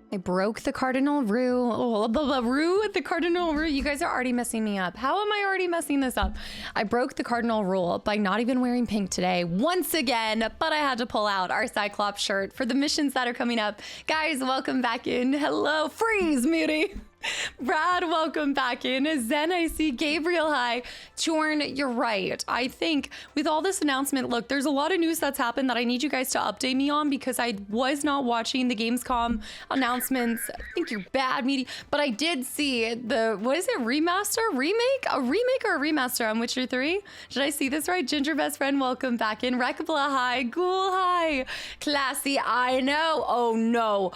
I broke the cardinal rule. Oh, the cardinal rule. You guys are already messing me up. How am I already messing this up? I broke the cardinal rule by not even wearing pink today once again, but I had to pull out our Cyclops shirt for the missions that are coming up. Guys, welcome back in. Hello, freeze, Muty. Brad, welcome back in. Zen, I see. Gabriel, hi. Chorn, you're right. I think with all this announcement, look, there's a lot of news that's happened that I need you guys to update me on because I was not watching the Gamescom announcements. I think you're bad, Meaty. But I did see the, what is it, remaster? Remake? A remake or a remaster on Witcher 3? Did I see this right? Ginger Best Friend, welcome back in. Rekabla, hi. Ghoul, hi. Classy, I know. Oh, no.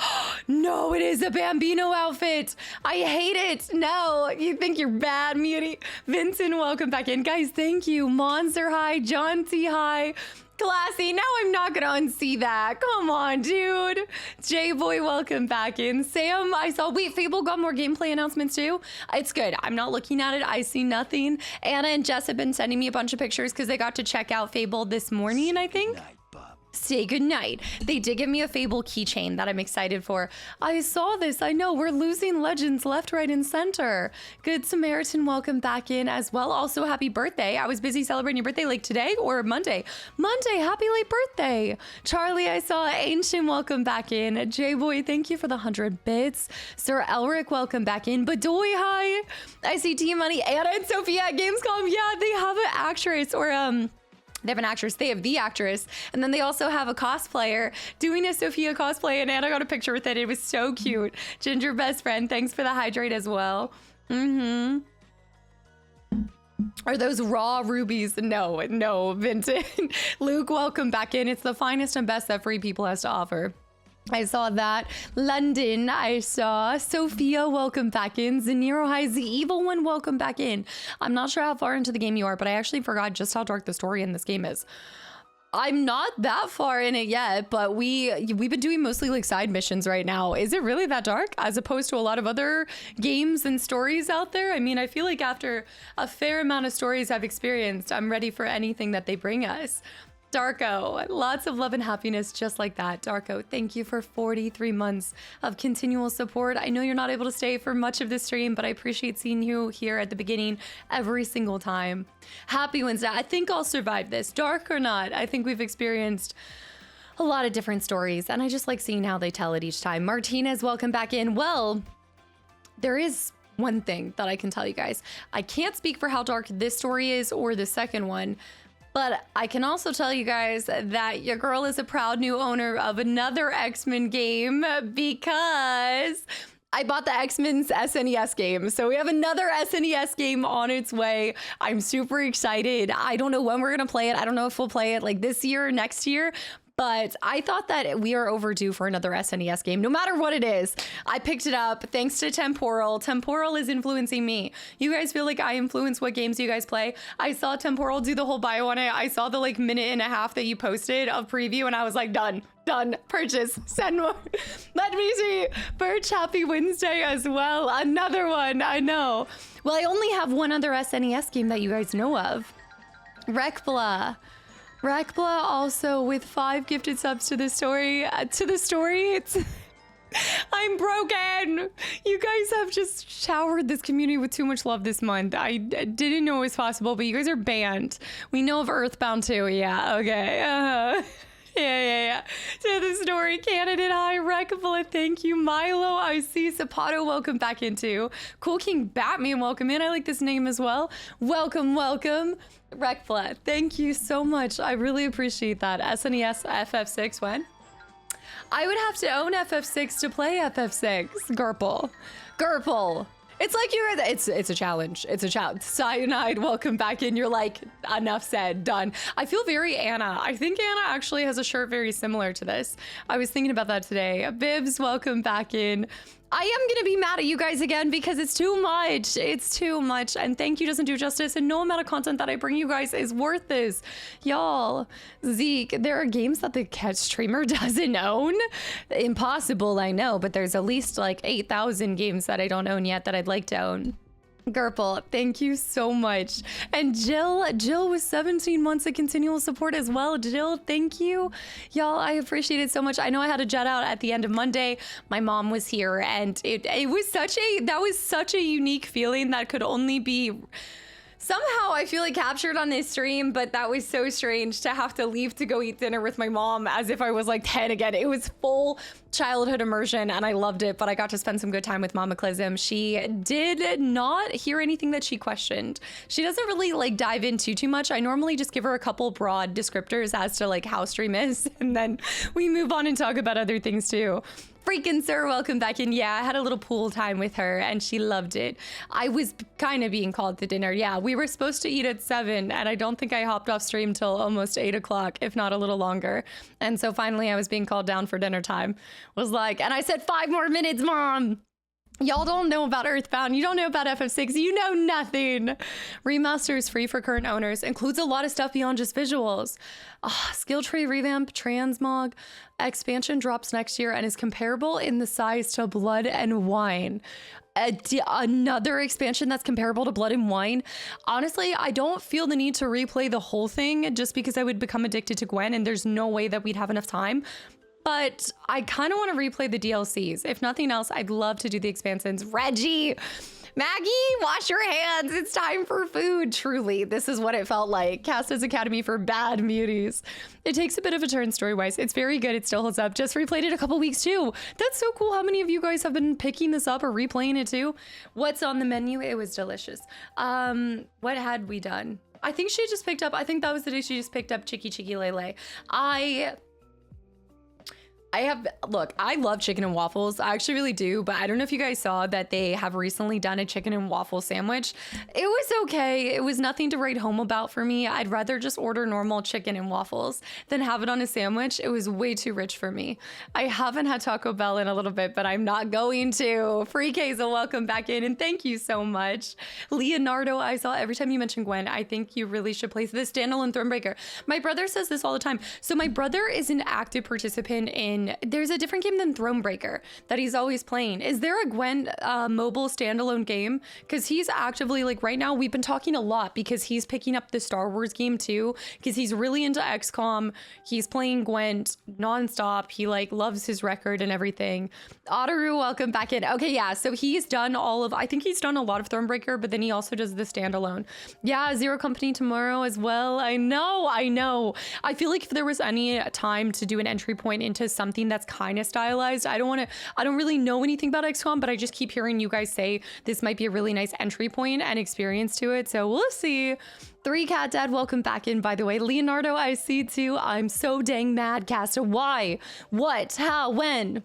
No, it is a Bambino outfit. I hate it. No, you think you're bad, Muty. Vincent, welcome back in. Guys, thank you. Monster, hi. John T, hi. Classy, now I'm not gonna unsee that. Come on, dude. J-Boy, welcome back in. Sam, I saw, wait, Fable got more gameplay announcements too? It's good. I'm not looking at it. I see nothing. Anna and Jess have been sending me a bunch of pictures because they got to check out Fable this morning, I think. Say goodnight. They did give me a Fable keychain that I'm excited for. I saw this. I know we're losing legends left, right, and center. Good Samaritan, welcome back in as well. Also, happy birthday. I was busy celebrating your birthday like today or Monday. Monday, happy late birthday. Charlie, I saw. Ancient, welcome back in. J-Boy, thank you for the 100 bits. Sir Elric, welcome back in. Badoy, hi. I see Team Money. Anna and Sophia at Gamescom. Yeah, they have an actress or they have an actress, they have the actress, and then they also have a cosplayer doing a Sophia cosplay, and Anna got a picture with it. It was so cute. Ginger Best Friend, thanks for the hydrate as well. Are those raw rubies? No, Vincent. Luke, welcome back in. It's the finest and best that Free People has to offer. I saw that. London, I saw. Sophia, welcome back in. Zaniro, hi. The Evil One, welcome back in. I'm not sure how far into the game you are, but I actually forgot just how dark the story in this game is. I'm not that far in it yet, but we've been doing mostly like side missions right now. Is it really that dark as opposed to a lot of other games and stories out there? I mean, I feel like after a fair amount of stories I've experienced, I'm ready for anything that they bring us. Darko, lots of love and happiness just like that. Darko, thank you for 43 months of continual support. I know you're not able to stay for much of this stream, but I appreciate seeing you here at the beginning every single time. Happy Wednesday. I think I'll survive this. Dark or not, I think we've experienced a lot of different stories, and I just like seeing how they tell it each time. Martinez, welcome back in. Well, there is one thing that I can tell you guys. I can't speak for how dark this story is or the second one, but I can also tell you guys that your girl is a proud new owner of another X-Men game because I bought the X-Men's SNES game. So we have another SNES game on its way. I'm super excited. I don't know when we're going to play it. I don't know if we'll play it like this year or next year. But I thought that we are overdue for another SNES game, no matter what it is. I picked it up thanks to Temporal. Temporal is influencing me. You guys feel like I influence what games you guys play? I saw Temporal do the whole bio on it. I saw the like minute and a half that you posted of preview, and I was like, done, purchase, send more. Let me see. Birch, happy Wednesday as well. Another one, I know. Well, I only have one other SNES game that you guys know of. Rekbla also with 5 gifted subs to the story. It's I'm broken. You guys have just showered this community with too much love this month. I didn't know it was possible, but you guys are banned. We know of Earthbound too. Yeah, okay. Yeah. To the story candidate, hi, Rekabla, thank you. Milo, I see. Zapato, welcome back into. Cool King Batman, welcome in. I like this name as well. Welcome. Rekfla, thank you so much. I really appreciate that. SNES FF6, when? I would have to own FF6 to play FF6. Gerple. It's like it's a challenge. It's a challenge. Cyanide, welcome back in. You're like, enough said, done. I feel very Anna. I think Anna actually has a shirt very similar to this. I was thinking about that today. Bibs, welcome back in. I am gonna be mad at you guys again because it's too much. It's too much, and thank you doesn't do justice, and no amount of content that I bring you guys is worth this. Y'all, Zeke, there are games that the cat streamer doesn't own. Impossible, I know, but there's at least like 8,000 games that I don't own yet that I'd like to own. Gerpel, thank you so much. And Jill was 17 months of continual support as well. Jill, thank you. Y'all, I appreciate it so much. I know I had to jet out at the end of Monday. My mom was here, and it was such a unique feeling that could only be somehow, I feel like, captured on this stream, but that was so strange to have to leave to go eat dinner with my mom as if I was like 10 again. It was full childhood immersion and I loved it, but I got to spend some good time with Kastaclysm. She did not hear anything that she questioned. She doesn't really like dive into too much. I normally just give her a couple broad descriptors as to like how stream is, and then we move on and talk about other things too. Freaking sir, welcome back in. Yeah, I had a little pool time with her and she loved it. I was kind of being called to dinner. Yeah, we were supposed to eat at 7 and I don't think I hopped off stream till almost 8 o'clock, if not a little longer. And so finally I was being called down for dinner time. Was like, and I said 5 more minutes, mom. Y'all don't know about Earthbound. You don't know about FF6. You know nothing. Remaster is free for current owners. Includes a lot of stuff beyond just visuals. Skill tree revamp, transmog. Expansion drops next year and is comparable in the size to Blood and Wine. Another expansion that's comparable to Blood and Wine. Honestly, I don't feel the need to replay the whole thing just because I would become addicted to Gwen and there's no way that we'd have enough time. But I kind of want to replay the DLCs. If nothing else, I'd love to do the expansions. Reggie, Maggie, wash your hands. It's time for food. Truly, this is what it felt like. Casta's Academy for Bad Muties. It takes a bit of a turn story-wise. It's very good. It still holds up. Just replayed it a couple weeks too. That's so cool. How many of you guys have been picking this up or replaying it too? What's on the menu? It was delicious. What had we done? I think she just picked up, I think that was the day she just picked up Chicky Chicky Lele. Look, I love chicken and waffles. I actually really do, but I don't know if you guys saw that they have recently done a chicken and waffle sandwich. It was okay. It was nothing to write home about for me. I'd rather just order normal chicken and waffles than have it on a sandwich. It was way too rich for me. I haven't had Taco Bell in a little bit, but I'm not going to. Free Keza, welcome back in, and thank you so much. Leonardo, I saw every time you mention Gwen, I think you really should play this standalone Thronebreaker. My brother says this all the time. So my brother is an active participant in, there's a different game than Thronebreaker that he's always playing. Is there a Gwen mobile standalone game? Because he's actively, like right now, we've been talking a lot because he's picking up the Star Wars game too, because he's really into XCOM. He's playing Gwen nonstop. He like loves his record and everything. Otaru, welcome back in. Okay, yeah, so he's done all of, I think he's done a lot of Thronebreaker, but then he also does the standalone. Yeah, Zero Company tomorrow as well. I know. I feel like if there was any time to do an entry point into something that's kind of stylized, I don't really know anything about XCOM, but I just keep hearing you guys say this might be a really nice entry point and experience to it. So we'll see. 3 Cat Dad, welcome back in, by the way. Leonardo, I see too. I'm so dang mad, Casta. Why? What? How? When?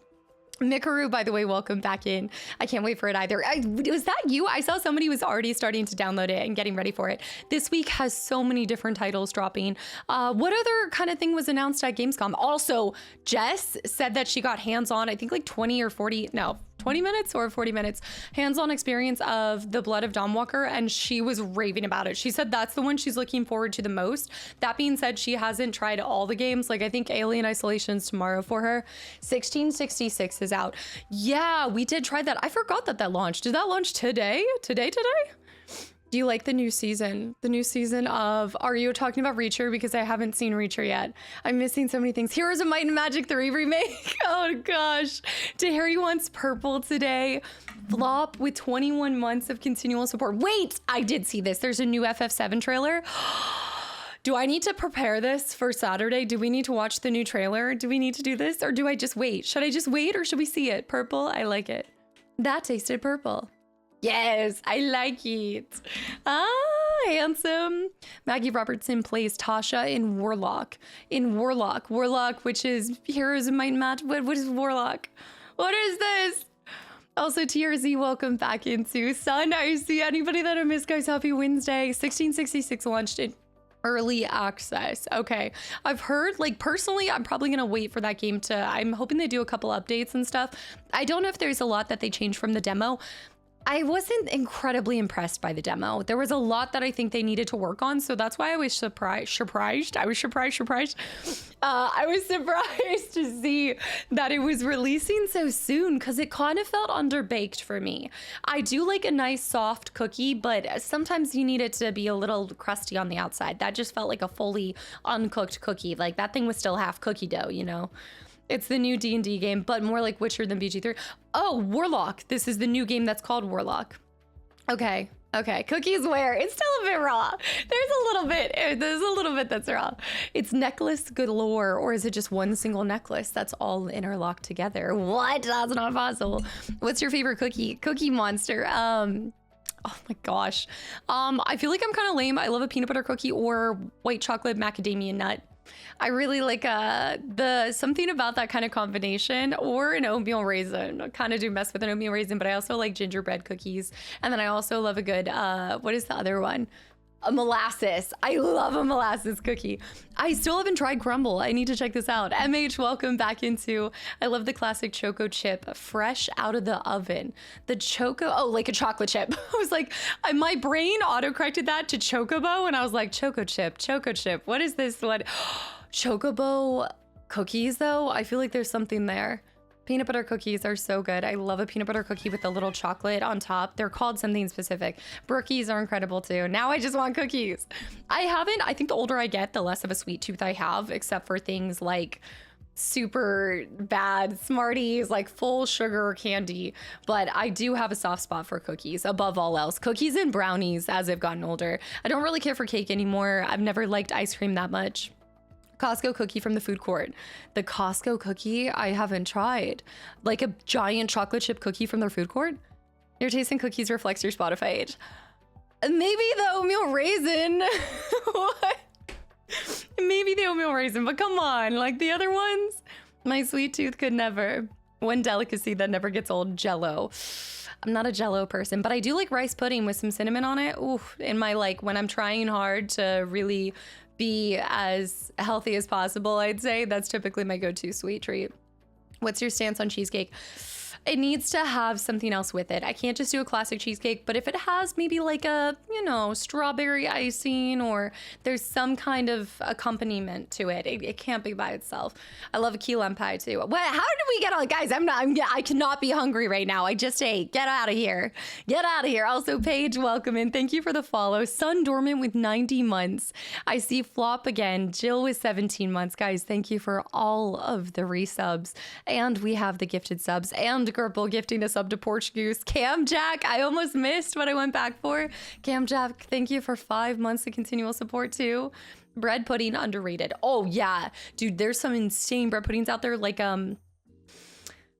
Mikaru, by the way, welcome back in. I can't wait for it either. Was that you? I saw somebody was already starting to download it and getting ready for it. This week has so many different titles dropping. What other kind of thing was announced at Gamescom? Also, Jess said that she got hands-on, I think like 20 minutes or 40 minutes hands-on experience of the Blood of Dawnwalker, and she was raving about it. She said that's the one she's looking forward to the most. That being said, she hasn't tried all the games. Like I think Alien Isolation's tomorrow for her. 1666 is out. Yeah, we did try that. I forgot that launched. Did that launch today? Today? Do you like the new season? The new season of, are you talking about Reacher? Because I haven't seen Reacher yet. I'm missing so many things. Heroes of Might and Magic 3 remake. Oh gosh. Harry wants purple today. Flop with 21 months of continual support. Wait, I did see this. There's a new FF7 trailer. Do I need to prepare this for Saturday? Do we need to watch the new trailer? Do we need to do this? Or do I just wait? Should I just wait or should we see it? Purple, I like it. That tasted purple. Yes, I like it. Handsome. Maggie Robertson plays Tasha in Warlock. Warlock, which is Heroes of Might and Magic. What is Warlock? What is this? Also, TRZ, welcome back into Sun. I see anybody that I missed, guys. Happy Wednesday. 1666 launched in early access. Okay, I've heard, like, personally, I'm probably gonna wait for that game to, I'm hoping they do a couple updates and stuff. I don't know if there's a lot that they changed from the demo. I wasn't incredibly impressed by the demo. There was a lot that I think they needed to work on, so that's why I was surprised. I was surprised to see that it was releasing so soon, because it kind of felt underbaked for me. I do like a nice soft cookie, but sometimes you need it to be a little crusty on the outside. That just felt like a fully uncooked cookie. Like that thing was still half cookie dough, you know? It's the new D&D game, but more like Witcher than BG3. Oh, Warlock. This is the new game that's called Warlock. Okay. Cookies where? It's still a bit raw. There's a little bit that's raw. It's necklace galore, or is it just one single necklace that's all interlocked together? What? That's not possible. What's your favorite cookie? Cookie Monster. Oh my gosh. I feel like I'm kind of lame. I love a peanut butter cookie or white chocolate macadamia nut. I really like something about that kind of combination, or an oatmeal raisin. I kind of do mess with an oatmeal raisin, but I also like gingerbread cookies. And then I also love a good, what is the other one? A molasses. I love a molasses cookie. I still haven't tried crumble. I need to check this out. MH, welcome back into, I love the classic choco chip, fresh out of the oven. The choco, oh, like a chocolate chip. I was like, my brain auto-corrected that to chocobo, and I was like, choco chip. What is this one? Chocobo cookies, though? I feel like there's something there. Peanut butter cookies are so good. I love a peanut butter cookie with a little chocolate on top. They're called something specific. Brookies are incredible too. Now I just want cookies. I think the older I get, the less of a sweet tooth I have, except for things like super bad Smarties, like full sugar candy. But I do have a soft spot for cookies above all else. Cookies and brownies as I've gotten older. I don't really care for cake anymore. I've never liked ice cream that much. Costco cookie from the food court. The Costco cookie I haven't tried. Like a giant chocolate chip cookie from their food court? Your taste in cookies reflects your Spotify age. Maybe the oatmeal raisin. What? Maybe the oatmeal raisin, but come on, like the other ones? My sweet tooth could never. One delicacy that never gets old, Jell-O. I'm not a Jell-O person, but I do like rice pudding with some cinnamon on it. Ooh, in my, like, when I'm trying hard to really be as healthy as possible, I'd say that's typically my go-to sweet treat. What's your stance on cheesecake? It needs to have something else with it. I can't just do a classic cheesecake, but if it has maybe like a, you know, strawberry icing, or there's some kind of accompaniment to it, it can't be by itself. I love a key lime pie too. What? How did we get on? Guys, I cannot be hungry right now. I just ate. Get out of here. Get out of here. Also, Paige, welcome in. Thank you for the follow. Sun Dormant with 90 months. I see Flop again. Jill with 17 months. Guys, thank you for all of the resubs. And we have the gifted subs, and Gerbil gifting a sub to Porch Goose. Cam Jack, I almost missed what I went back for. Cam Jack, thank you for 5 months of continual support too. Bread pudding, underrated. Oh yeah, dude, there's some insane bread puddings out there, like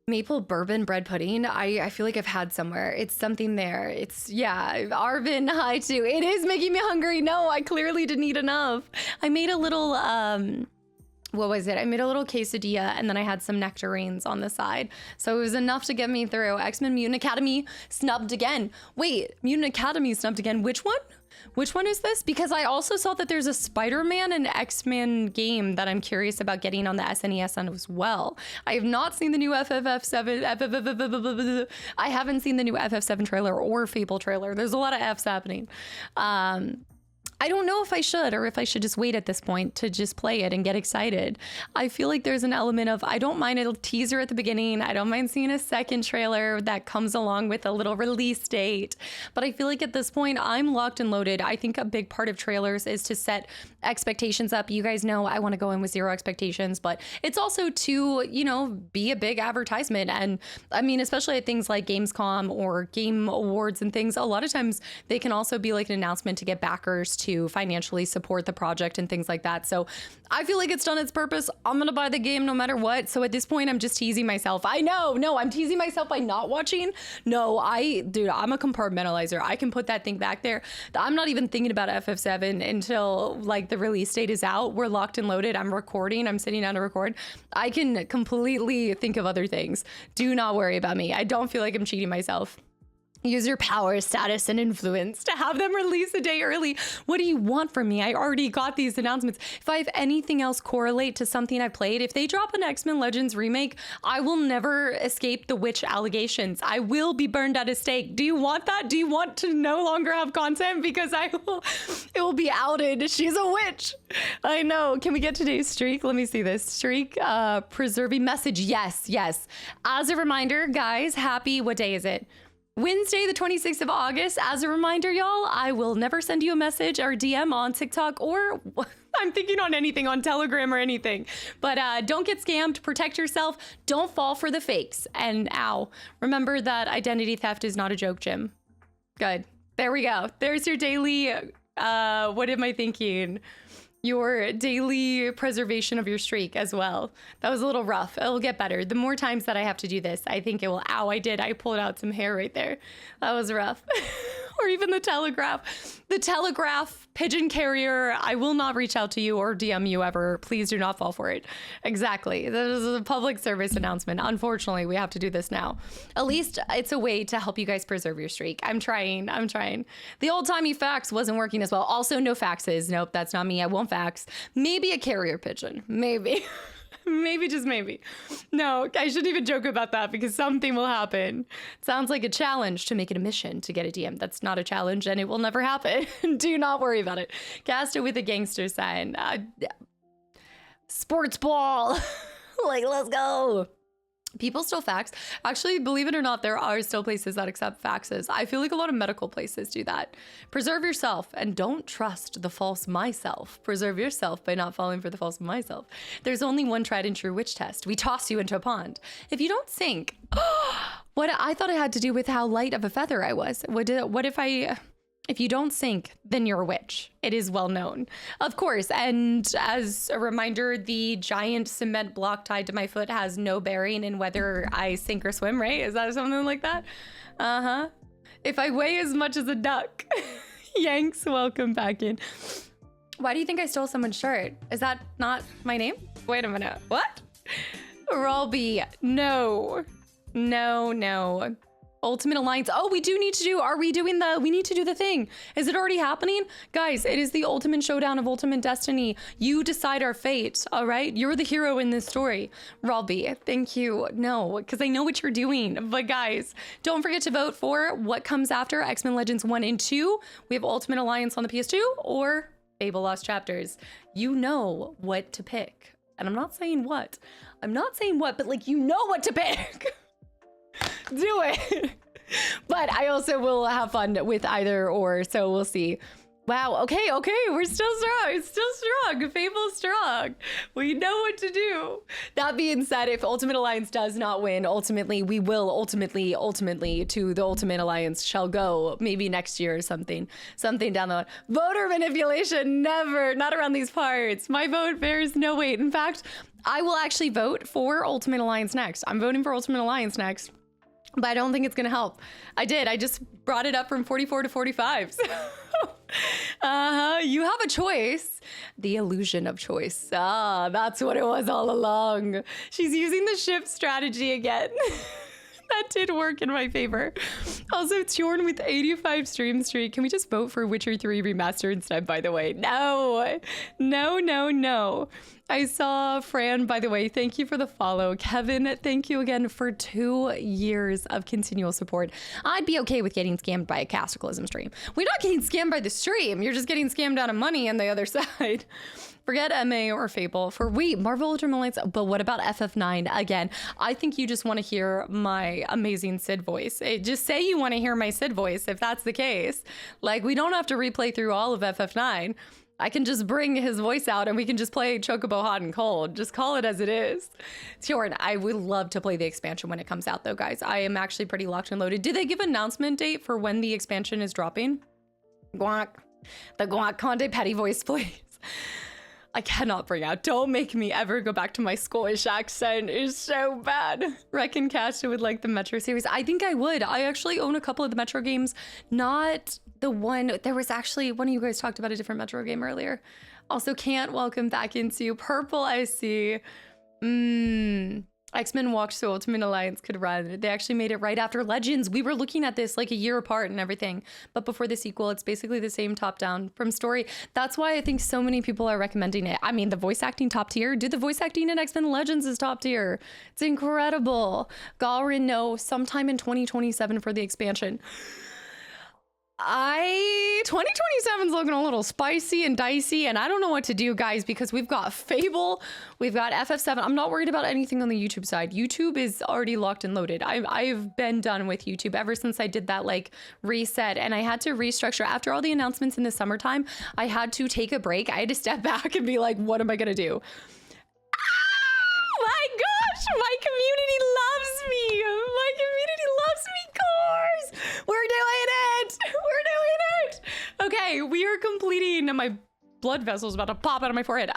maple bourbon bread pudding. I feel like I've had somewhere. It's something there. It's, yeah, Arvin, hi too. It is making me hungry. No, I clearly didn't eat enough. I made a little what was it? I made a little quesadilla, and then I had some nectarines on the side. So it was enough to get me through. X-Men Mutant Academy snubbed again. Wait, Mutant Academy snubbed again. Which one? Which one is this? Because I also saw that there's a Spider-Man and X-Men game that I'm curious about getting on the SNES as well. I have not seen the new FF7. I haven't seen the new FF7 trailer or Fable trailer. There's a lot of Fs happening. I don't know if I should, or if I should just wait at this point to just play it and get excited. I feel like there's an element of, I don't mind a teaser at the beginning. I don't mind seeing a second trailer that comes along with a little release date. But I feel like at this point, I'm locked and loaded. I think a big part of trailers is to set expectations up. You guys know I want to go in with zero expectations, but it's also to, you know, be a big advertisement. And I mean, especially at things like Gamescom or Game Awards and things, a lot of times they can also be like an announcement to get backers to financially support the project and things like that. So I feel like it's done its purpose. I'm gonna buy the game no matter what. So at this point, I'm just teasing myself. I know, no, I'm teasing myself by not watching. No, dude, I'm a compartmentalizer. I can put that thing back there. I'm not even thinking about FF7 until like the release date is out. We're locked and loaded. I'm recording. I'm sitting down to record. I can completely think of other things. Do not worry about me. I don't feel like I'm cheating myself. Use your power, status, and influence to have them release a day early. What do you want from me? I already got these announcements. If I have anything else correlate to something I played, if they drop an X-Men Legends remake, I will never escape the witch allegations. I will be burned at a stake. Do you want that? Do you want to no longer have content? Because it will be outed. She's a witch. I know. Can we get today's streak? Let me see this. Streak, preserving message. Yes, yes. As a reminder, guys, what day is it? Wednesday, the 26th of August. As a reminder, y'all, I will never send you a message or DM on TikTok or I'm thinking on anything on Telegram or anything. But don't get scammed. Protect yourself. Don't fall for the fakes. And ow, remember that identity theft is not a joke, Jim. Good. There we go. There's your daily, what am I thinking? Your daily preservation of your streak as well. That was a little rough. It'll get better. The more times that I have to do this, I think it will. Ow, I did. I pulled out some hair right there. That was rough. Or even the telegraph. The telegraph pigeon carrier. I will not reach out to you or DM you ever. Please do not fall for it. Exactly. That is a public service announcement. Unfortunately, we have to do this now. At least it's a way to help you guys preserve your streak. I'm trying. The old-timey fax wasn't working as well. Also, no faxes. Nope, that's not me. I won't fax. Maybe a carrier pigeon. Maybe. Maybe, just maybe. No, I shouldn't even joke about that because something will happen. Sounds like a challenge to make it a mission to get a DM. That's not a challenge and it will never happen. Do not worry about it. Cast it with a gangster sign. Sports ball. Like, let's go. People still fax. Actually, believe it or not, there are still places that accept faxes. I feel like a lot of medical places do that. Preserve yourself and don't trust the false myself. Preserve yourself by not falling for the false myself. There's only one tried and true witch test. We toss you into a pond. If you don't sink, what I thought it had to do with how light of a feather I was. If you don't sink, then you're a witch. It is well known. Of course, and as a reminder, the giant cement block tied to my foot has no bearing in whether I sink or swim, right? Is that something like that? Uh-huh. If I weigh as much as a duck. Yanks, welcome back in. Why do you think I stole someone's shirt? Is that not my name? Wait a minute. What? Rolby. No. No. Ultimate Alliance. Oh, we need to do the thing. Is it already happening? Guys, it is the ultimate showdown of Ultimate Destiny. You decide our fate, all right? You're the hero in this story. Rolby, thank you. No, because I know what you're doing. But guys, don't forget to vote for what comes after X-Men Legends 1 and 2. We have Ultimate Alliance on the PS2 or Fable Lost Chapters. You know what to pick. And I'm not saying what, but like, you know what to pick. Do it. But I also will have fun with either or, so we'll see. Wow, okay, we're still strong. Fable's strong. We know what to do. That being said, if Ultimate Alliance does not win, ultimately to the Ultimate Alliance shall go maybe next year or something down the line. Voter manipulation, never, not around these parts. My vote bears no weight. In fact, I will actually vote for Ultimate Alliance next. I'm voting for Ultimate Alliance next. But I don't think it's gonna help. I just brought it up from 44 to 45. So, you have a choice. The illusion of choice. That's what it was all along. She's using the ship strategy again. That did work in my favor. Also, Tjorn with 85 stream streak. Can we just vote for Witcher 3 Remastered instead, by the way? No. I saw Fran, by the way, thank you for the follow. Kevin, thank you again for 2 years of continual support. I'd be okay with getting scammed by a Kastaclysm stream. We're not getting scammed by the stream. You're just getting scammed out of money on the other side. Forget MA or Fable. Marvel Ultimate Alliance, but what about FF9? Again, I think you just want to hear my amazing Sid voice. Just say you want to hear my Sid voice if that's the case. Like, we don't have to replay through all of FF9. I can just bring his voice out and we can just play Chocobo Hot and Cold. Just call it as it is. Sure, I would love to play the expansion when it comes out though, guys. I am actually pretty locked and loaded. Did they give an announcement date for when the expansion is dropping? Guac. The Guac Conde Petty voice, please. I cannot bring out. Don't make me ever go back to my Scottish accent. It's so bad. Reckon Casta would like the Metro series. I think I would. I actually own a couple of the Metro games. Not the one. There was actually one of you guys talked about a different Metro game earlier. Also, can't welcome back into Purple. I see. X-Men walked so Ultimate Alliance could run. They actually made it right after Legends. We were looking at this like a year apart and everything. But before the sequel, it's basically the same top-down from story. That's why I think so many people are recommending it. I mean, the voice acting top tier. Dude, the voice acting in X-Men Legends is top tier. It's incredible. Galrin, no, sometime in 2027 for the expansion. 2027 is looking a little spicy and dicey, and I don't know what to do, guys, because we've got Fable, we've got FF7. I'm not worried about anything on the YouTube side. YouTube is already locked and loaded. I've been done with YouTube ever since I did that like reset, and I had to restructure after all the announcements in the summertime. I had to take a break. I had to step back and be like, what am I gonna do? My gosh, my community loves me. My community loves me, cars. We're doing it. We're doing it. Okay, we are completing. My blood vessel's about to pop out of my forehead.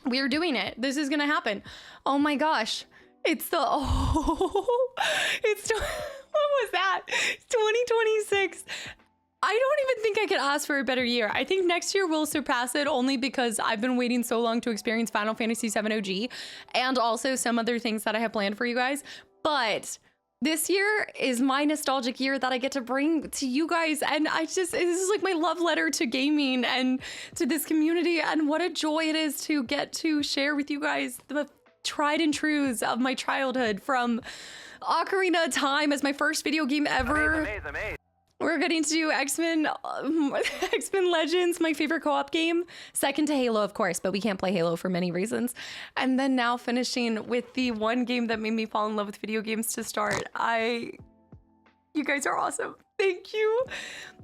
We are doing it. This is gonna happen. Oh my gosh. It's the, what was that? 2026. I don't even think I could ask for a better year. I think next year will surpass it only because I've been waiting so long to experience Final Fantasy VII OG and also some other things that I have planned for you guys. But this year is my nostalgic year that I get to bring to you guys. And this is like my love letter to gaming and to this community. And what a joy it is to get to share with you guys the tried and trues of my childhood, from Ocarina of Time as my first video game ever. Amazing. We're getting to do X-Men Legends, my favorite co-op game. Second to Halo, of course, but we can't play Halo for many reasons. And then now finishing with the one game that made me fall in love with video games to start. You guys are awesome. Thank you.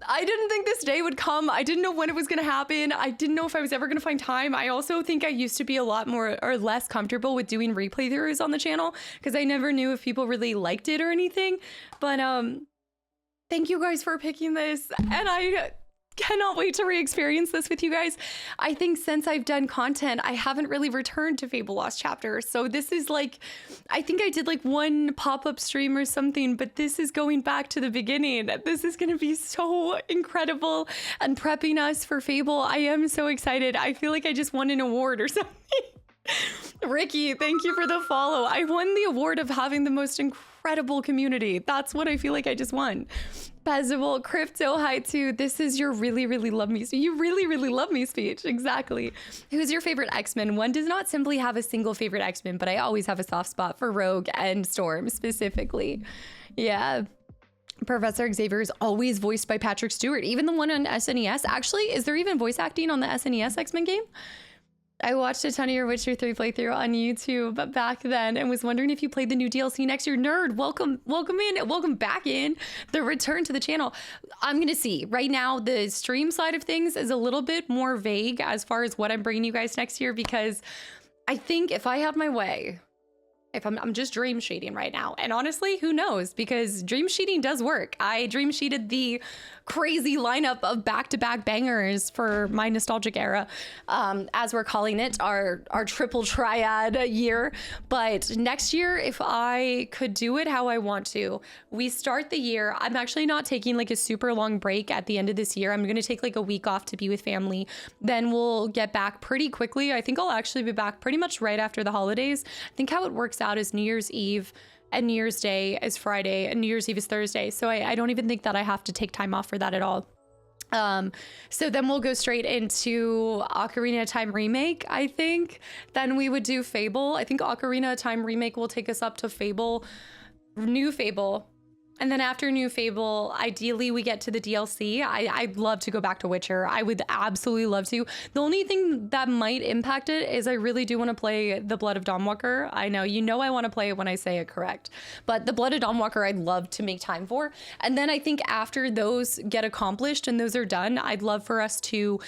I didn't think this day would come. I didn't know when it was going to happen. I didn't know if I was ever going to find time. I also think I used to be a lot more or less comfortable with doing replay throughs on the channel because I never knew if people really liked it or anything. But, thank you guys for picking this, and I cannot wait to re-experience this with you guys. I think since I've done content, I haven't really returned to Fable Lost Chapter, so this is like, I think I did like one pop-up stream or something, but this is going back to the beginning. This is going to be so incredible and prepping us for Fable. I am so excited. I feel like I just won an award or something. Ricky, thank you for the follow. I won the award of having the most incredible community. That's what I feel like I just won. Pezzable, Crypto, hi too. This is your really, really love me. So you really, really love me speech. Exactly. Who's your favorite X-Men? One does not simply have a single favorite X-Men, but I always have a soft spot for Rogue and Storm specifically. Yeah. Professor Xavier is always voiced by Patrick Stewart. Even the one on SNES. Actually, is there even voice acting on the SNES X-Men game? I watched a ton of your Witcher 3 playthrough on YouTube back then and was wondering if you played the new DLC next year. Nerd, welcome back in. The return to the channel. I'm going to see. Right now, the stream side of things is a little bit more vague as far as what I'm bringing you guys next year, because I think if I have my way, if I'm just dream sheeting right now, and honestly, who knows, because dream sheeting does work. I dream sheeted the crazy lineup of back-to-back bangers for my nostalgic era, as we're calling it, our triple triad year. But next year, if I could do it how I want to, we start the year. I'm actually not taking like a super long break at the end of this year. I'm going to take like a week off to be with family. Then we'll get back pretty quickly. I think I'll actually be back pretty much right after the holidays. I think how it works out is New Year's Eve and New Year's Day is Friday and New Year's Eve is Thursday. So I don't even think that I have to take time off for that at all. So then we'll go straight into Ocarina of Time Remake, I think. Then we would do Fable. I think Ocarina of Time Remake will take us up to Fable, New Fable. And then after New Fable, ideally we get to the DLC. I'd love to go back to Witcher. I would absolutely love to. The only thing that might impact it is I really do want to play The Blood of Dawnwalker. I know, I want to play it when I say it correct. But The Blood of Dawnwalker, I'd love to make time for. And then I think after those get accomplished and those are done, I'd love for us to...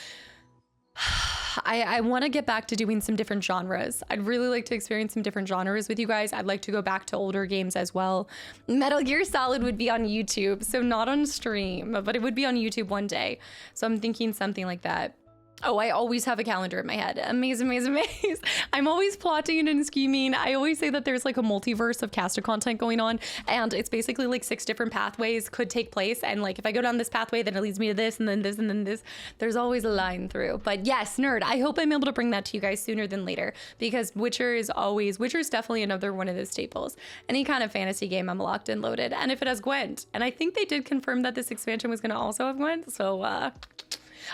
I want to get back to doing some different genres. I'd really like to experience some different genres with you guys. I'd like to go back to older games as well. Metal Gear Solid would be on YouTube, so not on stream, but it would be on YouTube one day. So I'm thinking something like that. Oh, I always have a calendar in my head. Amaze, amaze, amaze. I'm always plotting and scheming. I always say that there's like a multiverse of caster content going on, and it's basically like 6 different pathways could take place. And like if I go down this pathway, then it leads me to this, and then this, and then this. There's always a line through. But yes, nerd, I hope I'm able to bring that to you guys sooner than later, because Witcher's definitely another one of those staples. Any kind of fantasy game, I'm locked and loaded. And if it has Gwent, and I think they did confirm that this expansion was going to also have Gwent, so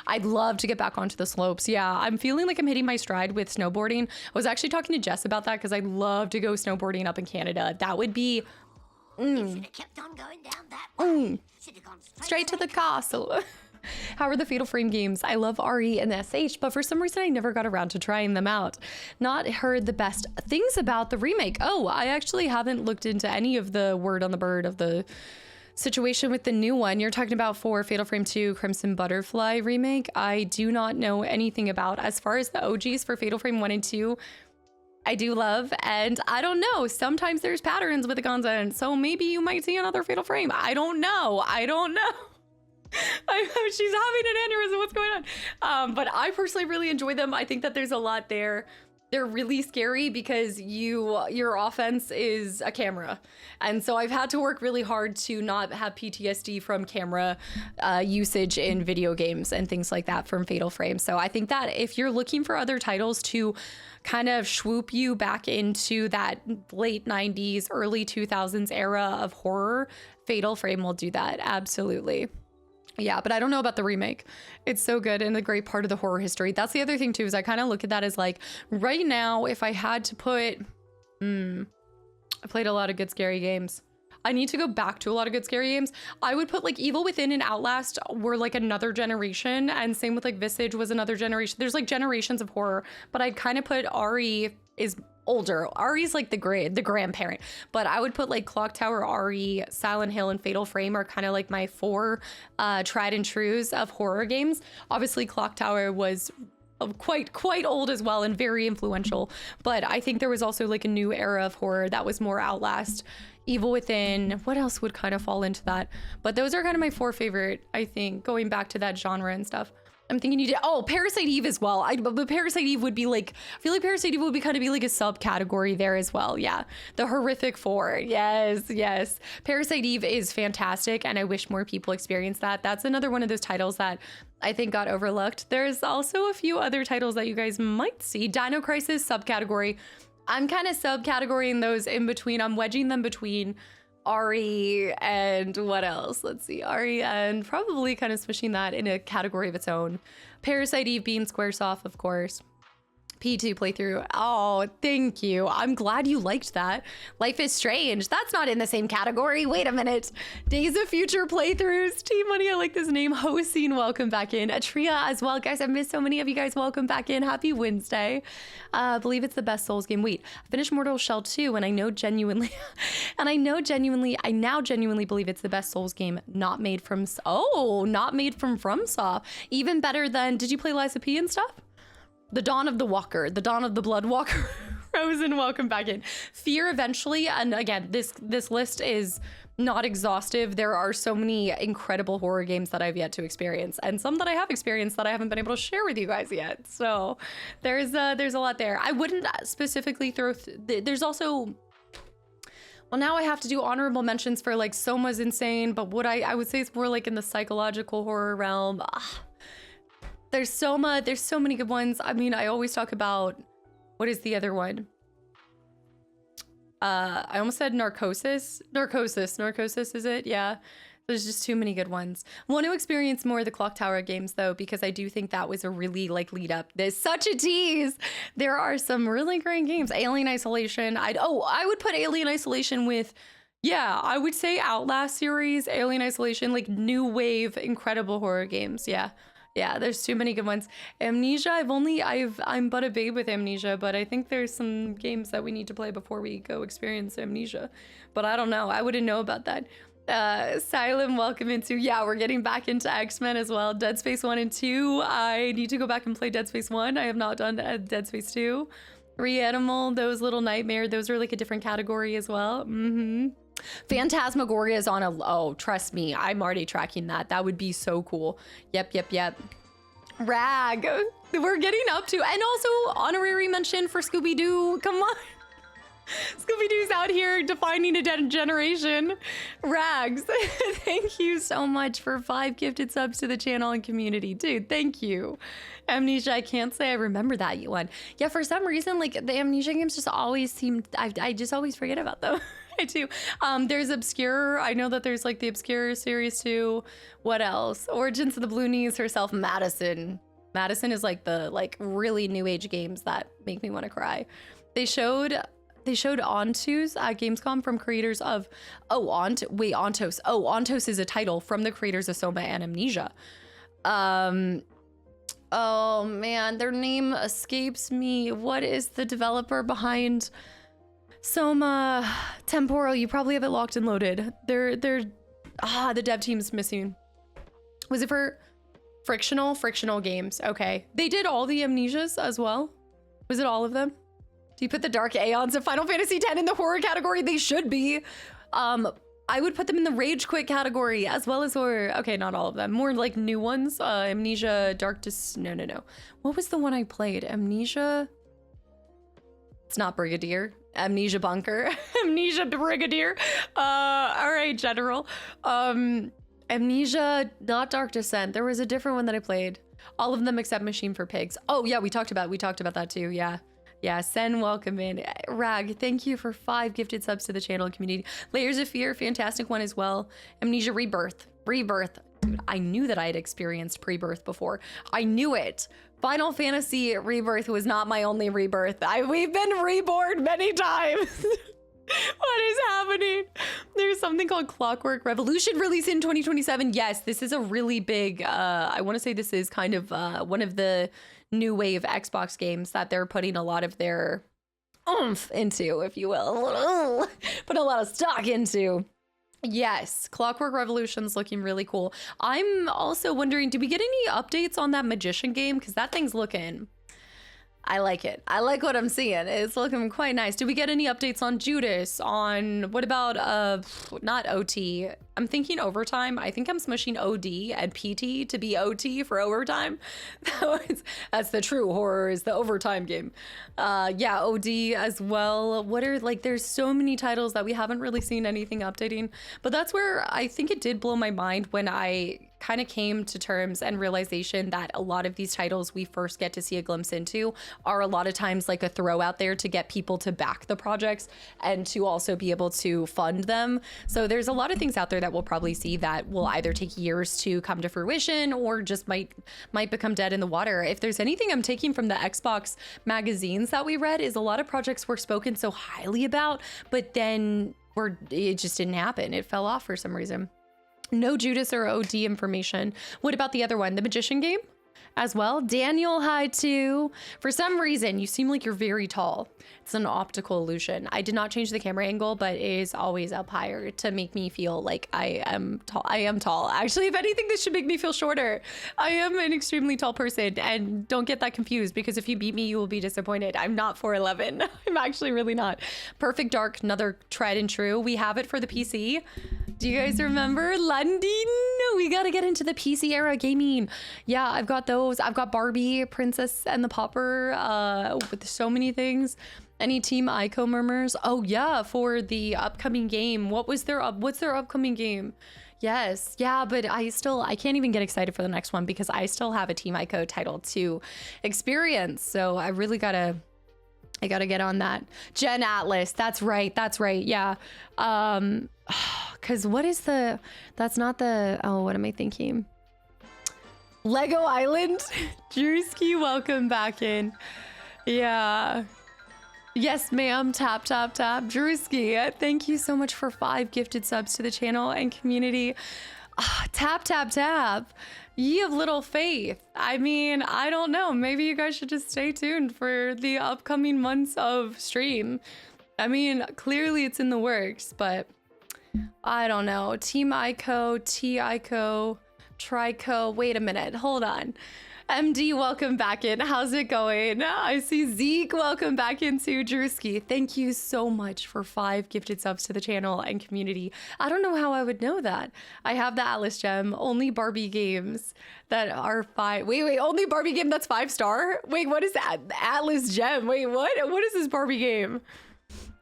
I'd love to get back onto the slopes. Yeah, I'm feeling like I'm hitting my stride with snowboarding. I was actually talking to Jess about that because I'd love to go snowboarding up in Canada. That would be Should have kept on going down that way. Should have gone straight to the castle. How are the Fatal Frame games? I love RE and SH, but for some reason I never got around to trying them out. Not heard the best things about the remake. Oh, I actually haven't looked into any of the word on the bird of the situation with the new one you're talking about for Fatal Frame 2 Crimson Butterfly remake. I do not know anything about. As far as the OGs for Fatal Frame 1 and 2, I do love, and I don't know, sometimes there's patterns with the content, so maybe you might see another Fatal Frame. I don't know. She's having an aneurysm. What's going on? But I personally really enjoy them. I think that there's a lot there. They're really scary because your offense is a camera. And so I've had to work really hard to not have PTSD from camera usage in video games and things like that from Fatal Frame. So I think that if you're looking for other titles to kind of swoop you back into that late 90s, early 2000s era of horror, Fatal Frame will do that. Absolutely. Yeah, but I don't know about the remake. It's so good and a great part of the horror history. That's the other thing too, is I kind of look at that as like, right now, if I had to put, I played a lot of good scary games. I need to go back to a lot of good scary games. I would put like Evil Within and Outlast were like another generation, and same with like Visage was another generation. There's like generations of horror, but I'd kind of put RE is older. RE's like the grandparent, but I would put like Clock Tower, RE, Silent Hill, and Fatal Frame are kind of like my 4 tried and trues of horror games. Obviously Clock Tower was quite old as well and very influential, but I think there was also like a new era of horror that was more Outlast, Evil Within. What else would kind of fall into that? But those are kind of my 4 favorite, I think, going back to that genre and stuff. I'm thinking you did, oh, Parasite Eve as well. But Parasite Eve would be like, I feel like Parasite Eve would be kind of be like a subcategory there as well. Yeah, the horrific 4. Yes. Parasite Eve is fantastic, and I wish more people experienced that. That's another one of those titles that I think got overlooked. There's also a few other titles that you guys might see. Dino Crisis subcategory. I'm kind of subcategorying those in between. I'm wedging them between RE and what else? Let's see, RE and probably kind of swishing that in a category of its own. Parasite Eve being Squaresoft, of course. P2 playthrough. Oh, thank you. I'm glad you liked that. Life is Strange. That's not in the same category. Wait a minute. Days of Future playthroughs. Team Money, I like this name. Hosting, welcome back in. Atria as well. Guys, I missed so many of you guys. Welcome back in. Happy Wednesday. I believe it's the best Souls game. Wait, I finished Mortal Shell 2 and I now genuinely believe it's the best Souls game not made from FromSoft. Even better than, did you play Lies of P and stuff? The Dawn of the Walker, the Dawn of the Blood Walker. Rosen, welcome back in. Fear eventually, and again, this list is not exhaustive. There are so many incredible horror games that I've yet to experience, and some that I have experienced that I haven't been able to share with you guys yet. So there's a lot there. I wouldn't specifically throw. There's also. Well, now I have to do honorable mentions for like Soma's insane, but what I would say it's more like in the psychological horror realm. There's Soma, there's so many good ones. I mean, I always talk about, what is the other one? I almost said Narcosis. Narcosis is it? Yeah. There's just too many good ones. I want to experience more of the Clock Tower games though, because I do think that was a really like lead up. There's such a tease. There are some really great games. Alien Isolation. I would put Alien Isolation with, yeah, I would say Outlast series, Alien Isolation, like new wave, incredible horror games. Yeah, there's too many good ones. Amnesia, I'm but a babe with Amnesia, but I think there's some games that we need to play before we go experience Amnesia. But I don't know, I wouldn't know about that. Asylum, welcome into, yeah, we're getting back into X-Men as well. Dead Space 1 and 2, I need to go back and play Dead Space 1. I have not done Dead Space 2. Reanimal, those Little Nightmare, those are like a different category as well. Phantasmagoria is on oh, trust me, I'm already tracking that. That would be so cool. Yep. Rag. We're getting up to, and also honorary mention for Scooby-Doo. Come on. Scooby-Doo's out here defining a generation. Rags, thank you so much for 5 gifted subs to the channel and community. Dude, thank you. Amnesia, I can't say I remember that one. Yeah, for some reason, like the Amnesia games just always seem, I just always forget about them. I do. There's Obscure. I know that there's like the Obscure series too. What else? Origins of the Blue Knees herself, Madison. Madison is like the really new age games that make me want to cry. They showed Ontos at Gamescom from creators of Ontos. Oh, Ontos is a title from the creators of Soma and Amnesia. Oh man, their name escapes me. What is the developer behind Soma? Temporal, you probably have it locked and loaded. The dev team's missing. Was it for Frictional Games? Okay. They did all the Amnesias as well. Was it all of them? Do you put the Dark Aeons of Final Fantasy X in the horror category? They should be. I would put them in the Rage Quit category as well as horror. Okay, not all of them. More like new ones. Amnesia, no. What was the one I played? Amnesia. It's not Brigadier. Amnesia Bunker. Amnesia Brigadier. All right, General. Amnesia, not Dark Descent. There was a different one that I played. All of them except Machine for Pigs. Oh yeah, we talked about that too. Yeah. Yeah, Sen, welcome in. Rag, thank you for 5 gifted subs to the channel and community. Layers of Fear, fantastic one as well. Amnesia Rebirth. Dude, I knew that I had experienced pre-birth before. I knew it. Final Fantasy Rebirth was not my only rebirth. We've been reborn many times. What is happening? There's something called Clockwork Revolution released in 2027. Yes, this is a really big, I want to say this is kind of one of the new wave Xbox games that they're putting a lot of their oomph into, if you will. Put a lot of stock into. Yes, Clockwork Revolution's looking really cool. I'm also wondering, did we get any updates on that Magician game? Because that thing's looking... I like it. I like what I'm seeing. It's looking quite nice. Did we get any updates on Judas? On what about not OT? I'm thinking overtime. I think I'm smushing OD and PT to be OT for overtime. That's the true horror, is the overtime game. Yeah, OD as well. What are, like, there's so many titles that we haven't really seen anything updating, but that's where I think it did blow my mind when I kind of came to terms and realization that a lot of these titles we first get to see a glimpse into are a lot of times like a throw out there to get people to back the projects and to also be able to fund them. So there's a lot of things out there that we'll probably see that will either take years to come to fruition or just might become dead in the water. If there's anything I'm taking from the Xbox magazines that we read, is a lot of projects were spoken so highly about, but then it just didn't happen. It fell off for some reason. No Judas or OD information. What about the other one, the Magician game as well? Daniel, hi too. For some reason, you seem like you're very tall. It's an optical illusion. I did not change the camera angle, but it is always up higher to make me feel like I am tall. I am tall. Actually, if anything, this should make me feel shorter. I am an extremely tall person, and don't get that confused, because if you beat me, you will be disappointed. I'm not 4'11". I'm actually really not. Perfect Dark, another tried and true. We have it for the PC. Do you guys remember London? We gotta get into the PC era gaming. Yeah, I've got those. I've got Barbie, Princess and the Pauper, with so many things. Any Team Ico murmurs? Oh yeah, for the upcoming game. What's their upcoming game? Yes, yeah, but I can't even get excited for the next one because I still have a Team Ico title to experience. So I really gotta get on that. Gen Atlas, that's right, yeah. Cause what is that's not the, oh, what am I thinking? Lego Island? Drewski, welcome back in. Yeah. Yes, ma'am. Tap. Drewski, thank you so much for 5 gifted subs to the channel and community. Tap. Ye of little faith. I mean, I don't know. Maybe you guys should just stay tuned for the upcoming months of stream. I mean, clearly it's in the works, but I don't know. Team Ico, T Ico, Trico. Wait a minute. Hold on. MD, welcome back in. How's it going? I see Zeke, welcome back into Drewski. Thank you so much for 5 gifted subs to the channel and community. I don't know how I would know that. I have the Atlas Gem, only Barbie games that are 5. Wait, only Barbie game that's 5-star? Wait, what is that? Atlas Gem. Wait, what? What is this Barbie game?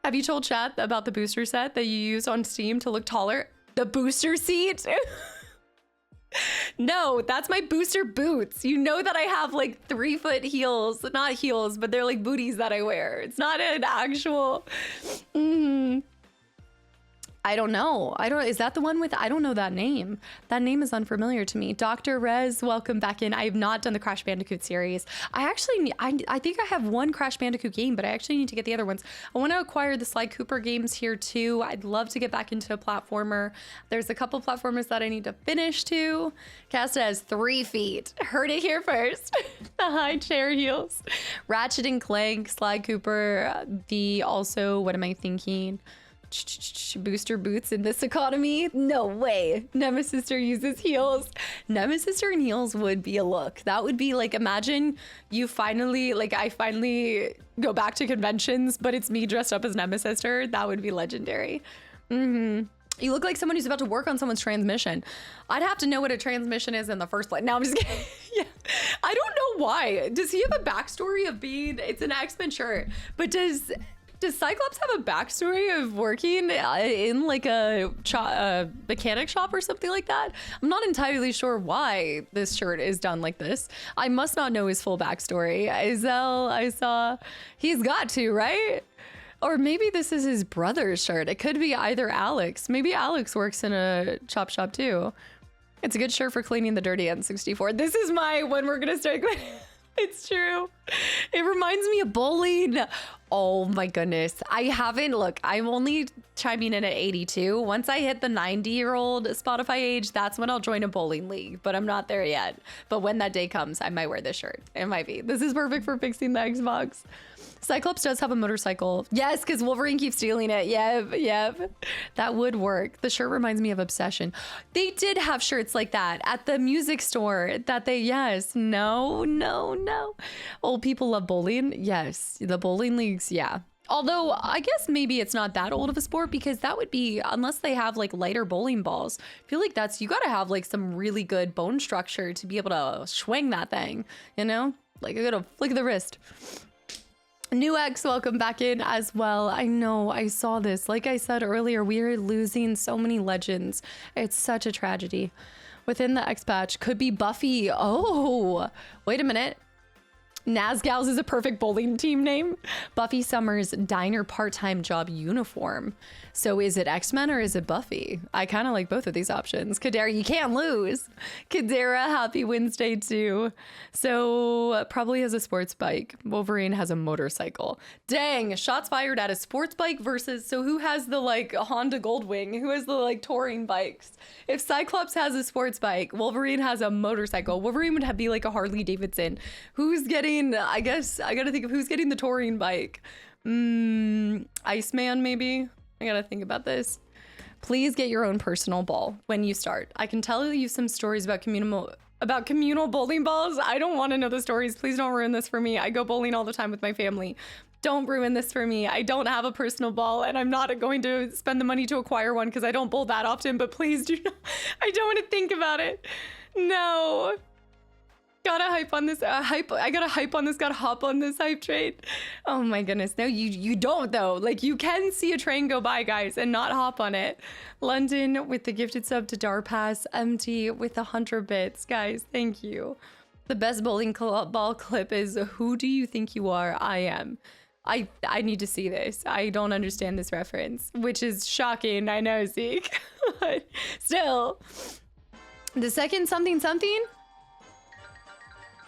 Have you told chat about the booster set that you use on Steam to look taller? The booster seat? No, that's my booster boots. You know that I have like 3-foot heels, not heels, but they're like booties that I wear. It's not an actual. I don't know. Is that the one with, I don't know that name. That name is unfamiliar to me. Dr. Rez, welcome back in. I have not done the Crash Bandicoot series. I think I have one Crash Bandicoot game, but I actually need to get the other ones. I want to acquire the Sly Cooper games here too. I'd love to get back into a platformer. There's a couple platformers that I need to finish too. Casta has 3 feet. Heard it here first. The high chair heels. Ratchet and Clank, Sly Cooper, what am I thinking? Booster boots in this economy? No way. Nemesis uses heels. Nemesis and heels would be a look. That would be like, imagine you finally, like I finally go back to conventions, but it's me dressed up as Nemesis. That would be legendary. You look like someone who's about to work on someone's transmission. I'd have to know what a transmission is in the first place. No, I'm just kidding. Yeah. I don't know why. Does he have a backstory of being, it's an X-Men shirt, but does Cyclops have a backstory of working in like a mechanic shop or something like that? I'm not entirely sure why this shirt is done like this. I must not know his full backstory. Izel, I saw, he's got to, right? Or maybe this is his brother's shirt. It could be either Alex. Maybe Alex works in a chop shop too. It's a good shirt for cleaning the dirty N64. This is my, when we're gonna start cleaning. It's true. It reminds me of bowling. Oh my goodness. I'm only chiming in at 82. Once I hit the 90-year-old Spotify age, that's when I'll join a bowling league, but I'm not there yet. But when that day comes, I might wear this shirt. It might be. This is perfect for fixing the Xbox. Cyclops does have a motorcycle. Yes, because Wolverine keeps stealing it. Yep. That would work. The shirt reminds me of Obsession. They did have shirts like that at the music store yes. No. Old people love bowling. Yes. The bowling leagues. Yeah. Although I guess maybe it's not that old of a sport because that would be, unless they have like lighter bowling balls. I feel like you got to have like some really good bone structure to be able to swing that thing, you know? Like a good flick of the wrist. New X, welcome back in as well. I know, I saw this. Like I said earlier, we are losing so many legends. It's such a tragedy. Within the X patch could be Buffy. Oh, wait a minute. Nazgals is a perfect bowling team name. Buffy Summers diner part-time job uniform. So is it X-Men or is it Buffy? I kind of like both of these options. Kadera, you can't lose. Kadera, happy Wednesday too. So probably has a sports bike. Wolverine has a motorcycle. Dang, shots fired at a sports bike versus, so who has the like Honda Goldwing? Who has the like touring bikes? If Cyclops has a sports bike, Wolverine has a motorcycle. Wolverine would be like a Harley Davidson. Who's getting, I guess I gotta think of who's getting the touring bike. Iceman maybe? I gotta think about this. Please get your own personal ball when you start. I can tell you some stories about communal bowling balls. I don't want to know the stories. Please don't ruin this for me. I go bowling all the time with my family. Don't ruin this for me. I don't have a personal ball and I'm not going to spend the money to acquire one because I don't bowl that often, but please do not. I don't want to think about it. No. Gotta hype on this. I gotta hype on this. Gotta hop on this hype train. Oh my goodness. No, you don't though. Like you can see a train go by, guys, and not hop on it. London with the gifted sub to Darpass. MT with 100 bits, guys. Thank you. The best bowling ball clip is "Who do you think you are? I am." I need to see this. I don't understand this reference, which is shocking. I know, Zeke, but still, the second something.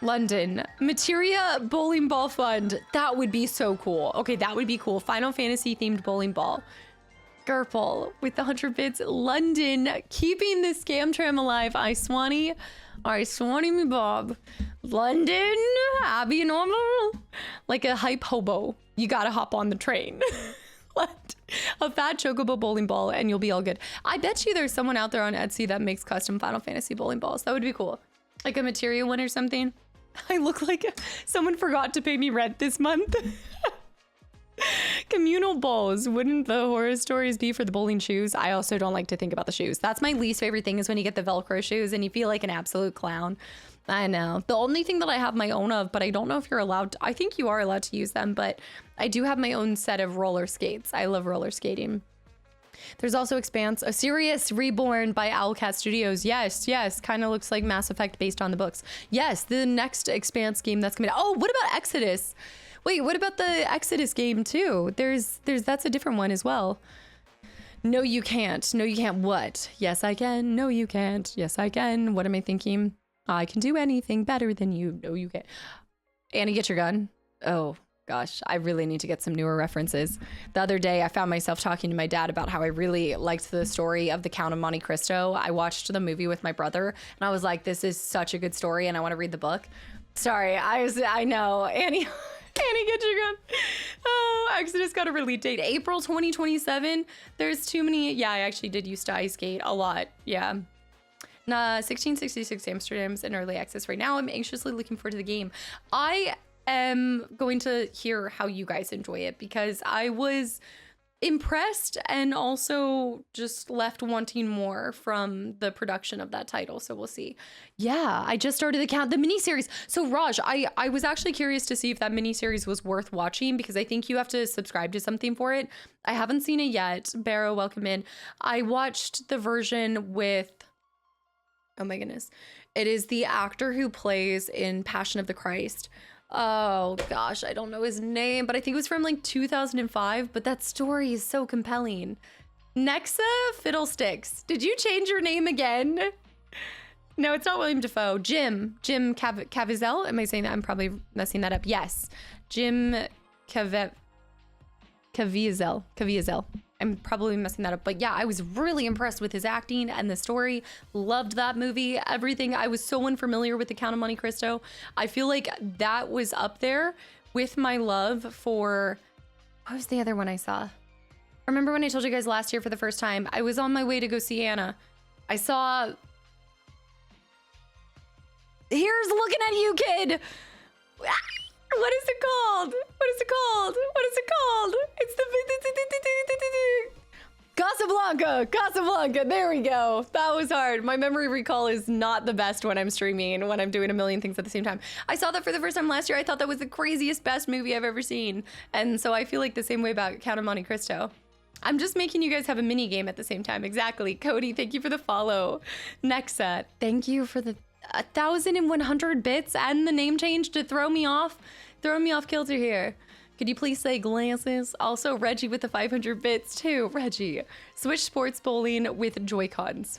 London. Materia bowling ball fund. That would be so cool. Okay, that would be cool. Final Fantasy themed bowling ball. Gerpel with the 100 bits. London keeping the scam tram alive. I swanny me Bob. London, Abby normal. Like a hype hobo. You gotta hop on the train. A fat chocobo bowling ball and you'll be all good. I bet you there's someone out there on Etsy that makes custom Final Fantasy bowling balls. That would be cool. Like a materia one or something. I look like someone forgot to pay me rent this month. Communal bowls. Wouldn't the horror stories be for the bowling shoes? I also don't like to think about the shoes. That's my least favorite thing, is when you get the Velcro shoes and you feel like an absolute clown. I know. The only thing that I have my own of, but I don't know if you're allowed to, I think you are allowed to use them, but I do have my own set of roller skates. I love roller skating. There's also Expanse, a Sirius Reborn by Owlcat Studios. Yes, yes, kind of looks like Mass Effect based on the books. Yes, the next Expanse game that's coming out. Oh, what about Exodus? Wait, what about the Exodus game too? That's a different one as well. No, you can't. No, you can't. What? Yes, I can. No, you can't. Yes, I can. What am I thinking? I can do anything better than you. No, you can't. Annie, get your gun. Oh, gosh. I really need to get some newer references. The other day, I found myself talking to my dad about how I really liked the story of the Count of Monte Cristo. I watched the movie with my brother, and I was like, this is such a good story, and I want to read the book. Sorry, I know. Annie... Annie, get your gun. Oh, Exodus got a release date. April 2027. There's too many. Yeah, I actually did use to ice skate a lot. Yeah. 1666 Amsterdam's in early access right now. I'm anxiously looking forward to the game. I am going to hear how you guys enjoy it, because I was impressed and also just left wanting more from the production of that title. So we'll see. Yeah, I just started the miniseries. So Raj, I was actually curious to see if that miniseries was worth watching, because I think you have to subscribe to something for it. I haven't seen it yet. Barrow, welcome in. I watched the version with, oh my goodness. It is the actor who plays in Passion of the Christ. Oh gosh, I don't know his name, but I think it was from like 2005, but that story is so compelling. Nexa Fiddlesticks. Did you change your name again? No, it's not William Dafoe. Jim Caviezel. Am I saying that? I'm probably messing that up. Yes. Jim Caviezel. I'm probably messing that up, but yeah, I was really impressed with his acting and the story. Loved that movie, everything. I was so unfamiliar with the Count of Monte Cristo. I feel like that was up there with my love for, what was the other one I saw? Remember when I told you guys last year for the first time, I was on my way to go see Anna. I saw, here's Looking at You, Kid. What is it called? What is it called? What is it called? It's the Casablanca. There we go. That was hard. My memory recall is not the best when I'm streaming, when I'm doing a million things at the same time. I saw that for the first time last year. I thought that was the craziest, best movie I've ever seen. And so I feel like the same way about Count of Monte Cristo. I'm just making you guys have a mini game at the same time. Exactly. Cody, thank you for the follow. Nexa, thank you for the 1,100 bits and the name change to throw me off kilter here. Could you please say glasses? Also, Reggie with the 500 bits too. Reggie, Switch Sports Bowling with Joy-Cons.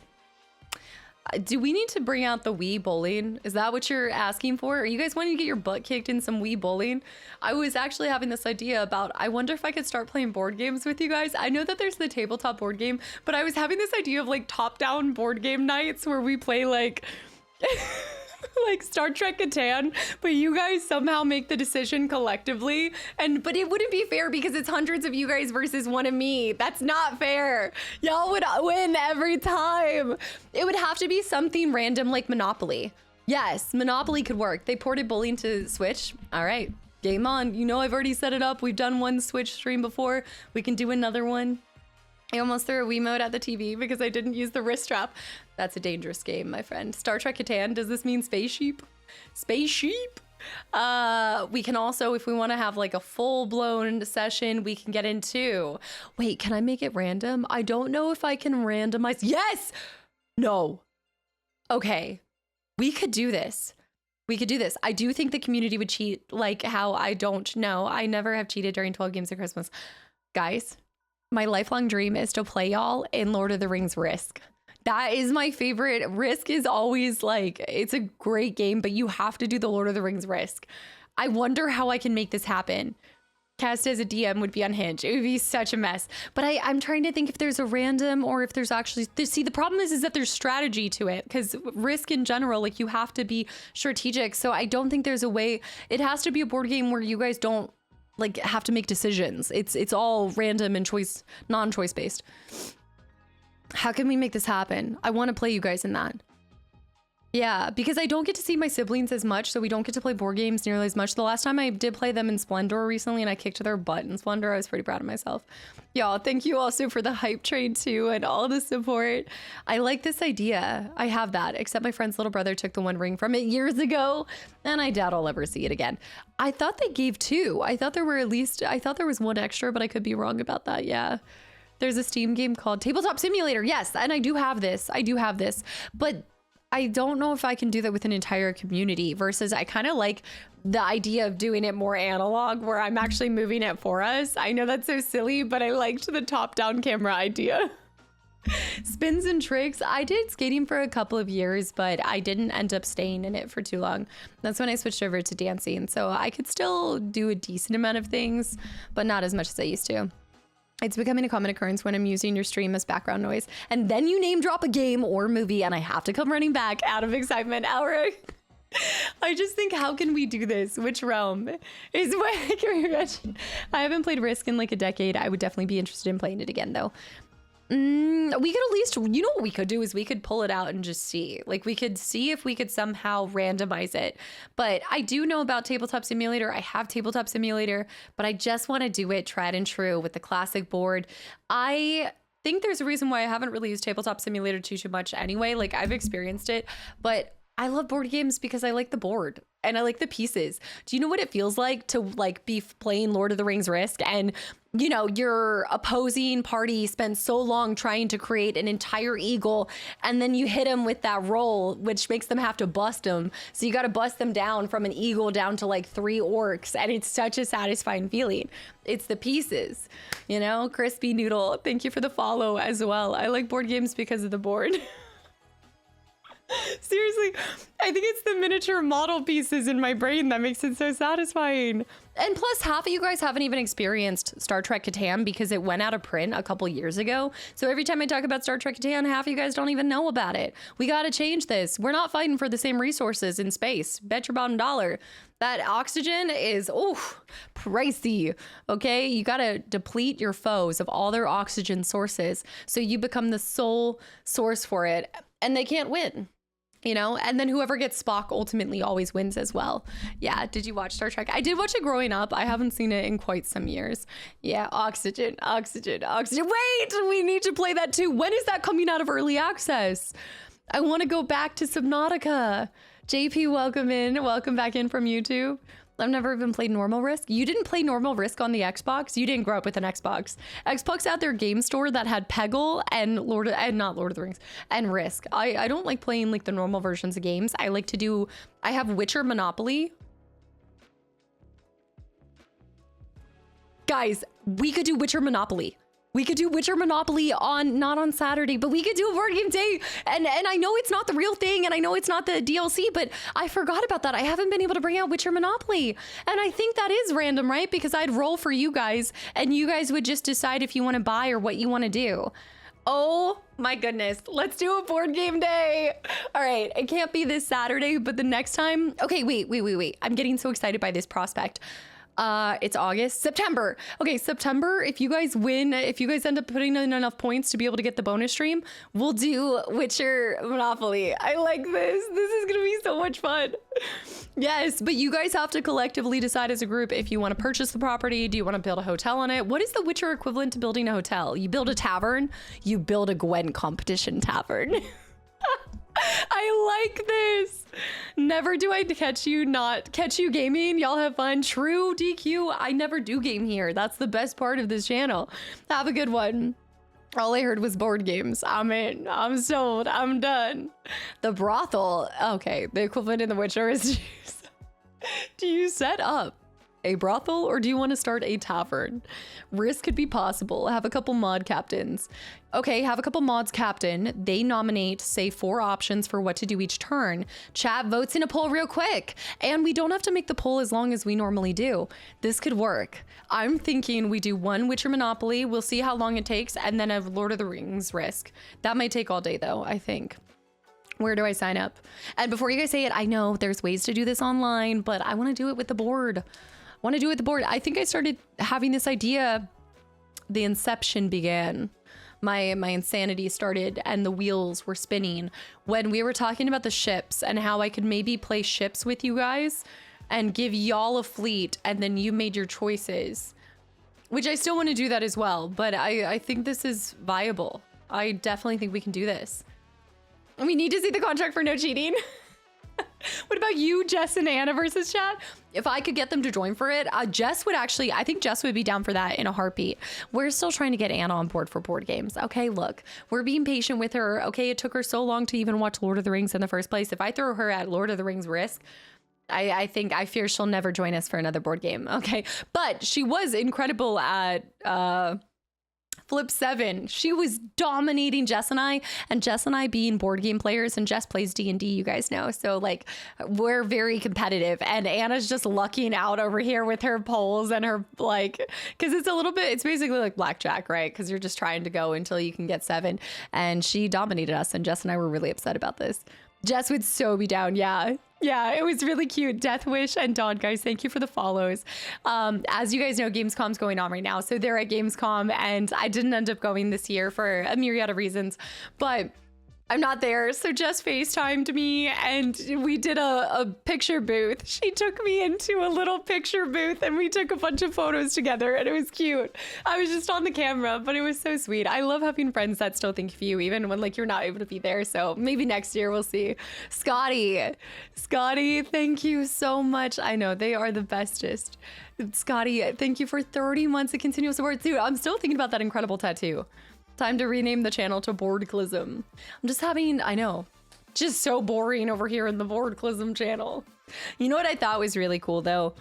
Do we need to bring out the Wii bowling? Is that what you're asking for? Are you guys wanting to get your butt kicked in some Wii bowling? I was actually having this idea about, I wonder if I could start playing board games with you guys. I know that there's the tabletop board game, but I was having this idea of like top-down board game nights where we play like like Star Trek Catan, but you guys somehow make the decision collectively. But it wouldn't be fair because it's hundreds of you guys versus one of me. That's not fair. Y'all would win every time. It would have to be something random like Monopoly. Yes, Monopoly could work. They ported bowling to Switch. All right, game on. You know, I've already set it up. We've done one Switch stream before. We can do another one. I almost threw a Wiimote at the TV because I didn't use the wrist strap. That's a dangerous game, my friend. Star Trek Catan, does this mean spaceship? Spaceship? We can also, if we want to have like a full-blown session, we can get into... Wait, can I make it random? I don't know if I can randomize... Yes! No. Okay. We could do this. We could do this. I do think the community would cheat, like how I don't know. I never have cheated during 12 games of Christmas. Guys... My lifelong dream is to play y'all in Lord of the Rings Risk. That is my favorite. Risk is always like, it's a great game, but you have to do the Lord of the Rings Risk. I wonder how I can make this happen. Cast as a DM would be unhinged. It would be such a mess. But I'm trying to think if there's a random or if there's actually... See, the problem is that there's strategy to it, because Risk in general, like you have to be strategic. So I don't think there's a way... It has to be a board game where you guys don't like have to make decisions. It's all random and non-choice based. How can we make this happen? I want to play you guys in that. Yeah, because I don't get to see my siblings as much, so we don't get to play board games nearly as much. The last time I did play them in Splendor recently and I kicked their butt in Splendor, I was pretty proud of myself. Y'all, thank you also for the hype train too and all the support. I like this idea. I have that, except my friend's little brother took the One Ring from it years ago, and I doubt I'll ever see it again. I thought they gave 2. I thought there was 1 extra, but I could be wrong about that, yeah. There's a Steam game called Tabletop Simulator, yes, and I do have this, but I don't know if I can do that with an entire community versus I kind of like the idea of doing it more analog where I'm actually moving it for us. I know that's so silly, but I liked the top-down camera idea. Spins and tricks. I did skating for a couple of years, but I didn't end up staying in it for too long. That's when I switched over to dancing. So I could still do a decent amount of things, but not as much as I used to. It's becoming a common occurrence when I'm using your stream as background noise. And then you name drop a game or movie and I have to come running back out of excitement. Alric. I just think, how can we do this? Which realm is what? I haven't played Risk in like a decade. I would definitely be interested in playing it again though. We could at least, you know what we could do is we could pull it out and just see. Like we could see if we could somehow randomize it. But I do know about Tabletop Simulator. I have Tabletop Simulator, but I just want to do it tried and true with the classic board. I think there's a reason why I haven't really used Tabletop Simulator too much anyway. Like I've experienced it, but I love board games because I like the board and I like the pieces. Do you know what it feels like to like be playing Lord of the Rings Risk and you know, your opposing party spends so long trying to create an entire eagle and then you hit them with that roll, which makes them have to bust them. So you got to bust them down from an eagle down to like 3 orcs. And it's such a satisfying feeling. It's the pieces, you know, Crispy Noodle. Thank you for the follow as well. I like board games because of the board. Seriously, I think it's the miniature model pieces in my brain that makes it so satisfying. And plus, half of you guys haven't even experienced Star Trek Catan because it went out of print a couple years ago. So every time I talk about Star Trek Catan, half of you guys don't even know about it. We got to change this. We're not fighting for the same resources in space. Bet your bottom dollar. That oxygen is, pricey, okay? You got to deplete your foes of all their oxygen sources so you become the sole source for it, and they can't win. You know, and then whoever gets Spock ultimately always wins as well. Yeah, did you watch Star Trek? I did watch it growing up. I haven't seen it in quite some years. Yeah, oxygen. Wait, we need to play that too. When is that coming out of early access? I want to go back to Subnautica. JP, welcome in. Welcome back in from YouTube. I've never even played normal Risk. You didn't play normal Risk on the Xbox? You didn't grow up with an Xbox. Xbox had their game store that had Peggle and not Lord of the Rings and Risk. I don't like playing like the normal versions of games. I have Witcher Monopoly. Guys, we could do Witcher Monopoly. We could do Witcher Monopoly not on Saturday, but we could do a board game day. And I know it's not the real thing, and I know it's not the DLC, but I forgot about that. I haven't been able to bring out Witcher Monopoly. And I think that is random, right? Because I'd roll for you guys, and you guys would just decide if you want to buy or what you want to do. Oh my goodness. Let's do a board game day. All right. It can't be this Saturday, but the next time. Okay, wait. I'm getting so excited by this prospect. It's September. Okay, September, if you guys end up putting in enough points to be able to get the bonus stream, we'll do Witcher Monopoly. I like this. This is gonna be so much fun. Yes, but you guys have to collectively decide as a group if you want to purchase the property. Do you want to build a hotel on it? What is the Witcher equivalent to building a hotel? You build a tavern, you build a Gwen competition tavern. I like this. Never do I catch you gaming. Y'all have fun. True, DQ. I never do game here. That's the best part of this channel. Have a good one. All I heard was board games. I'm in. I'm sold. I'm done. The brothel. Okay, the equivalent in The Witcher is do you set up a brothel or do you want to start a tavern? Risk could be possible. Have a couple mod captains. Okay, have a couple mods captain. They nominate, say, 4 options for what to do each turn. Chat votes in a poll real quick. And we don't have to make the poll as long as we normally do. This could work. I'm thinking we do 1 Witcher Monopoly. We'll see how long it takes. And then a Lord of the Rings Risk. That might take all day though, I think. Where do I sign up? And before you guys say it, I know there's ways to do this online, but I want to do it with the board. I think I started having this idea. The inception began my insanity started and the wheels were spinning when we were talking about the ships and how I could maybe play ships with you guys and give y'all a fleet, and then you made your choices, which I still want to do that as well. But I think this is viable. I definitely think we can do this. We need to see the contract for no cheating. What about you, Jess and Anna versus chat? If I could get them to join for it, Jess would actually, I think Jess would be down for that in a heartbeat. We're still trying to get Anna on board for board games. Okay, look, we're being patient with her. Okay, it took her so long to even watch Lord of the Rings in the first place. If I throw her at Lord of the Rings risk, I fear she'll never join us for another board game. Okay, but she was incredible at Flip 7. She was dominating Jess and I being board game players, and Jess plays D&D, you guys know. So like we're very competitive, and Anna's just lucking out over here with her polls and her like, because it's basically like blackjack, right? Because you're just trying to go until you can get 7, and she dominated us, and Jess and I were really upset about this. Jess would so be down. Yeah, it was really cute. Death Wish and Dawn, guys, thank you for the follows. As you guys know, Gamescom's going on right now. So they're at Gamescom, and I didn't end up going this year for a myriad of reasons, but I'm not there. So Jess FaceTimed me and we did a picture booth. She took me into a little picture booth and we took a bunch of photos together, and it was cute. I was just on the camera, but it was so sweet. I love having friends that still think of you, even when like you're not able to be there. So maybe next year we'll see. Scotty, thank you so much. I know they are the bestest. Scotty, thank you for 30 months of continuous support. Dude, I'm still thinking about that incredible tattoo. Time to rename the channel to Boardclism. I'm just having, I know, just so boring over here in the Boardclism channel. You know what I thought was really cool though?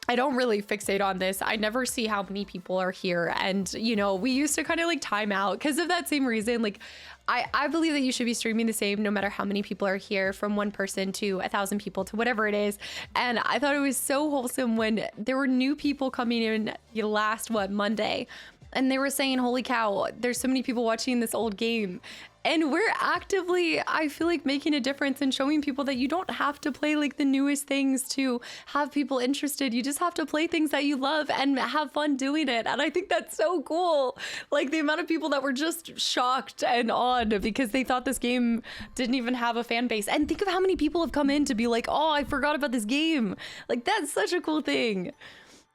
I don't really fixate on this. I never see how many people are here. And, you know, we used to kind of like time out because of that same reason. Like, I believe that you should be streaming the same no matter how many people are here, from 1 person to 1,000 people to whatever it is. And I thought it was so wholesome when there were new people coming in last, Monday. And they were saying, holy cow, there's so many people watching this old game. And we're actively, I feel like, making a difference and showing people that you don't have to play like the newest things to have people interested. You just have to play things that you love and have fun doing it. And I think that's so cool. Like the amount of people that were just shocked and awed because they thought this game didn't even have a fan base. And think of how many people have come in to be like, oh, I forgot about this game. Like, that's such a cool thing.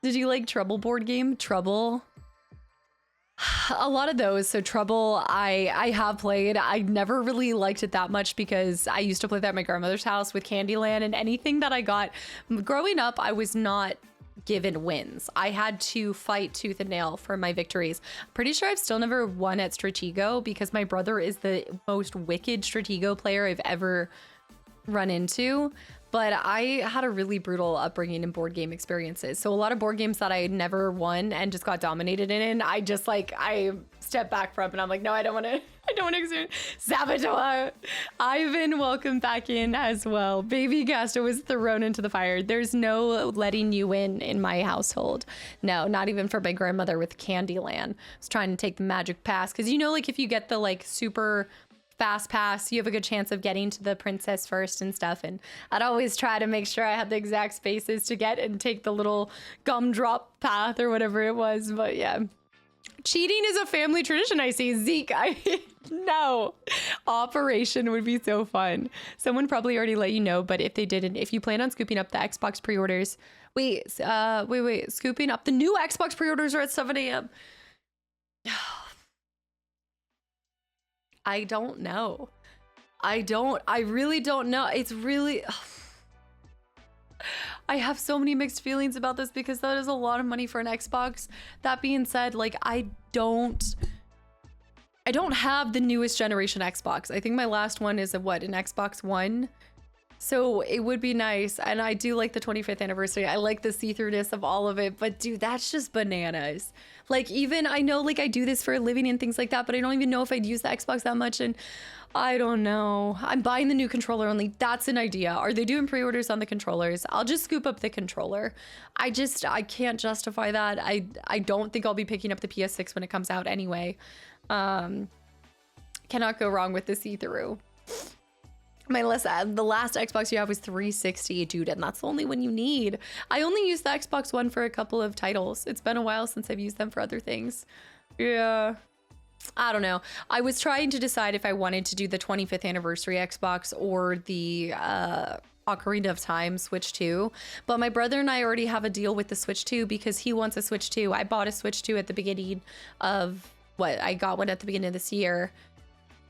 Did you like Trouble board game? Trouble? A lot of those. So Trouble, I have played. I never really liked it that much because I used to play that at my grandmother's house with Candyland, and anything that I got growing up, I was not given wins. I had to fight tooth and nail for my victories. Pretty sure I've still never won at Stratego because my brother is the most wicked Stratego player I've ever run into. But I had a really brutal upbringing in board game experiences. So a lot of board games that I never won and just got dominated in, I just like, I stepped back from, and I'm like, no, I don't want to experience. Saboteur. Ivan, welcome back in as well. Baby Gasto was thrown into the fire. There's no letting you in my household. No, not even for my grandmother with Candyland. I was trying to take the magic pass. Cause you know, like if you get the like super fast pass, you have a good chance of getting to the princess first and stuff, and I'd always try to make sure I had the exact spaces to get and take the little gumdrop path or whatever it was. But yeah, cheating is a family tradition. I see. Zeke, no. Operation would be so fun. Someone probably already let you know, but if they didn't, if you plan on scooping up the Xbox pre-orders, wait, scooping up the new Xbox pre-orders are at 7 a.m. I don't know. I really don't know. It's really, I have so many mixed feelings about this because that is a lot of money for an Xbox. That being said, like I don't have the newest generation Xbox. I think my last one is an Xbox One. So it would be nice. And I do like the 25th anniversary. I like the see-throughness of all of it, but dude, that's just bananas. Like even, I know like I do this for a living and things like that, but I don't even know if I'd use the Xbox that much. And I don't know. I'm buying the new controller only. That's an idea. Are they doing pre-orders on the controllers? I'll just scoop up the controller. I can't justify that. I don't think I'll be picking up the PS6 when it comes out anyway. Cannot go wrong with the see-through. The last Xbox you have was 360, dude, and that's the only one you need. I only used the Xbox One for a couple of titles. It's been a while since I've used them for other things. Yeah. I don't know. I was trying to decide if I wanted to do the 25th anniversary Xbox or the Ocarina of Time Switch 2, but my brother and I already have a deal with the Switch 2 because he wants a Switch 2. I bought a Switch 2 at the beginning of I got one at the beginning of this year,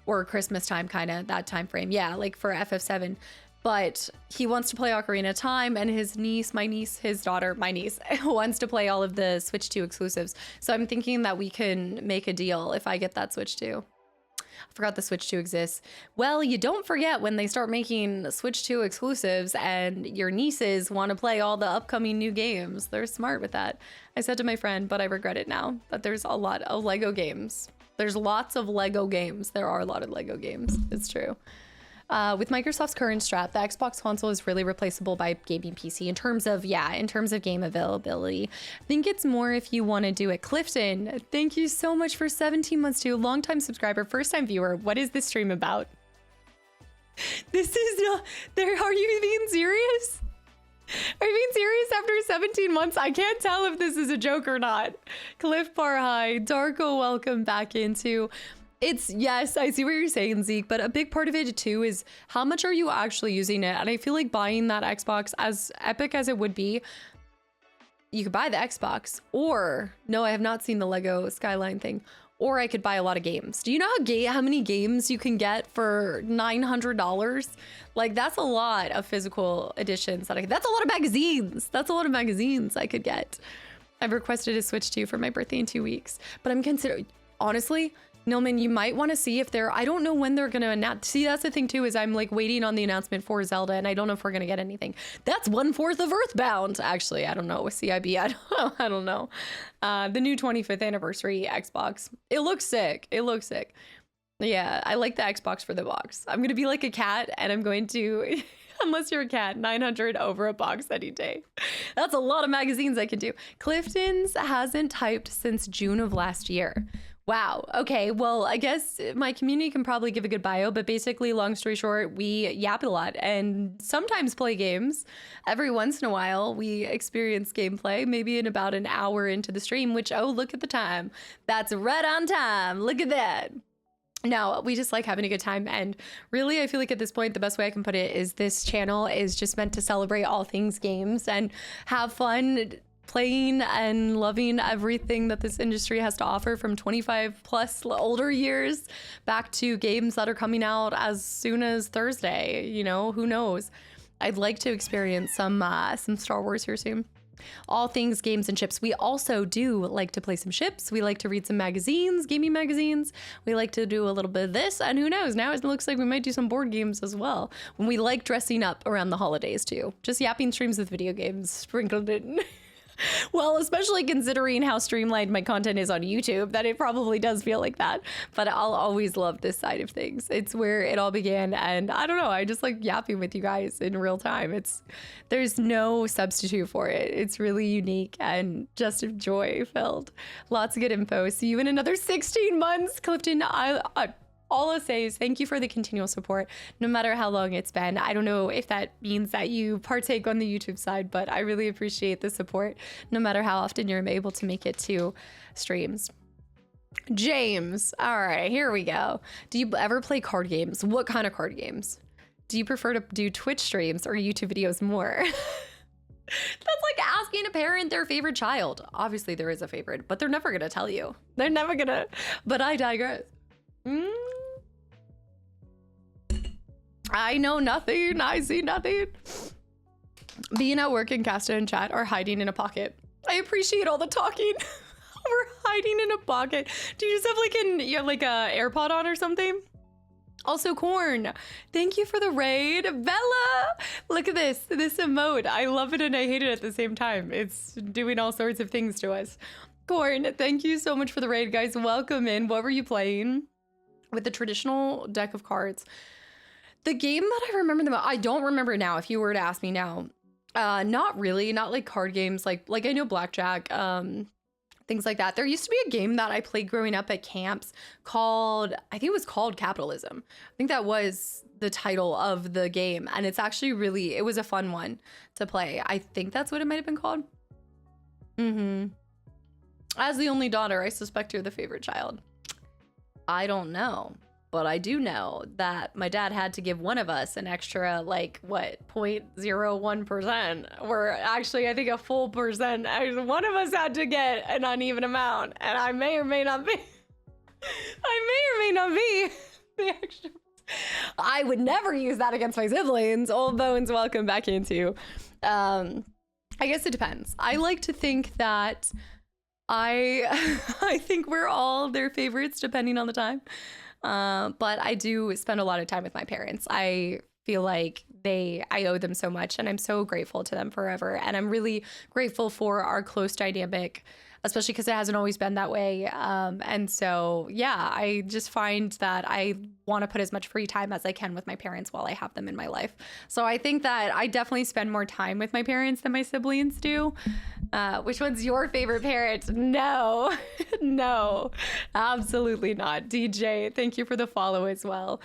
or Christmas time, kind of that time frame. Yeah, like for FF7. But he wants to play Ocarina of Time, and his niece, his daughter, my niece, wants to play all of the Switch 2 exclusives. So I'm thinking that we can make a deal if I get that Switch 2. I forgot the Switch 2 exists. Well, you don't forget when they start making Switch 2 exclusives and your nieces want to play all the upcoming new games. They're smart with that. I said to my friend, but I regret it now, that there's a lot of Lego games. There's lots of Lego games. There are a lot of Lego games. It's true. With Microsoft's current strat, the Xbox console is really replaceable by gaming PC in terms of game availability. I think it's more if you want to do it. Clifton, thank you so much for 17 months too. Longtime subscriber, first time viewer. What is this stream about? This is not there. Are you being serious? Are you being serious after 17 months? I can't tell if this is a joke or not. Cliff Bar High, Darko, welcome back into. Yes, I see what you're saying, Zeke, but a big part of it too is how much are you actually using it? And I feel like buying that Xbox, as epic as it would be, you could buy the Xbox, or no, I have not seen the Lego Skyline thing, or I could buy a lot of games. Do you know how many games you can get for $900? Like, that's a lot of physical editions. That's a lot of magazines. That's a lot of magazines I could get. I've requested a Switch 2 for my birthday in 2 weeks, but I'm considering, honestly, Nilman, you might want to see if I don't know when they're going to announce. See, that's the thing too, is I'm like waiting on the announcement for Zelda, and I don't know if we're going to get anything. That's 1/4 of Earthbound. Actually, I don't know. With CIB, I don't know. The new 25th anniversary Xbox. It looks sick. It looks sick. Yeah, I like the Xbox for the box. I'm going to be like a cat, and I'm going to, unless you're a cat, 900 over a box any day. That's a lot of magazines I can do. Clifton's hasn't typed since June of last year. Wow. Okay. Well, I guess my community can probably give a good bio, but basically, long story short, we yap a lot and sometimes play games. Every once in a while, we experience gameplay, maybe in about an hour into the stream, which, oh, look at the time. That's right on time. Look at that. No, we just like having a good time. And really, I feel like at this point, the best way I can put it is this channel is just meant to celebrate all things games and have fun playing and loving everything that this industry has to offer, from 25 plus older years back to games that are coming out as soon as Thursday. You know, who knows? I'd like to experience some Star Wars here soon. All things games and chips. We also do like to play some ships. We like to read some magazines, gaming magazines. We like to do a little bit of this, and who knows, now it looks like we might do some board games as well. When we like dressing up around the holidays too. Just yapping streams with video games sprinkled in. Well, especially considering how streamlined my content is on YouTube, that it probably does feel like that. But I'll always love this side of things. It's where it all began. And I don't know, I just like yapping with you guys in real time. There's no substitute for it. It's really unique and just joy filled. Lots of good info. See you in another 16 months, Clifton. All I'll say is thank you for the continual support, no matter how long it's been. I don't know if that means that you partake on the YouTube side, but I really appreciate the support, no matter how often you're able to make it to streams. James, all right, here we go. Do you ever play card games? What kind of card games? Do you prefer to do Twitch streams or YouTube videos more? That's like asking a parent their favorite child. Obviously, there is a favorite, but they're never going to tell you. They're never going to, but I digress. I know nothing. I see nothing. Being at work and Casta and chat are hiding in a pocket. I appreciate all the talking. We're hiding in a pocket. Do you just have you have like a AirPod on or something? Also, Corn, thank you for the raid. Bella, look at this emote. I love it and I hate it at the same time. It's doing all sorts of things to us. Corn, thank you so much for the raid, guys. Welcome in. What were you playing? With the traditional deck of cards. The game that I remember the most, I don't remember now if you were to ask me now. Not really, not like card games, like I know blackjack, things like that. There used to be a game that I played growing up at camps called, I think it was called Capitalism. I think that was the title of the game. And it's actually it was a fun one to play. I think that's what it might have been called. As the only daughter, I suspect you're the favorite child. I don't know. But I do know that my dad had to give one of us an extra, like, what, 0.01%. Or actually, I think a full percent. One of us had to get an uneven amount. And I may or may not be. I may or may not be the extra. I would never use that against my siblings. Old Bones, welcome back into. I guess it depends. I like to think that I think we're all their favorites depending on the time. But I do spend a lot of time with my parents. I feel like I owe them so much, and I'm so grateful to them forever. And I'm really grateful for our close dynamic, especially because it hasn't always been that way. And so, yeah, I just find that I want to put as much free time as I can with my parents while I have them in my life. So I think that I definitely spend more time with my parents than my siblings do. Which one's your favorite parent? No, no, absolutely not. DJ, thank you for the follow as well.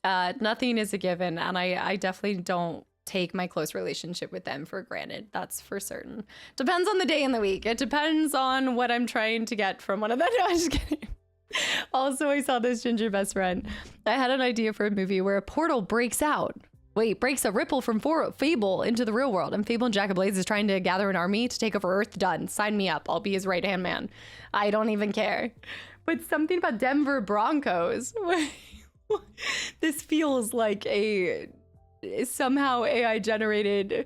Nothing is a given, and I definitely don't take my close relationship with them for granted. That's for certain. Depends on the day and the week. It depends on what I'm trying to get from one of them. No, I'm just kidding. Also, I saw this Ginger best friend. I had an idea for a movie where a portal breaks a ripple from Fable into the real world, and Fable and Jack of Blades is trying to gather an army to take over Earth. Done. Sign me up. I'll be his right-hand man. I don't even care. But something about Denver Broncos. This feels like a somehow AI generated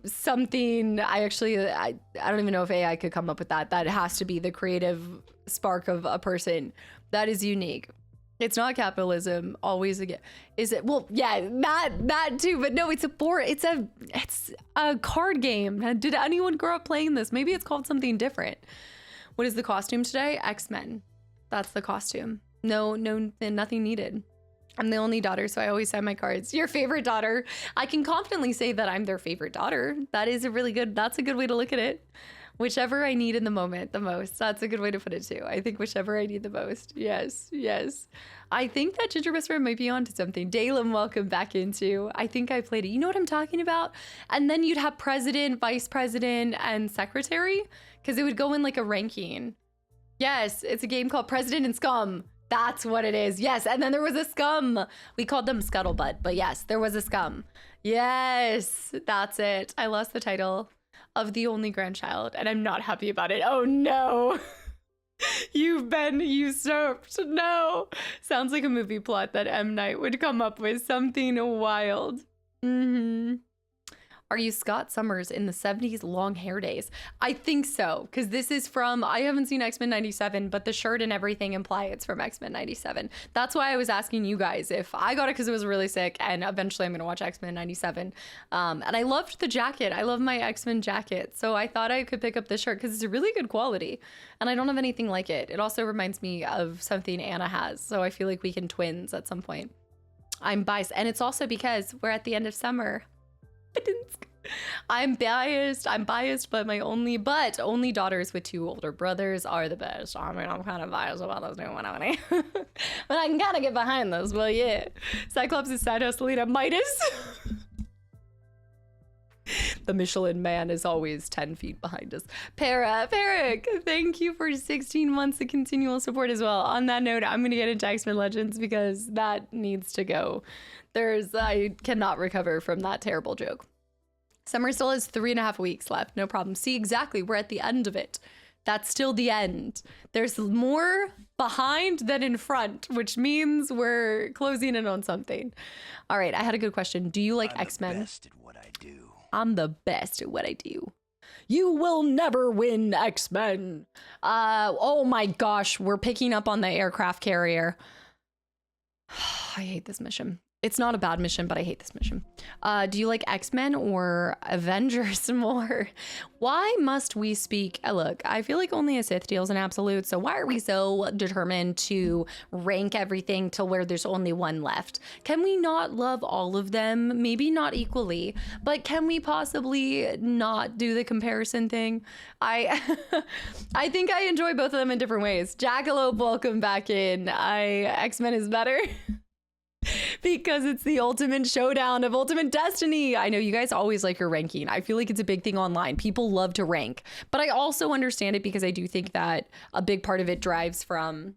something. I don't even know if AI could come up with that. That has to be the creative spark of a person. That is unique. It's not capitalism. Always again. Is it? Well, yeah, that too. But no, it's a card game. Did anyone grow up playing this? Maybe it's called something different. What is the costume today? X-Men. That's the costume. No, nothing needed. I'm the only daughter, so I always sign my cards. Your favorite daughter. I can confidently say that I'm their favorite daughter. That's a good way to look at it. Whichever I need in the moment the most. That's a good way to put it too. I think whichever I need the most. Yes. I think that Ginger Best Friend might be onto something. Dalem, welcome back into. I think I played it. You know what I'm talking about? And then you'd have president, vice president, and secretary, because it would go in like a ranking. Yes, it's a game called President and Scum. That's what it is. Yes, and then there was a scum. We called them Scuttlebutt, but yes, there was a scum. Yes, that's it. I lost the title of the only grandchild, and I'm not happy about it. Oh no. You've been usurped. No. Sounds like a movie plot that M. Night would come up with. Something wild. Are you Scott Summers in the 70s long hair days? I think so, because this is from, I haven't seen X-Men 97, but the shirt and everything imply it's from X-Men 97. That's why I was asking you guys if I got it because it was really sick, and eventually I'm going to watch X-Men 97. And I loved the jacket. I love my X-Men jacket. So I thought I could pick up this shirt because it's a really good quality, and I don't have anything like it. It also reminds me of something Anna has, so I feel like we can twins at some point. I'm biased, and it's also because we're at the end of summer. I'm biased, but my only daughters with 2 older brothers are the best. I mean, I'm kind of biased about those new one, but I can kind of get behind those. Well, yeah. Cyclops is side hustle leader. Midas. The Michelin man is always 10 feet behind us. Peric, thank you for 16 months of continual support as well. On that note, I'm going to get into X-Men Legends because that needs to go. I cannot recover from that terrible joke. Summer still has 3.5 weeks left. No problem. See, exactly. We're at the end of it. That's still the end. There's more behind than in front, which means we're closing in on something. All right. I had a good question. Do you like X-Men? I'm the best at what I do. I'm the best at what I do. You will never win, X-Men. Oh my gosh. We're picking up on the aircraft carrier. I hate this mission. It's not a bad mission, but I hate this mission. Do you like X-Men or Avengers more? Why must we speak? Look, I feel like only a Sith deals in absolute. So why are we so determined to rank everything till where there's only one left? Can we not love all of them? Maybe not equally, but can we possibly not do the comparison thing? I think I enjoy both of them in different ways. Jackalope, welcome back in. X-Men is better. Because it's the ultimate showdown of ultimate destiny. I know you guys always like your ranking. I feel like it's a big thing online. People love to rank, but I also understand it because I do think that a big part of it drives from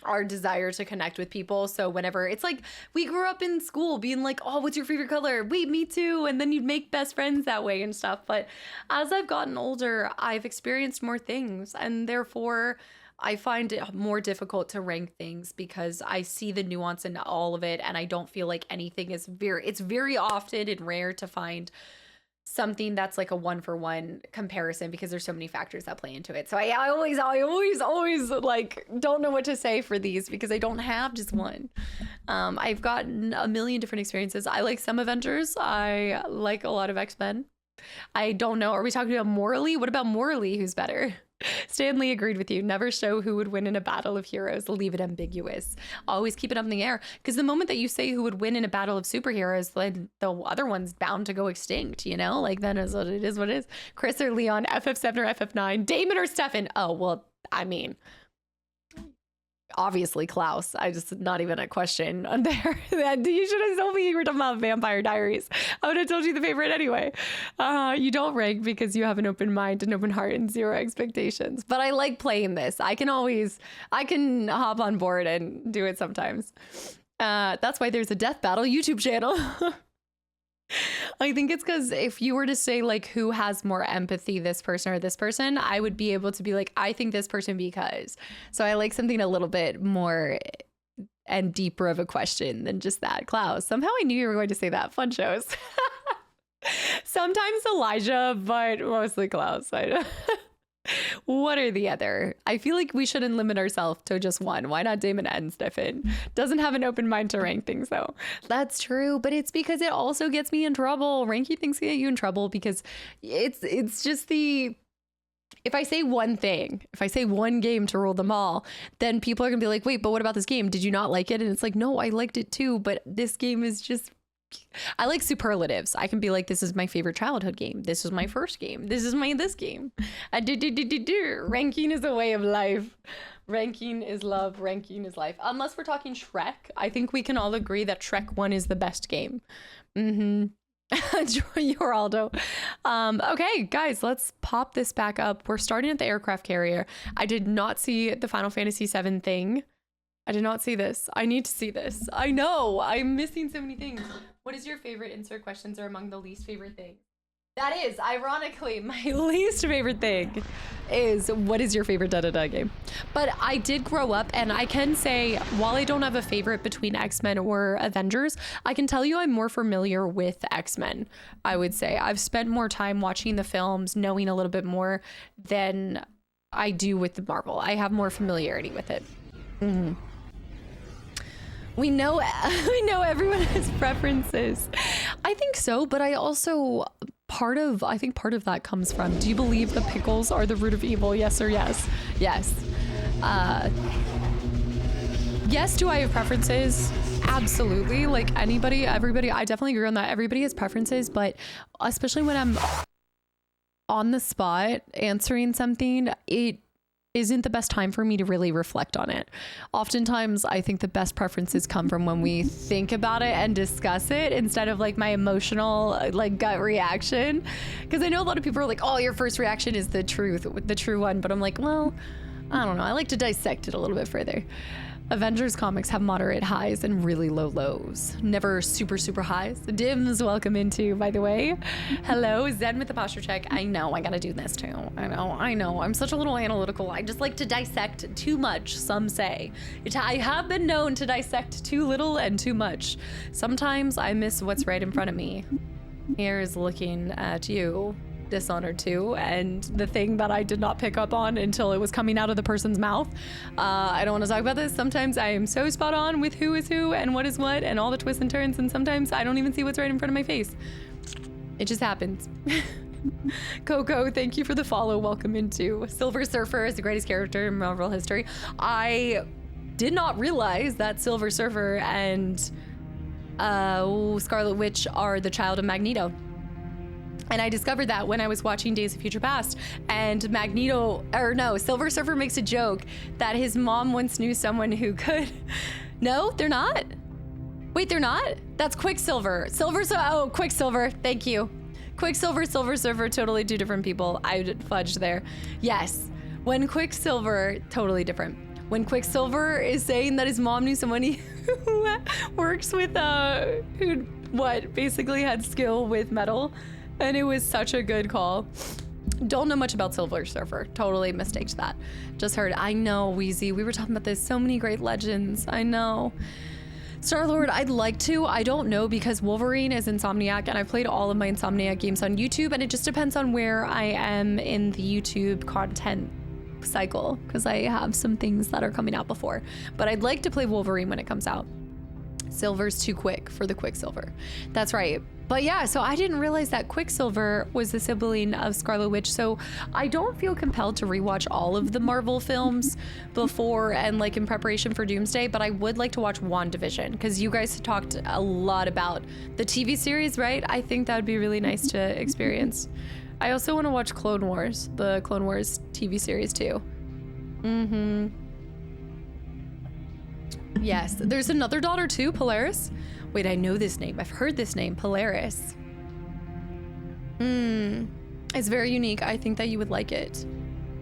our desire to connect with people. So whenever it's like we grew up in school being like, oh, what's your favorite color? Wait, me too. And then you'd make best friends that way and stuff. But as I've gotten older, I've experienced more things, and therefore I find it more difficult to rank things because I see the nuance in all of it, and I don't feel like anything is it's very often and rare to find something that's like a 1-for-1 comparison because there's so many factors that play into it. So I always like don't know what to say for these because I don't have just one. I've gotten a million different experiences. I like some Avengers. I like a lot of X-Men. I don't know. Are we talking about morally? What about morally? Who's better? Stanley agreed with you. Never show who would win in a battle of heroes. Leave it ambiguous. Always keep it up in the air. Because the moment that you say who would win in a battle of superheroes, then the other one's bound to go extinct, you know? Like, then is what it is what it is. Chris or Leon, FF7 or FF9, Damon or Stefan. Oh, well, I mean, obviously Klaus. I just, not even a question on there. You should have told me you were talking about Vampire Diaries. I would have told you the favorite anyway. You don't rank because you have an open mind, an open heart, and zero expectations. But I like playing this. I can hop on board and do it sometimes. That's why there's a Death Battle YouTube channel. I think it's because if you were to say like who has more empathy, this person or this person, I would be able to be like, I think this person because. So I like something a little bit more and deeper of a question than just that. Klaus, somehow I knew you were going to say that. Fun shows. Sometimes Elijah, but mostly Klaus. What are the other? I feel like we shouldn't limit ourselves to just one. Why not Damon and Stefan? Doesn't have an open mind to rank things though. That's true, but it's because it also gets me in trouble. Ranking things get you in trouble because it's just the... If I say one thing, if I say one game to rule them all, then people are gonna be like, wait, but what about this game? Did you not like it? And it's like, no, I liked it too, but this game is just... I like superlatives. I can be like, this is my favorite childhood game. This is my first game. This is this game. Ranking is a way of life. Ranking is love. Ranking is life. Unless we're talking Shrek. I think we can all agree that Shrek 1 is the best game. You're Aldo. Okay, guys, let's pop this back up. We're starting at the aircraft carrier. I did not see the Final Fantasy VII thing. I did not see this. I need to see this. I know. I'm missing so many things. What is your favorite insert questions are among the least favorite things? That is, ironically, my least favorite thing is what is your favorite da-da-da game? But I did grow up, and I can say, while I don't have a favorite between X-Men or Avengers, I can tell you I'm more familiar with X-Men, I would say. I've spent more time watching the films, knowing a little bit more than I do with the Marvel. I have more familiarity with it. We know everyone has preferences. I think so, but I also I think part of that comes from, do you believe the pickles are the root of evil? Yes or yes? Yes. Yes, do I have preferences? Absolutely. Like everybody, I definitely agree on that. Everybody has preferences, but especially when I'm on the spot answering something, it isn't the best time for me to really reflect on it. Oftentimes, I think the best preferences come from when we think about it and discuss it instead of like my emotional like gut reaction. Because I know a lot of people are like, oh, your first reaction is the true one. But I'm like, well, I don't know. I like to dissect it a little bit further. Avengers comics have moderate highs and really low lows. Never super, super highs. Dims, welcome into, by the way. Hello, Zen with the posture check. I know, I gotta do this too. I know. I'm such a little analytical. I just like to dissect too much, some say. I have been known to dissect too little and too much. Sometimes I miss what's right in front of me. Here's looking at you. Dishonored 2, and the thing that I did not pick up on until it was coming out of the person's mouth. I don't want to talk about this. Sometimes I am so spot on with who is who and what is what and all the twists and turns, and sometimes I don't even see what's right in front of my face. It just happens. Coco, thank you for the follow. Welcome into. Silver Surfer is the greatest character in Marvel history. I did not realize that Silver Surfer and Scarlet Witch are the child of Magneto. And I discovered that when I was watching Days of Future Past, and Silver Surfer makes a joke that his mom once knew someone who could... No, they're not? Wait, they're not? That's Quicksilver. Quicksilver, thank you. Quicksilver, Silver Surfer, totally two different people. I fudged there. Yes, when Quicksilver, totally different. When Quicksilver is saying that his mom knew someone who works with, who basically had skill with metal. And it was such a good call. Don't know much about Silver Surfer. Totally mistaked that. Just heard, I know, Wheezy. We were talking about this. So many great legends. I know. Star-Lord, I'd like to. I don't know because Wolverine is Insomniac and I've played all of my Insomniac games on YouTube and it just depends on where I am in the YouTube content cycle because I have some things that are coming out before. But I'd like to play Wolverine when it comes out. Silver's too quick for the Quicksilver. That's right. But yeah, so I didn't realize that Quicksilver was the sibling of Scarlet Witch. So I don't feel compelled to rewatch all of the Marvel films before and like in preparation for Doomsday, but I would like to watch WandaVision because you guys talked a lot about the TV series, right? I think that would be really nice to experience. I also want to watch Clone Wars, the Clone Wars TV series too. Yes, there's another daughter too, Polaris. Wait, I know this name. I've heard this name, Polaris. It's very unique. I think that you would like it.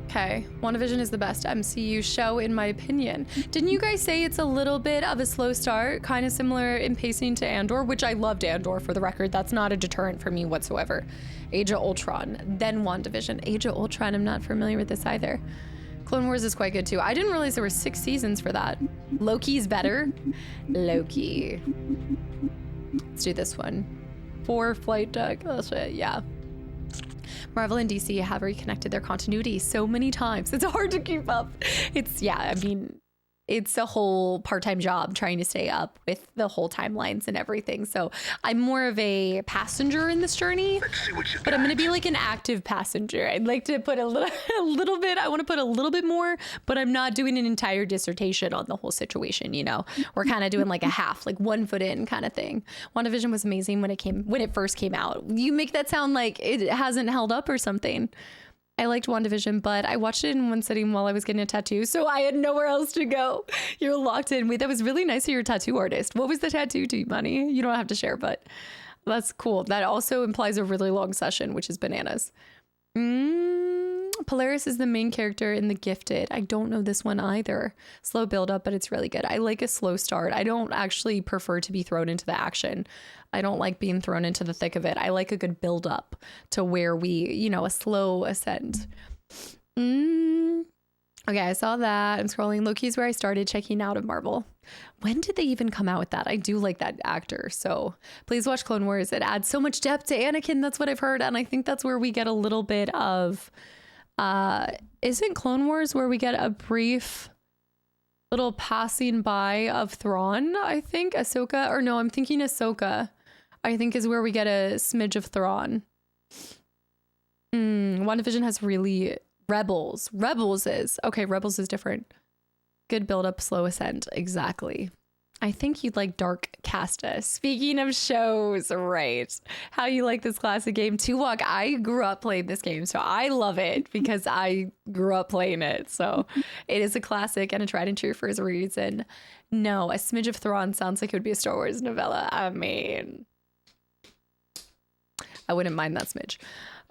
Okay, WandaVision is the best MCU show in my opinion. Didn't you guys say it's a little bit of a slow start, kind of similar in pacing to Andor, which I loved Andor for the record. That's not a deterrent for me whatsoever. Age of Ultron, then WandaVision. Age of Ultron, I'm not familiar with this either. Clone Wars is quite good too. I didn't realize there were 6 seasons for that. Loki's better. Loki. Let's do this one. 4 flight deck. Oh shit, yeah. Marvel and DC have reconnected their continuity so many times. It's hard to keep up. I mean, it's a whole part-time job trying to stay up with the whole timelines and everything. So I'm more of a passenger in this journey, but I'm going to be like an active passenger. I'd like to put a little bit, I want to put a little bit more, but I'm not doing an entire dissertation on the whole situation. You know, we're kind of doing like a half, like 1 foot in kind of thing. WandaVision was amazing when it first came out. You make that sound like it hasn't held up or something. I liked WandaVision, but I watched it in one sitting while I was getting a tattoo, so I had nowhere else to go. You're locked in. Wait, that was really nice of your tattoo artist. What was the tattoo, to money? You don't have to share, but that's cool. That also implies a really long session, which is bananas. Polaris is the main character in The Gifted. I don't know this one either. Slow build up, but it's really good. I like a slow start. I don't actually prefer to be thrown into the action. I don't like being thrown into the thick of it. I like a good build up to where we, a slow ascent. Okay, I saw that. I'm scrolling. Loki's where I started checking out of Marvel. When did they even come out with that? I do like that actor. So please watch Clone Wars. It adds so much depth to Anakin. That's what I've heard. And I think that's where we get a little bit of, isn't Clone Wars where we get a brief little passing by of Thrawn? I think I'm thinking Ahsoka. I think is where we get a smidge of Thrawn. WandaVision has really Rebels. Rebels is different. Good build up, slow ascent. Exactly. I think you'd like Dark Casta. Speaking of shows, right? How you like this classic game? Tuvok, I grew up playing this game, so I love it because I grew up playing it. So it is a classic and a tried and true for a reason. No, a smidge of Thrawn sounds like it would be a Star Wars novella. I mean, I wouldn't mind that smidge.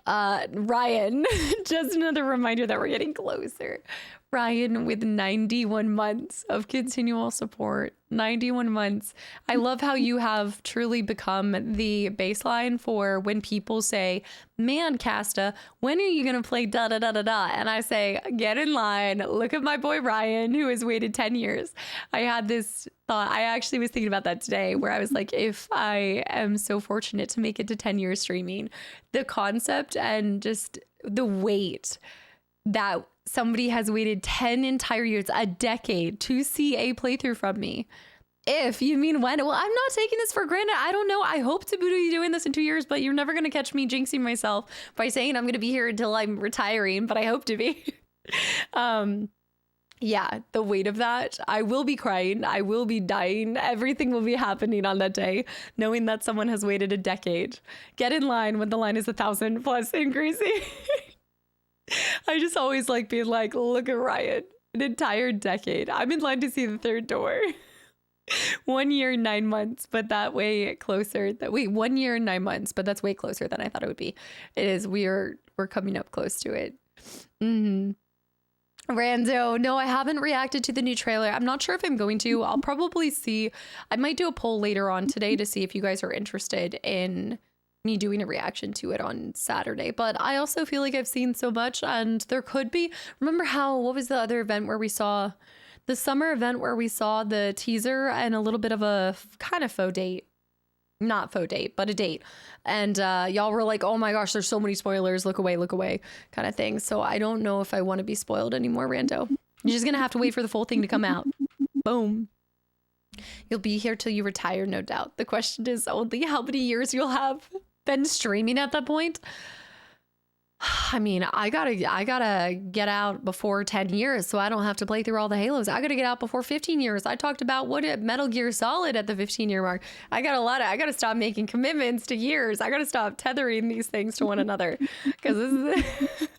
Ryan, just another reminder that we're getting closer. Ryan with 91 months of continual support. 91 months. I love how you have truly become the baseline for when people say, man, Casta, when are you going to play da da da da da? And I say, get in line. Look at my boy Ryan, who has waited 10 years. I had this thought. I actually was thinking about that today where I was like, if I am so fortunate to make it to 10 years streaming, the concept and just the weight that somebody has waited 10 entire years, a decade, to see a playthrough from me. If you mean when, well, I'm not taking this for granted. I don't know. I hope to be doing this in 2 years, but you're never going to catch me jinxing myself by saying I'm going to be here until I'm retiring, but I hope to be. Yeah, the weight of that. I will be crying. I will be dying. Everything will be happening on that day, knowing that someone has waited a decade. Get in line when the line is 1,000 plus increasing. I just always like being like, look at Ryan, an entire decade. I'm in line to see the third door. 1 year and 9 months, but that way closer. 1 year and 9 months, but that's way closer than I thought it would be. It is. We're coming up close to it. Rando, no, I haven't reacted to the new trailer. I'm not sure if I'm going to. I'll probably see. I might do a poll later on today to see if you guys are interested in me doing a reaction to it on Saturday. But I also feel like I've seen so much, and there could be. Remember what was the other event where we saw the summer event where we saw the teaser and a little bit of a kind of faux date? Not faux date, but a date. And y'all were like, oh my gosh, there's so many spoilers. Look away kind of thing. So I don't know if I want to be spoiled anymore, Rando. You're just going to have to wait for the full thing to come out. Boom. You'll be here till you retire, no doubt. The question is only how many years you'll have been streaming at that point. I mean, I gotta get out before 10 years so I don't have to play through all the Halos. I gotta get out before 15 years. I talked about Metal Gear Solid at the 15-year mark. I gotta stop making commitments to years. I gotta stop tethering these things to one another because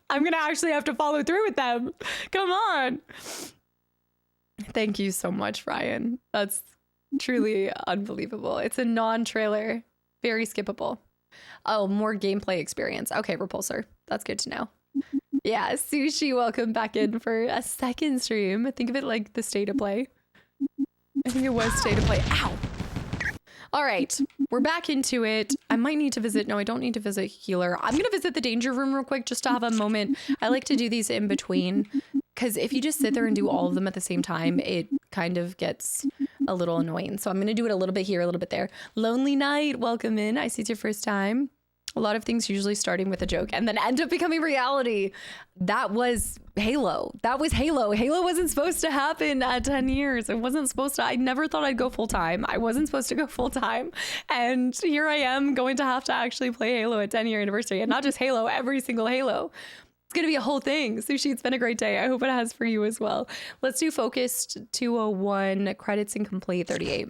I'm gonna actually have to follow through with them. Come on. Thank you so much, Ryan. That's truly unbelievable. It's a non-trailer, very skippable. Oh, more gameplay experience. Okay, Repulsor. That's good to know. Yeah, Sushi, welcome back in for a second stream. Think of it like the State of Play. I think it was State of Play. Ow! All right, we're back into it. I might need to visit. No, I don't need to visit Healer. I'm going to visit the Danger Room real quick just to have a moment. I like to do these in between because if you just sit there and do all of them at the same time, it kind of gets a little annoying. So I'm going to do it a little bit here, a little bit there. Lonely Night, welcome in. I see it's your first time. A lot of things usually starting with a joke and then end up becoming reality. That was Halo. That was Halo. Halo wasn't supposed to happen at 10 years. It wasn't supposed to. I never thought I'd go full time. I wasn't supposed to go full time. And here I am going to have to actually play Halo at 10-year anniversary. And not just Halo, every single Halo. It's going to be a whole thing. Sushi, it's been a great day. I hope it has for you as well. Let's do Focused 201, credits incomplete 38.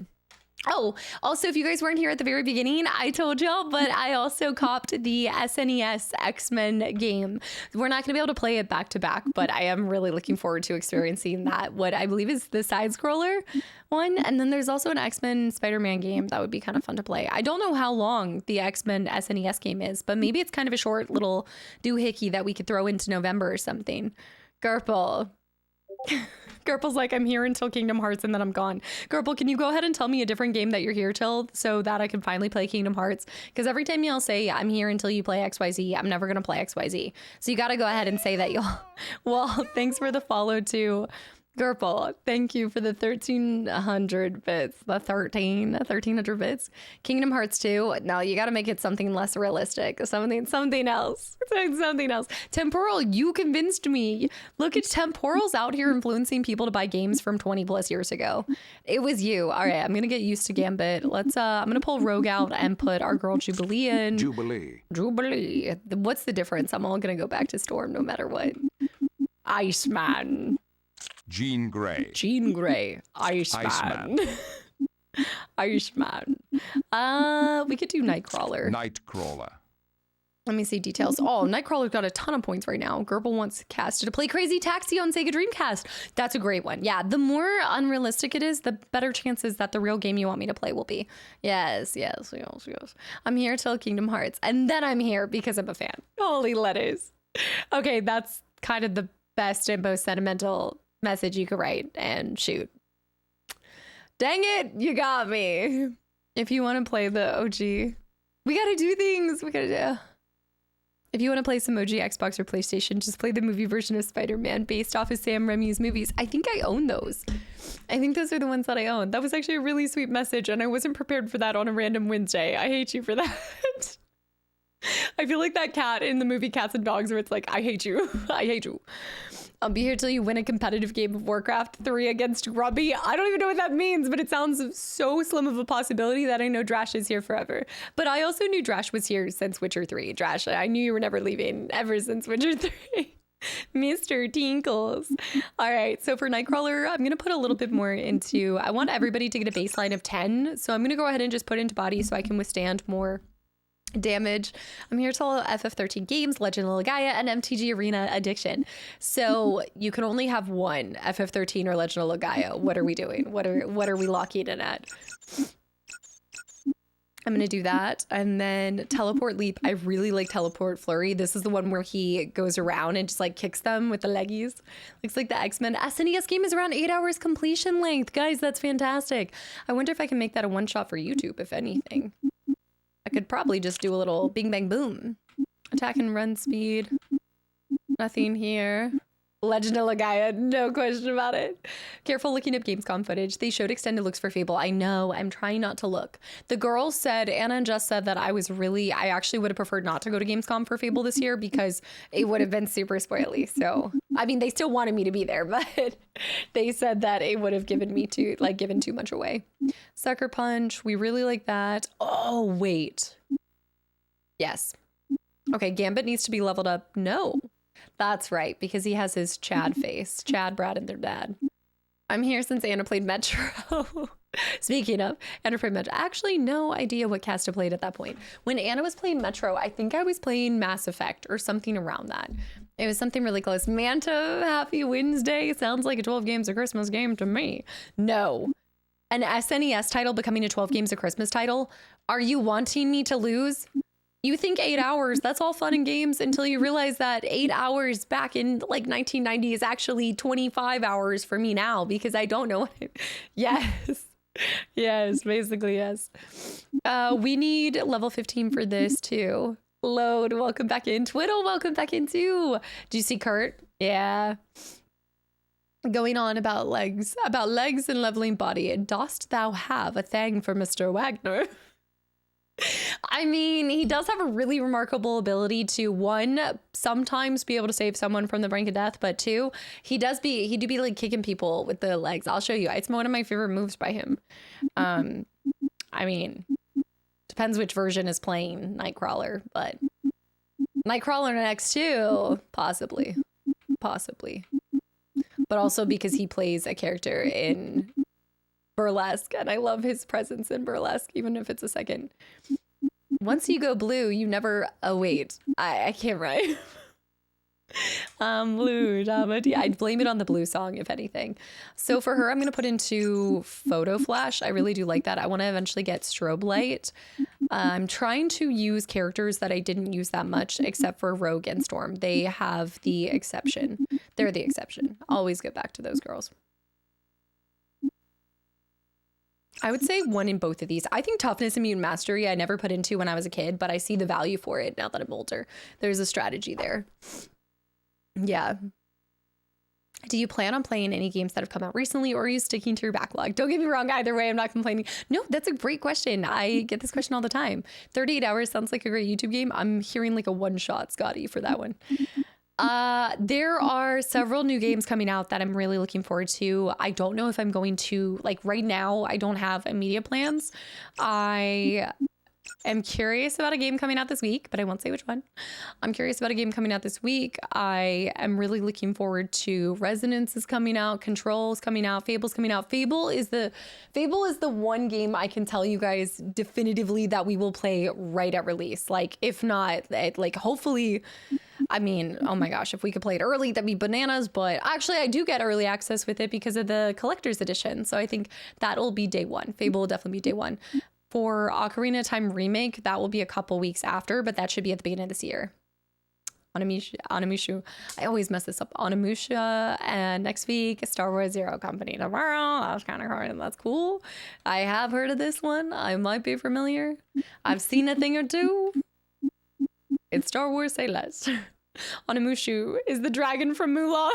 Oh, also, if you guys weren't here at the very beginning, I told y'all, but I also copped the SNES X-Men game. We're not going to be able to play it back to back, but I am really looking forward to experiencing that, what I believe is the side-scroller one. And then there's also an X-Men Spider-Man game that would be kind of fun to play. I don't know how long the X-Men SNES game is, but maybe it's kind of a short little doohickey that we could throw into November or something. Gerpel. Gerpel's like, I'm here until Kingdom Hearts and then I'm gone. Gerpel, can you go ahead and tell me a different game that you're here till so that I can finally play Kingdom Hearts? Because every time y'all say, I'm here until you play XYZ, I'm never going to play XYZ. So you got to go ahead and say that y'all. Well, thanks for the follow too. Gerpel, thank you for the 1,300 bits. The 1,300 bits. Kingdom Hearts 2. No, you got to make it something less realistic. Something else. Something else. Temporal, you convinced me. Look at Temporal's out here influencing people to buy games from 20 plus years ago. It was you. All right, I'm going to get used to Gambit. Let's, I'm going to pull Rogue out and put our girl Jubilee in. Jubilee. What's the difference? I'm all going to go back to Storm no matter what. Iceman. Jean Grey. Iceman. Iceman. We could do Nightcrawler. Let me see details. Oh, Nightcrawler's got a ton of points right now. Gerbil wants Cast to play Crazy Taxi on Sega Dreamcast. That's a great one. Yeah, the more unrealistic it is, the better chances that the real game you want me to play will be. Yes. I'm here till Kingdom Hearts. And then I'm here because I'm a fan. Holy letters. Okay, that's kind of the best and most sentimental message you could write and shoot. Dang it, you got me. If you want to play the OG, we gotta do things. If you want to play some OG Xbox or PlayStation, just play the movie version of Spider-Man based off of Sam Raimi's movies. I think I own those. I think those are the ones that I own. That was actually a really sweet message, and I wasn't prepared for that on a random Wednesday. I hate you for that. I feel like that cat in the movie Cats and Dogs where it's like, I hate you. I hate you. I'll be here till you win a competitive game of Warcraft 3 against Grubby. I don't even know what that means, but it sounds so slim of a possibility that I know Drash is here forever. But I also knew Drash was here since Witcher 3. Drash, I knew you were never leaving ever since Witcher 3. Mr. Tinkles. All right, so for Nightcrawler, I'm going to put a little bit more into, I want everybody to get a baseline of 10. So I'm going to go ahead and just put into body so I can withstand more damage. I'm here till FF13 games, Legend of Legaia, and MTG Arena Addiction. So you can only have one FF13 or Legend of Legaia. What are we doing? What are we locking in at? I'm gonna do that. And then teleport leap. I really like teleport flurry. This is the one where he goes around and just like kicks them with the leggies. Looks like the X-Men SNES game is around 8 hours completion length. Guys, that's fantastic. I wonder if I can make that a one shot for YouTube, if anything. I could probably just do a little bing bang boom. Attack and run speed. Nothing here. Legend of Legaia, no question about it. Careful looking up Gamescom footage. They showed extended looks for Fable. I know, I'm trying not to look. The girls said, Anna and Jess said that I actually would have preferred not to go to Gamescom for Fable this year because it would have been super spoily. So, I mean, they still wanted me to be there, but they said that it would have given too much away. Sucker Punch, we really like that. Oh, wait. Yes. Okay, Gambit needs to be leveled up. No. That's right, because he has his Chad face. Chad, Brad, and their dad. I'm here since Anna played Metro. Speaking of, Anna played Metro. Actually, no idea what Casta played at that point. When Anna was playing Metro, I think I was playing Mass Effect or something around that. It was something really close. Manta, happy Wednesday. Sounds like a 12 games of Christmas game to me. No. An SNES title becoming a 12 games of Christmas title? Are you wanting me to lose? You think 8 hours, that's all fun and games until you realize that 8 hours back in like 1990 is actually 25 hours for me now because I don't know what yes. Yes, basically, yes. We need level 15 for this too. Load, welcome back in. Twiddle, welcome back in too. Do you see Kurt? Yeah. Going on about legs and leveling body. Dost thou have a thing for Mr. Wagner? I mean, he does have a really remarkable ability to, one, sometimes be able to save someone from the brink of death, but two, he do be like kicking people with the legs. I'll show you. It's one of my favorite moves by him. I mean, depends which version is playing Nightcrawler, but Nightcrawler next too, possibly. But also because he plays a character in Burlesque, and I love his presence in Burlesque, even if it's a second. Once you go blue, you never... Oh, wait. I can't write. Blue, I'd blame it on the blue song, if anything. So for her, I'm going to put into Photo Flash. I really do like that. I want to eventually get Strobe Light. I'm trying to use characters that I didn't use that much, except for Rogue and Storm. They have the exception. They're the exception. Always go back to those girls. I would say one in both of these. I think Toughness and Mutant Mastery I never put into when I was a kid, but I see the value for it now that I'm older. There's a strategy there. Yeah. Do you plan on playing any games that have come out recently, or are you sticking to your backlog? Don't get me wrong, either way, I'm not complaining. No, that's a great question. I get this question all the time. 38 hours sounds like a great YouTube game. I'm hearing like a one-shot Scotty for that one. There are several new games coming out that I'm really looking forward to. I don't know if I'm going to, like right now, I don't have immediate plans. I am curious about a game coming out this week, but I won't say which one. I'm curious about a game coming out this week. I am really looking forward to Resonance is coming out, Control is coming out, Fable's coming out. Fable is the one game I can tell you guys definitively that we will play right at release. Like, if not, like hopefully, I mean, oh my gosh, if we could play it early, that'd be bananas. But actually, I do get early access with it because of the collector's edition. So I think that'll be day one. Fable will definitely be day one. For Ocarina of Time Remake, that will be a couple weeks after, but that should be at the beginning of this year. Onimusha. I always mess this up. Onimusha, and next week, Star Wars Zero Company tomorrow. That's kind of hard, and that's cool. I have heard of this one. I might be familiar. I've seen a thing or two. It's Star Wars, say less. Onimusha is the dragon from Mulan.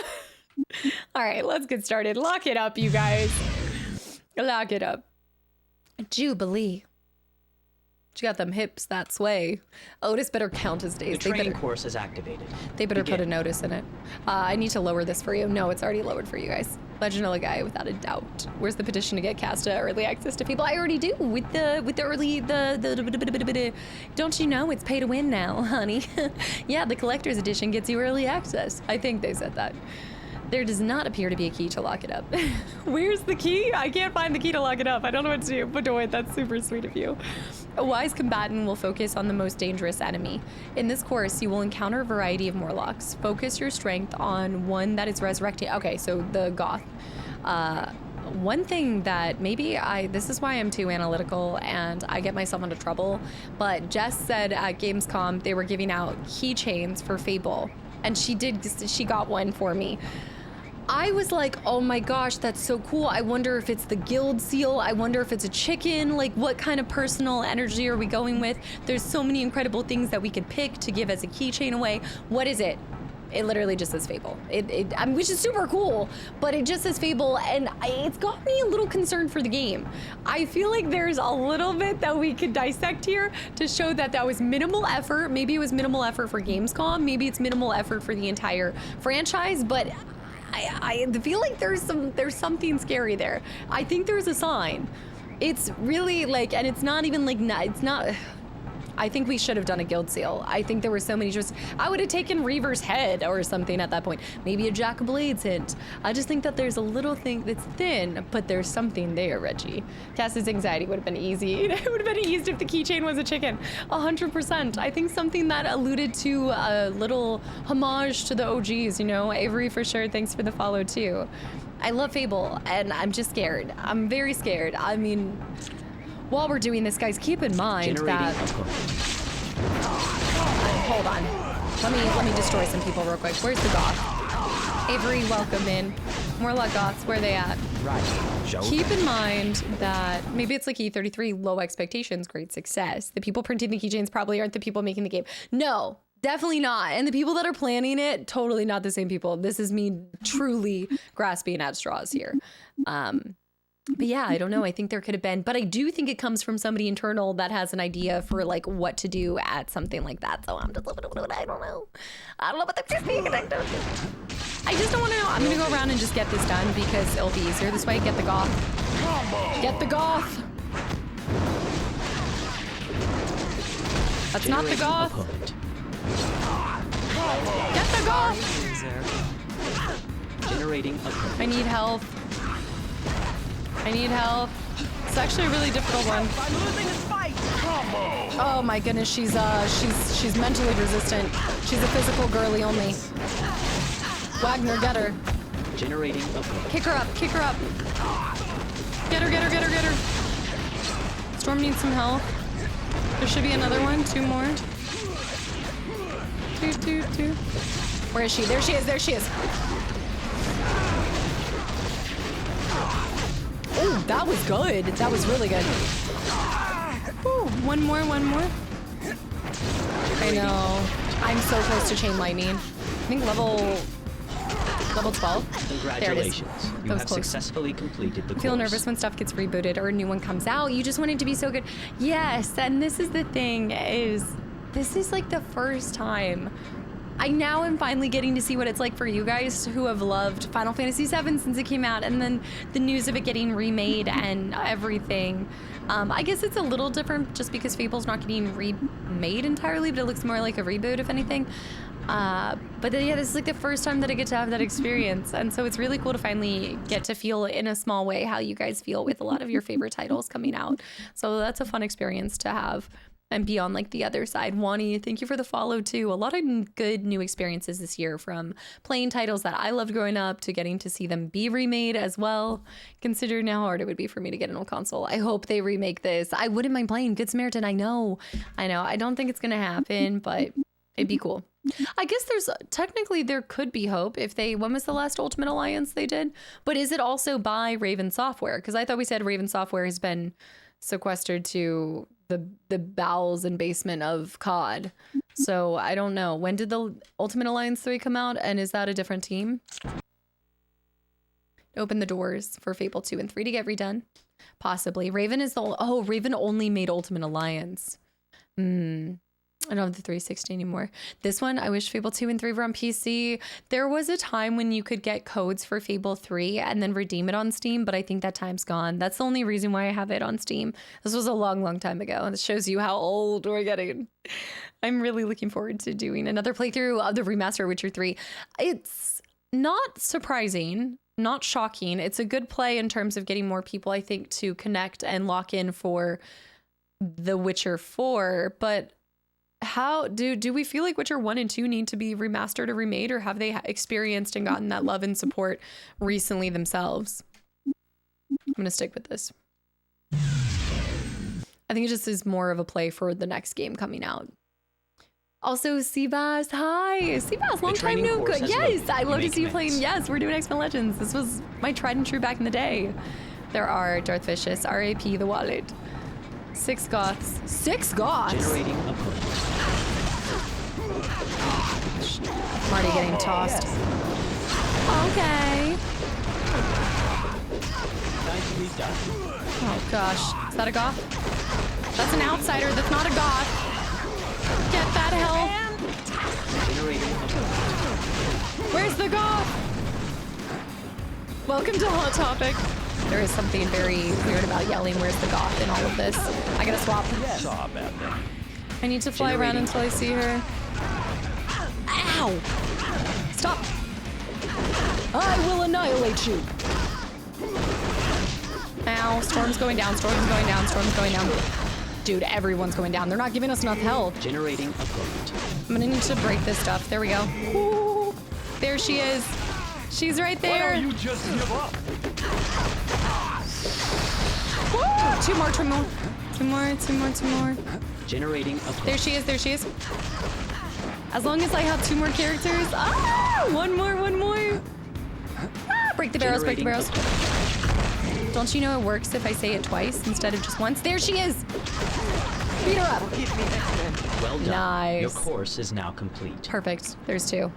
All right, let's get started. Lock it up, you guys. Lock it up. Jubilee. She got them hips that sway. Otis better count his days. The training course is activated. They better put a notice in it. I need to lower this for you. No, it's already lowered for you guys. Legend of Legaia, without a doubt. Where's the petition to get Casta early access to people? I already do with the early Don't you know it's pay to win now, honey? Yeah, the collector's edition gets you early access. I think they said that. There does not appear to be a key to lock it up. Where's the key? I can't find the key to lock it up. I don't know what to do, but do it. That's super sweet of you. A wise combatant will focus on the most dangerous enemy. In this course, you will encounter a variety of Morlocks. Focus your strength on one that is resurrecting. Okay, so the Goth. One thing that maybe this is why I'm too analytical and I get myself into trouble, but Jess said at Gamescom they were giving out keychains for Fable, and she got one for me. I was like, oh my gosh, that's so cool. I wonder if it's the guild seal. I wonder if it's a chicken. Like, what kind of personal energy are we going with? There's so many incredible things that we could pick to give as a keychain away. What is it? It literally just says Fable. Which is super cool, but it just says Fable, and it's got me a little concerned for the game. I feel like there's a little bit that we could dissect here to show that that was minimal effort. Maybe it was minimal effort for Gamescom. Maybe it's minimal effort for the entire franchise, but I feel like there's something scary there. I think there's a sign. It's really like, and it's not even like, it's not. I think we should have done a guild seal. I think there were so many I would have taken Reaver's head or something at that point. Maybe a Jack of Blades hint. I just think that there's a little thing that's thin, but there's something there, Reggie. Cass's anxiety would have been easy. It would have been eased if the keychain was a chicken. 100%. I think something that alluded to a little homage to the OGs, you know? Avery, for sure, thanks for the follow too. I love Fable, and I'm just scared. I'm very scared. I mean, while we're doing this, guys, keep in mind that... hold on. Let me destroy some people real quick. Where's the goth? Avery, welcome in. More luck, goths. Where are they at? Right. Keep in mind that maybe it's like E33, low expectations, great success. The people printing the keychains probably aren't the people making the game. No, definitely not. And the people that are planning it, totally not the same people. This is me truly grasping at straws here. But yeah, I don't know. I think there could have been, but I do think it comes from somebody internal that has an idea for like what to do at something like that. So I'm just, I don't know. I don't know what the I just don't want to know. I'm going to go around and just get this done because it'll be easier this way. Get the goth. Get the goth. That's not the goth. Get the goth. Generating. I need help. I need help. It's actually a really difficult one. I'm losing this fight. Oh my goodness, she's mentally resistant. She's a physical girly only. Wagner, get her. Generating. Kick her up, kick her up. Get her, get her, get her, get her. Storm needs some help. There should be another one, 2 more. Two. Where is she? There she is, there she is. Oh, that was good. That was really good. Ooh, one more. I know. I'm so close to chain lightning. I think level 12. Congratulations. You have successfully completed the course. Feel nervous when stuff gets rebooted or a new one comes out. You just want it to be so good. Yes, and this is the thing this is like the first time I now am finally getting to see what it's like for you guys who have loved Final Fantasy VII since it came out, and then the news of it getting remade and everything. I guess it's a little different just because Fable's not getting remade entirely, but it looks more like a reboot, if anything. But yeah, this is like the first time that I get to have that experience, and so it's really cool to finally get to feel in a small way how you guys feel with a lot of your favorite titles coming out. So that's a fun experience to have. And be on like the other side. Wani, thank you for the follow too. A lot of good new experiences this year, from playing titles that I loved growing up to getting to see them be remade as well. Considering how hard it would be for me to get an old console. I hope they remake this. I wouldn't mind playing Good Samaritan. I know. I don't think it's gonna happen, but it'd be cool. I guess there could be hope if when was the last Ultimate Alliance they did? But is it also by Raven Software? Because I thought we said Raven Software has been sequestered to the bowels and basement of COD. So I don't know. When did the Ultimate Alliance 3 come out? And is that a different team? Open the doors for Fable 2 and 3 to get redone. Possibly. Raven only made Ultimate Alliance. I don't have the 360 anymore. This one, I wish Fable 2 and 3 were on PC. There was a time when you could get codes for Fable 3 and then redeem it on Steam, but I think that time's gone. That's the only reason why I have it on Steam. This was a long, long time ago. This shows you how old we're getting. I'm really looking forward to doing another playthrough of the remaster Witcher 3. It's not surprising, not shocking. It's a good play in terms of getting more people, I think, to connect and lock in for The Witcher 4, but how do we feel like Witcher 1 and 2 need to be remastered or remade, or have they experienced and gotten that love and support recently themselves? gonna stick with this. I think it just is more of a play for the next game coming out. Also, Seabass, hi. Seabass, long time no good. Yes, I love to see you playing. Yes, we're doing X-Men Legends. This was my tried and true back in the day. There are Darth Vicious, R.A.P. the wallet. 6 Goths. 6 Goths? Generating opponent. I'm already getting tossed. Okay. Nicely done. Oh gosh, is that a Goth? That's an outsider, that's not a Goth. Get that hell. Generating opponent. Where's the Goth? Welcome to Hot Topic. There is something very weird about yelling, where's the Goth in all of this. I gotta swap. Saw about that. I need to fly around until I see her. Ow! Stop! I will annihilate you! Ow, storm's going down, storm's going down, storm's going down. Dude, everyone's going down. They're not giving us enough health. Generating opponent. I'm gonna need to break this stuff. There we go. Ooh, there she is. She's right there. Why don't you just give up? Woo! Two more, two more. Two more, two more, two more. Generating opponent. There she is, there she is. As long as I have 2 more characters. Ah! One more, one more. Ah, break the barrels, break the barrels. Don't you know it works if I say it twice instead of just once? There she is! Beat her up! Well done. Nice. Your course is now complete. Perfect. There's 2.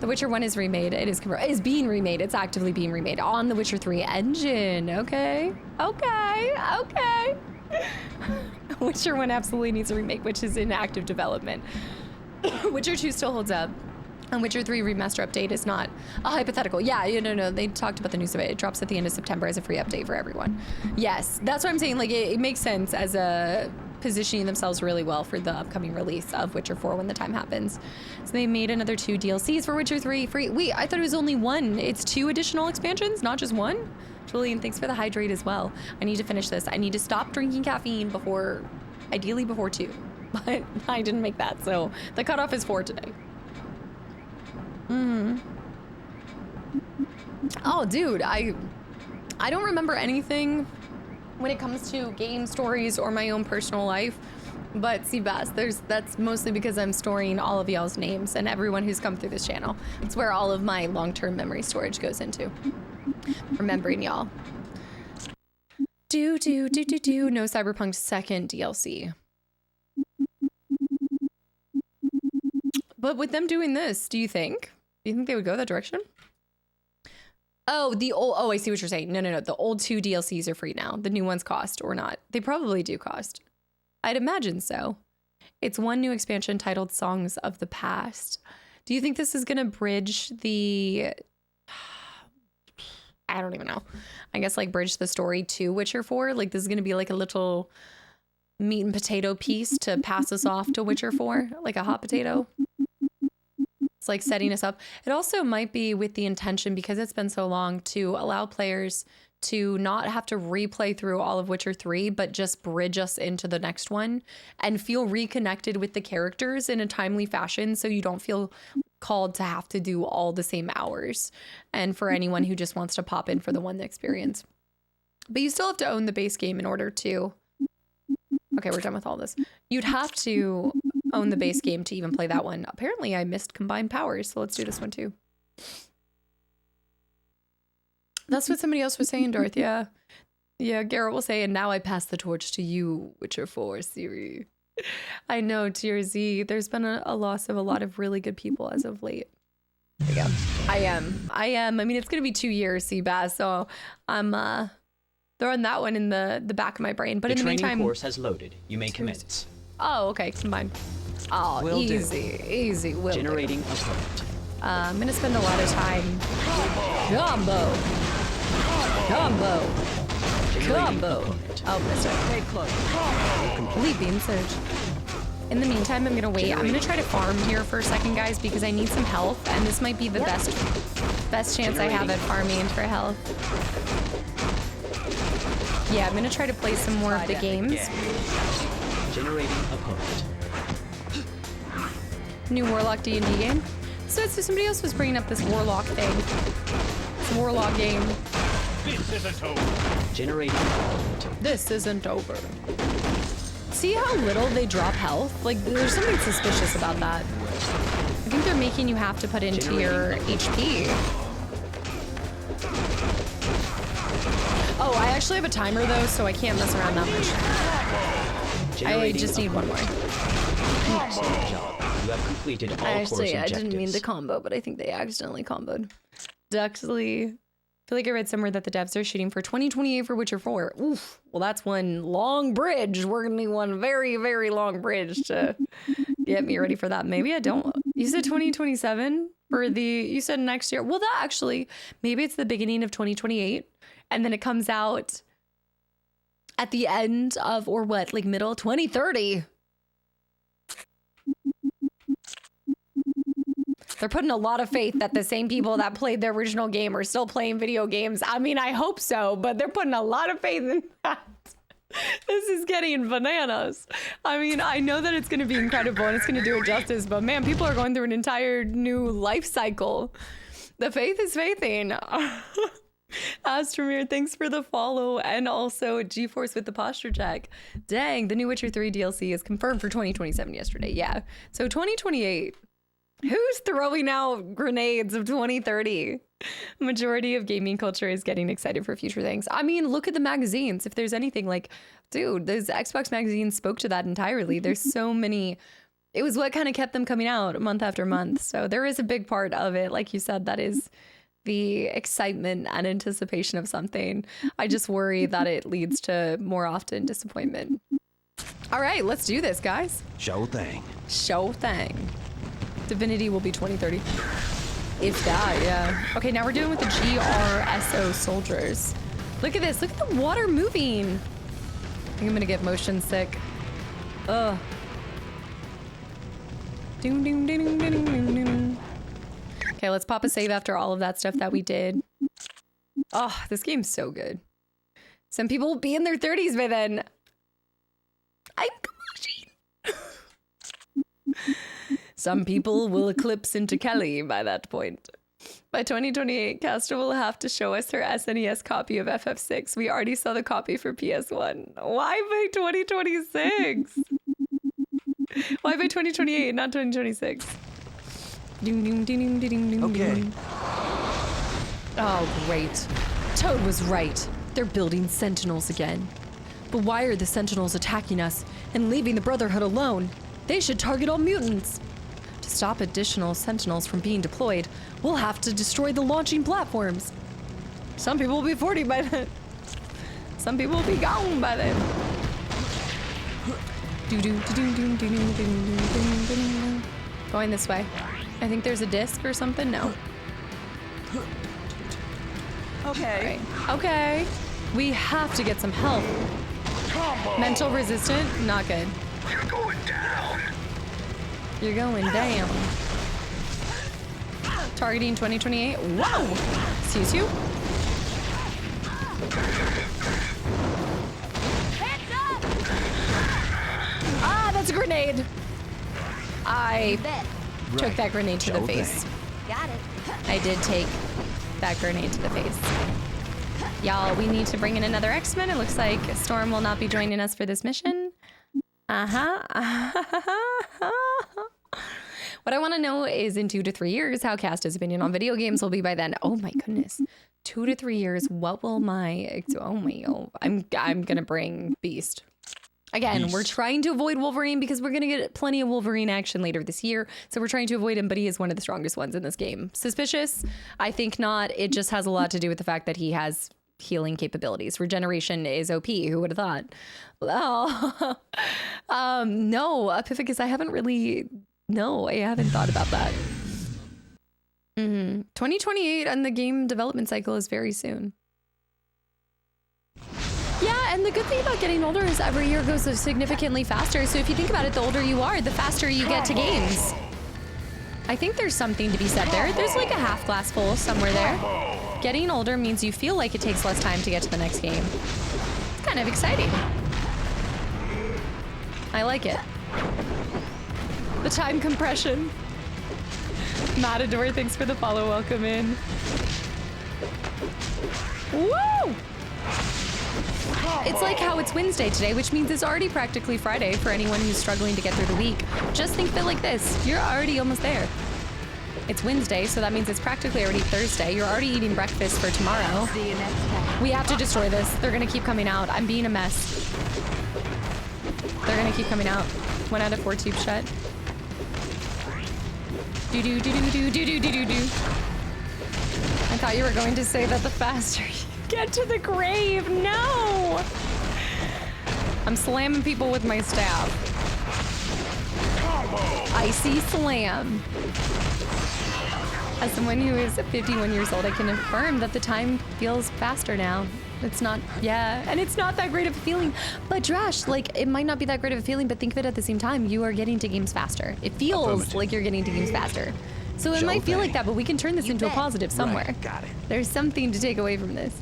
The Witcher 1 is remade. It is being remade. It's actively being remade on the Witcher 3 engine. Okay. Okay. Okay. Witcher 1 absolutely needs a remake, which is in active development. Witcher 2 still holds up. And Witcher 3 remaster update is not a hypothetical. Yeah, no. They talked about the news of it. It drops at the end of September as a free update for everyone. Yes, that's what I'm saying. Like, it makes sense as a positioning themselves really well for the upcoming release of Witcher 4 when the time happens. So they made another 2 DLCs for Witcher 3 free. Wait, I thought it was only 1. It's 2 additional expansions, not just 1? Julian, thanks for the hydrate as well. I need to finish this. I need to stop drinking caffeine ideally before 2. But I didn't make that, so the cutoff is 4 today. Oh, dude, I don't remember anything when it comes to game stories or my own personal life. But Seabass, that's mostly because I'm storing all of y'all's names and everyone who's come through this channel. It's where all of my long-term memory storage goes into. Remembering y'all. No Cyberpunk 2nd DLC. But with them doing this, do you think they would go that direction? Oh, I see what you're saying. No. The old 2 DLCs are free now. The new ones cost or not. They probably do cost. I'd imagine so. It's 1 new expansion titled Songs of the Past. Do you think this is going to bridge the... I don't even know. I guess like bridge the story to Witcher 4? Like this is going to be like a little meat and potato piece to pass us off to Witcher 4? Like a hot potato? It's like setting us up. It also might be with the intention, because it's been so long, to allow players to not have to replay through all of Witcher 3, but just bridge us into the next one and feel reconnected with the characters in a timely fashion, so you don't feel called to have to do all the same hours. And for anyone who just wants to pop in for the one experience. But you still have to own the base game in order to... Okay, we're done with all this. You'd have to own the base game to even play that one. Apparently, I missed combined powers, so let's do this one too. That's what somebody else was saying, Darth. Yeah, Garrett will say, and now I pass the torch to you, Witcher 4 Siri. I know, Tier Z. There's been a loss of a lot of really good people as of late. There we go. I am. I mean, it's going to be 2 years, Seabass, so I'm throwing that one in the back of my brain. But in the meantime... The training course has loaded. You may commence. Oh, okay. Combine. Oh, Will easy. Will Generating opponent. I'm going to spend a lot of time... Combo. Oh, missed it. Stay close. Complete beam surge. In the meantime, I'm going to wait. I'm going to try to farm here for a second, guys, because I need some health. And this might be the best chance I have at farming for health. Yeah, I'm going to try to play some more of the games. Generating opponent. New Warlock D&D game. So somebody else was bringing up this Warlock thing. This Warlock game. This isn't over. Generating opponent. This isn't over. See how little they drop health? Like, there's something suspicious about that. I think they're making you have to put into your HP. Oh, I actually have a timer though, so I can't mess around that much. I just need one more. Excellent job. You have completed all course objectives. I didn't mean to combo, but I think they accidentally comboed. Duxley. I feel like I read somewhere that the devs are shooting for 2028 for Witcher 4. Oof. Well, that's one long bridge. We're gonna need one very, very long bridge to get me ready for that. Maybe I don't. You said 2027 for the, you said next year. Well, that actually, maybe it's the beginning of 2028 and then it comes out at the end of, or what, like middle 2030. They're putting a lot of faith that the same people that played the original game are still playing video games. I mean, I hope so, but they're putting a lot of faith in that. This is getting bananas. I mean, I know that it's going to be incredible and it's going to do it justice, but man, people are going through an entire new life cycle. The faith is faithing. Astromir, thanks for the follow, and also GeForce with the posture check. Dang, the new Witcher 3 DLC is confirmed for 2027 yesterday. Yeah, so 2028. Who's throwing out grenades of 2030? Majority of gaming culture is getting excited for future things. I mean, look at the magazines. If there's anything like, dude, those Xbox magazines spoke to that entirely. There's so many. It was what kind of kept them coming out month after month. So there is a big part of it. Like you said, that is the excitement and anticipation of something. I just worry that it leads to more often disappointment. All right, let's do this, guys. Show thing. Show thing. Divinity will be 2030. If that, yeah. Okay, now we're doing with the GRSO soldiers. Look at this. Look at the water moving. I think I'm gonna get motion sick. Ugh. Doom, doom, doom, doom, doom, doom. Okay, let's pop a save after all of that stuff that we did. Oh, this game's so good. Some people will be in their 30s by then. I'm Kamashi. Some people will eclipse into Kelly by that point. By 2028, Castor will have to show us her SNES copy of FF6. We already saw the copy for PS1. Why by 2026? Why by 2028, not 2026? Okay. Oh, great. Toad was right. They're building Sentinels again. But why are the Sentinels attacking us and leaving the Brotherhood alone? They should target all mutants. To stop additional Sentinels from being deployed, we'll have to destroy the launching platforms. Some people will be 40 by then. Some people will be gone by then. Going this way. I think there's a disc or something. No. Okay. Right. Okay. We have to get some help. Mental resistant? Not good. You're going down. You're going down. Targeting 2028. Whoa! Excuse you? Heads up! Ah, that's a grenade. I Bet. took that grenade to the Show face. thing. Got it. I did take that grenade to the face. Y'all, we need to bring in another X-Men. It looks like Storm will not be joining us for this mission. What I want to know is in 2 to 3 years how Casta's opinion on video games will be by then. Oh my goodness. 2 to 3 years, what will my... I'm gonna bring Beast. Again, we're trying to avoid Wolverine because we're gonna get plenty of Wolverine action later this year. So we're trying to avoid him, but he is one of the strongest ones in this game. Suspicious? I think not. It just has a lot to do with the fact that he has healing capabilities. Regeneration is OP. Who would have thought? Oh, no, Epiphagus, I haven't really... No, I haven't thought about that. 2028 and the game development cycle is very soon. Yeah, and the good thing about getting older is every year goes significantly faster. So if you think about it, the older you are, the faster you get to games. I think there's something to be said there. There's like a half glass full somewhere there. Getting older means you feel like it takes less time to get to the next game. It's kind of exciting. I like it. The time compression. Matador, thanks for the follow. Welcome in. Woo! It's like how it's Wednesday today, which means it's already practically Friday for anyone who's struggling to get through the week. Just think of it like this. You're already almost there. It's Wednesday, so that means it's practically already Thursday. You're already eating breakfast for tomorrow. We have to destroy this. They're gonna keep coming out. I'm being a mess. They're gonna keep coming out. 1 out of 4 tube shut. Do do do do do do do do do do. I thought you were going to say that the faster you get to the grave. No! I'm slamming people with my staff. Icy slam. As someone who is 51 years old, I can affirm that the time feels faster now. It's not, yeah, and it's not that great of a feeling. But Drash, like, it might not be that great of a feeling, but think of it at the same time. You are getting to games faster. It feels like you're getting to games faster. So it might feel like that, but we can turn this into a positive somewhere. Right, got it. There's something to take away from this.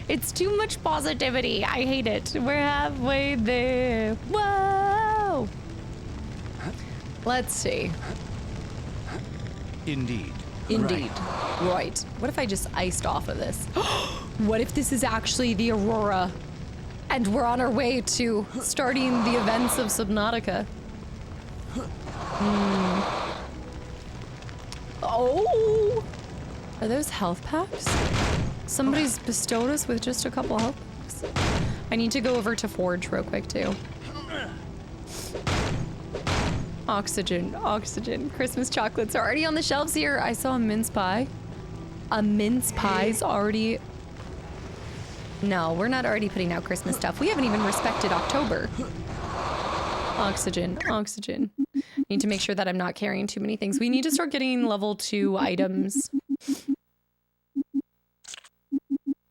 It's too much positivity. I hate it. We're halfway there. Whoa! Let's see. Indeed. Indeed. Right. What if I just iced off of this? What if this is actually the Aurora? And we're on our way to starting the events of Subnautica. Oh! Are those health packs? Somebody's bestowed us with just a couple health packs. I need to go over to Forge real quick, too. Oxygen, oxygen. Christmas chocolates are already on the shelves here. I saw a mince pie. A mince pie's already... No, we're not already putting out Christmas stuff. We haven't even respected October. Oxygen, oxygen. Need to make sure that I'm not carrying too many things. We need to start getting level 2 items.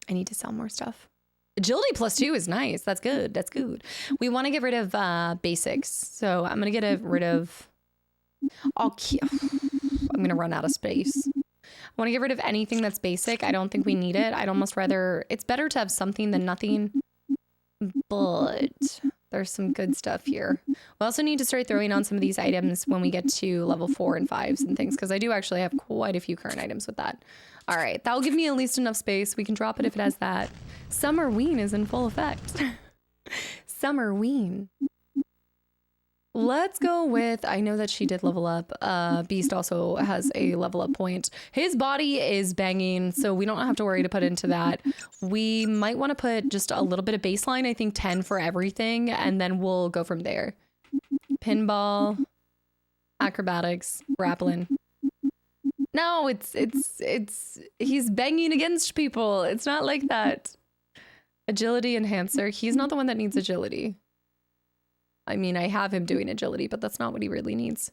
I need to sell more stuff. Agility +2 is nice. That's good. That's good. We want to get rid of basics. So I'm going to get rid of... I'm going to run out of space. I want to get rid of anything that's basic. I don't think we need it. I'd almost rather... It's better to have something than nothing. But there's some good stuff here. We also need to start throwing on some of these items when we get to level 4 and 5s and things. Because I do actually have quite a few current items with that. All right. That'll give me at least enough space. We can drop it if it has that. Summerween is in full effect. Summerween. Let's go with, I know that she did level up. Beast also has a level up point. His body is banging, so we don't have to worry to put into that. We might want to put just a little bit of baseline, I think 10 for everything, and then we'll go from there. Pinball, acrobatics, grappling. No, he's banging against people. It's not like that. Agility enhancer. He's not the one that needs agility. I mean, I have him doing agility, but that's not what he really needs.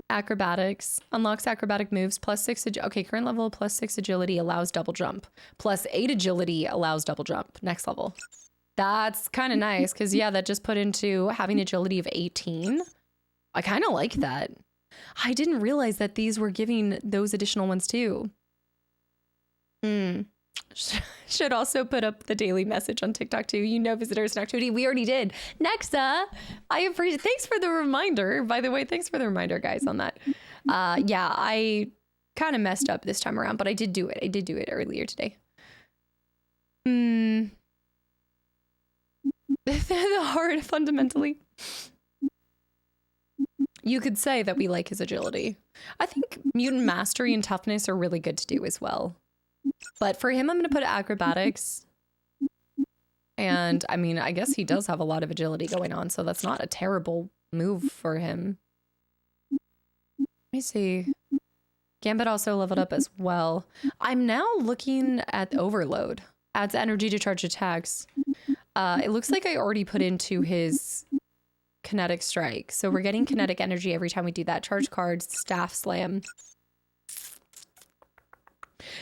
Acrobatics. Unlocks acrobatic moves. +6. Okay, current level +6 agility allows double jump. +8 agility allows double jump. Next level. That's kind of nice because, yeah, that just put into having agility of 18. I kind of like that. I didn't realize that these were giving those additional ones too. Should also put up the daily message on TikTok too. You know, visitors and activity. We already did. Nexa, I appreciate. Thanks for the reminder. By the way, thanks for the reminder, guys, on that. Yeah, I kind of messed up this time around, but I did do it. I did do it earlier today. The heart, fundamentally. You could say that we like his agility. I think mutant mastery and toughness are really good to do as well. But for him, I'm going to put acrobatics. And I mean, I guess he does have a lot of agility going on, so that's not a terrible move for him. Let me see. Gambit also leveled up as well. I'm now looking at Overload. Adds energy to charge attacks. It looks like I already put into his kinetic strike. So we're getting kinetic energy every time we do that. Charge cards, staff slam.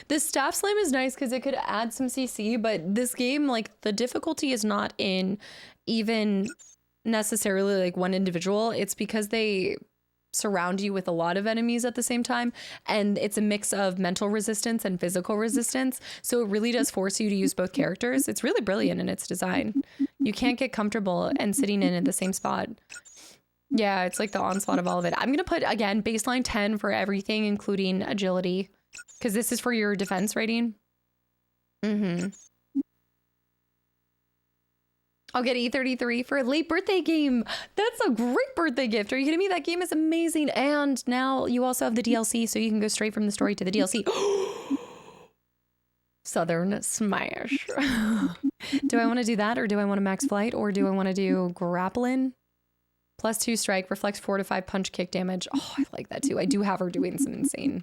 The staff slam is nice because it could add some CC, but this game, like, the difficulty is not in even necessarily like one individual. It's because they surround you with a lot of enemies at the same time, and it's a mix of mental resistance and physical resistance, so it really does force you to use both characters. It's really brilliant in its design. You can't get comfortable and sitting in at the same spot. Yeah, it's like the onslaught of all of it. I'm gonna put, again, baseline 10 for everything, including agility, because this is for your defense rating. I'll get E33 for a late birthday game. That's a great birthday gift. Are you kidding me? That game is amazing. And now you also have the DLC, so you can go straight from the story to the DLC. Southern Smash. Do I want to do that, or do I want to max flight, or do I want to do grappling? +2 strike, reflects 4 to 5 punch kick damage. Oh, I like that too. I do have her doing some insane.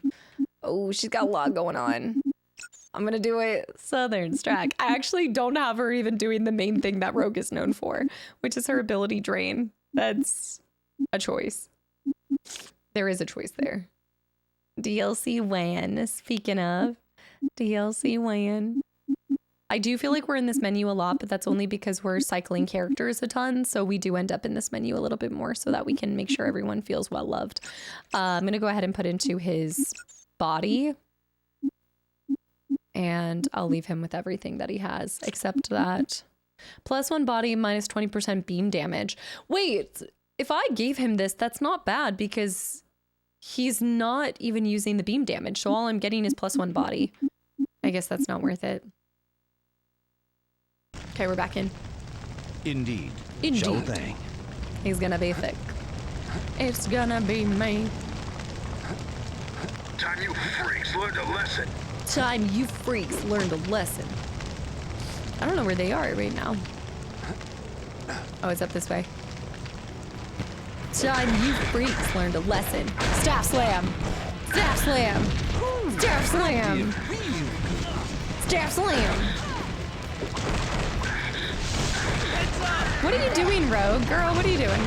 Oh, she's got a lot going on. I'm gonna do it Southern Strike. I actually don't have her even doing the main thing that Rogue is known for, which is her ability drain. That's a choice. There is a choice there. DLC WAN. Speaking of DLC WAN. I do feel like we're in this menu a lot, but that's only because we're cycling characters a ton. So we do end up in this menu a little bit more so that we can make sure everyone feels well loved. I'm going to go ahead and put into his body. And I'll leave him with everything that he has, except that. +1 body, -20% beam damage. Wait, if I gave him this, that's not bad because he's not even using the beam damage. So all I'm getting is +1 body. I guess that's not worth it. Okay, we're back in. Indeed. Indeed. Sure thing. He's gonna be thick. It's gonna be me. Time you freaks learned a lesson. Time you freaks learned a lesson. I don't know where they are right now. Oh, it's up this way. Time you freaks learned a lesson. Staff slam. Staff slam. Staff slam. Staff slam. What are you doing, Rogue? Girl, what are you doing?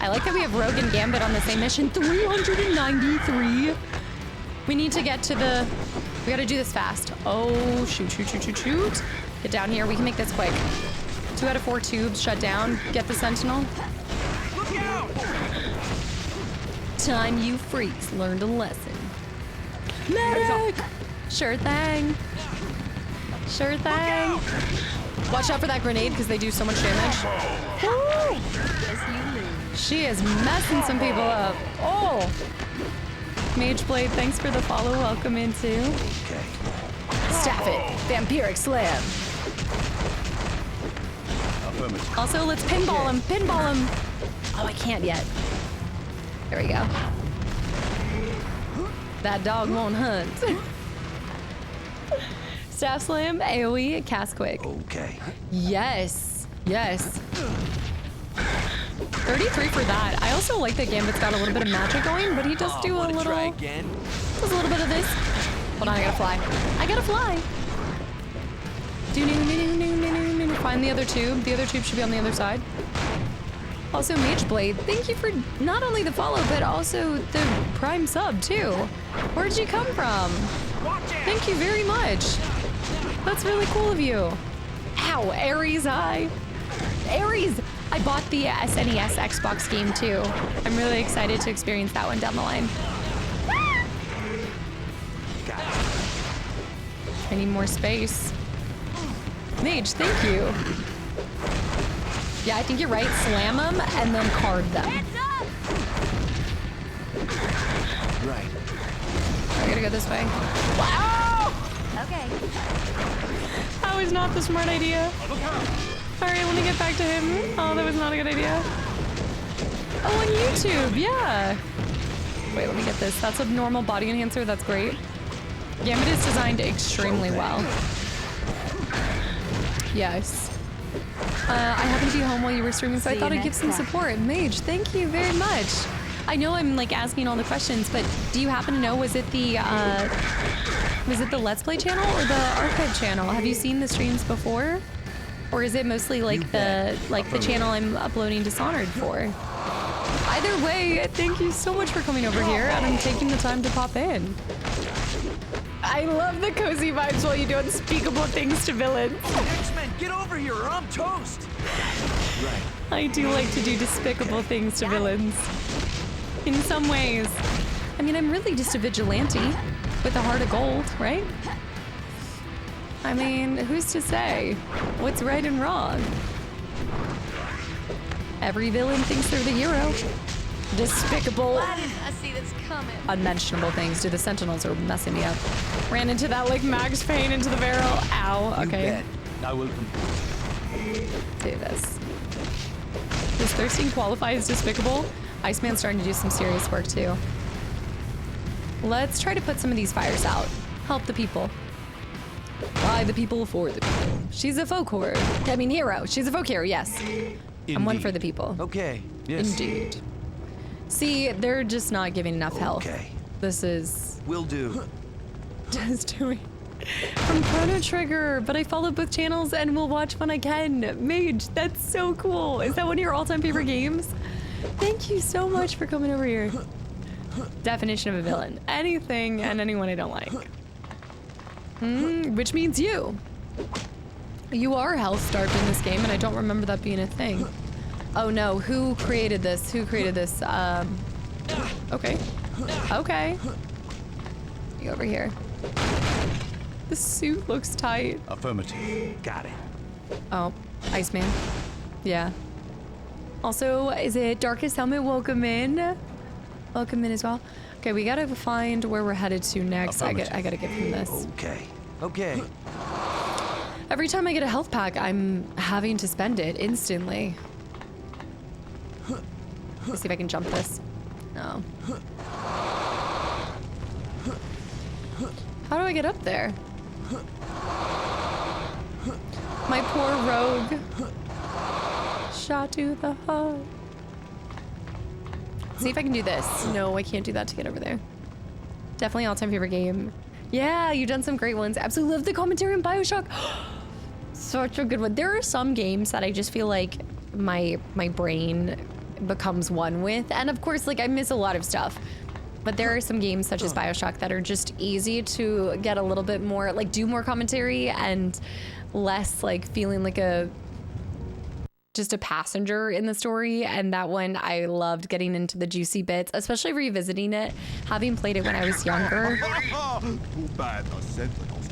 I like that we have Rogue and Gambit on the same mission. 393. We need to get to the... We gotta do this fast. Oh, shoot, shoot, shoot, shoot, shoot. Get down here. We can make this quick. 2 out of 4 tubes shut down. Get the Sentinel. Look out! Time you freaks learned a lesson. Medic! Sure thing. Sure thing. Watch out for that grenade because they do so much damage. Woo! She is messing some people up. Oh! Mage Blade, thanks for the follow. Welcome into. Okay. Staff it. Vampiric Slam. Affirmative. Also, let's pinball him. Pinball him. Oh, I can't yet. There we go. That dog won't hunt. Staff Slam, AoE, cast quick. Okay. Yes. Yes. 33 for that. I also like that Gambit's got a little bit of magic going, but he does do a little... Does a little bit of this. Hold on, I gotta fly. I gotta fly. Find the other tube. The other tube should be on the other side. Also, Mage Blade, thank you for not only the follow, but also the Prime sub, too. Where'd you come from? Thank you very much. That's really cool of you. Ow, Ares Eye. Ares! I bought the SNES Xbox game, too. I'm really excited to experience that one down the line. I need more space. Mage, thank you. Yeah, I think you're right. Slam them and then card them. Right. I gotta go this way. Wow! Okay. That was not the smart idea. All right, let me get back to him. Oh, that was not a good idea. Oh, on YouTube, yeah. Wait, let me get this. That's a normal body enhancer. That's great. Gambit is designed extremely well. Yes. I happened to be home while you were streaming, so I thought I'd give some support. Mage, thank you very much. I know I'm like asking all the questions, but do you happen to know, was it the Let's Play channel or the archive channel? Have you seen the streams before? Or is it mostly like the channel I'm uploading Dishonored for? Either way, thank you so much for coming over here and I'm taking the time to pop in. I love the cozy vibes while you do unspeakable things to villains. X-Men, get over here or I'm toast! Right. I do like to do despicable things to villains. In some ways. I mean, I'm really just a vigilante with a heart of gold, right? I mean, who's to say what's right and wrong? Every villain thinks they're the hero. Despicable, Why didn't I see this coming? unmentionable things. Dude, the Sentinels are messing me up. Ran into that like Max Payne into the barrel. Ow, You okay. bet. I will Do this. Does thirsting qualify as despicable? Iceman's starting to do some serious work too. Let's try to put some of these fires out. Help the people. By the people, for the people. She's a folk hero. I mean hero. She's a folk hero, yes. I'm one for the people. Okay. Yes. Indeed. See, they're just not giving enough health. Okay. This is Will do. just doing from Chrono Trigger, but I follow both channels and will watch when I can. Mage, that's so cool. Is that one of your all-time favorite games? Thank you so much for coming over here. Definition of a villain. Anything and anyone I don't like. Which means you. You are health starved in this game, and I don't remember that being a thing. Oh no, who created this? Who created this? Okay. Okay. You over here. The suit looks tight. Affirmative. Got it. Oh, Iceman. Yeah. Also, is it Darkest Helmet? Welcome in. Welcome in as well. Okay, we gotta find where we're headed to next. I gotta give him this. Okay. Okay. Every time I get a health pack, I'm having to spend it instantly. Let's see if I can jump this. No. How do I get up there? My poor rogue. Shot to the heart. See if I can do this. No, I can't do that to get over there. Definitely all-time favorite game. Yeah, you've done some great ones. Absolutely love the commentary on BioShock. Such a good one. There are some games that I just feel like my brain becomes one with. And of course, like I miss a lot of stuff. But there are some games such as BioShock that are just easy to get a little bit more, like do more commentary and less like feeling like just a passenger in the story. And that one, I loved getting into the juicy bits, especially revisiting it, having played it when I was younger. Too bad the Sentinels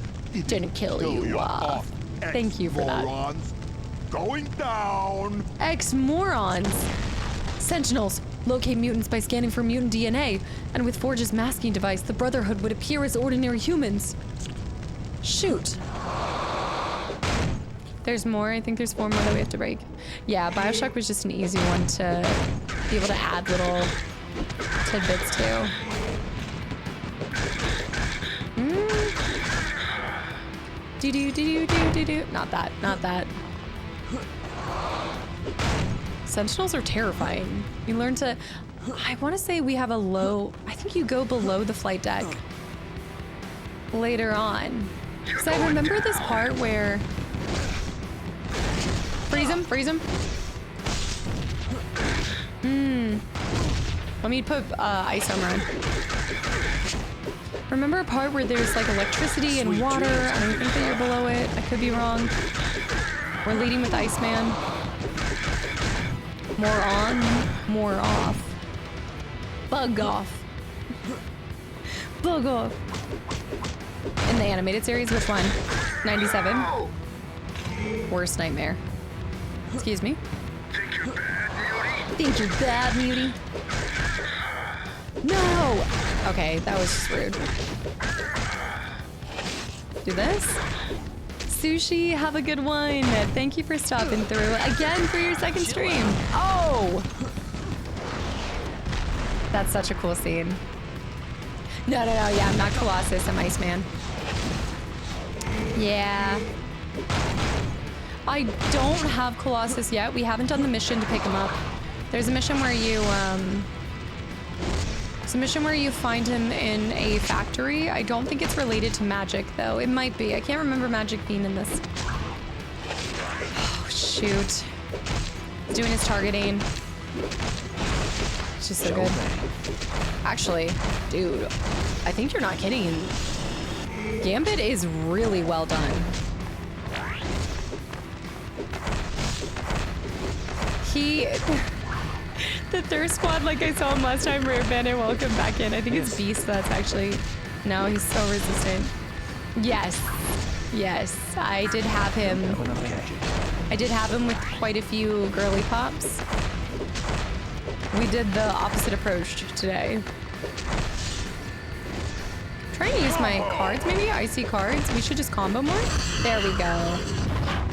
Didn't kill you off. Thank you for that. Morons. Going down. Ex-morons. Sentinels, locate mutants by scanning for mutant DNA, and with Forge's masking device, the Brotherhood would appear as ordinary humans. Shoot. There's more. I think there's 4 more that we have to break. Yeah, BioShock was just an easy one to be able to add little tidbits to. Do-do-do-do-do-do-do. Not that. Not that. Sentinels are terrifying. You learn to... I want to say we have a low... I think you go below the flight deck later on. So I remember this part where... Freeze him, freeze him. Let me put ice armor on. Remember a part where there's like electricity and water? I don't think that you're below it. I could be wrong. We're leading with Iceman. More on, more off. Bug off. Bug off. In the animated series, which one? 97? Worst nightmare. Excuse me. Think you're bad, Mutie? No! Okay, that was just rude. Do this. Sushi, have a good one. Thank you for stopping through again for your second stream. Oh! That's such a cool scene. No, yeah, I'm not Colossus, I'm Iceman. Yeah. I don't have Colossus yet. We haven't done the mission to pick him up. There's a mission where you, it's a mission where you find him in a factory. I don't think it's related to magic, though. It might be. I can't remember magic being in this. Oh, shoot. He's doing his targeting. It's just so good. Actually, dude, I think you're not kidding. Gambit is really well done. The third squad, like I saw him last time, Rare Bandit, welcome back in. I think it's Beast that's actually, no, he's so resistant. Yes, I did have him. I did have him with quite a few girly pops. We did the opposite approach today. Trying to use my cards, maybe? I see cards. We should just combo more. There we go.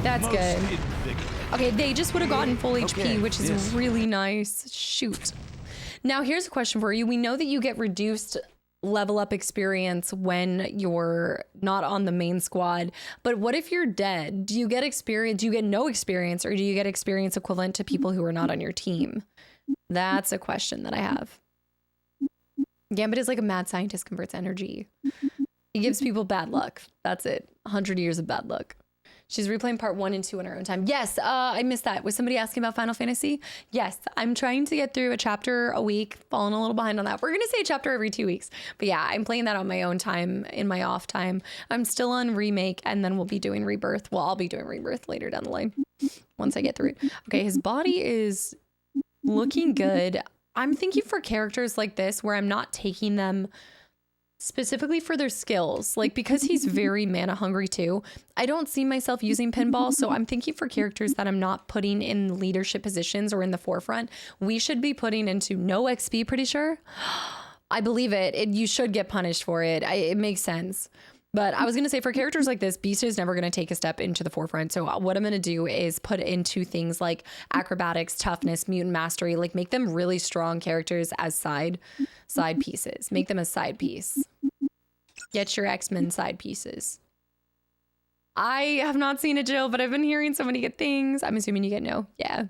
That's Most good. invigorating. Okay, they just would have gotten full HP, Okay, which is yes. really nice. Shoot. Now, here's a question for you. We know that you get reduced level up experience when you're not on the main squad, but what if you're dead? Do you get experience? Do you get no experience, or do you get experience equivalent to people who are not on your team? That's a question that I have. Gambit is like a mad scientist, converts energy. He gives people bad luck. That's it. 100 years of bad luck. She's replaying part 1 and 2 in her own time. Yes, I missed that. Was somebody asking about Final Fantasy? Yes, I'm trying to get through a chapter a week, falling a little behind on that. We're going to say a chapter every 2 weeks. But yeah, I'm playing that on my own time, in my off time. I'm still on Remake, and then we'll be doing Rebirth. Well, I'll be doing Rebirth later down the line once I get through it. Okay, his body is looking good. I'm thinking for characters like this where I'm not taking them specifically for their skills, like because he's very mana hungry too. I don't see myself using pinball, so I'm thinking for characters that I'm not putting in leadership positions or in the forefront, we should be putting into no XP, pretty sure. I believe it. You should get punished for it. It makes sense. But I was going to say for characters like this, Beast is never going to take a step into the forefront. So what I'm going to do is put into things like acrobatics, toughness, mutant mastery, like make them really strong characters as side pieces. Make them a side piece. Get your X-Men side pieces. I have not seen it, Jill, but I've been hearing so many good things. I'm assuming you get no. Yeah.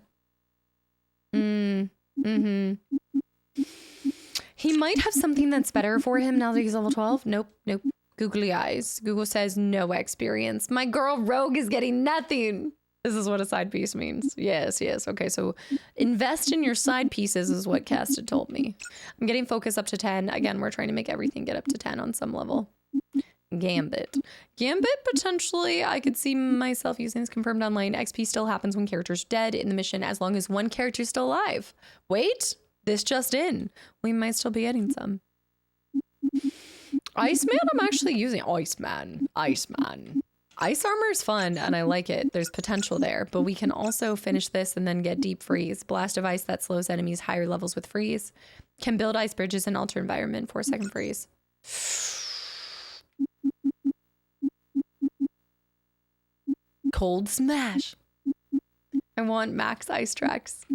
He might have something that's better for him now that he's level 12. Nope. Googly eyes. Google says no experience. My girl Rogue is getting nothing. This is what a side piece means. Yes. Okay, so invest in your side pieces is what Cass had told me. I'm getting focus up to 10. Again, we're trying to make everything get up to 10 on some level. Gambit, potentially, I could see myself using this confirmed online. XP still happens when character's dead in the mission as long as one character's still alive. Wait, this just in. We might still be getting some. Iceman, I'm actually using Iceman. Ice armor is fun and I like it. There's potential there, but we can also finish this and then get deep freeze. Blast of ice that slows enemies higher levels with freeze. Can build ice bridges and alter environment. 4-second freeze. Cold smash. I want max ice tracks.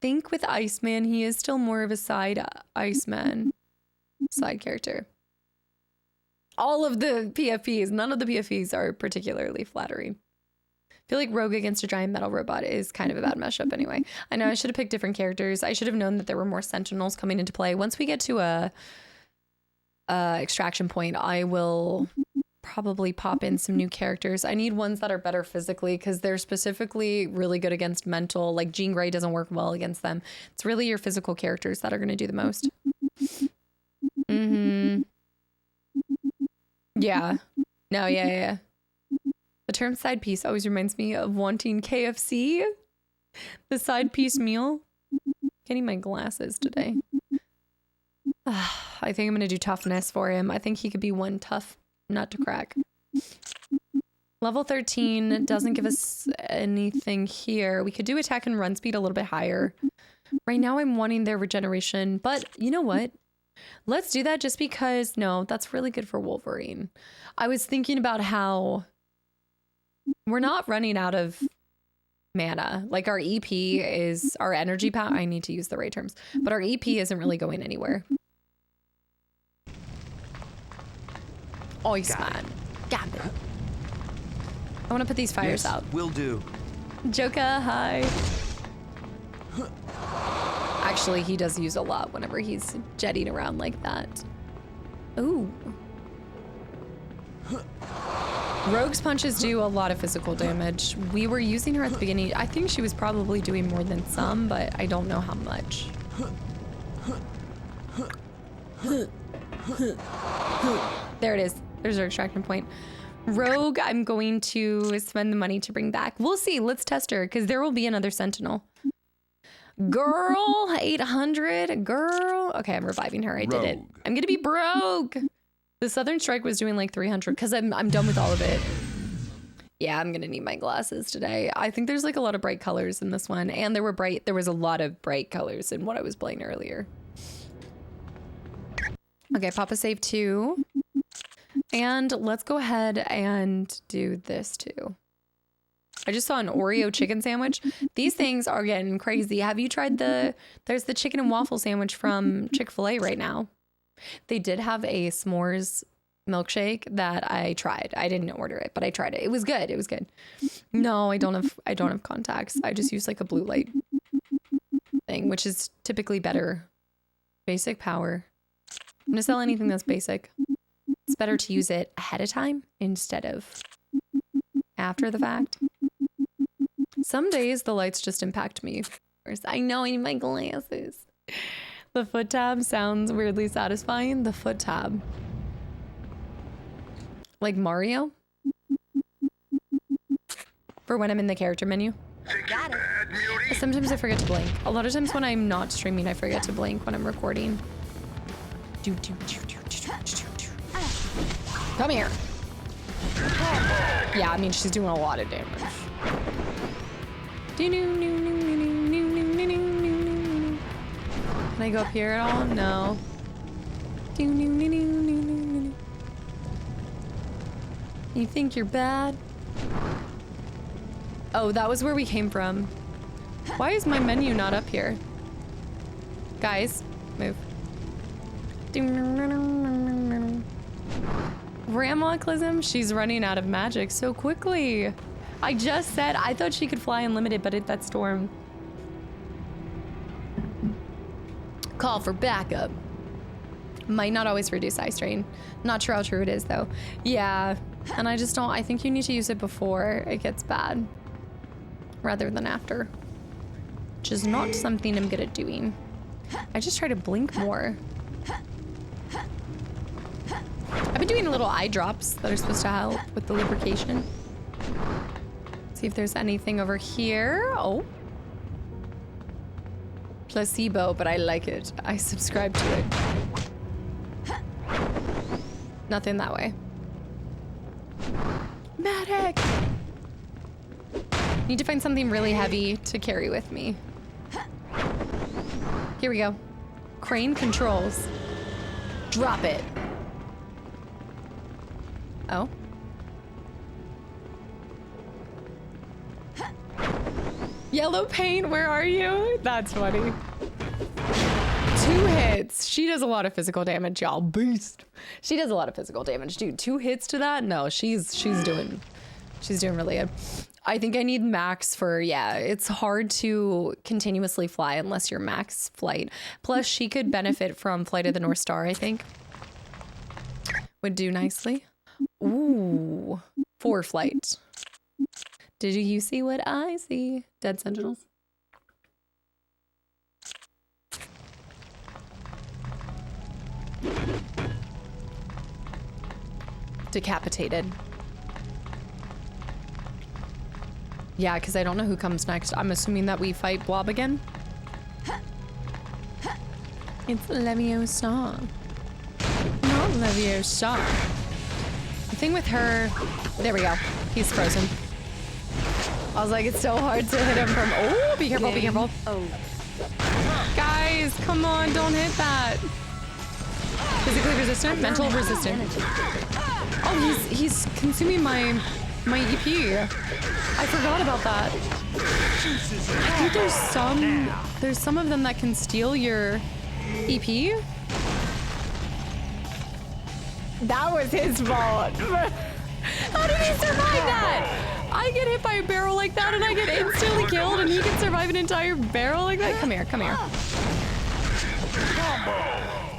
Think with Iceman, he is still more of a side Iceman. Side character. All of the PFPs, none of the PFPs are particularly flattering. I feel like Rogue against a giant metal robot is kind of a bad mashup anyway. I know I should have picked different characters. I should have known that there were more Sentinels coming into play. Once we get to a extraction point, I will probably pop in some new characters. I need ones that are better physically because they're specifically really good against mental. Like Jean Grey doesn't work well against them. It's really your physical characters that are going to do the most. Yeah. No, yeah. The term side piece always reminds me of wanting KFC. The side piece meal. Getting my glasses today. I think I'm going to do toughness for him. I think he could be one tough nut to crack. Level 13 doesn't give us anything here. We could do attack and run speed a little bit higher. Right now I'm wanting their regeneration, but you know what? Let's do that just because, no, that's really good for Wolverine. I was thinking about how we're not running out of mana. Like our EP is our energy power. I need to use the right terms, but our EP isn't really going anywhere. Iceman. Gambit. I want to put these fires out. Will do. Joka, hi. Actually, he does use a lot whenever he's jetting around like that. Ooh. Rogue's punches do a lot of physical damage. We were using her at the beginning. I think she was probably doing more than some, but I don't know how much. There it is. There's our extraction point. Rogue, I'm going to spend the money to bring back. We'll see. Let's test her because there will be another Sentinel. Girl, 800. Girl. Okay, I'm reviving her. I did it. I'm going to be broke. The Southern Strike was doing like 300 because I'm done with all of it. Yeah, I'm going to need my glasses today. I think there's like a lot of bright colors in this one. And there was a lot of bright colors in what I was playing earlier. Okay, Papa save 2. And let's go ahead and do this too. I just saw an Oreo chicken sandwich. These things are getting crazy. Have you tried there's the chicken and waffle sandwich from Chick-fil-A right now. They did have a s'mores milkshake that I tried. I didn't order it, but I tried it. It was good. It was good. No, I don't have contacts. I just use like a blue light thing, which is typically better. Basic power. I'm gonna sell anything that's basic. It's better to use it ahead of time instead of after the fact. Some days the lights just impact me. I know I need my glasses. The foot tab sounds weirdly satisfying. The foot tab. Like Mario? For when I'm in the character menu. Got it. Sometimes I forget to blink. A lot of times when I'm not streaming, I forget to blink when I'm recording. Come here. Yeah, I mean, she's doing a lot of damage. Can I go up here at all? No. You think you're bad? Oh, that was where we came from. Why is my menu not up here? Guys, move. Kastaclysm, she's running out of magic so quickly. I just said I thought she could fly unlimited, but that storm. Call for backup. Might not always reduce eye strain. Not sure how true it is though. Yeah, and I just don't, I think you need to use it before it gets bad rather than after. Which is not something I'm good at doing. I just try to blink more. I've been doing little eye drops that are supposed to help with the lubrication. See if there's anything over here. Oh. Placebo, but I like it. I subscribe to it. Nothing that way. Medic! Need to find something really heavy to carry with me. Here we go. Crane controls. Drop it. Oh. Yellow paint, where are you? That's funny. 2 hits. She does a lot of physical damage, y'all. Beast. She does a lot of physical damage, dude. 2 hits to that? No, she's doing really good. I think I need max for, yeah, it's hard to continuously fly unless you're max flight. Plus, she could benefit from Flight of the North Star, I think. Would do nicely. Ooh, 4 flight. Did you see what I see? Dead Sentinels. Decapitated. Yeah, because I don't know who comes next. I'm assuming that we fight Blob again. It's Leviosa. Not Leviosa. The thing with her... There we go. He's frozen. I was like, it's so hard to hit him from... Oh, be careful, be careful. Oh. Guys, come on, don't hit that. Physically resistant? Mental resistant. Oh, he's consuming my EP. I forgot about that. I think there's some of them that can steal your EP. That was his fault. How did he survive that? I get hit by a barrel like that and I get instantly killed and he can survive an entire barrel like that? Come here, come here.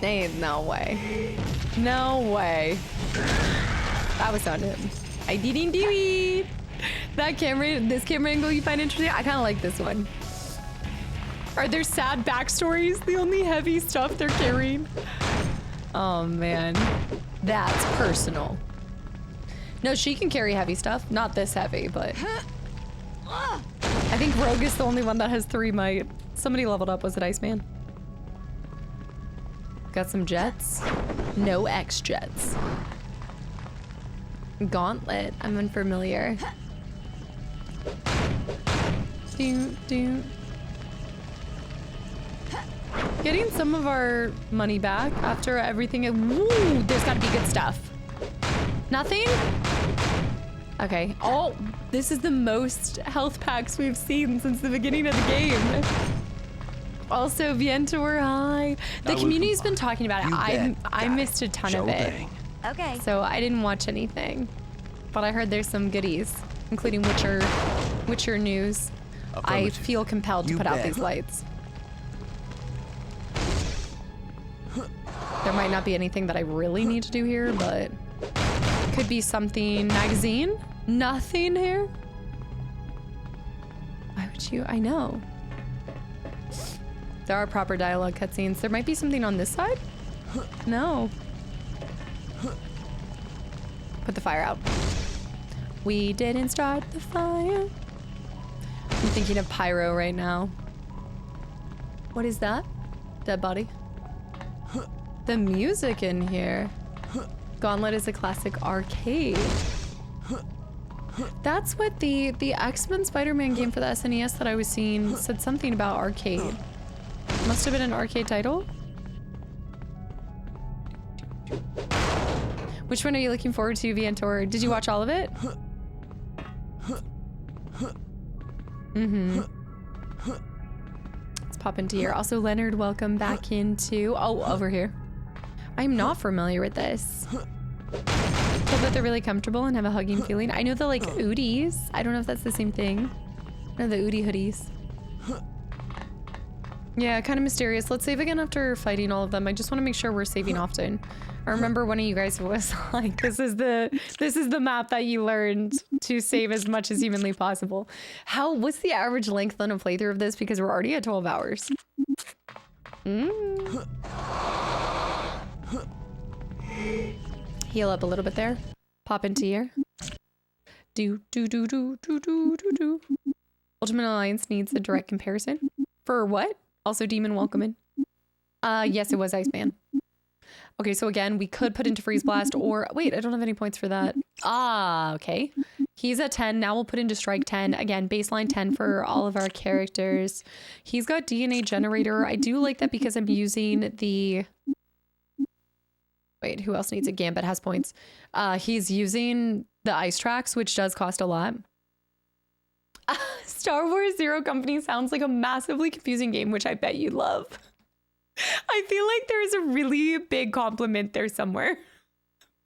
Ain't no way. No way. That was on him. I didn't do it. That camera, this camera angle you find interesting? I kind of like this one. Are there sad backstories? The only heavy stuff they're carrying? Oh man, that's personal. No, she can carry heavy stuff. Not this heavy, but... I think Rogue is the only one that has 3 might. Somebody leveled up. Was it Iceman? Got some jets? No X jets. Gauntlet. I'm unfamiliar. Getting some of our money back after everything. Woo! There's gotta be good stuff. Nothing? Okay. Oh, this is the most health packs we've seen since the beginning of the game. Also, Vientor, hi. The community's been talking about it. I missed a ton of it. Okay. So I didn't watch anything. But I heard there's some goodies, including Witcher news. I feel compelled to put out these lights. There might not be anything that I really need to do here, but could be something. Magazine? Nothing here? Why would you? I know. There are proper dialogue cutscenes. There might be something on this side? No. Put the fire out. We didn't start the fire. I'm thinking of Pyro right now. What is that? Dead body. The music in here. Gauntlet is a classic arcade. That's what the X-Men Spider-Man game for the SNES that I was seeing said something about arcade. Must have been an arcade title. Which one are you looking forward to, Vientor? Did you watch all of it? Mm-hmm. Let's pop into here. Also, Leonard, welcome back into... Oh, over here. I'm not familiar with this. Told that they're really comfortable and have a hugging feeling. I know the, like, Oodies. I don't know if that's the same thing. I know the Oodie hoodies. Yeah, kind of mysterious. Let's save again after fighting all of them. I just want to make sure we're saving often. I remember one of you guys was like, this is the map that you learned to save as much as humanly possible. What's the average length on a playthrough of this? Because we're already at 12 hours. Heal up a little bit there. Pop into here. Do. Ultimate Alliance needs a direct comparison. For what? Also, Demon, welcome in. Yes, it was Iceman. Okay, so again, we could put into Freeze Blast or... Wait, I don't have any points for that. Okay. He's at 10. Now we'll put into Strike 10. Again, baseline 10 for all of our characters. He's got DNA Generator. I do like that because I'm using the... Wait, who else needs it? Gambit has points. He's using the Ice Tracks, which does cost a lot. Star Wars Zero Company sounds like a massively confusing game, which I bet you love. I feel like there's a really big compliment there somewhere.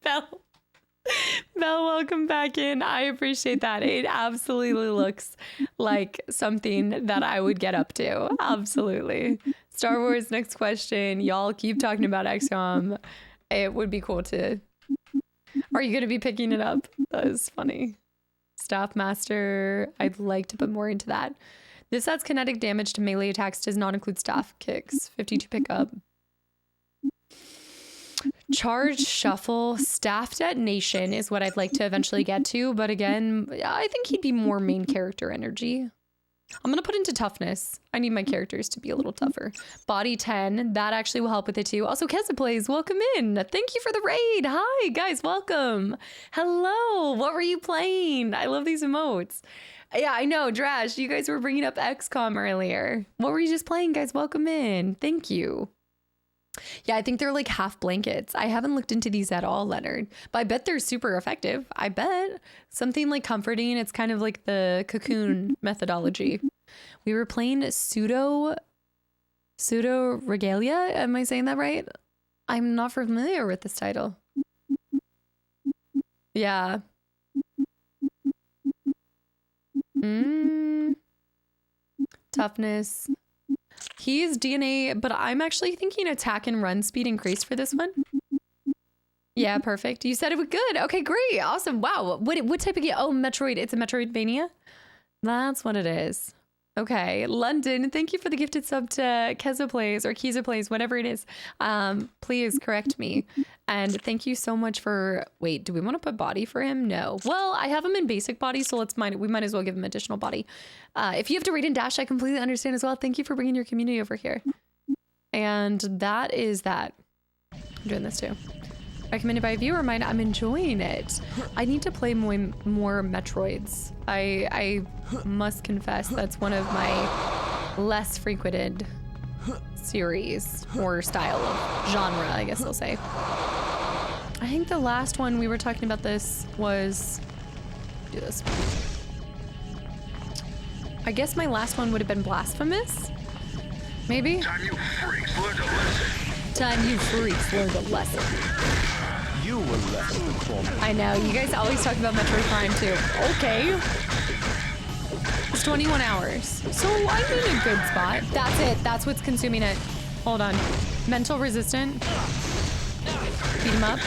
Belle, welcome back in. I appreciate that. It absolutely looks like something that I would get up to. Absolutely. Star Wars, next question. Y'all keep talking about XCOM. It would be cool to... Are you going to be picking it up? That is funny. Staff Master. I'd like to put more into that. This adds kinetic damage to melee attacks. Does not include staff kicks. 52 pickup. Charge, shuffle, staff detonation is what I'd like to eventually get to. But again, I think he'd be more main character energy. I'm going to put into toughness. I need my characters to be a little tougher. Body 10. That actually will help with it too. Also, Kastaclysm, welcome in. Thank you for the raid. Hi, guys. Welcome. Hello. What were you playing? I love these emotes. Yeah, I know, Drash, you guys were bringing up XCOM earlier. What were you just playing, guys? Welcome in. Thank you. Yeah, I think they're like half blankets. I haven't looked into these at all, Leonard, but I bet they're super effective. I bet. Something like comforting. It's kind of like the cocoon methodology. We were playing pseudo regalia. Am I saying that right? I'm not familiar with this title. Yeah. Toughness. He's DNA, but I'm actually thinking attack and run speed increased for this one. Yeah, perfect. You said it was good. Okay, great. Awesome. Wow. What type of game? Oh, Metroid. It's a Metroidvania? That's what it is. Okay. London, thank you for the gifted sub to Keza Plays or Kiza Plays, whatever it is. Please correct me. And thank you so much for... Wait, do we want to put body for him? No. Well, I have him in basic body, so we might as well give him additional body. If you have to raid and dash, I completely understand as well. Thank you for bringing your community over here. And that is that. I'm doing this too. Recommended by a viewer mine. I'm enjoying it. I need to play more Metroids. I must confess that's one of my less frequented series or style of genre, I guess I'll say. I think the last one we were talking about this was Do this. I guess my last one would have been Blasphemous. Maybe? Time you freaks learned a lesson. Time you freaks learned a lesson. You were less than 4 I know, you guys always talk about Metroid Prime too. Okay. It's 21 hours. So I'm in a good spot. That's it. That's what's consuming it. Hold on. Mental resistant. Beat him up.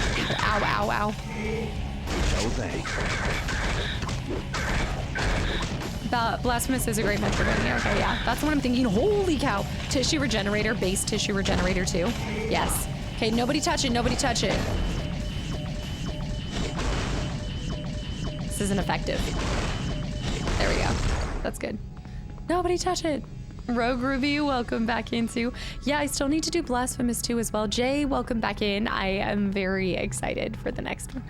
Ow, ow, ow. No thanks. Blasphemous is a great Metroidvania. Okay, yeah. That's what I'm thinking. Holy cow. Tissue regenerator, base tissue regenerator too. Yes. Okay, nobody touch it. Nobody touch it. This isn't effective. There we go. That's good. Nobody touch it. Rogue Ruby, welcome back into. Yeah, I still need to do Blasphemous 2 as well. Jay, welcome back in. I am very excited for the next one.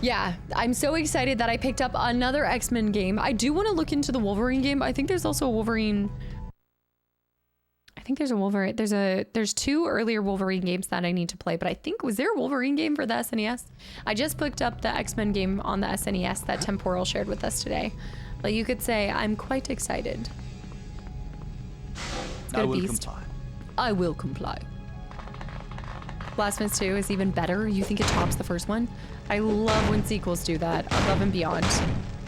Yeah, I'm so excited that I picked up another X-Men game. I do want to look into the Wolverine game. I think there's also a Wolverine. I think there's a Wolverine. There's 2 earlier Wolverine games that I need to play, but I think, was there a Wolverine game for the SNES? I just picked up the X-Men game on the SNES that Temporal shared with us today. But you could say I'm quite excited. I will comply. I will comply. Blasphemous 2 is even better. You think it tops the first one? I love when sequels do that. Above and beyond.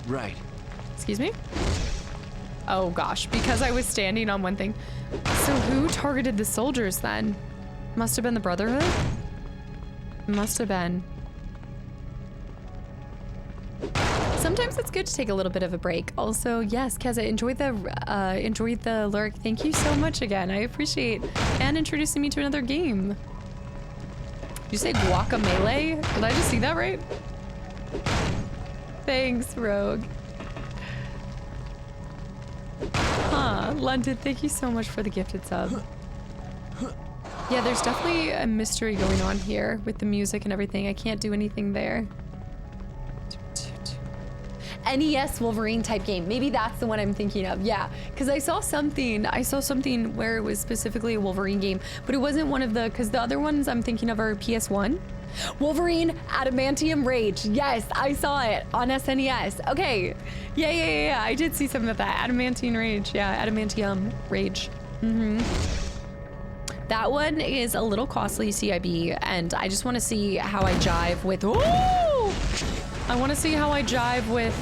Right. Excuse me? Oh gosh, because I was standing on one thing. So who targeted the soldiers then? Must have been the Brotherhood? Must have been. Sometimes it's good to take a little bit of a break. Also, yes, Keza, enjoyed the lurk. Thank you so much again. I appreciate and introducing me to another game. Did you say Guacamelee? Did I just see that right? Thanks, Rogue. Huh, London, thank you so much for the gifted sub. Yeah, there's definitely a mystery going on here with the music and everything. I can't do anything there. NES Wolverine type game. Maybe that's the one I'm thinking of. Yeah, because I saw something where it was specifically a Wolverine game, but it wasn't one of the, because the other ones I'm thinking of are PS1. Wolverine Adamantium Rage. Yes, I saw it on SNES. Okay. Yeah. I did see something about that. Adamantium Rage. Yeah, Adamantium Rage. That one is a little costly, CIB, and I just want to see how I jive with. Oh! I want to see how I jive with.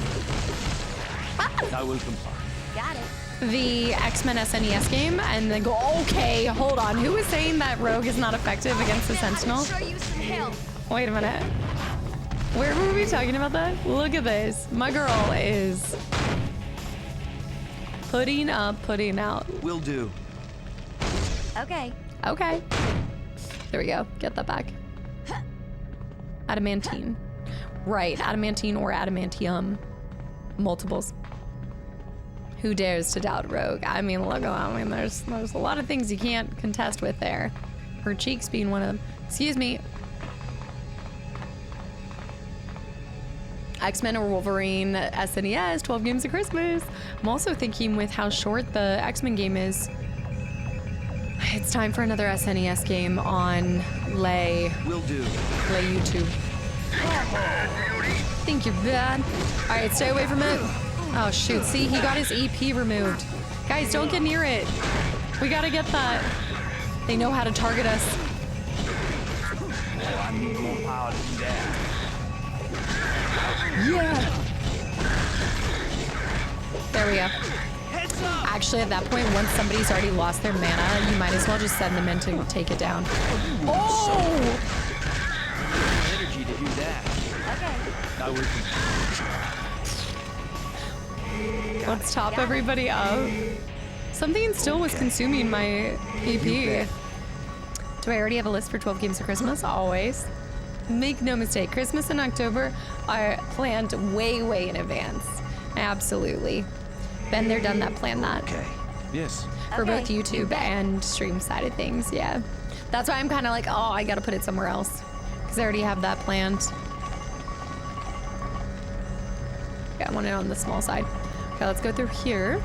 I will comply. Got it. The X-Men SNES game, and then go. Okay, hold on. Who is saying that Rogue is not effective against the Sentinel? Show you some help. Wait a minute. Where were we talking about that? Look at this. My girl is putting up, putting out. Will do. Okay. Okay. There we go. Get that back. Adamantine. Right. Adamantine or adamantium. Multiples. Who dares to doubt Rogue? I mean, look, there's a lot of things you can't contest with there. Her cheeks being one of them. Excuse me. X-Men or Wolverine, SNES, 12 games of Christmas. I'm also thinking with how short the X-Men game is, it's time for another SNES game on Lay Will do. YouTube. Think you're bad. All right, stay away from it. Oh shoot, see, he got his EP removed. Guys, don't get near it. We gotta get that. They know how to target us. Oh, I need more power than that. Yeah. There we go. Heads up! Actually, at that point, once somebody's already lost their mana, you might as well just send them in to take it down. Oh! Energy to do that. Okay. I will comply. Let's top everybody up. Something still was consuming my EP. Do I already have a list for 12 games of Christmas? Always. Make no mistake, Christmas and October are planned way in advance. Absolutely. Been there, done that, planned that. Okay. Yes. For Okay. both YouTube and stream side of things, yeah. That's why I'm kind of like, oh, I gotta put it somewhere else. Because I already have that planned. Yeah, I want it on the small side. Okay, let's go through here.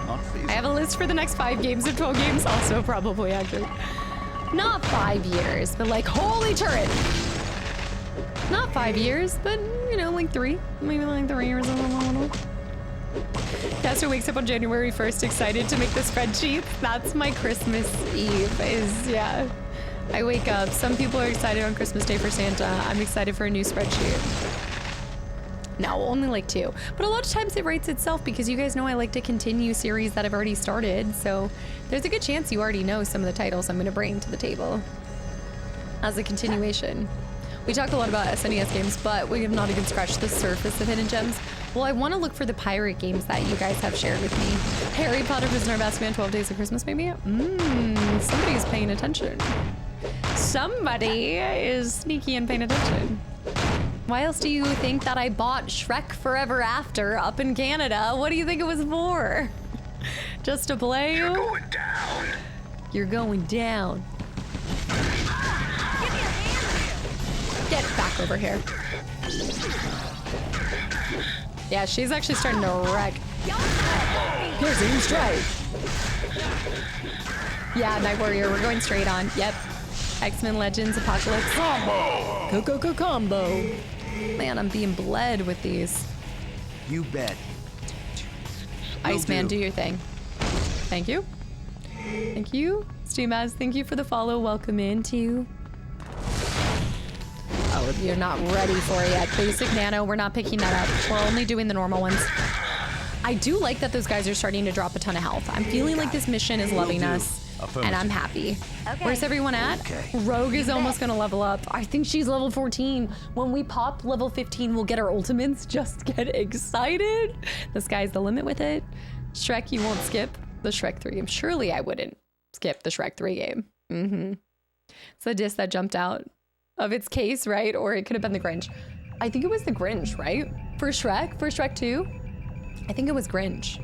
Not feasible. I have a list for the next 5 games of 12 games, also probably actually. Not 5 years, but like, holy turret! Not 5 years, but you know, like 3. Maybe like 3 years. Caster wakes up on January 1st excited to make the spreadsheet. That's my Christmas Eve yeah. I wake up. Some people are excited on Christmas Day for Santa. I'm excited for a new spreadsheet. No, only like 2. But a lot of times it writes itself because you guys know I like to continue series that I've already started. So there's a good chance you already know some of the titles I'm going to bring to the table as a continuation. We talk a lot about SNES games, but we have not even scratched the surface of hidden gems. Well, I want to look for the pirate games that you guys have shared with me. Harry Potter, Prisoner of Azkaban, 12 Days of Christmas, maybe? Somebody's paying attention. Somebody is sneaky and paying attention. Why else do you think that I bought Shrek Forever After up in Canada? What do you think it was for? Just to play? You're going down. You're going down. Get back over here. Yeah, she's actually starting to wreck. Piercing strike. Yeah, Night Warrior, we're going straight on. Yep. X-Men Legends Apocalypse. Combo. Combo. Man, I'm being bled with these. You bet. Iceman, do your thing. Thank you. Thank you. Steamaz, thank you for the follow. Welcome into. Oh, you're not ready for it yet. Basic Nano, we're not picking that up. We're only doing the normal ones. I do like that those guys are starting to drop a ton of health. I'm feeling like this mission is loving us. And I'm happy. Okay. Where's everyone at? Okay. Rogue is almost gonna level up. I think she's level 14. When we pop level 15, we'll get our ultimates. Just get excited. The sky's the limit with it. Shrek, you won't skip the Shrek 3 game. Surely I wouldn't skip the Shrek 3 game. It's the disc that jumped out of its case, right? Or it could have been the Grinch. I think it was the Grinch, right? For Shrek 2, I think it was Grinch.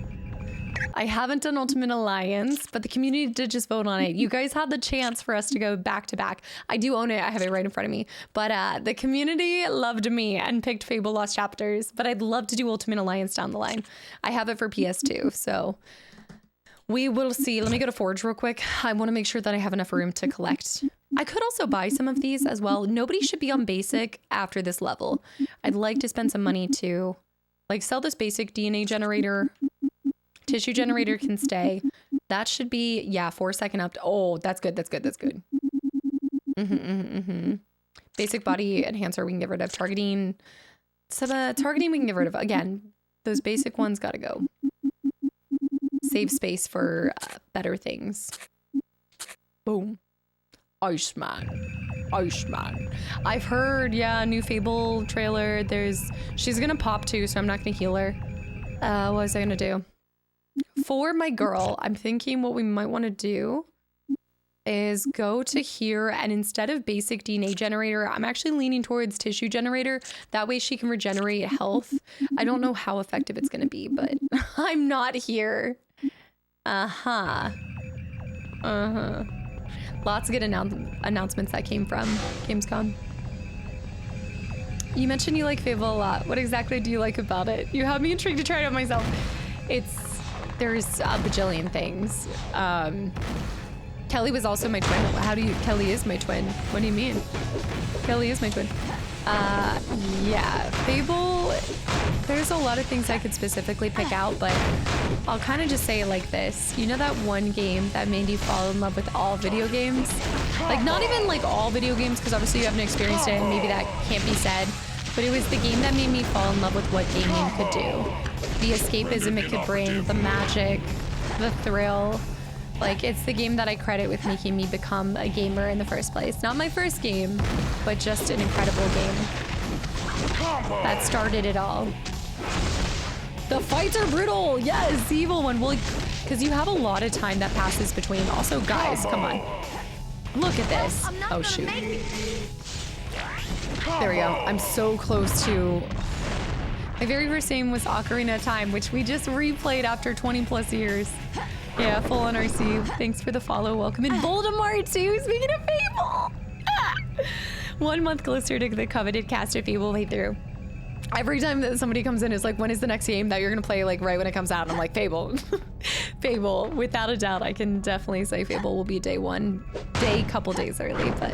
I haven't done Ultimate Alliance, but the community did just vote on it. You guys had the chance for us to go back to back. I do own it. I have it right in front of me. But the community loved me and picked Fable Lost Chapters. But I'd love to do Ultimate Alliance down the line. I have it for PS2, so we will see. Let me go to Forge real quick. I want to make sure that I have enough room to collect. I could also buy some of these as well. Nobody should be on basic after this level. I'd like to spend some money to like sell this basic DNA generator. Tissue generator can stay. That should be, yeah, 4-second up. Oh, that's good. That's good. That's good. Basic body enhancer we can get rid of. Targeting. So the targeting we can get rid of. Again, those basic ones gotta go. Save space for better things. Boom. Iceman. I've heard, yeah, new Fable trailer. She's gonna pop too, so I'm not gonna heal her. What was I gonna do? For my girl, I'm thinking what we might want to do is go to here, and instead of basic DNA generator, I'm actually leaning towards tissue generator. That way she can regenerate health. I don't know how effective it's going to be, but I'm not here. Lots of good announcements that came from Gamescom. You mentioned you like Fable a lot. What exactly do you like about it? You have me intrigued to try it out myself. There's a bajillion things. Kelly was also my twin. Kelly is my twin. What do you mean? Kelly is my twin. Yeah, Fable, there's a lot of things I could specifically pick out, but I'll kind of just say it like this. You know that one game that made you fall in love with all video games? Like, not even like all video games, because obviously you haven't experienced it and maybe that can't be said, but it was the game that made me fall in love with what gaming could do. The escapism it could bring, the magic, the thrill. Like, it's the game that I credit with making me become a gamer in the first place. Not my first game, but just an incredible game that started it all. The fights are brutal. Yes, the evil one. Well, because you have a lot of time that passes between. Also, guys, come on. Look at this. Oh, shoot. There we go. I'm so close to... My very first game was Ocarina of Time, which we just replayed after 20 plus years. Yeah, full on RC. Thanks for the follow. Welcome in Voldemort too. Speaking of Fable. 1 month closer to the coveted cast of Fable playthrough. Every time that somebody comes in, it's like, when is the next game that you're gonna play, like right when it comes out? And I'm like, Fable. Fable, without a doubt. I can definitely say Fable will be day one. Couple days early, but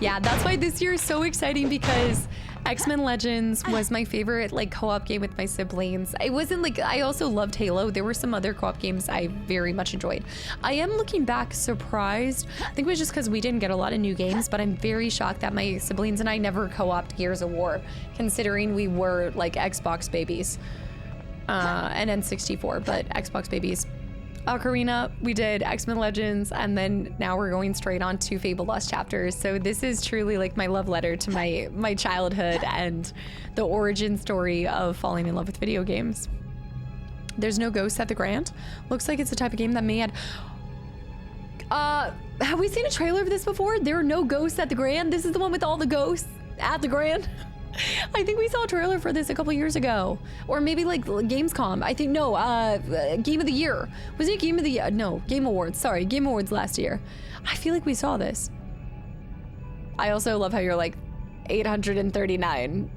Yeah, that's why this year is so exciting because X-Men Legends was my favorite like co-op game with my siblings. It wasn't like, I also loved Halo. There were some other co-op games I very much enjoyed. I am looking back surprised. I think it was just because we didn't get a lot of new games, but I'm very shocked that my siblings and I never co-opted Gears of War, considering we were like Xbox babies and N64, but Xbox babies. Ocarina, we did X-Men Legends, and then now we're going straight on to Fable Lost Chapters. So this is truly like my love letter to my childhood and the origin story of falling in love with video games. There's no ghosts at the Grand. Looks like it's the type of game that may have we seen a trailer of this before? There are no ghosts at the Grand. This is the one with all the ghosts at the Grand. I think we saw a trailer for this a couple years ago, or maybe like Gamescom. I think no, Game of the Year. Was it Game of the Year? No, Game Awards. Sorry, Game Awards last year. I feel like we saw this. I also love how you're like 839.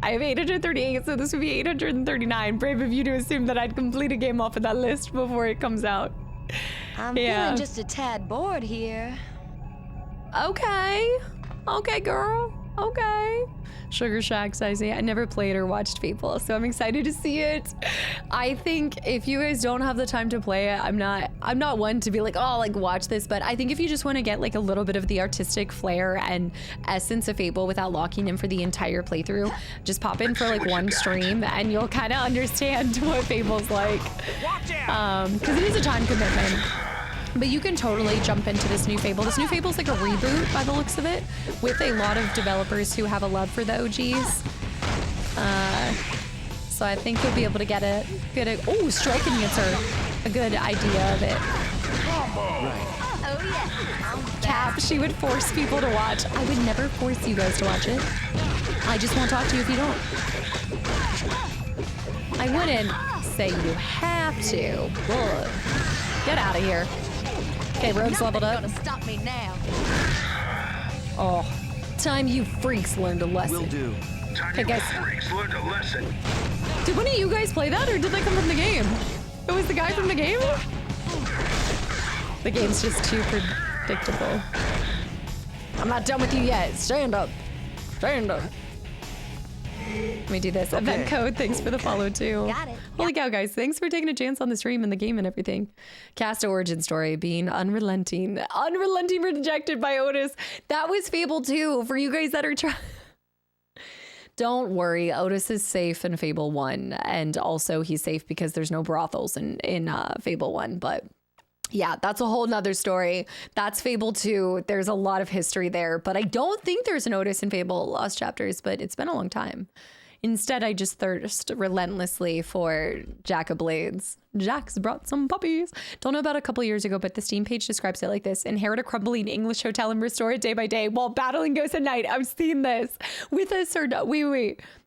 I have 838, so this would be 839. Brave of you to assume that I'd complete a game off of that list before it comes out. I'm feeling just a tad bored here. Okay. Okay, girl. Okay. Sugar Shacks, I see. I never played or watched Fable, so I'm excited to see it. I think if you guys don't have the time to play it, I'm not one to be like, oh, like watch this, but I think if you just want to get like a little bit of the artistic flair and essence of Fable without locking in for the entire playthrough, just pop in for like one stream and you'll kind of understand what Fable's like. Because it is a time commitment. But you can totally jump into this new Fable. This new Fable's like a reboot by the looks of it, with a lot of developers who have a love for the OGs. So I think you'll be able to get a strike enhancer, a good idea of it. Oh yeah. Cap, she would force people to watch. I would never force you guys to watch it. I just won't talk to you if you don't. I wouldn't say you have to. Ugh. Get out of here. Okay, Rogue's leveled up. Gonna stop me now. Oh, time you freaks learned a lesson. Will do. Time Hey, you guys. freaks learned a lesson. Did one of you guys play that, or did they come from the game? It was the guy from the game? The game's just too predictable. I'm not done with you yet. Stand up. Stand up. Let me do this. Event code, thanks for the follow too. Got it. Holy cow, guys. Thanks for taking a chance on the stream and the game and everything. Cast origin story being unrelenting rejected by Otis. That was Fable 2 for you guys that are trying. Don't worry, Otis is safe in Fable 1. And also he's safe because there's no brothels in Fable 1. But yeah, that's a whole nother story. That's Fable 2. There's a lot of history there, but I don't think there's an Otis in Fable Lost Chapters, but it's been a long time. Instead, I just thirst relentlessly for Jack of Blades. Jack's brought some puppies. Don't know about a couple years ago, but the Steam page describes it like this. Inherit a crumbling English hotel and restore it day by day while battling ghosts at night. I've seen this with a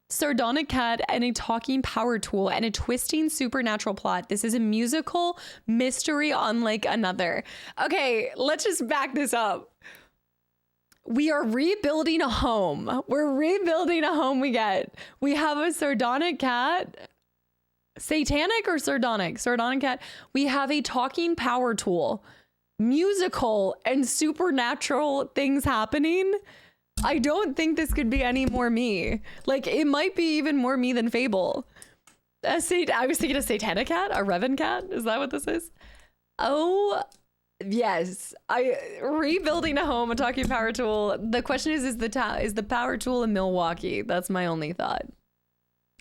sardonic cat and a talking power tool and a twisting supernatural plot. This is a musical mystery unlike another. Okay, let's just back this up. We are rebuilding a home. We're rebuilding a home we have a sardonic cat. Satanic or sardonic? Sardonic cat. We have a talking power tool. Musical and supernatural things happening. I don't think this could be any more me. Like, it might be even more me than Fable. I was thinking a satanic cat? A Revan cat? Is that what this is? Oh, yes. Rebuilding a home, a talking power tool. The question is the power tool in Milwaukee? That's my only thought.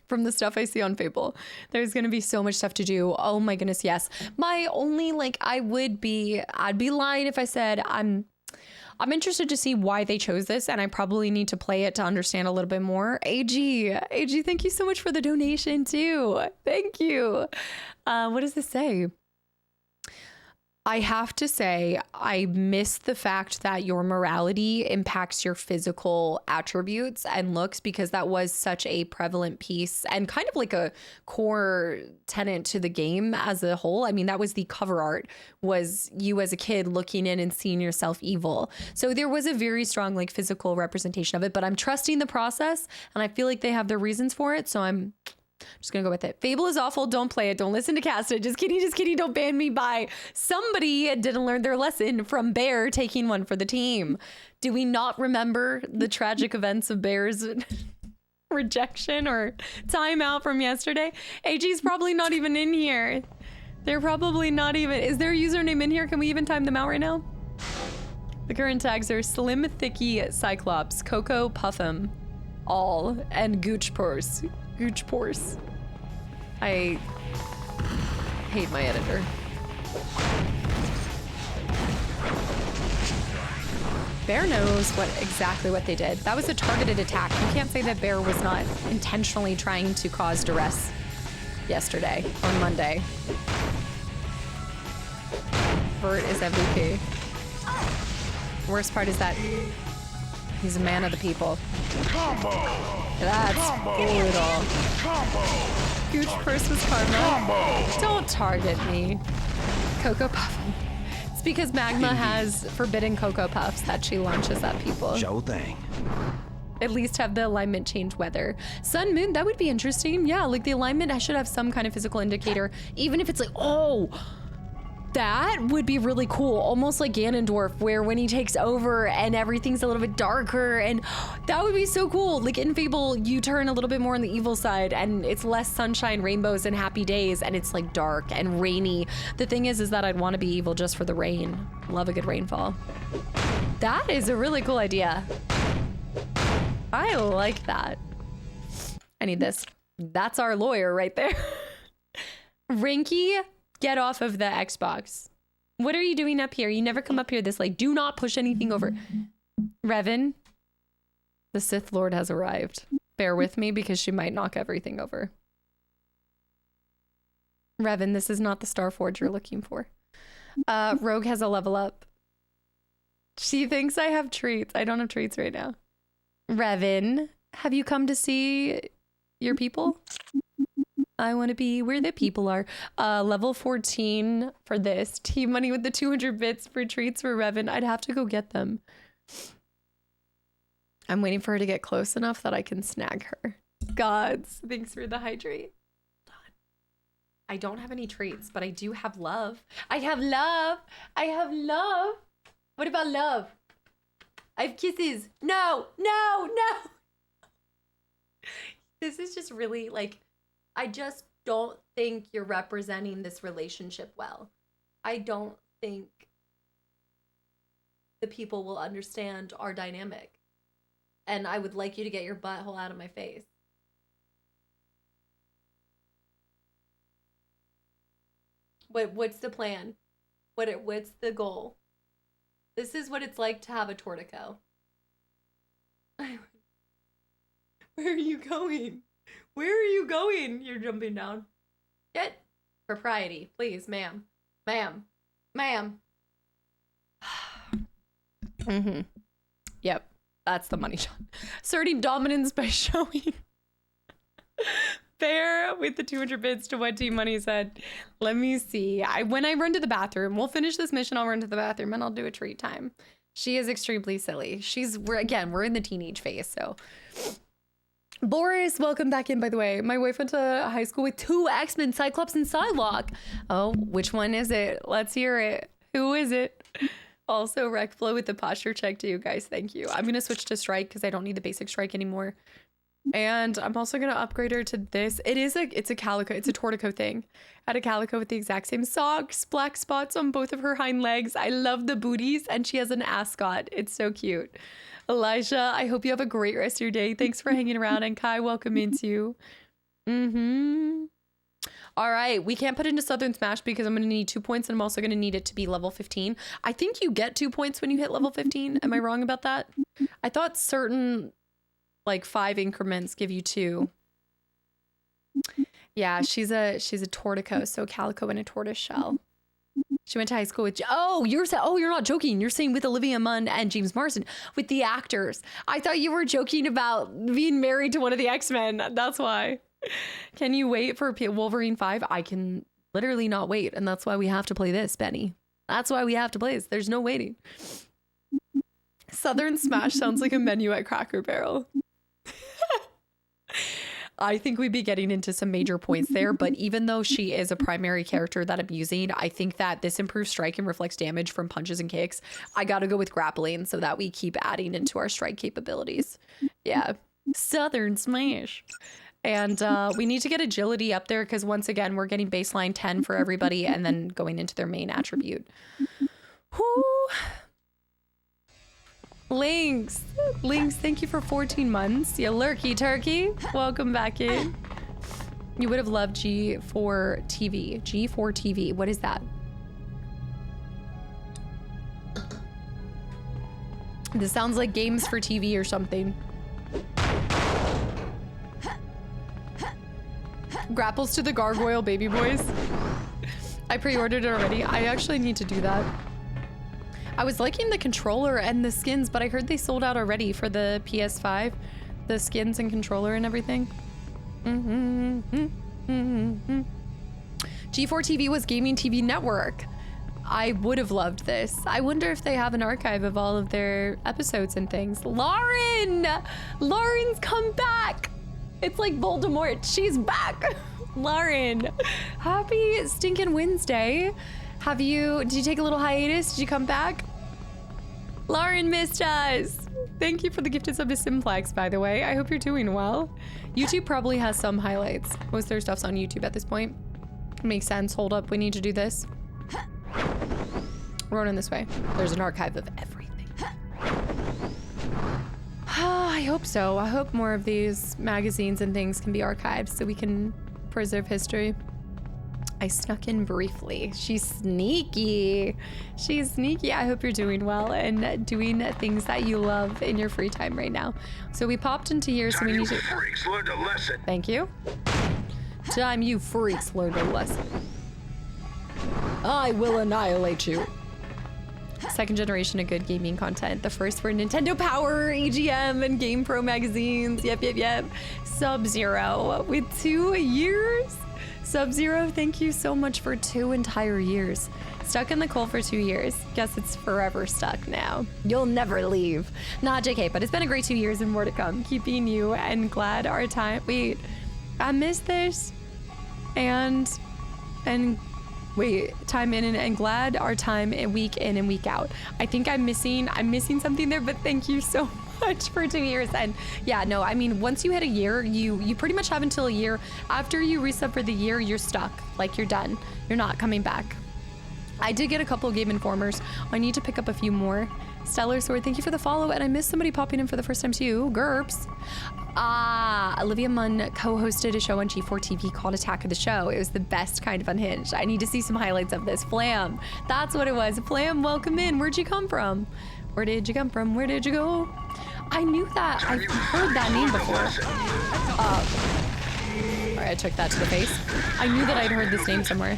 From the stuff I see on Fable, there's going to be so much stuff to do. Oh my goodness, yes. My only, I'd be lying if I said I'm interested to see why they chose this, and I probably need to play it to understand a little bit more. AG, thank you so much for the donation too. Thank you. What does this say? I have to say, I miss the fact that your morality impacts your physical attributes and looks, because that was such a prevalent piece and kind of like a core tenet to the game as a whole. I mean, that was the cover art, was you as a kid looking in and seeing yourself evil. So there was a very strong physical representation of it, but I'm trusting the process and I feel like they have their reasons for it. So I'm Just gonna go with it. Fable is awful. Don't play it. Don't listen to Casta. Just kidding. Just kidding. Don't ban me by somebody didn't learn their lesson from Bear taking one for the team. Do we not remember the tragic events of Bear's rejection or timeout from yesterday? AG's probably not even in here. They're probably not even. Is their username in here? Can we even time them out right now? The current tags are Slim Thicky Cyclops, Coco Puffum, All, and Gooch Purse. Gooch Purse. I hate my editor. Bear knows exactly what they did. That was a targeted attack. You can't say that Bear was not intentionally trying to cause duress yesterday or Monday. Bert is MVP. Worst part is that he's a man of the people. Combo. That's brutal. Gooch Purse was karma. Don't target me. Cocoa Puff. It's because Magma has forbidden Cocoa Puffs that she launches at people. Sure thing. At least have the alignment change weather. Sun, moon, that would be interesting. Yeah, like the alignment, I should have some kind of physical indicator. Even if it's like, oh, that would be really cool. Almost like Ganondorf, where when he takes over and everything's a little bit darker, and that would be so cool. Like in Fable, you turn a little bit more on the evil side and it's less sunshine, rainbows, and happy days, and it's like dark and rainy. The thing is that I'd want to be evil just for the rain. Love a good rainfall. That is a really cool idea. I like that. I need this. That's our lawyer right there. Rinky, get off of the Xbox. What are you doing up here? You never come up here this late. Do not push anything over. Revan, the Sith Lord has arrived. Bear with me because she might knock everything over. Revan, this is not the Starforge you're looking for. Rogue has a level up. She thinks I have treats. I don't have treats right now. Revan, have you come to see your people? I want to be where the people are. Level 14 for this. Team money with the 200 bits for treats for Revan. I'd have to go get them. I'm waiting for her to get close enough that I can snag her. Gods, thanks for the hydrate. I don't have any treats, but I do have love. I have love. I have love. What about love? I have kisses. No, no, no. This is just really like, I just don't think you're representing this relationship well. I don't think the people will understand our dynamic. And I would like you to get your butthole out of my face. What's the plan? What's the goal? This is what it's like to have a Tortico. Where are you going? Where are you going? You're jumping down. Get propriety, please, ma'am. Ma'am. Ma'am. Mm-hmm. Yep. That's the money shot. Asserting dominance by showing Bear with the 200 bits to what Team Money said. Let me see. When I run to the bathroom, we'll finish this mission. I'll run to the bathroom and I'll do a treat time. She is extremely silly. We're in the teenage phase, so. Boris, welcome back in, by the way. My wife went to high school with 2 X-Men, Cyclops and Psylocke. Oh, which one is it? Let's hear it. Who is it? Also, Recflow with the posture check to you guys. Thank you. I'm going to switch to Strike because I don't need the basic Strike anymore. And I'm also going to upgrade her to this. It's a Calico. It's a Tortico thing. I had a Calico with the exact same socks, black spots on both of her hind legs. I love the booties, and she has an ascot. It's so cute. Elijah, I hope you have a great rest of your day. Thanks for hanging around. And Kai, welcome into. All right, we can't put it into Southern Smash because I'm going to need 2 points, and I'm also going to need it to be level 15. I think you get 2 points when you hit level 15. Am I wrong about that? I thought certain, 5 increments give you 2. Yeah, she's a Tortico, so Calico and a tortoise shell. She went to high school with. You're not joking. You're saying with Olivia Munn and James Marsden, with the actors. I thought you were joking about being married to one of the X-Men. That's why. Can you wait for Wolverine 5? I can literally not wait, and that's why we have to play this, Benny. That's why we have to play this. There's no waiting. Southern Smash sounds like a menu at Cracker Barrel. I think we'd be getting into some major points there, but even though she is a primary character that I'm using, I think that this improves strike and reflects damage from punches and kicks. I gotta go with grappling so that we keep adding into our strike capabilities. Yeah. Southern Smash. And we need to get agility up there because once again, we're getting baseline 10 for everybody and then going into their main attribute. Whoo. Lynx, thank you for 14 months. You lurky turkey. Welcome back in. You would have loved G4 TV. G4 TV. What is that? This sounds like games for TV or something. Grapples to the gargoyle baby boys. I pre-ordered it already. I actually need to do that. I was liking the controller and the skins, but I heard they sold out already for the PS5. The skins and controller and everything. G4 TV was Gaming TV Network. I would have loved this. I wonder if they have an archive of all of their episodes and things. Lauren! Lauren's come back! It's like Voldemort. She's back! Lauren, happy stinking Wednesday. Did you take a little hiatus? Did you come back? Lauren missed us. Thank you for the gifted sub to Simplex, by the way. I hope you're doing well. YouTube probably has some highlights. Most of their stuff's on YouTube at this point. Makes sense. Hold up. We need to do this. We're running this way. There's an archive of everything. I hope so. I hope more of these magazines and things can be archived so we can preserve history. I snuck in briefly. She's sneaky. She's sneaky. I hope you're doing well and doing things that you love in your free time right now. So we popped into here, so we need to... freaks learned a lesson. Thank you. Time you freaks learned a lesson. I will annihilate you. Second generation of good gaming content. The first were Nintendo Power, EGM, and GamePro magazines. Yep. Sub-Zero with 2 years. Sub-Zero, thank you so much for 2 entire years. Stuck in the cold for 2 years. Guess it's forever stuck now. You'll never leave. Not JK, but it's been a great 2 years and more to come. Keep being you and glad our time. Wait, I missed this. And wait, time in and glad our time a week in and week out. I think I'm missing something there, but thank you so much for 2 years. And yeah, no, I mean, once you hit a year, you pretty much have until a year. After you resub for the year, you're stuck. Like, you're done. You're not coming back. I did get a couple of Game Informers. I need to pick up a few more. Stellar Sword, thank you for the follow. And I missed somebody popping in for the first time too. GURPS. Olivia Munn co-hosted a show on G4 TV called Attack of the Show. It was the best kind of unhinged. I need to see some highlights of this. Flam. That's what it was. Flam, welcome in. Where'd you come from? Where did you come from? Where did you go? I knew that. I've heard that name before. Alright, I took that to the face. I knew that I'd heard this name somewhere.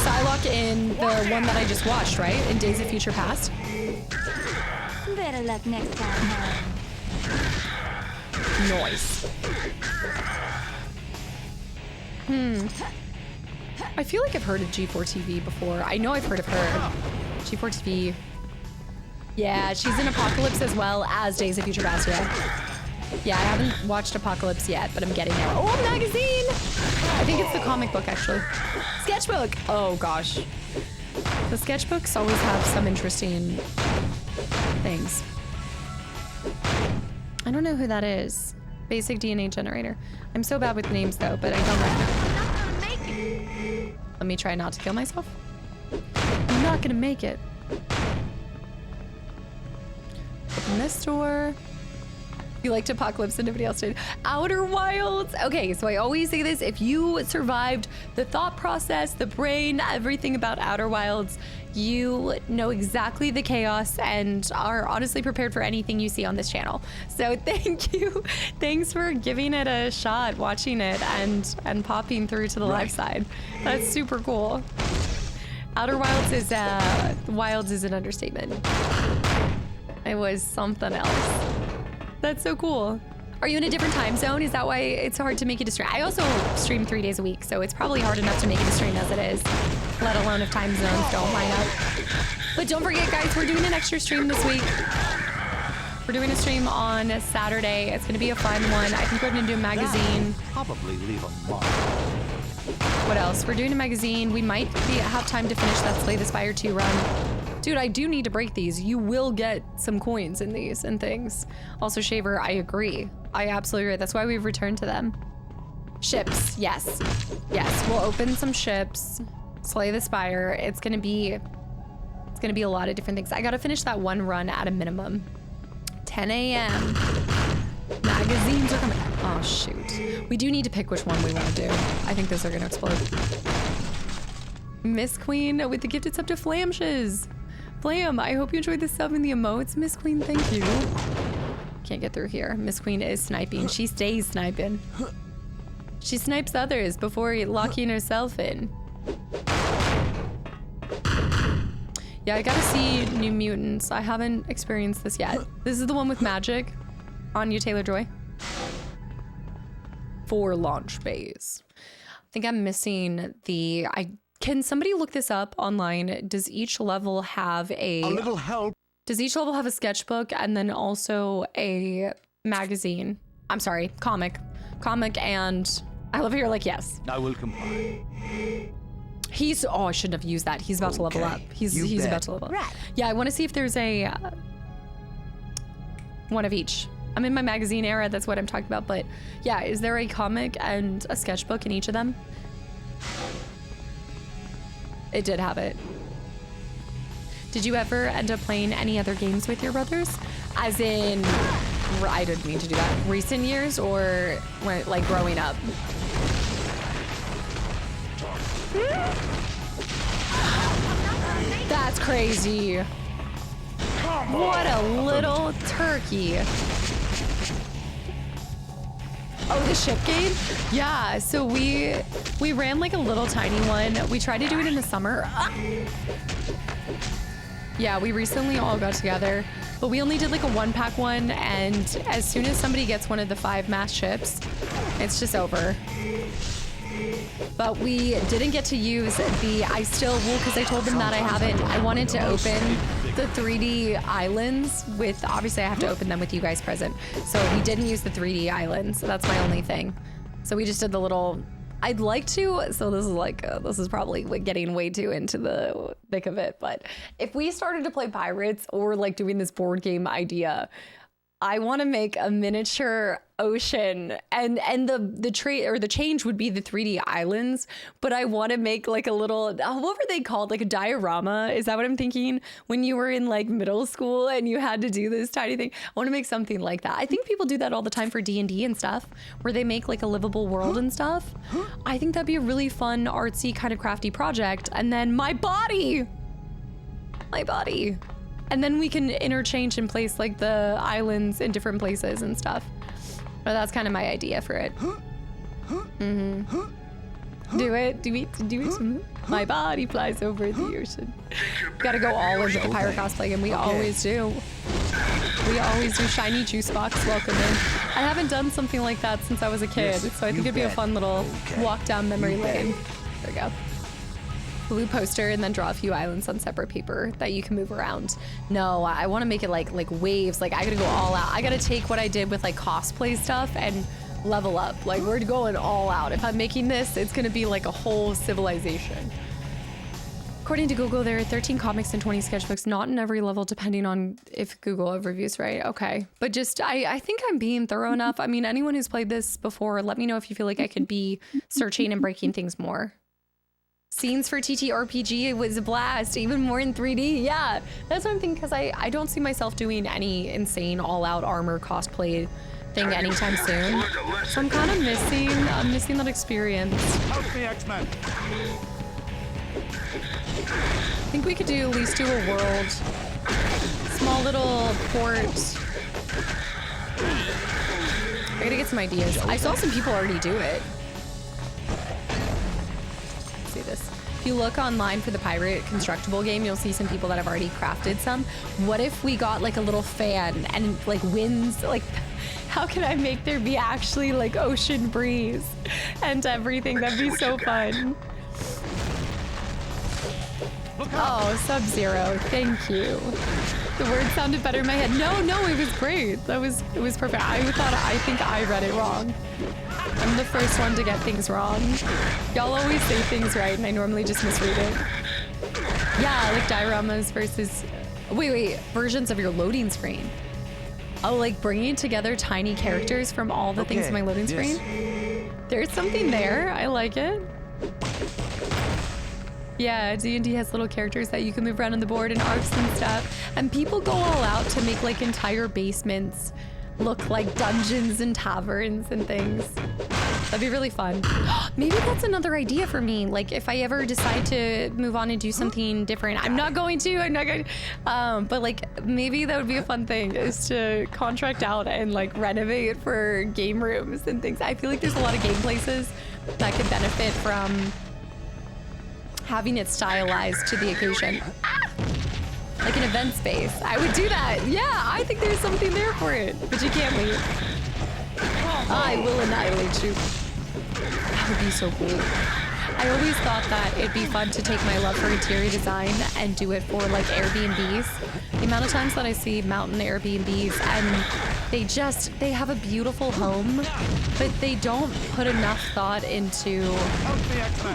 Psylocke in the one that I just watched, right? In Days of Future Past. Better luck next time, huh? Noise. I feel like I've heard of G4 TV before. I know I've heard of her. G4 TV. Yeah, she's in Apocalypse as well as Days of Future Past, yeah, I haven't watched Apocalypse yet, but I'm getting there. Oh, magazine! I think it's the comic book, actually. Sketchbook! Oh, gosh. The sketchbooks always have some interesting things. I don't know who that is. Basic DNA generator. I'm so bad with names, though, but I don't know. Let me try not to kill myself. I'm not gonna make it. Open this door. You liked Apocalypse and nobody else did. Outer Wilds. Okay, so I always say this. If you survived the thought process, the brain, everything about Outer Wilds, you know exactly the chaos and are honestly prepared for anything you see on this channel. So thank you. Thanks for giving it a shot, watching it, and popping through to the live side. That's super cool. Outer Wilds is an understatement. It was something else. That's so cool. Are you in a different time zone? Is that why it's hard to make it to stream? I also stream 3 days a week, so it's probably hard enough to make it to stream as it is, let alone if time zones don't line up. But don't forget, guys, we're doing an extra stream this week. We're doing a stream on Saturday. It's gonna be a fun one. I think we're gonna do a magazine. Probably leave a mark. What else? We're doing a magazine. We might have time to finish that Slay the Spire 2 run. Dude, I do need to break these. You will get some coins in these and things. Also, Shaver, I agree. I absolutely agree. That's why we've returned to them. Ships, yes. Yes, we'll open some ships. Slay the Spire. It's gonna be a lot of different things. I gotta finish that one run at a minimum. 10 a.m. Magazines are coming. Oh, shoot. We do need to pick which one we want to do. I think those are going to explode. Miss Queen with the gifted sub to Flamshes. Flam, I hope you enjoyed the sub and the emotes. Miss Queen, thank you. Can't get through here. Miss Queen is sniping. She stays sniping. She snipes others before locking herself in. Yeah, I gotta see New Mutants. I haven't experienced this yet. This is the one with magic. On you, Taylor Joy. 4 launch bays. I think I'm missing the... Can somebody look this up online? Does each level have a little help. Does each level have a sketchbook and then also a magazine? I'm sorry, comic. Comic and... I love how you're like, yes. I will comply. He's, oh, I shouldn't have used that. He's about to level up. He's about to level up. Right. Yeah, I want to see if there's a one of each. I'm in my magazine era. That's what I'm talking about. But yeah, is there a comic and a sketchbook in each of them? It did have it. Did you ever end up playing any other games with your brothers? As in, I didn't mean to do that. Recent years or when, like growing up? That's crazy. What a little turkey. Oh, the ship game? Yeah, so we ran like a little tiny one. We tried to do it in the summer. Yeah, we recently all got together, but we only did like a 1-pack one, and as soon as somebody gets one of the 5 mass ships, it's just over. But we didn't get to use the, because I told them that I haven't, I wanted to open the 3D islands with, obviously I have to open them with you guys present. So we didn't use the 3D islands, so that's my only thing. So we just did the little, I'd like to, so this is like, this is probably getting way too into the thick of it, but if we started to play Pirates or like doing this board game idea, I want to make a miniature ocean, and the trade or the change would be the 3D islands, but I want to make like a little, what were they called? Like a diorama? Is that what I'm thinking? When you were in like middle school and you had to do this tiny thing. I want to make something like that. I think people do that all the time for D&D and stuff, where they make like a livable world and stuff. I think that'd be a really fun, artsy, kind of crafty project. And then my body. And then we can interchange and place like the islands in different places and stuff. But that's kind of my idea for it. Do it. My body flies over the ocean. Gotta go all into the pirate cosplay, and we always do. We always do. Shiny juice box, welcome in. I haven't done something like that since I was a kid, so I think it'd be a fun little walk down memory lane. There we go. Blue poster, and then draw a few islands on separate paper that you can move around. No, I want to make it like waves. Like I gotta go all out. I gotta take what I did with like cosplay stuff and level up. Like we're going all out. If I'm making this, it's gonna be like a whole civilization. According to Google, there are 13 comics and 20 sketchbooks, not in every level, depending on if Google overviews, right? Okay, but just I think I'm being thorough enough. I mean, anyone who's played this before, let me know if you feel like I could be searching and breaking things more. Scenes for TTRPG, it was a blast, even more in 3D. Yeah, that's what I'm thinking, because I don't see myself doing any insane all-out armor cosplay thing anytime soon. So I'm kind of missing that experience. Help me, X-Men. I think we could at least do a world. Small little port. I gotta get some ideas. I saw some people already do it. This. If you look online for the pirate constructible game, you'll see some people that have already crafted some. What if we got like a little fan and like winds, like how can I make there be actually like ocean breeze and everything? That'd be so fun. Oh, Sub-Zero, thank you. The word sounded better in my head. No, it was great. It was perfect. I think I read it wrong. I'm the first one to get things wrong. Y'all always say things right, and I normally just misread it. Yeah, like dioramas versus... Wait, versions of your loading screen. Oh, like bringing together tiny characters from all the things in my loading screen? There's something there. I like it. Yeah, D&D has little characters that you can move around on the board and arcs and stuff. And people go all out to make like entire basements look like dungeons and taverns and things. That'd be really fun. Maybe that's another idea for me. Like if I ever decide to move on and do something different, I'm not going to, but like maybe that would be a fun thing, is to contract out and like renovate for game rooms and things. I feel like there's a lot of game places that could benefit from having it stylized to the occasion. Like an event space. I would do that. Yeah, I think there's something there for it, but you can't leave. I will annihilate you. That would be so cool. I always thought that it'd be fun to take my love for interior design and do it for like Airbnbs. The amount of times that I see mountain Airbnbs and they have a beautiful home, but they don't put enough thought into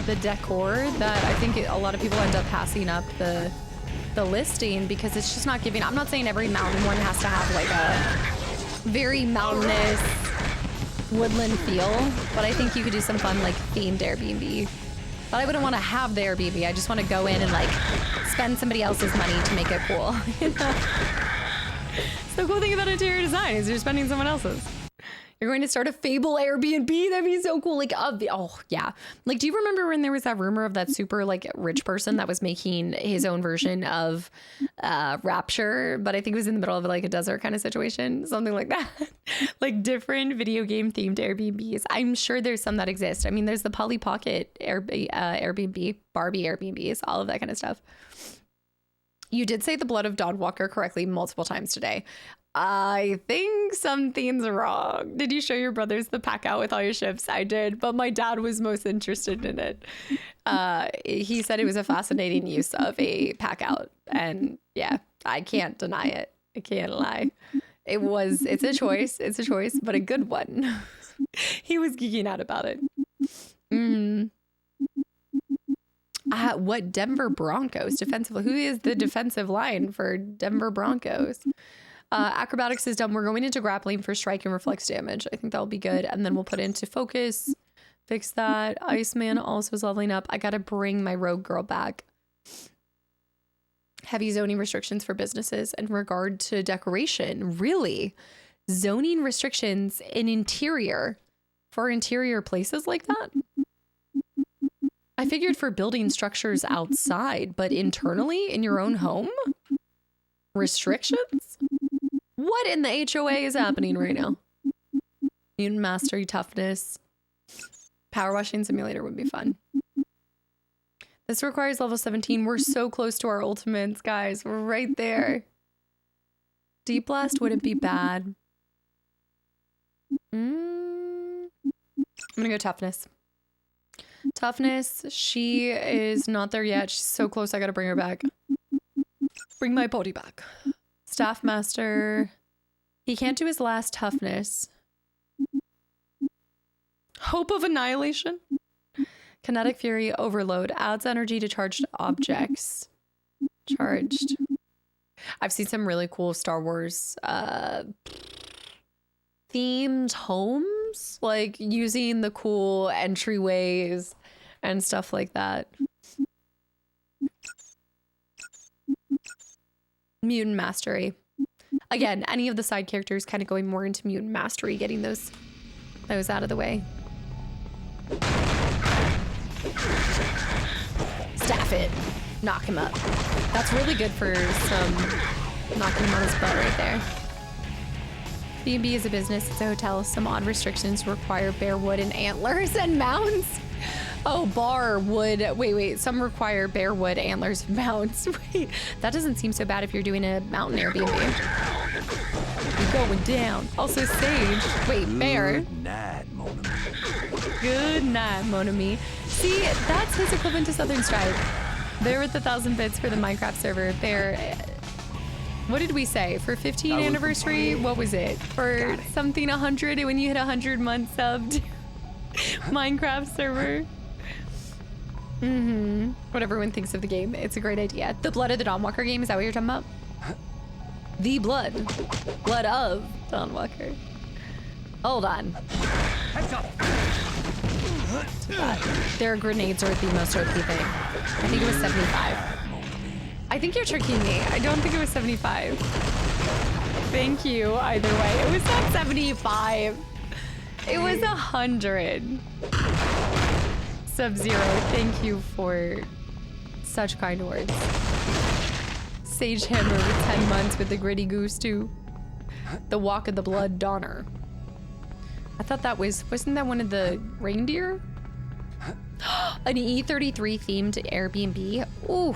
the decor that I think a lot of people end up passing up the listing because it's just not giving. I'm not saying every mountain one has to have like a very mountainous woodland feel, but I think you could do some fun like themed Airbnb. But I wouldn't want to have the Airbnb. I just want to go in and like spend somebody else's money to make it cool. You know? The cool thing about interior design is you're spending someone else's. You're going to start a Fable Airbnb. That'd be so cool. Like, oh yeah. Like, do you remember when there was that rumor of that super like rich person that was making his own version of Rapture? But I think it was in the middle of like a desert kind of situation, something like that. Like different video game themed Airbnbs. I'm sure there's some that exist. I mean, there's the Polly Pocket Airbnb, Barbie Airbnbs, all of that kind of stuff. You did say the blood of Dawnwalker correctly multiple times today. I think something's wrong. Did you show your brothers the pack out with all your ships? I did, but my dad was most interested in it. He said it was a fascinating use of a pack out. And yeah, I can't deny it. I can't lie. It's a choice, but a good one. He was geeking out about it. What Denver Broncos defensive? Who is the defensive line for Denver Broncos? Acrobatics is done. We're going into grappling for strike and reflex damage. I think that'll be good. And then we'll put into focus. Fix that. Iceman also is leveling up. I got to bring my rogue girl back. Heavy zoning restrictions for businesses in regard to decoration. Really? Zoning restrictions in interior for interior places like that? I figured for building structures outside, but internally in your own home? Restrictions? What in the HOA is happening right now? Mutant Mastery, Toughness. Power Washing Simulator would be fun. This requires level 17. We're so close to our ultimates, guys. We're right there. Deep Blast wouldn't be bad. I'm gonna go Toughness. Toughness, she is not there yet. She's so close, I gotta bring her back. Bring my body back. Staff Master. He can't do his last Toughness. Hope of Annihilation. Kinetic Fury Overload. Adds energy to charged objects. Charged. I've seen some really cool Star Wars themed homes. Like using the cool entryways and stuff like that. Mutant Mastery. Again, any of the side characters kind of going more into Mutant Mastery, getting those out of the way. Staff it. Knock him up. That's really good for some knocking him on his butt right there. B&B is a business. It's a hotel. Some odd restrictions require bare wood and antlers and mounts. Oh, bar wood. Wait. Some require bare wood, antlers, and mounts. Wait, that doesn't seem so bad if you're doing a mountain Airbnb. You're going down. Also, Sage. Wait, bear. Good night, mon ami. Good night, mon ami. See, that's his equivalent to Southern Stripe. Bear with 1,000 bits for the Minecraft server. Bear. What did we say? For 15th anniversary, what was it? For something 100 when you hit 100 months subbed Minecraft server. What everyone thinks of the game. It's a great idea. The Blood of the Dawnwalker game, is that what you're talking about? The Blood of Dawnwalker. Hold on. Their grenades are the most OP thing. I think it was 75. I think you're tricking me. I don't think it was 75. Thank you, either way. It was not 75. It was 100. Sub-Zero, thank you for such kind words. Sage Hammer with 10 months with the Gritty Goose too. The Walk of the Blood Donner. I thought that wasn't that one of the reindeer? An E33 themed Airbnb? Ooh.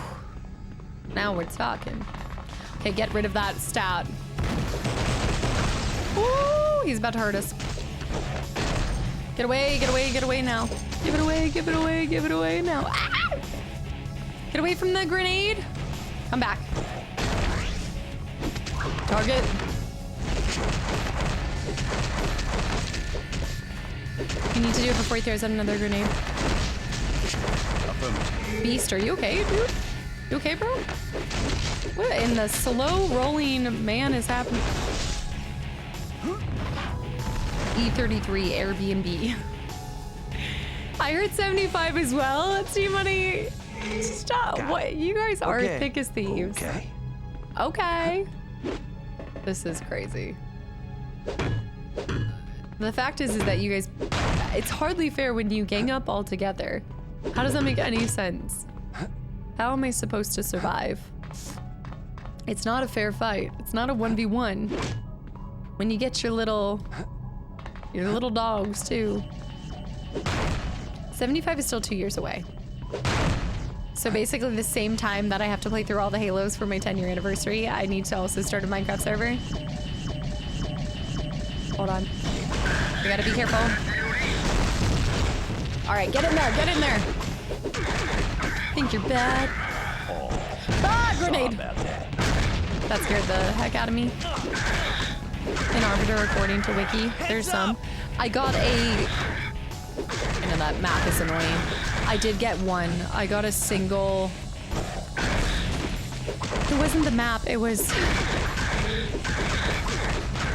Now we're talking. Okay, get rid of that stat. Ooh, he's about to hurt us. Get away, get away, get away now. Give it away, give it away, give it away now. Ah! Get away from the grenade. Come back. Target. You need to do it before he throws out another grenade. Beast, are you okay, dude? You okay, bro? What in the slow rolling man is happening? E33 Airbnb. I heard 75 as well. Team Money. Stop. What? You guys are thick as thieves. Okay. Okay. This is crazy. The fact is that you guys, it's hardly fair when you gang up all together. How does that make any sense? How am I supposed to survive? It's not a fair fight. It's not a 1v1. When you get your little dogs too. 75 is still 2 years away. So basically the same time that I have to play through all the Halos for my 10-year anniversary, I need to also start a Minecraft server. Hold on. We gotta be careful. All right, get in there, get in there. Think you're bad. Ah, grenade. That scared the heck out of me. An arbiter according to Wiki. There's some. I got a... I know that map is annoying. I did get one. I got a single... It wasn't the map, it was...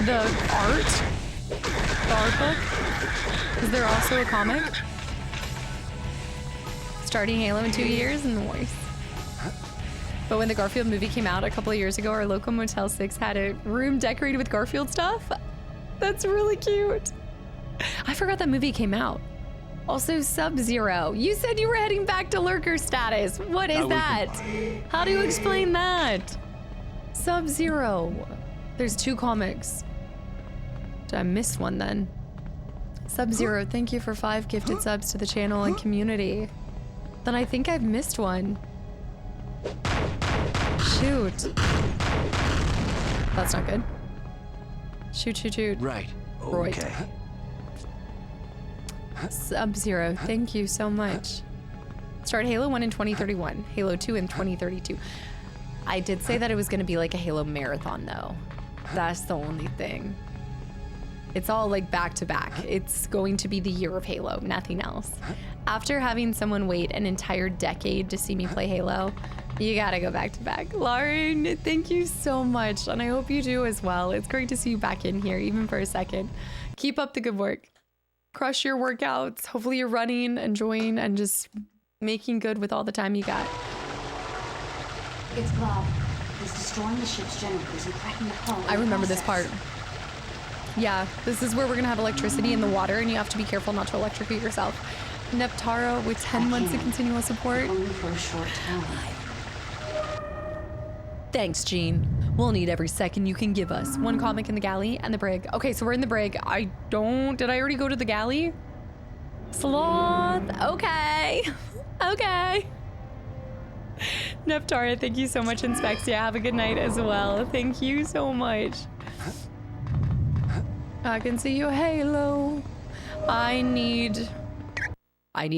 the art? The art book? Is there also a comic? Starting Halo in 2 years? Nice. But when the Garfield movie came out a couple of years ago, our local Motel 6 had a room decorated with Garfield stuff. That's really cute. I forgot that movie came out. Also, Sub-Zero. You said you were heading back to lurker status. What is that? How do you explain that? Sub-Zero. There's 2 comics. Did I miss one then? Sub-Zero, thank you for 5 gifted subs to the channel and community. Then I think I've missed one. Shoot. That's not good. Shoot, shoot, shoot. Right. Right. Okay. Sub-Zero, thank you so much. Start Halo 1 in 2031, Halo 2 in 2032. I did say that it was going to be like a Halo marathon though. That's the only thing. It's all like back to back. It's going to be the year of Halo, nothing else. After having someone wait an entire decade to see me play Halo, you gotta go back to back. Lauren, thank you so much. And I hope you do as well. It's great to see you back in here, even for a second. Keep up the good work. Crush your workouts. Hopefully you're running, enjoying, and just making good with all the time you got. It's Glob. He's destroying the ship's generators and cracking the hull. I remember this part. Yeah, this is where we're gonna have electricity in the water, and you have to be careful not to electrocute yourself. Neptara with 10 months of continual support. Only for a short time. Thanks, Gene. We'll need every second you can give us. 1 comic in the galley and the brig. Okay, so we're in the brig. Did I already go to the galley? Sloth. Okay. Okay. Neptara, thank you so much. Inspexia, have a good night as well. Thank you so much. I can see your halo. I need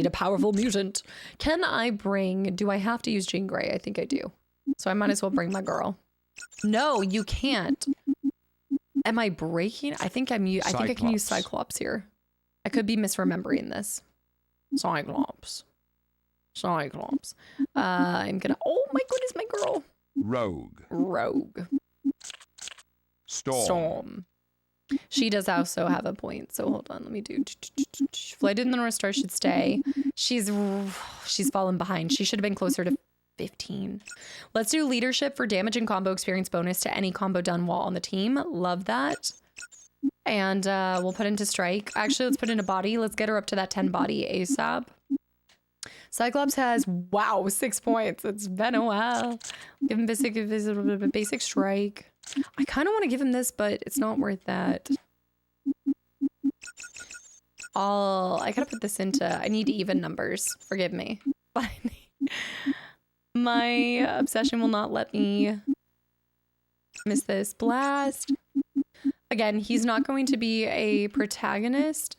a powerful mutant. Do I have to use Jean Grey? I think I do. So I might as well bring my girl. No, you can't. Am I breaking? I think I think I can use Cyclops here. I could be misremembering this. Cyclops. I'm gonna. Oh my goodness, my girl. Rogue. Storm. She does also have a point. So hold on, let me do. Flight in the North Star should stay. She's fallen behind. She should have been closer to 15. Let's do leadership for damage and combo experience bonus to any combo done while on the team. Love that. And we'll put into strike. Actually, let's put into body. Let's get her up to that 10 body ASAP. Cyclops has, wow, 6 points. It's been a while. Give him basic strike. I kind of want to give him this, but it's not worth that. I gotta put this into, I need even numbers. Forgive me. But my obsession will not let me miss this. Blast. Again, he's not going to be a protagonist.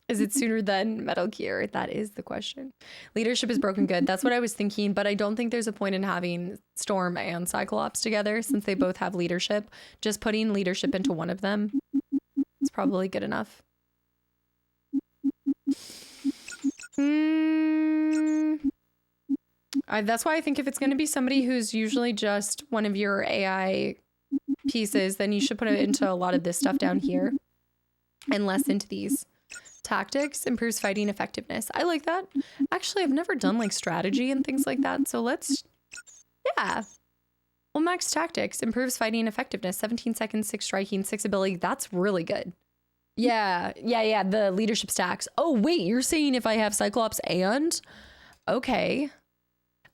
Is it sooner than Metal Gear? That is the question. Leadership is broken good. That's what I was thinking, but I don't think there's a point in having Storm and Cyclops together since they both have leadership. Just putting leadership into one of them is probably good enough. That's why I think if it's going to be somebody who's usually just one of your AI pieces, then you should put it into a lot of this stuff down here and less into these. Tactics improves fighting effectiveness. I like that. Actually, I've never done like strategy and things like that. So yeah. Well, max tactics improves fighting effectiveness. 17 seconds, 6 striking, 6 ability. That's really good. Yeah. The leadership stacks. Oh, wait, you're saying if I have Cyclops and? Okay.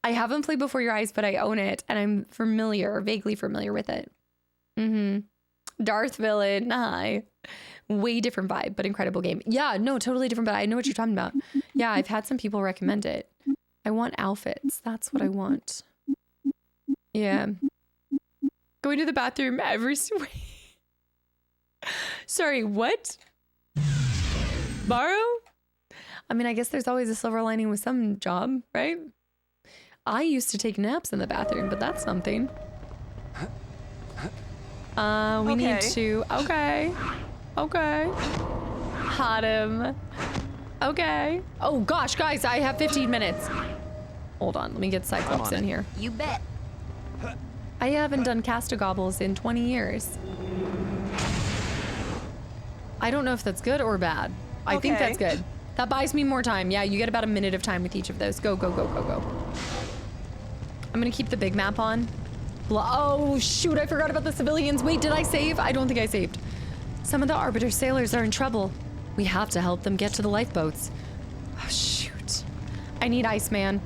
I haven't played Before Your Eyes, but I own it and I'm vaguely familiar with it. Darth villain. Hi. Way different vibe, but incredible game. Yeah, no, totally different, but I know what you're talking about. Yeah, I've had some people recommend it. I want outfits. That's what I want. Yeah. Going to the bathroom every... Sorry, what? Borrow? I mean, I guess there's always a silver lining with some job, right? I used to take naps in the bathroom, but that's something. We need to... Okay. Hot him. Okay. Oh gosh, guys, I have 15 minutes. Hold on, let me get Cyclops in here. You bet. I haven't done Kastaclysm in 20 years. I don't know if that's good or bad. I think that's good. That buys me more time. Yeah, you get about a minute of time with each of those. Go. I'm gonna keep the big map on. Oh shoot, I forgot about the civilians. Wait, did I save? I don't think I saved. Some of the Arbiter sailors are in trouble. We have to help them get to the lifeboats. Oh, shoot. I need Iceman.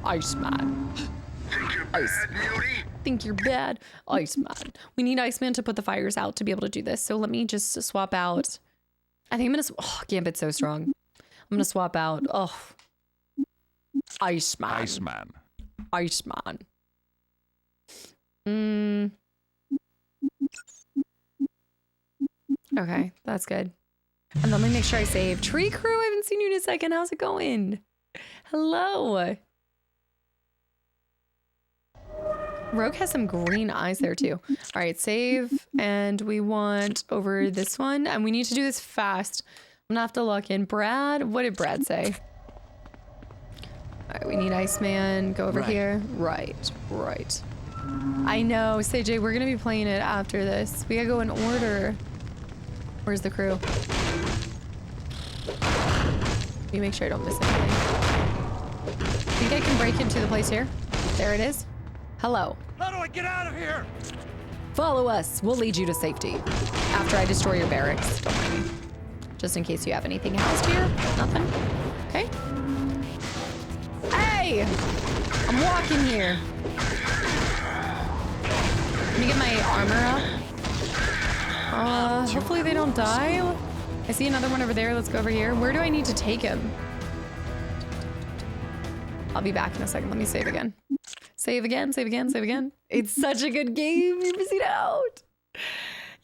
Iceman. Think you're bad, Muty? Think you're bad? Iceman. We need Iceman to put the fires out to be able to do this. So let me just swap out. I think I'm gonna... Oh, Gambit's so strong. I'm gonna swap out... Oh. Iceman. Okay, that's good. And let me make sure I save. Tree Crew, I haven't seen you in a second. How's it going? Hello. Rogue has some green eyes there too. All right, save. And we want over this one. And we need to do this fast. I'm gonna have to lock in. Brad, what did Brad say? All right, we need Iceman. Go over here. Right. I know, CJ, we're gonna be playing it after this. We gotta go in order. Where's the crew? Let me make sure I don't miss anything. I think I can break into the place here. There it is. Hello. How do I get out of here? Follow us. We'll lead you to safety. After I destroy your barracks. Don't mind me. Just in case you have anything housed here. Nothing. Okay. Hey! I'm walking here. Let me get my armor up. Hopefully they don't die. I see another one over there. Let's go over here. Where do I need to take him? I'll be back in a second. Let me save again. Save again. It's such a good game. You're missing out.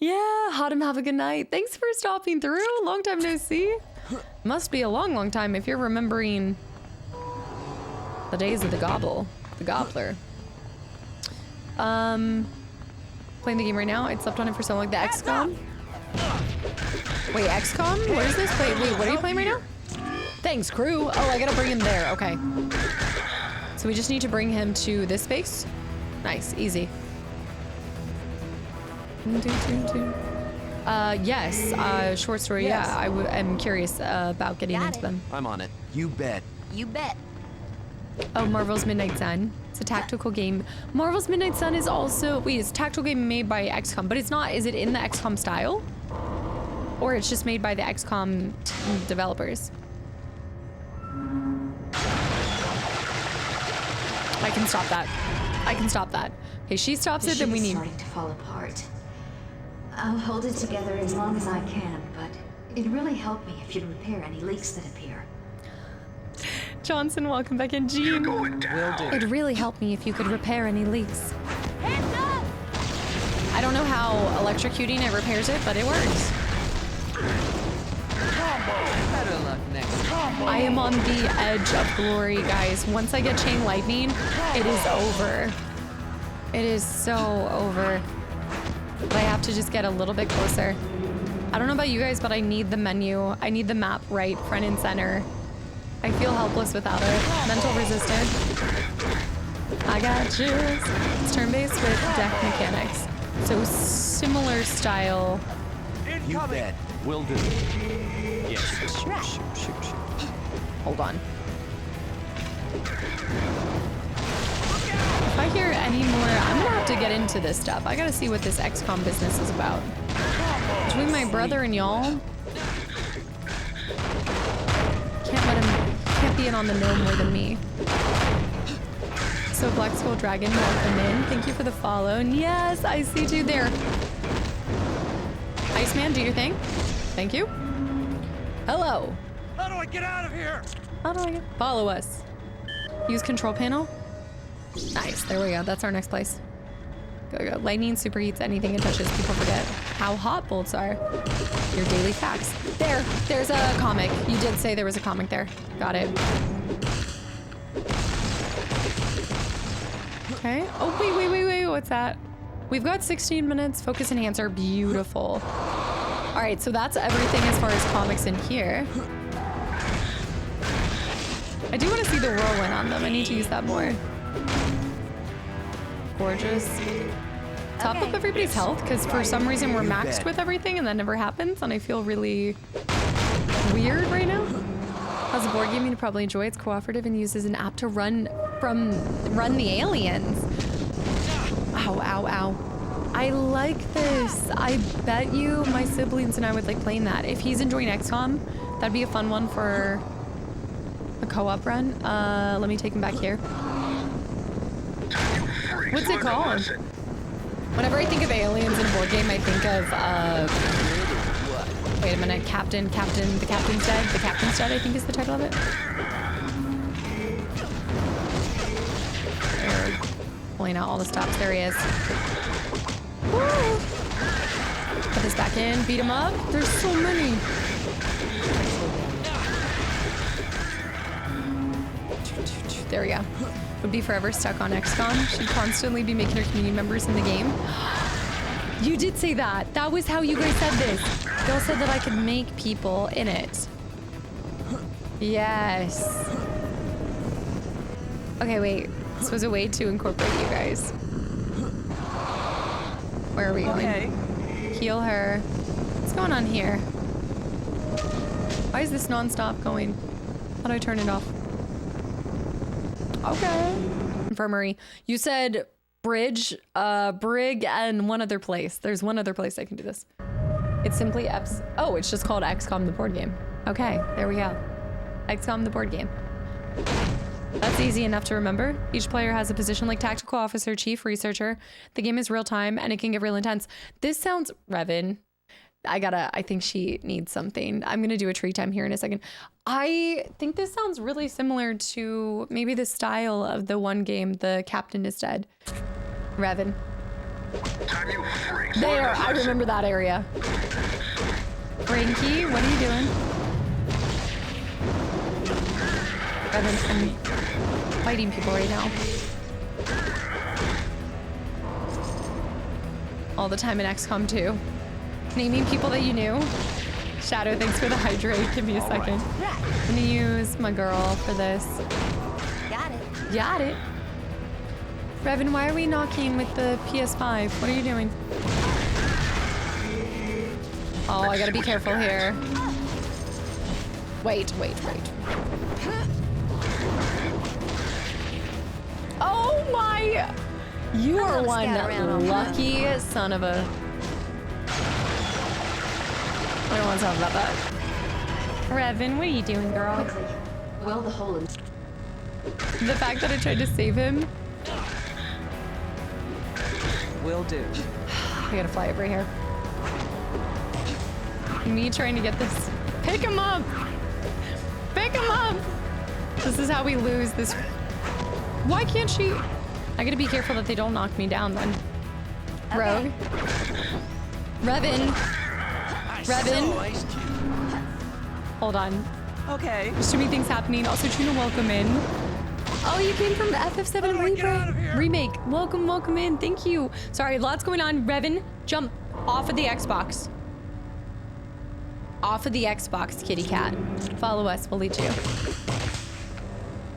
Yeah, Hotham, have a good night. Thanks for stopping through. Long time no see. Must be a long time if you're remembering the days of the gobbler. Playing the game right now. I slept on it for so long. The XCOM. Wait, XCOM? What is this? Wait, what are you playing right now? Thanks, crew. Oh, I gotta bring him there. Okay. So we just need to bring him to this space. Nice, easy. Yes, short story. Yes. Yeah, I'm curious about getting Got into it. them. I'm on it. You bet. You bet. Oh, Marvel's Midnight Sun. It's a tactical game. Marvel's Midnight Sun is also, wait, it's a tactical game made by XCOM, but it's not, is it in the XCOM style? Or it's just made by the XCOM developers? I can stop that. I can stop that. Okay, she stops it, then we need... starting to fall apart. I'll hold it together as long as I can, but it'd really help me if you'd repair any leaks that appear. Johnson, welcome back in. Gene. Going down. Will do. It'd really help me if you could repair any leaks. I don't know how electrocuting it repairs it, but it works. Better luck next time. I am on the edge of glory, guys. Once I get chain lightning, it is over. It is so over. But I have to just get a little bit closer. I don't know about you guys, but I need the menu. I need the map right, front and center. I feel helpless without it. Mental resistant. I got you. It's turn-based with deck mechanics. So similar style. You bet. Will do. Yes. Shoot. Hold on. If I hear any more, I'm gonna have to get into this stuff. I gotta see what this XCOM business is about. Between my brother and y'all, can't be in on the know more than me. So Black Skull Dragon, welcome in. Thank you for the follow. And yes, I see you there. Iceman, do your thing. Thank you. Hello. How do I get out of here? How do I get? Follow us. Use control panel. Nice. There we go. That's our next place. Go. Lightning superheats anything it touches. People forget how hot bolts are. Your daily facts. There's a comic. You did say there was a comic there. Got it. Okay. Oh, wait. What's that? We've got 16 minutes. Focus enhancer. Beautiful. All right. So that's everything as far as comics in here. I do want to see the whirlwind on them. I need to use that more. Gorgeous. Top up everybody's health, because for some reason we're maxed with everything and that never happens, and I feel really weird right now. As a board game, you'd probably enjoy. It's cooperative and uses an app to run the aliens. Ow. I like this. I bet you my siblings and I would like playing that. If he's enjoying XCOM, that'd be a fun one for a co-op run. Let me take him back here. What's it called? Whenever I think of aliens in a board game, I think of, wait a minute, the Captain's Dead? The Captain's Dead, I think is the title of it. There, pulling out all the stops. There he is. Woo! Put this back in, beat him up. There's so many. There we go. Would be forever stuck on XCOM. She'd constantly be making her community members in the game. You did say that. That was how you guys said this. Y'all said that I could make people in it. Yes. Okay, wait. This was a way to incorporate you guys. Where are we going? Okay. Heal her. What's going on here? Why is this non-stop going? How do I turn it off? Okay. Infirmary. You said bridge, brig, and one other place. There's one other place I can do this. It's simply oh, it's just called XCOM the board game. Okay, there we go. XCOM the board game. That's easy enough to remember. Each player has a position like tactical officer, chief, researcher. The game is real time and it can get real intense. This sounds Revan. I think she needs something. I'm gonna do a tree time here in a second. I think this sounds really similar to maybe the style of the one game, The Captain is Dead. Revan. There, I remember that area. Frankie, what are you doing? Revan, I'm fighting people right now. all the time in XCOM 2. Naming people that you knew. Shadow, thanks for the hydrate. Give me a second. I'm gonna use my girl for this. Got it. Got it. Revan, why are we knocking with the PS5? What are you doing? Oh, I gotta be careful here. Wait. Oh my! You are one lucky son of a... I don't want to talk about that. Revan, what are you doing, girl? Quickly. Weld the hole in. The fact that I tried to save him. Will do. I gotta fly over here. Me trying to get this. Pick him up! Pick him up! This is how we lose this. Why can't she? I gotta be careful that they don't knock me down then. Rogue. Revan. Hold on. Okay. There's too many things happening. Also, Tuna, welcome in. Oh, you came from the FF7 remake. Welcome in. Thank you. Sorry, lots going on. Revan, jump off of the Xbox. Off of the Xbox, kitty cat. Follow us. We'll lead you.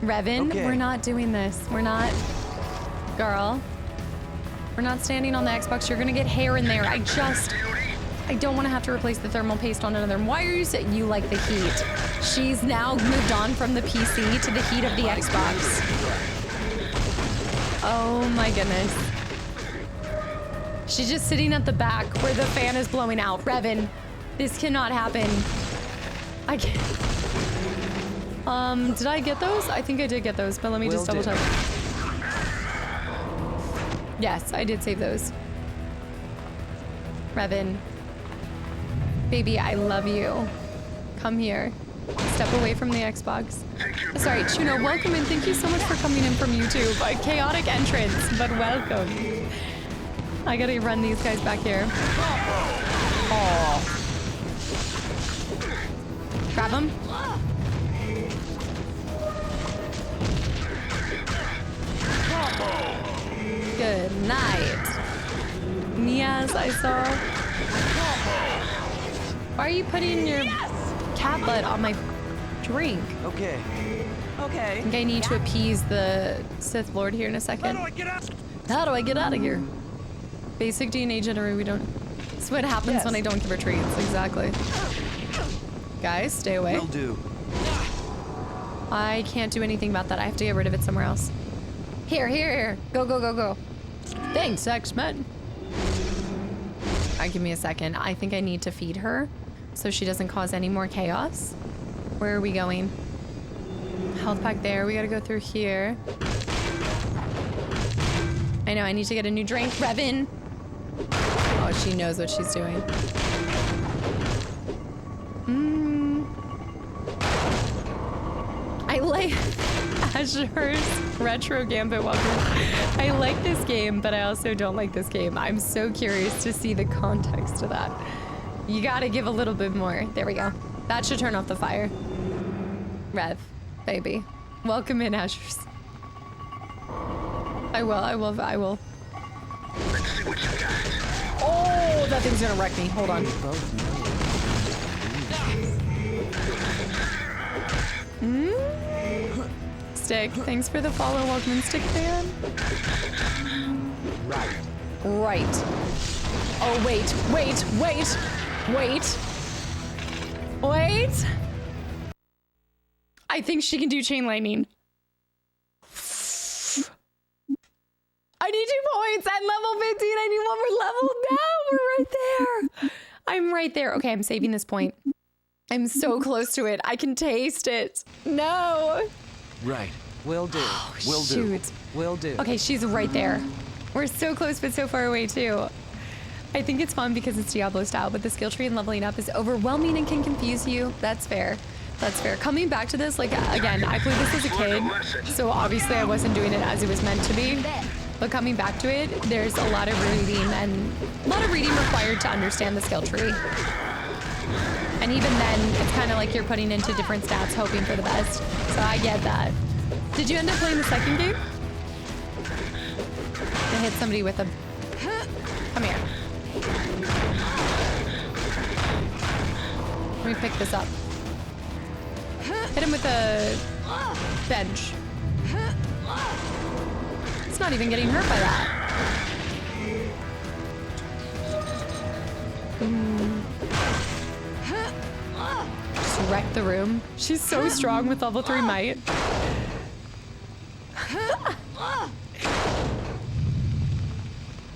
Revan, Okay. we're not doing this. We're not. Girl. We're not standing on the Xbox. You're gonna get hair in there. I don't want to have to replace the thermal paste on another. Why are you saying you like the heat? She's now moved on from the PC to the heat of the Xbox. Oh my goodness. She's just sitting at the back where the fan is blowing out. Revan, this cannot happen. I can't. Did I get those? I think I did get those, but let me just double check. Yes, I did save those. Revan. Baby, I love you. Come here. Step away from the Xbox. Sorry, Chuno, welcome in. Thank you so much for coming in from YouTube. A chaotic entrance, but welcome. I gotta run these guys back here. Oh. Grab him. Good night. Niaz, I saw. Why are you putting your cat butt on my drink? Okay. I think I need to appease the Sith Lord here in a second. How do I get out of here? Basic DNA generator, we don't... That's what happens when I don't give her treats, exactly. Guys, stay away. Will do. I can't do anything about that. I have to get rid of it somewhere else. Here. Go. Thanks, X-Men. Alright, give me a second. I think I need to feed her so she doesn't cause any more chaos. Where are we going? Health pack there. We gotta go through here. I know, I need to get a new drink. Revan! Oh, she knows what she's doing. I like Azur's Retro Gambit, welcome. I like this game, but I also don't like this game. I'm so curious to see the context of that. You gotta give a little bit more. There we go. That should turn off the fire. Rev, baby. Welcome in, Azur's. I will. Let's see what you got. Oh, that thing's gonna wreck me. Hold on. Stick, thanks for the follow. Welcome in, Stick fan. Right. Oh, wait. I think she can do chain lightning. I need 2 points at level 15. I need 1 more level. No, we're right there. I'm right there. Okay, I'm saving this point. I'm so close to it. I can taste it. No. Right. Will do. Will do. Shoot. Will do. Okay, she's right there. We're so close, but so far away too. I think it's fun because it's Diablo style, but the skill tree and leveling up is overwhelming and can confuse you. That's fair. Coming back to this, like, again, I played this as a kid, so obviously I wasn't doing it as it was meant to be. But coming back to it, there's a lot of reading required to understand the skill tree. And even then, it's kind of like you're putting into different stats, hoping for the best. So I get that. Did you end up playing the second game? I hit somebody with a... Come here. Let me pick this up. Hit him with a bench. It's not even getting hurt by that. Just wreck the room. She's so strong with level 3 might.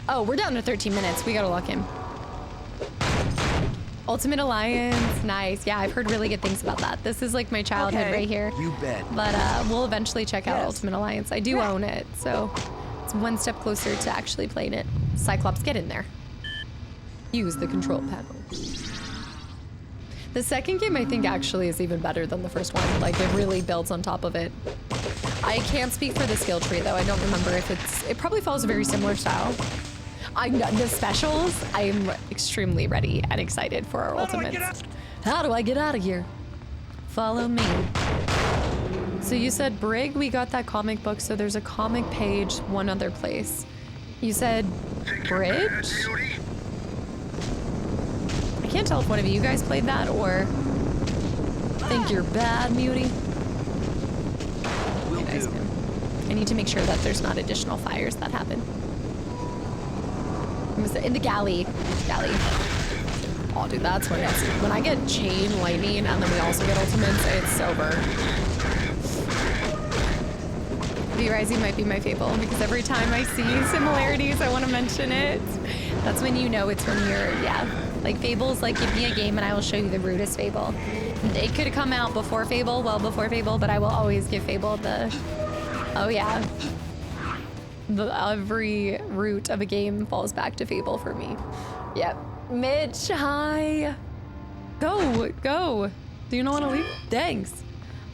Oh, we're down to 13 minutes. We gotta lock in. Ultimate Alliance, nice. Yeah, I've heard really good things about that. This is like my childhood right here. You bet. But we'll eventually check out Yes. Ultimate Alliance. I do own it, so it's one step closer to actually playing it. Cyclops, get in there. Use the control panel. The second game, I think, actually is even better than the first one. Like, it really builds on top of it. I can't speak for the skill tree, though. I don't remember if it probably follows a very similar style. The specials, I am extremely ready and excited for our ultimates. How do I get out of here? Follow me. So you said Brig, we got that comic book, so there's a comic page one other place. You said Bridge? I can't tell if one of you guys played that or think you're bad, Muty. Will do. I need to make sure that there's not additional fires that happen. In the galley. Oh, dude, that's when I get chain lightning and then we also get ultimates, it's over. V-Rising might be my fable because every time I see similarities, I want to mention it. That's when you know it's when you're, like Fable's like, give me a game and I will show you the rudest Fable. It could come out before Fable, well before Fable, but I will always give Fable the, oh yeah. Every root of a game falls back to Fable for me. Yep. Mitch, hi. Go. Do you not want to leave? Thanks.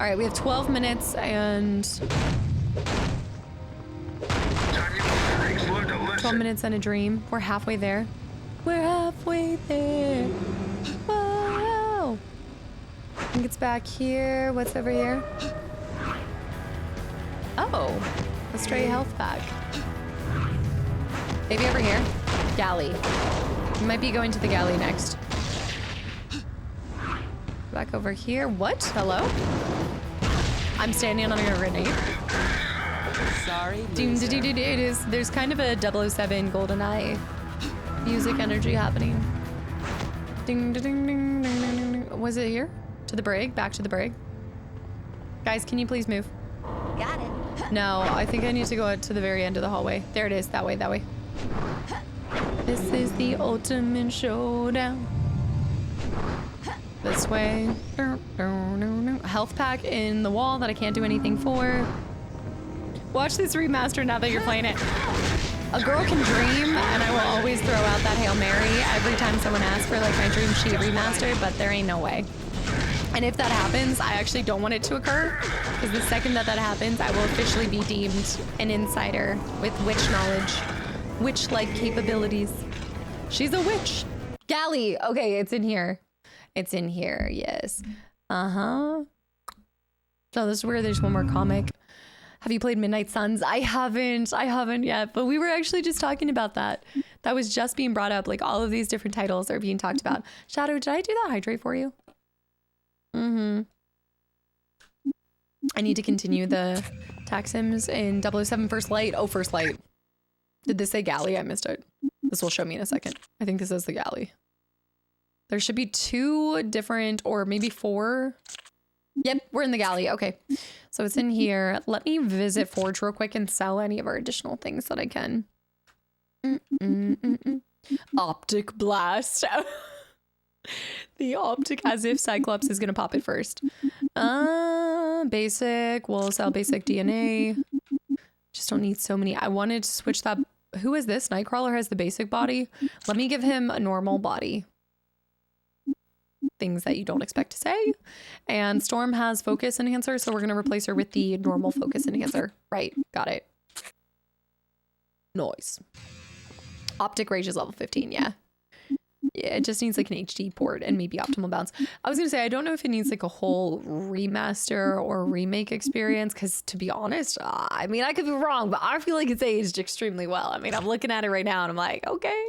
All right, we have 12 minutes and 12 minutes and a dream. We're halfway there. Whoa. I think it's back here. What's over here? Oh, a stray health pack. Maybe over here. Galley. We might be going to the galley next. Back over here. What? Hello? I'm standing on a grenade. Sorry. It is. There's kind of a 007 GoldenEye music energy happening. Ding, ding, ding, ding, ding, ding, ding. Was it here? To the brig? Back to the brig? Guys, can you please move? Got it. No, I think I need to go out to the very end of the hallway. There it is. That way. This is the ultimate showdown. This way. Health pack in the wall that I can't do anything for. Watch this remaster now that you're playing it. A girl can dream, and I will always throw out that Hail Mary every time someone asks for like my Dream Sheet remastered, but there ain't no way. And if that happens, I actually don't want it to occur, because the second that happens, I will officially be deemed an insider with witch knowledge, witch-like capabilities. She's a witch. Galley. Okay, it's in here. It's in here, yes. Uh-huh. So this is where there's one more comic. Have you played Midnight Suns? I haven't yet, but we were actually just talking about that. That was just being brought up. Like all of these different titles are being talked about. Shadow, did I do that hydrate for you? Mm-hmm. I need to continue the tax sims in 007 First Light. Oh, First Light. Did this say galley? I missed it. This will show me in a second. I think this is the galley. There should be 2 different, or maybe 4. Yep, we're in the galley. Okay, so it's in here. Let me visit Forge real quick and sell any of our additional things that I can. Optic blast. The optic, as if Cyclops is gonna pop it first. Basic. We'll sell basic DNA. Just don't need so many. I wanted to switch that. Who is this? Nightcrawler has the basic body. Let me give him a normal body. Things that you don't expect to say. And Storm has focus enhancer, so we're going to replace her with the normal focus enhancer. Right, got it. Noise. Optic rage is level 15, yeah. Yeah, it just needs like an HD port and maybe optimal bounce. I was gonna say, I don't know if it needs like a whole remaster or remake experience, because to be honest, I mean, I could be wrong, but I feel like it's aged extremely well. I mean, I'm looking at it right now and I'm like, okay.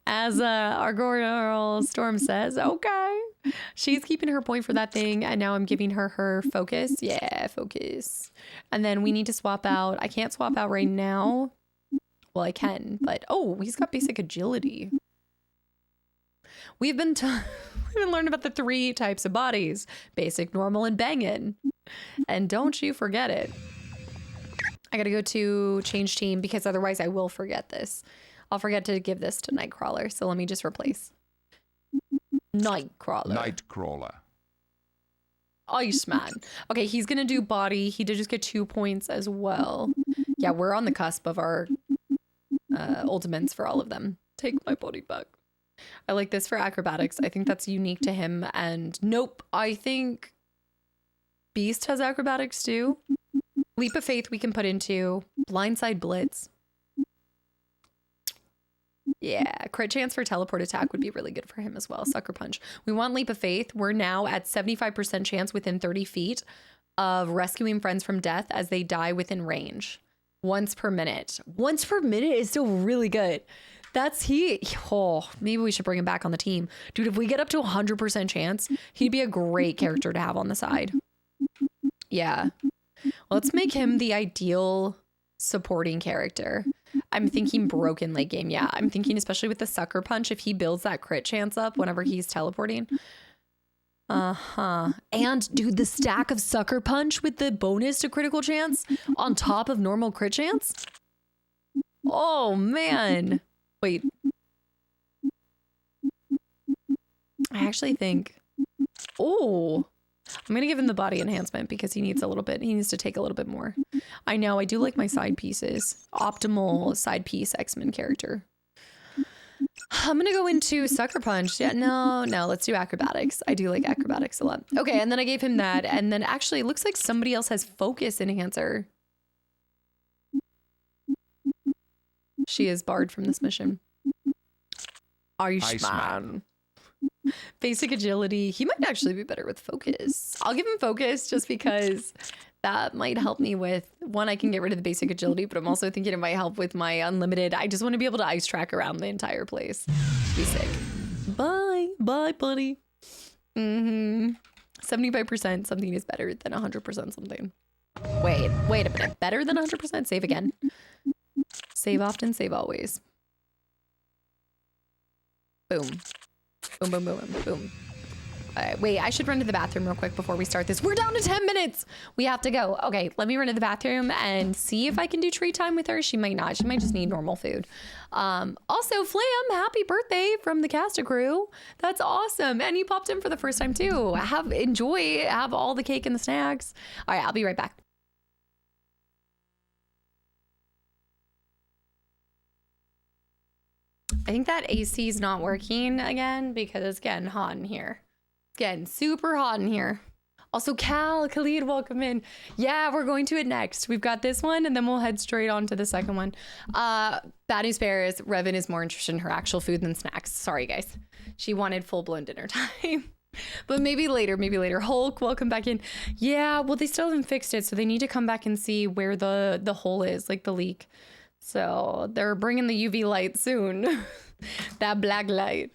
As our girl Storm says, okay. She's keeping her point for that thing, and now I'm giving her focus. Yeah, focus. And then we need to swap out. I can't swap out right now. Well, I can, but oh, he's got basic agility. We've been learning about the 3 types of bodies: basic, normal, and bangin'. And don't you forget it. I gotta go to change team because otherwise I will forget this. I'll forget to give this to Nightcrawler, so let me just replace. Nightcrawler. Nightcrawler. Iceman. Okay, he's gonna do body. He did just get 2 points as well. Yeah, we're on the cusp of our ultimates for all of them. Take my body back. I like this for acrobatics. I think that's unique to him. And nope, I think Beast has acrobatics too. Leap of Faith we can put into. Blindside Blitz. Yeah, crit chance for teleport attack would be really good for him as well. Sucker Punch. We want Leap of Faith. We're now at 75% chance within 30 feet of rescuing friends from death as they die within range. Once per minute. Once per minute is still really good. Oh, maybe we should bring him back on the team. Dude, if we get up to 100% chance, he'd be a great character to have on the side. Yeah. Let's make him the ideal supporting character. I'm thinking broken late game. Yeah, I'm thinking especially with the Sucker Punch, if he builds that crit chance up whenever he's teleporting. And dude, the stack of Sucker Punch with the bonus to critical chance on top of normal crit chance. Oh man. Wait. I actually think, oh, I'm going to give him the body enhancement because he needs to take a little bit more. I know, I do like my side pieces. Optimal side piece X-Men character. I'm going to go into Sucker Punch. Yeah, no, let's do acrobatics. I do like acrobatics a lot. Okay, and then I gave him that. And then actually it looks like somebody else has focus enhancer. She is barred from this mission. Iceman. Basic agility. He might actually be better with focus. I'll give him focus just because that might help me with, one, I can get rid of the basic agility, but I'm also thinking it might help with my unlimited. I just want to be able to ice track around the entire place. Be sick. Bye, buddy. 75% something is better than 100% something. Wait a minute. Better than 100%? Save again. Save often, save always. Boom. Boom, boom, boom, boom. All right, wait, I should run to the bathroom real quick before we start this. We're down to 10 minutes. We have to go. Okay, let me run to the bathroom and see if I can do tree time with her. She might not. She might just need normal food. Also, Flam, happy birthday from the Casta crew. That's awesome. And you popped in for the first time too. Have all the cake and the snacks. All right, I'll be right back. I think that AC is not working again because it's getting hot in here. It's getting super hot in here. Also, Khalid, welcome in. Yeah, we're going to it next. We've got this one, and then we'll head straight on to the second one. Bad news bears, Revan is more interested in her actual food than snacks. Sorry, guys. She wanted full-blown dinner time. But maybe later. Hulk, welcome back in. Yeah, well, they still haven't fixed it, so they need to come back and see where the hole is, like the leak. So they're bringing the UV light soon. That black light.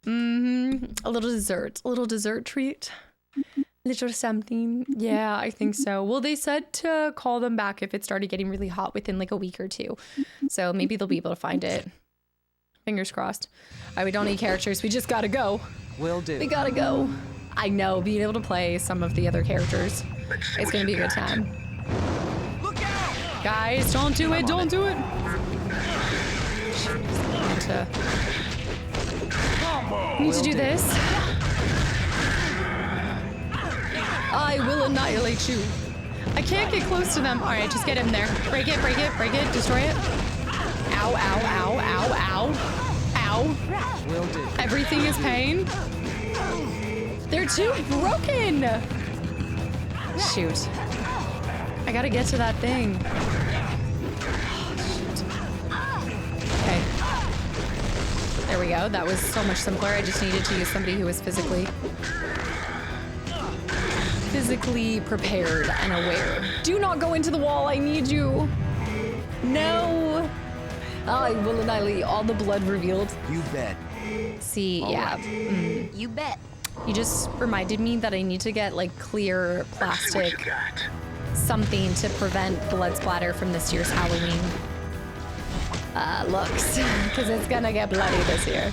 A little dessert treat. Little something. Yeah, I think so. Well, they said to call them back if it started getting really hot within like a week or two. So maybe they'll be able to find it. Fingers crossed. All right, we don't need characters. We just gotta go. Will do. We gotta go. I know, being able to play some of the other characters. It's gonna be a good time. Guys, don't do it. Don't do it. I need to do this. I will annihilate you. I can't get close to them. All right, just get in there. Break it, destroy it. Ow, ow, ow, ow, ow. Ow. Will do. Everything is pain. They're too broken. Shoot. I gotta get to that thing. Oh, shoot. Okay. There we go. That was so much simpler. I just needed to use somebody who was physically prepared and aware. Do not go into the wall. I need you. No. I will annihilate all the blood revealed. You bet. See, yeah. You bet. You just reminded me that I need to get like clear See what plastic you got. something to prevent blood splatter from this year's Halloween looks, because it's gonna get bloody this year.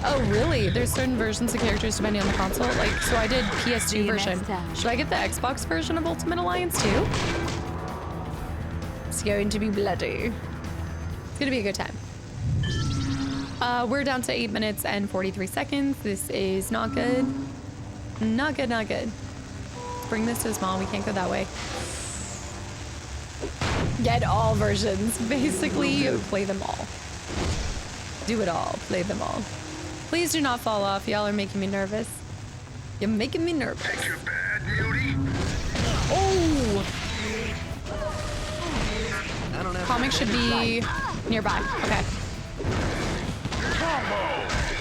Oh, really? There's certain versions of characters depending on the console? Like, so I did PS2 version. Should I get the Xbox version of Ultimate Alliance too? It's going to be bloody. It's gonna be a good time. We're down to 8 minutes and 43 seconds. This is not good. Not good, not good. Let's bring this to small. We can't go that way. Get all versions. Basically, play them all. Do it all. Play them all. Please do not fall off. Y'all are making me nervous. You're making me nervous. Take your bad beauty. Oh! I don't have Comic should be nearby. Okay.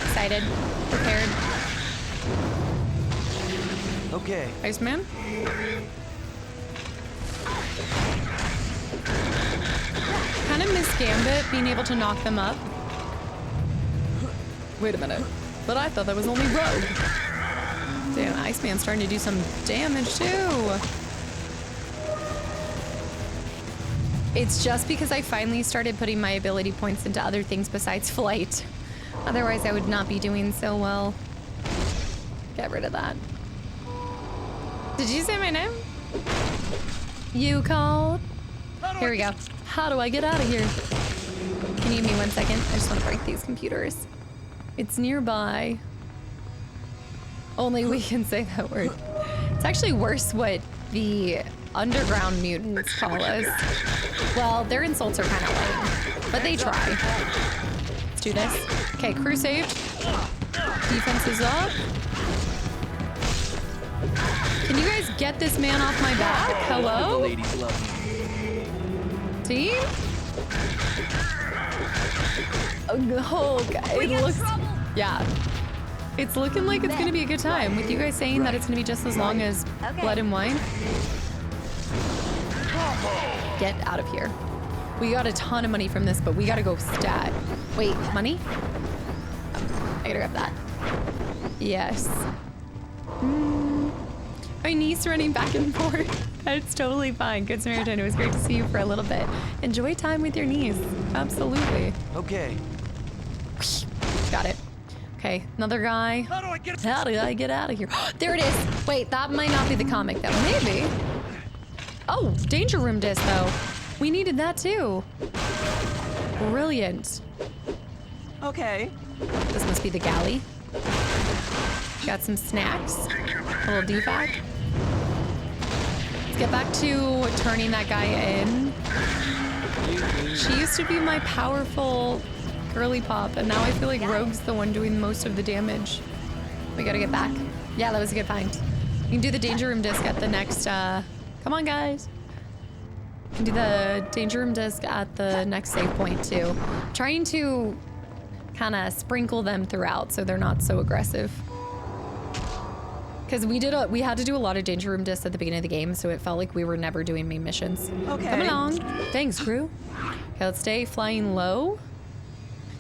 Excited. Prepared. Okay. Iceman? Kind of miss Gambit being able to knock them up. Wait a minute. But I thought that was only Rogue. Damn, Iceman's starting to do some damage too. It's just because I finally started putting my ability points into other things besides flight. Otherwise, I would not be doing so well. Get rid of that. Did you say my name? You called? Here we go. How do I get out of here? Can you give me 1 second? I just want to break these computers. It's nearby. Only we can say that word. It's actually worse what the underground mutants call us. Well, their insults are kind of lame, but they try. Let's do this. Okay, crew saved. Defense is up. Can you guys get this man off my back? The Hello? ladies love me. Team? Oh, God. It looks... Yeah. It's looking like it's gonna be a good time. With you guys saying that it's gonna be just as long as Blood and Wine. Get out of here. We got a ton of money from this, but we gotta go stat. Wait, money? I gotta grab that. Yes. My niece running back and forth. That's totally fine. Good Samaritan, it was great to see you for a little bit. Enjoy time with your niece. Absolutely. Okay. Got it. Okay, another guy. How do I get How do I get out of here? There it is. Wait, that might not be the comic though. Maybe. Oh, danger room disc though. We needed that too. Brilliant. Okay. This must be the galley. Got some snacks. A little defac. Let's get back to turning that guy in. She used to be my powerful girly pop, and now I feel like Rogue's the one doing most of the damage. We gotta get back. Yeah, that was a good find. You can do the danger room disc at the next, come on guys. You can do the danger room disc at the next save point too. Trying to kind of sprinkle them throughout so they're not so aggressive. Because we had to do a lot of danger room discs at the beginning of the game, so it felt like we were never doing main missions. Okay. Come along. Thanks, crew. Okay, let's stay flying low.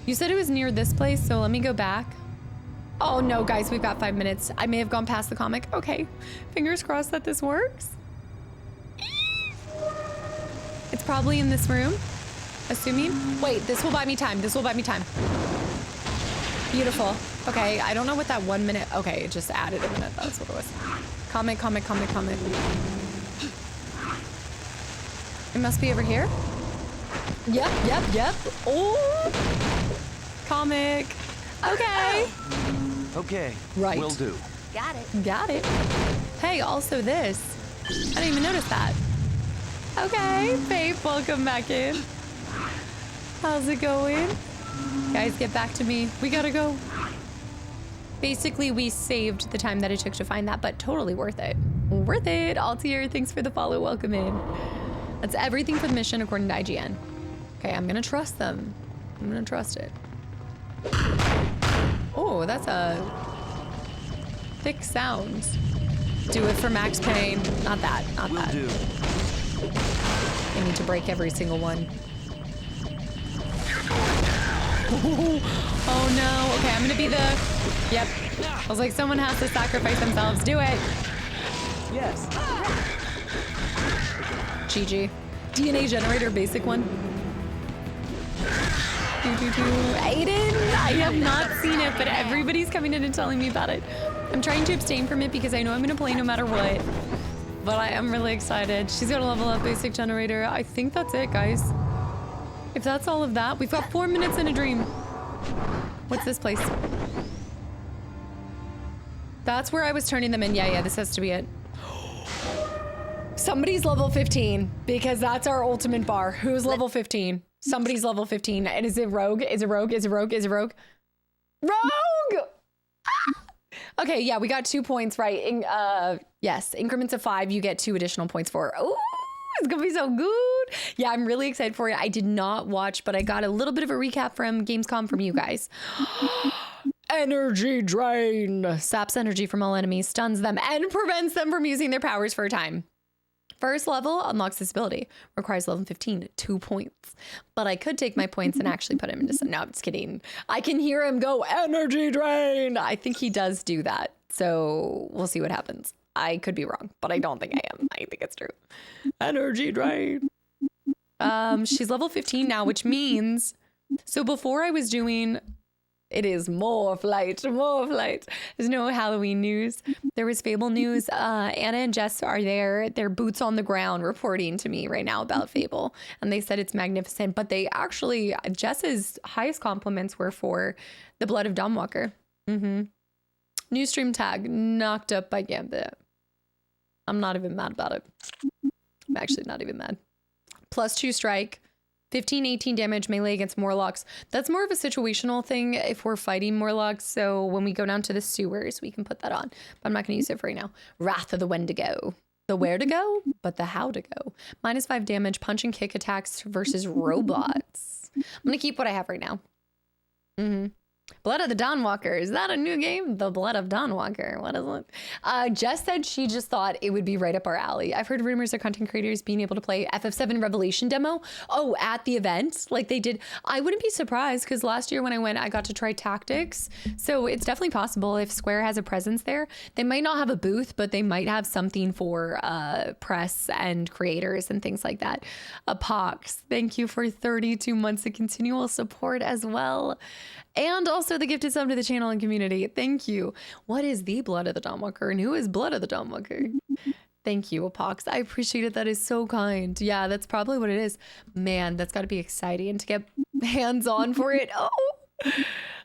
You said it was near this place, so let me go back. Oh no, guys, we've got 5 minutes. I may have gone past the comic. Okay, fingers crossed that this works. It's probably in this room, assuming. Wait, this will buy me time. This will buy me time. Beautiful. Okay, I don't know what that 1 minute. Okay, it just added a minute. That's what it was. Comic. It must be over here. Yep. Oh, comic. Okay. Okay. Right. Will do. Got it. Hey, also this. I didn't even notice that. Okay, Faith, welcome back in. How's it going? Guys, get back to me. We gotta go. Basically, we saved the time that it took to find that, but totally worth it. Worth it. Altier, thanks for the follow. Welcome in. That's everything for the mission according to IGN. Okay, I'm gonna trust them. I'm gonna trust it. Oh, that's a thick sound. Do it for max pain. Not that, not Will that. do. I need to break every single one. Oh no, okay, I'm gonna be the, yep. I was like, someone has to sacrifice themselves. Do it. Yes. GG. DNA generator, basic one. Aiden, I have not seen it, but everybody's coming in and telling me about it. I'm trying to abstain from it because I know I'm gonna play no matter what. But I am really excited. She's gonna level up basic generator. I think that's it, guys. If that's all of that, we've got 4 minutes in a dream. What's this place? That's where I was turning them in. Yeah, this has to be it. Somebody's level 15 because that's our ultimate bar. Who's level 15? Somebody's level 15. And is it rogue? Is it rogue? Is it rogue? Is it rogue? Rogue! Okay, yeah, we got 2 points, right? Yes, increments of 5, you get 2 additional points for. Oh, it's gonna be so good. Yeah, I'm really excited for it. I did not watch, but I got a little bit of a recap from Gamescom from you guys. Energy drain. Saps energy from all enemies, stuns them, and prevents them from using their powers for a time. First level unlocks this ability. Requires level 15, 2 points. But I could take my points and actually put him into some. No, I'm just kidding. I can hear him go, energy drain. I think he does do that. So we'll see what happens. I could be wrong, but I don't think I am. I think it's true. Energy drain. She's level 15 now, which means, so before I was doing, it is more flight. There's no Halloween news. There was Fable news. Anna and Jess are there. They're boots on the ground reporting to me right now about Fable. And they said it's magnificent, but they actually, Jess's highest compliments were for the Blood of Dawnwalker. New stream tag, knocked up by Gambit. I'm not even mad about it. I'm actually not even mad. +2 strike, 15, 18 damage melee against Morlocks. That's more of a situational thing if we're fighting Morlocks. So when we go down to the sewers, we can put that on. But I'm not going to use it for right now. Wrath of the Wendigo. The where to go, but the how to go. -5 damage, punch and kick attacks versus robots. I'm going to keep what I have right now. Blood of the Dawnwalker. Is that a new game? The Blood of Dawnwalker. What is it? Jess said she just thought it would be right up our alley. I've heard rumors of content creators being able to play FF7 Revelation demo. Oh, at the event, like they did. I wouldn't be surprised because last year when I went, I got to try Tactics. So it's definitely possible if Square has a presence there. They might not have a booth, but they might have something for press and creators and things like that. Pox, thank you for 32 months of continual support as well. And also the gifted sub to the channel and community. Thank you. What is the Blood of the Dawnwalker and who is Blood of the Dawnwalker? Thank you, Apox. I appreciate it. That is so kind. Yeah, that's probably what it is. Man, that's got to be exciting to get hands on for it. Oh,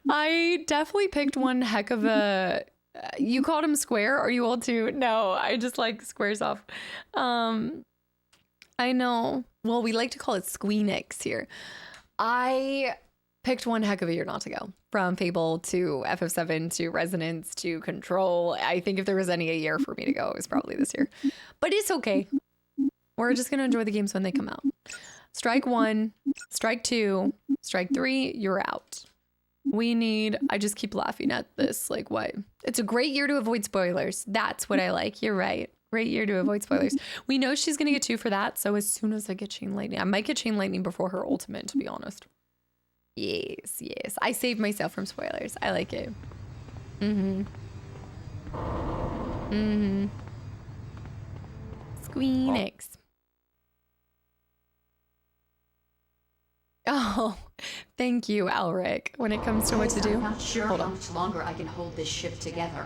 I definitely picked one heck of a... You called him Square? Are you old too? No, I just like squares off. I know. Well, we like to call it Squeenix here. I picked one heck of a year not to go. From Fable to FF7 to Resonance to Control. I think if there was any a year for me to go, it was probably this year. But it's okay. We're just going to enjoy the games when they come out. Strike 1, strike 2, strike 3, you're out. We need, I just keep laughing at this. Like, what? It's a great year to avoid spoilers. That's what I like. You're right. Great year to avoid spoilers. We know she's going to get 2 for that. So as soon as I get Chain Lightning, I might get Chain Lightning before her ultimate, to be honest. Yes, yes. I saved myself from spoilers. I like it. Squeenix. Oh, thank you, Alric. When it comes to what to do. I'm not sure Hold how on. much longer I can hold this ship together.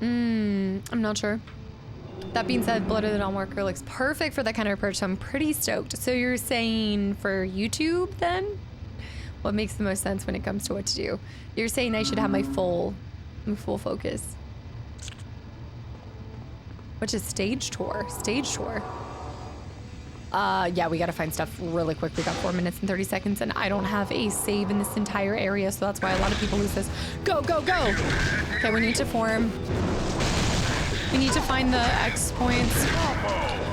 I'm not sure. That being said, Blood of the Dawnwalker looks perfect for that kind of approach, so I'm pretty stoked. So you're saying for YouTube then? What makes the most sense when it comes to what to do? You're saying I should have my full focus. Which is stage tour. Stage tour. Yeah, we gotta find stuff really quick. We got 4 minutes and 30 seconds, and I don't have a save in this entire area, so that's why a lot of people lose this. Go, go, go! Okay, we need to form. We need to find the X points.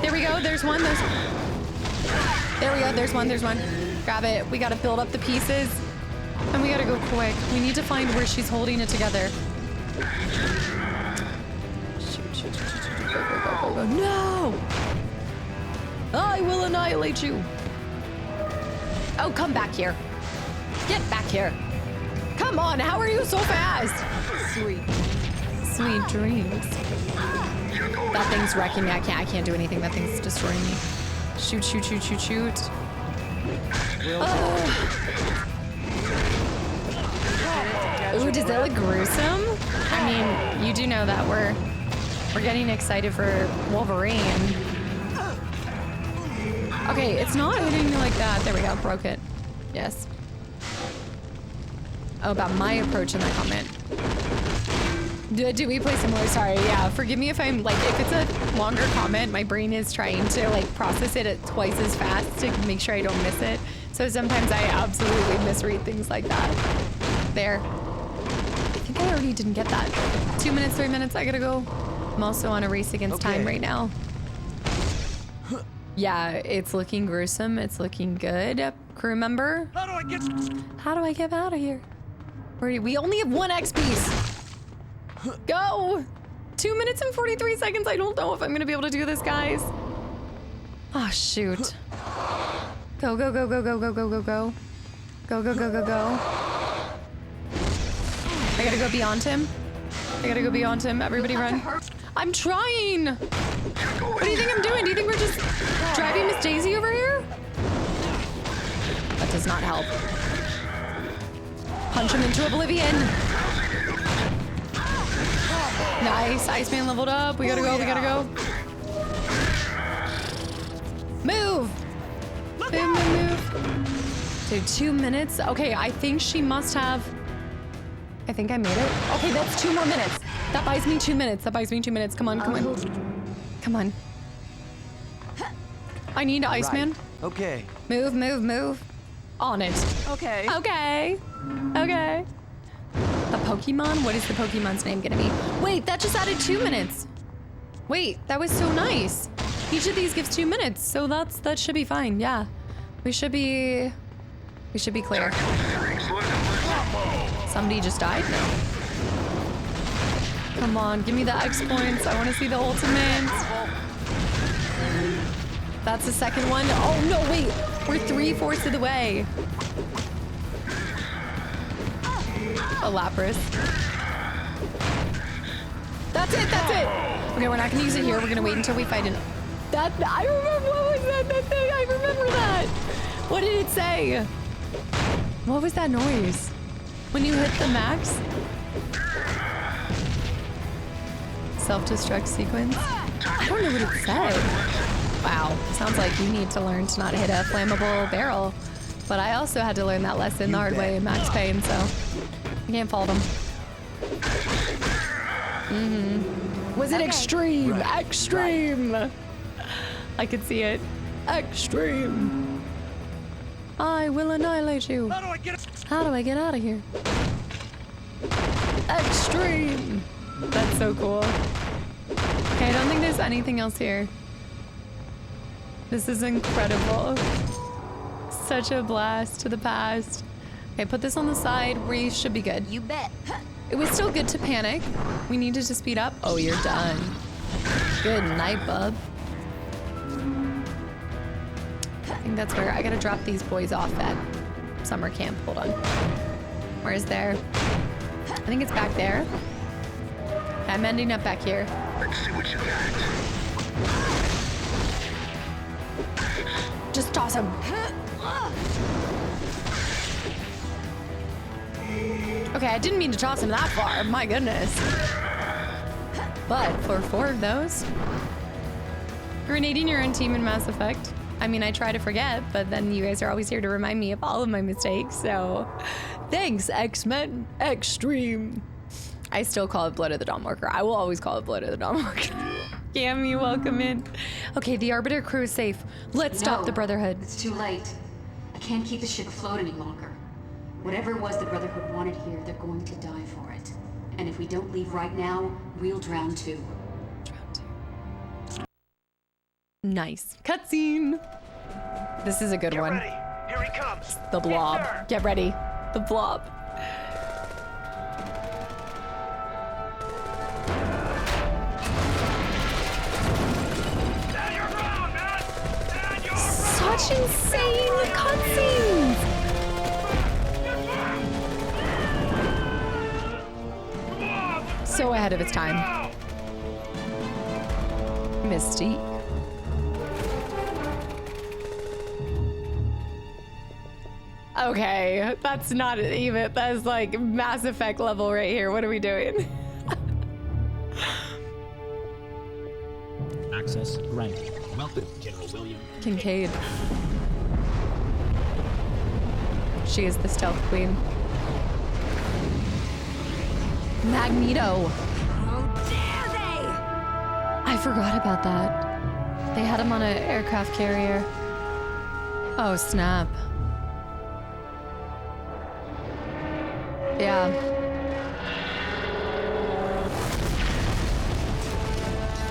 There we go. There's one. There we go. There's one. Grab it. We gotta build up the pieces. And we gotta go quick. We need to find where she's holding it together. Shoot. Go. No! I will annihilate you. Oh, come back here. Get back here. Come on, how are you so fast? Sweet dreams. That thing's wrecking me. I can't do anything. That thing's destroying me. Shoot. Ooh, does that look gruesome? I mean, you do know that we're getting excited for Wolverine. Okay, it's not hitting me like that. There we go, broke it. Yes. Oh, about my approach in that comment. Do we play similar? Sorry, yeah. Forgive me if I'm like, if it's a longer comment, my brain is trying to like process it at twice as fast to make sure I don't miss it. So sometimes I absolutely misread things like that. There. I think I already didn't get that. 2 minutes, 3 minutes, I gotta go. I'm also on a race against time right now. Yeah, it's looking gruesome. It's looking good. Crew member? How do I get out of here? We only have 1 X piece. Go! 2 minutes and 43 seconds. I don't know if I'm gonna be able to do this, guys. Oh, shoot. Go. Go. I gotta go beyond him. Everybody run. I'm trying. What do you think I'm doing? Do you think we're just driving Miss Daisy over here? That does not help. Punch him into oblivion. Nice. Iceman leveled up. We gotta go. Move. Dude, 2 minutes. Okay, I think she must have... I think I made it. Okay, that's 2 more minutes. That buys me 2 minutes. Come on. I need Iceman. Right. Okay. Move. On it. Okay. A Pokemon? What is the Pokemon's name gonna be? Wait, that just added 2 minutes. Wait, that was so nice. Each of these gives 2 minutes, so that should be fine. Yeah, we should be clear. Somebody just died? No. Come on, give me the X points. I want to see the ultimate. That's the second one. Oh no, wait. We're 3/4 of the way. A Lapras. That's it. Okay, we're not gonna use it here. We're gonna wait until we fight an... I remember, what was that thing? I remember that. What did it say? What was that noise? When you hit the max? Self-destruct sequence? I don't know what it said. Wow, sounds like you need to learn to not hit a flammable barrel. But I also had to learn that lesson the hard way in Max Payne, so I can't fault him. Was it extreme? Right. Extreme! Right. I could see it. Extreme! I will annihilate you. How do I get out of here? Extreme! That's so cool. Okay, I don't think there's anything else here. This is incredible. Such a blast to the past. Okay, put this on the side. We should be good. You bet. It was still good to panic. We needed to speed up. Oh, you're done. Good night, bub. I think that's where I gotta drop these boys off at summer camp. Hold on. Where is there? I think it's back there. I'm ending up back here. Let's see what you got. Just toss him. Okay, I didn't mean to toss him that far. My goodness. But for 4 of those, grenading your own team in Mass Effect. I mean, I try to forget, but then you guys are always here to remind me of all of my mistakes. So thanks, X-Men Extreme. I still call it Blood of the Dawnwalker. I will always call it Blood of the Dawnwalker. Cam, you welcome in. Okay, the Arbiter crew is safe. Let's stop the Brotherhood. It's too late. I can't keep the ship afloat any longer. Whatever it was the Brotherhood wanted here, they're going to die for it. And if we don't leave right now, we'll drown too. Nice. Cutscene. This is a good one. Ready. Here he comes. The blob. Victor! Get ready. The blob. Stand your ground, man! Stand your Such insane cutscenes. So ahead of its time. Mystique. Okay, that's not even, that's like Mass Effect level right here. What are we doing? Access granted. Welcome, General William. Kincaid. She is the stealth queen. Magneto. How dare they! I forgot about that. They had him on an aircraft carrier. Oh, snap. Yeah.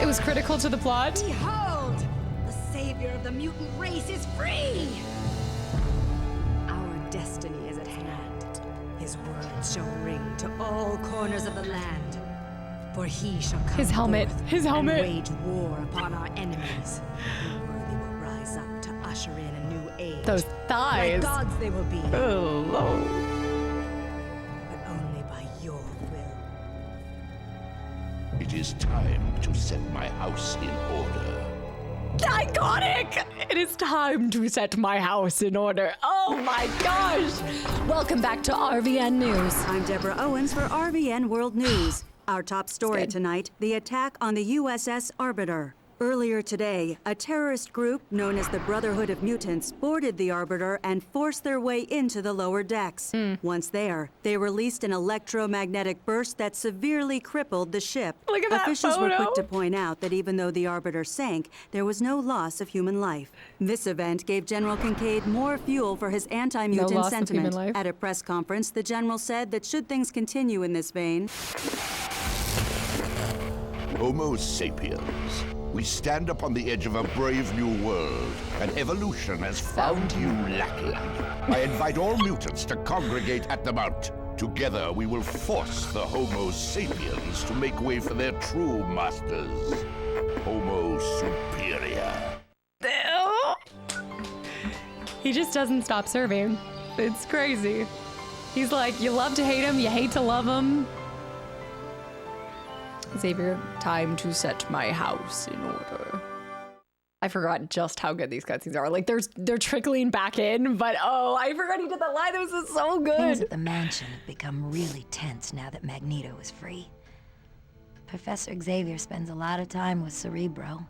It was critical to the plot. Behold! The savior of the mutant race is free! Our destiny is at hand. His words shall ring to all corners of the land. For he shall come His helmet. forth His helmet. and wage war upon our enemies. The worthy will rise up to usher in a new age. Those thighs. Like gods they will be, Oh, Lord. but only by your will. It is time to set my house in order. Iconic! It is time to set my house in order. Oh my gosh! Welcome back to RVN News. I'm Deborah Owens for RVN World News. Our top story good. tonight, the attack on the USS Arbiter. Earlier today, a terrorist group known as the Brotherhood of Mutants boarded the Arbiter and forced their way into the lower decks. Once there, they released an electromagnetic burst that severely crippled the ship. Look at that Officials were photo. quick to point out that even though the Arbiter sank, there was no loss of human life. This event gave General Kincaid more fuel for his anti-mutant loss of human sentiment. life. At a press conference, the general said that should things continue in this vein, Homo sapiens. We stand upon the edge of a brave new world, and evolution has found you lacking. I invite all mutants to congregate at the Mount. Together, we will force the Homo sapiens to make way for their true masters. Homo superior. He just doesn't stop serving. It's crazy. He's like, you love to hate him, you hate to love him. Xavier, time to set my house in order. I forgot just how good these cutscenes are. Like, they're trickling back in, but oh, I forgot he did that line. This is so Things good. at the mansion have become really tense now that Magneto is free. Professor Xavier spends a lot of time with Cerebro.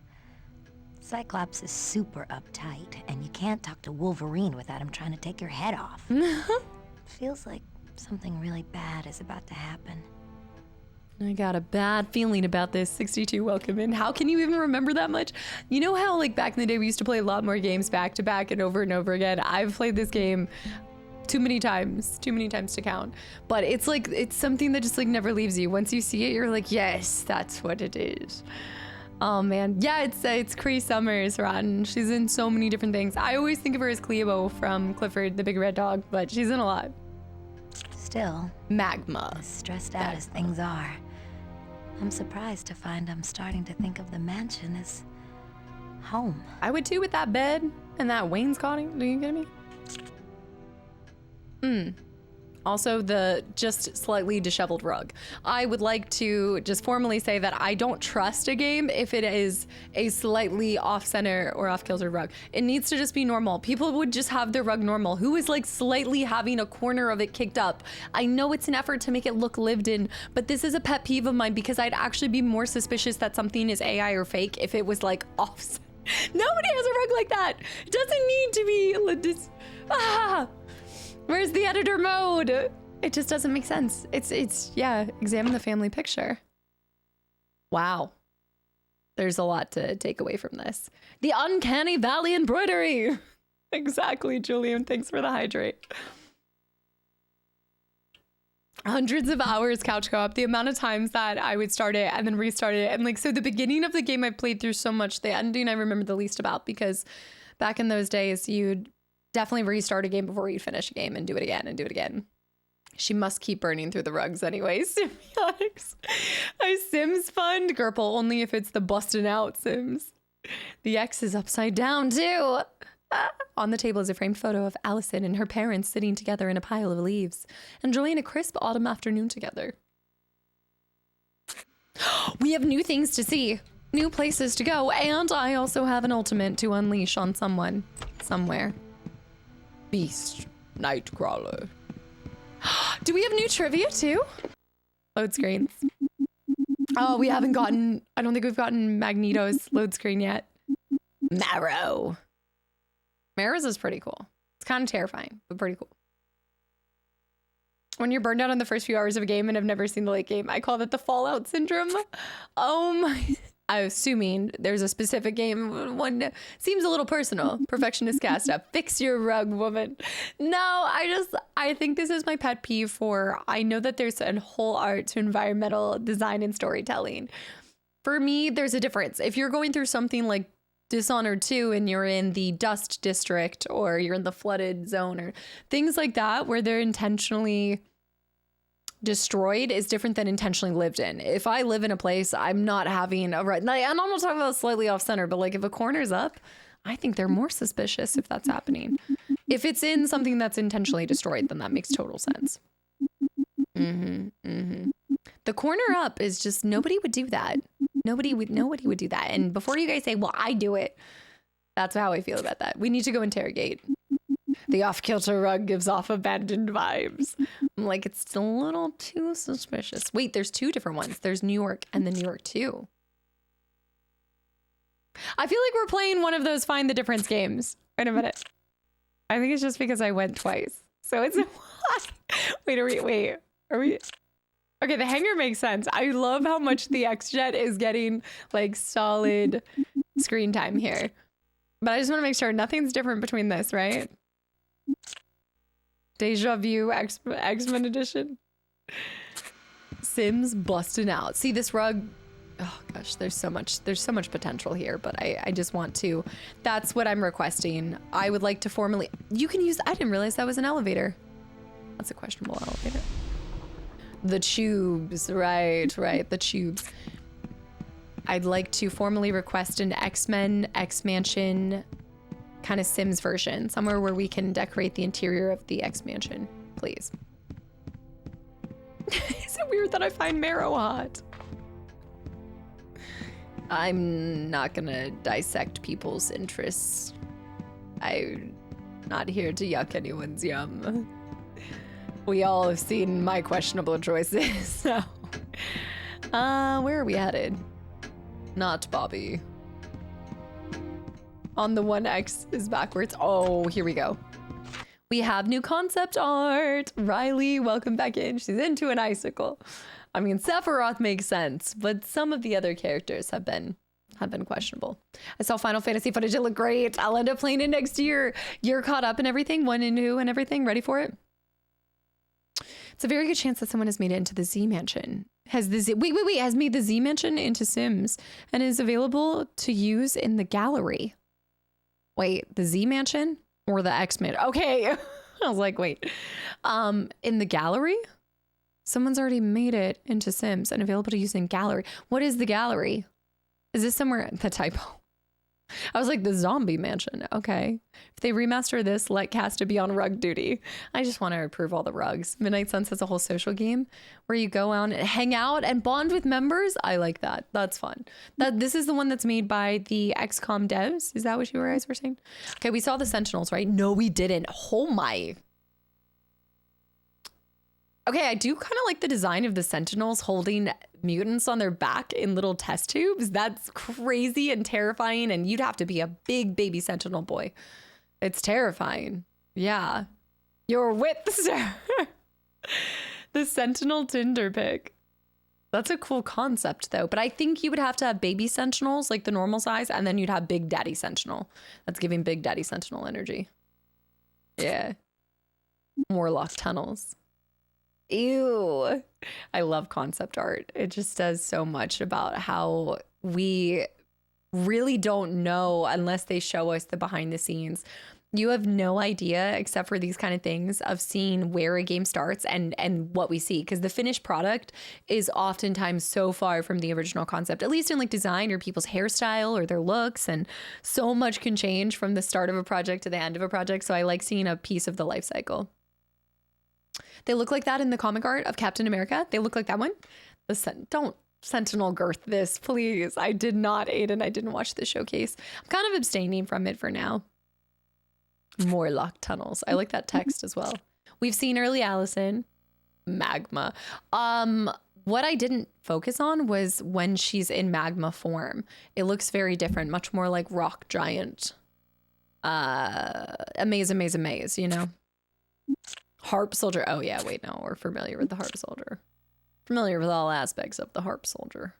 Cyclops is super uptight, and you can't talk to Wolverine without him trying to take your head off. Feels like something really bad is about to happen. I got a bad feeling about this. 62, welcome in. How can you even remember that much? You know how, like, back in the day, we used to play a lot more games back to back and over again. I've played this game too many times to count. But it's like, it's something that just, like, never leaves you. Once you see it, you're like, yes, that's what it is. Oh, man. Yeah, it's Cree Summers, Rotten. She's in so many different things. I always think of her as Cleo from Clifford the Big Red Dog, but she's in a lot. Still, Magma. as stressed out as things are, I'm surprised to find I'm starting to think of the mansion as home. I would too with that bed and that wainscoting. Are you kidding me? Also, the just slightly disheveled rug. I would like to just formally say that I don't trust a game if it is a slightly off-center or off-kilter rug. It needs to just be normal. People would just have their rug normal. Who is like slightly having a corner of it kicked up? I know it's an effort to make it look lived in, but this is a pet peeve of mine because I'd actually be more suspicious that something is AI or fake if it was like off. Nobody has a rug like that. It doesn't need to be. Where's the editor mode? It just doesn't make sense. It's yeah, examine the family picture. Wow. There's a lot to take away from this. The Uncanny Valley embroidery. Exactly, Julian. Thanks for the hydrate. hundreds of hours couch co-op, the amount of times that I would start it and then restart it. And like, so the beginning of the game I played through so much, the ending I remember the least about, because back in those days, you'd definitely restart a game before you'd finish a game and do it again and do it again. She must keep burning through the rugs anyway. Symbiotics. A Sims fund? Gerple, only if it's the busting out Sims. The X is upside down too. On the table is a framed photo of Allison and her parents sitting together in a pile of leaves, enjoying a crisp autumn afternoon together. We have new things to see, new places to go, and I also have an ultimate to unleash on someone, somewhere. Beast Nightcrawler. Do we have new trivia too? Load screens. Oh, we haven't gotten, I don't think we've gotten Magneto's load screen yet. Marrow. Marrow's is pretty cool. It's kind of terrifying, but pretty cool. When you're burned out on the first few hours of a game and have never seen the late game, I call that the Fallout syndrome. Oh my. I'm assuming there's a specific game. One seems a little personal. Perfectionist cast up. Fix your rug, woman. No, I think this is my pet peeve for, I know that there's a whole art to environmental design and storytelling. For me, there's a difference. If you're going through something like Dishonored 2 and you're in the dust district or you're in the flooded zone or things like that where they're intentionally destroyed is different than intentionally lived in. If I live in a place, I'm not having a right, and I'm not talking about slightly off center, but like if a corner's up, I think they're more suspicious if that's happening. If it's in something that's intentionally destroyed, then that makes total sense. The corner up is just, nobody would do that. Nobody would do that. And before you guys say, well, I do it, that's how I feel about that. We need to go interrogate. The off-kilter rug gives off abandoned vibes. I'm like, it's a little too suspicious. Wait, there's two different ones. There's New York and the New York 2. I feel like we're playing one of those Find the Difference games. Wait a minute. I think it's just because I went twice. So it's... Wait, are we... Okay, the hangar makes sense. I love how much the X-Jet is getting like solid screen time here. But I just want to make sure nothing's different between this, right? Deja Vu X-Men edition. Sims busting out. See this rug. Oh gosh, there's so much potential here, but I just want to, that's what I'm requesting. I would like to formally, you can use, I didn't realize that was an elevator. That's a questionable elevator. The tubes, right, the tubes. I'd like to formally request an X-Men, X-Mansion kind of Sims version, somewhere where we can decorate the interior of the X-Mansion, please. Is it weird that I find Marrow hot? I'm not gonna dissect people's interests. I'm not here to yuck anyone's yum. We all have seen my questionable choices, so. Where are we headed? Not Bobby. On the 1X is backwards. Oh, here we go. We have new concept art. Riley, welcome back in. She's into an icicle. I mean, Sephiroth makes sense, but some of the other characters have been questionable. I saw Final Fantasy footage. It looked great. I'll end up playing it next year. You're caught up in everything, 1 and 2 and everything. Ready for it? It's a very good chance that someone has made it into the Z Mansion. Has made the Z Mansion into Sims and is available to use in the gallery. Wait, the Z Mansion or the X Mansion? Okay. I was like, wait. In the gallery? Someone's already made it into Sims and available to use in gallery. What is the gallery? Is this somewhere? The typo. I was like, the zombie mansion. Okay. If they remaster this, let Casta be on rug duty. I just want to approve all the rugs. Midnight Suns has a whole social game where you go out and hang out and bond with members. I like that. That's fun. This is the one that's made by the XCOM devs. Is that what you guys were saying? Okay, we saw the Sentinels, right? No, we didn't. Oh my. Okay, I do kind of like the design of the Sentinels holding mutants on their back in little test tubes. That's crazy and terrifying, and you'd have to be a big baby Sentinel boy. It's terrifying. Yeah. Your wit, sir. The Sentinel Tinder pic. That's a cool concept, though. But I think you would have to have baby Sentinels, like the normal size, and then you'd have Big Daddy Sentinel. That's giving Big Daddy Sentinel energy. Yeah. Warlock tunnels. Ew. I love concept art. It just does so much about how we really don't know unless they show us the behind the scenes. You have no idea, except for these kind of things, of seeing where a game starts and what we see, because the finished product is oftentimes so far from the original concept, at least in like design or people's hairstyle or their looks, and so much can change from the start of a project to the end of a project. So I like seeing a piece of the life cycle. They look like that in the comic art of Captain America. They look like that one. Don't Sentinel girth this, please. I did not, Aiden. I didn't watch the showcase. I'm kind of abstaining from it for now. More locked tunnels. I like that text as well. We've seen early Allison. Magma. What I didn't focus on was when she's in magma form. It looks very different, much more like rock giant. Amaze, you know? Harp soldier. Oh yeah, wait, no, we're familiar with the harp soldier. Familiar with all aspects of the harp soldier.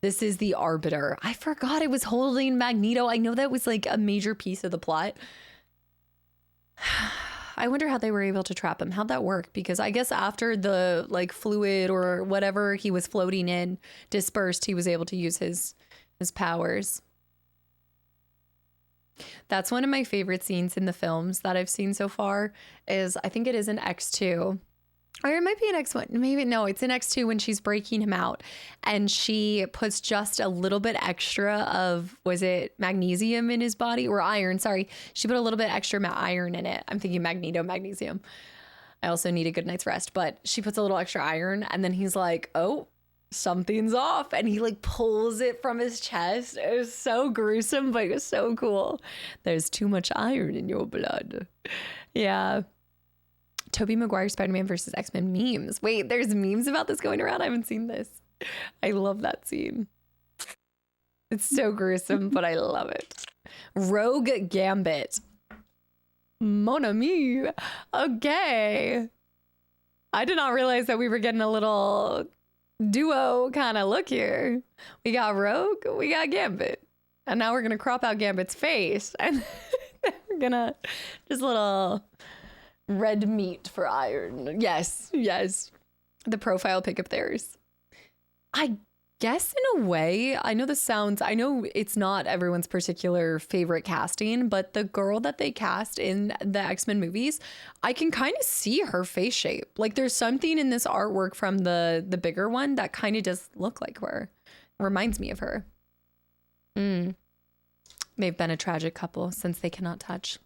This is the Arbiter. I forgot it was holding Magneto. I know that was like a major piece of the plot. I wonder how they were able to trap him. How'd that work? Because I guess after the like fluid or whatever he was floating in dispersed, he was able to use his powers. That's one of my favorite scenes in the films that I've seen so far is, I think it is in X2. Or it might be in X1. Maybe, no, it's in X2 when she's breaking him out and she puts just a little bit extra of, was it magnesium in his body or iron? Sorry. She put a little bit extra iron in it. I'm thinking Magneto, magnesium. I also need a good night's rest, but she puts a little extra iron and then he's like, oh, something's off. And he like pulls it from his chest. It was so gruesome, but it was so cool. There's too much iron in your blood. Yeah. Tobey Maguire Spider-Man versus X-Men memes. Wait, there's memes about this going around? I haven't seen this. I love that scene. It's so gruesome, but I love it. Rogue Gambit. Mon ami. Okay. I did not realize that we were getting a little duo kind of look here. We got Rogue, we got Gambit. And now we're going to crop out Gambit's face. And we're going to just little red meat for iron. Yes, yes. The profile pic of theirs. I guess in a way, I know it's not everyone's particular favorite casting, but the girl that they cast in the X-Men movies, I can kind of see her face shape. Like there's something in this artwork from the bigger one that kind of does look like her. Reminds me of her. They've been a tragic couple since they cannot touch.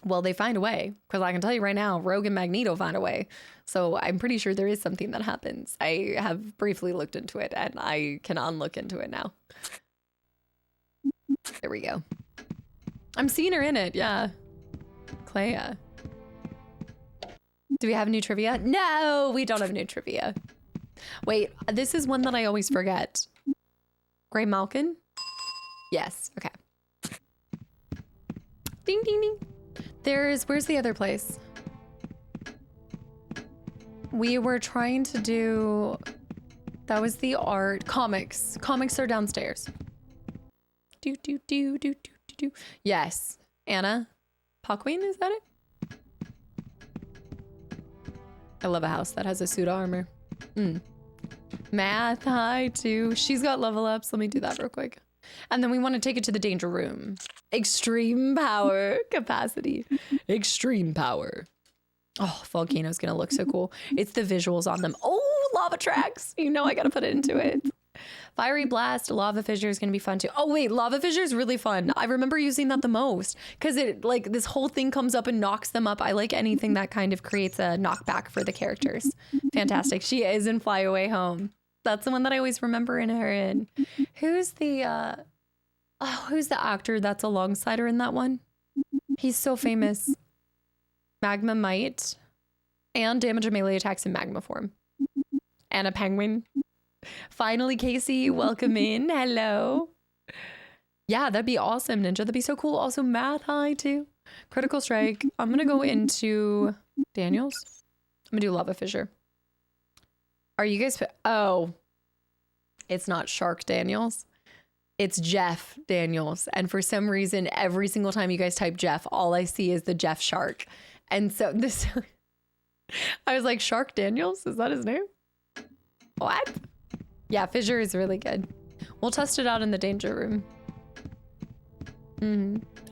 Well, they find a way, because I can tell you right now, Rogue and Magneto find a way. So I'm pretty sure there is something that happens. I have briefly looked into it, and I can unlook into it now. There we go. I'm seeing her in it, yeah. Clea. Do we have new trivia? No, we don't have new trivia. Wait, this is one that I always forget. Grey Malkin? Yes, okay. Ding, ding, ding. Where's the other place? We were trying to do, that was the art, comics. Comics are downstairs. Do. Yes. Anna Paquin, is that it? I love a house that has a suit of armor. Math high too. She's got level ups. Let me do that real quick. And then we want to take it to the danger room. Extreme power capacity. Extreme power. Oh, Volcano's going to look so cool. It's the visuals on them. Oh, lava tracks. You know I got to put it into it. Fiery blast, lava fissure is going to be fun too. Oh, wait, lava fissure is really fun. I remember using that the most because it like this whole thing comes up and knocks them up. I like anything that kind of creates a knockback for the characters. Fantastic. She is in Fly Away Home. That's the one that I always remember her in. Who's the actor that's alongside her in that one? He's so famous. Magma Might and damage and melee attacks in magma form. Anna Penguin. Finally, Casey, welcome in. Hello. Yeah, that'd be awesome, Ninja. That'd be so cool. Also, Math High too. Critical Strike. I'm gonna go into Daniels. I'm gonna do Lava Fissure. Are you guys? Oh, it's not Shark Daniels. It's Jeff Daniels. And for some reason, every single time you guys type Jeff, all I see is the Jeff Shark. And so this, I was like, Shark Daniels? Is that his name? What? Yeah, Fissure is really good. We'll test it out in the danger room.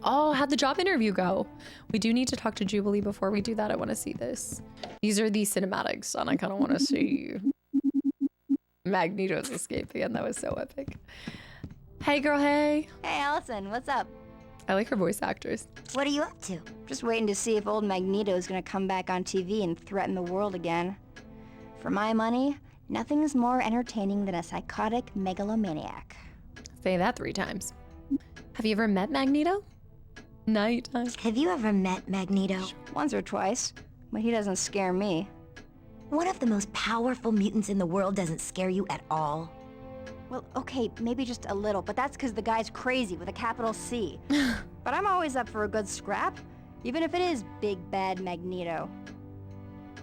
Oh, how'd the job interview go? We do need to talk to Jubilee before we do that. I want to see this. These are the cinematics, and I kind of want to see Magneto's escape again. That was so epic. Hey, girl, hey. Hey, Allison, what's up? I like her voice actors. What are you up to? Just waiting to see if old Magneto's gonna come back on TV and threaten the world again. For my money, nothing's more entertaining than a psychotic megalomaniac. Say that 3 times. Have you ever met Magneto? Nighttime. Have you ever met Magneto? Once or twice, but he doesn't scare me. One of the most powerful mutants in the world doesn't scare you at all. Well, okay, maybe just a little, but that's because the guy's crazy with a capital C. But I'm always up for a good scrap, even if it is big bad Magneto.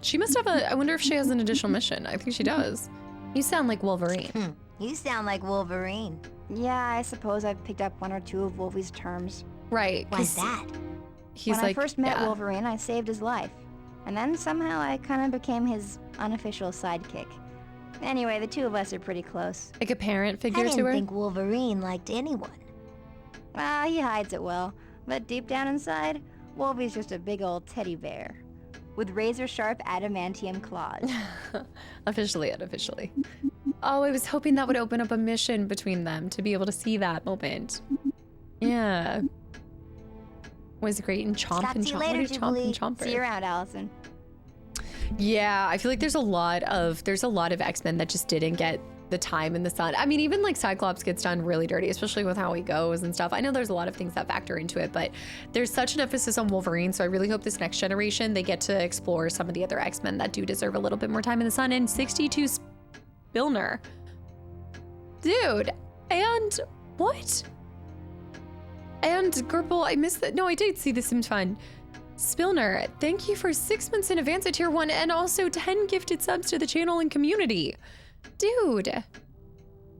She must have I wonder if she has an additional mission. I think she does. You sound like Wolverine. You sound like Wolverine. Yeah, I suppose I've picked up 1 or 2 of Wolvie's terms. Right. Why's that? He's when like, I first met yeah. Wolverine, I saved his life. And then somehow I kind of became his unofficial sidekick. Anyway, the 2 of us are pretty close. Like a parent I figure to didn't her? think Wolverine liked anyone. Well, he hides it well. But deep down inside, Wolvie's just a big old teddy bear. With razor-sharp adamantium claws. Officially, unofficially. Oh, I was hoping that would open up a mission between them to be able to see that moment. Yeah. Was great and Chomp Talk and to you Chomp. later, What is Chomp and Chomper? See you around, Allison. Yeah, I feel like there's a lot of X-Men that just didn't get the time in the sun. I mean, even like Cyclops gets done really dirty, especially with how he goes and stuff. I know there's a lot of things that factor into it, but there's such an emphasis on Wolverine, so I really hope this next generation they get to explore some of the other X-Men that do deserve a little bit more time in the sun. And 62 Spillner. Dude, and what? And Gerbil, I missed that. No, I did see the Sims Fun. Spillner, thank you for 6 months in advance at tier 1 and also 10 gifted subs to the channel and community. Dude,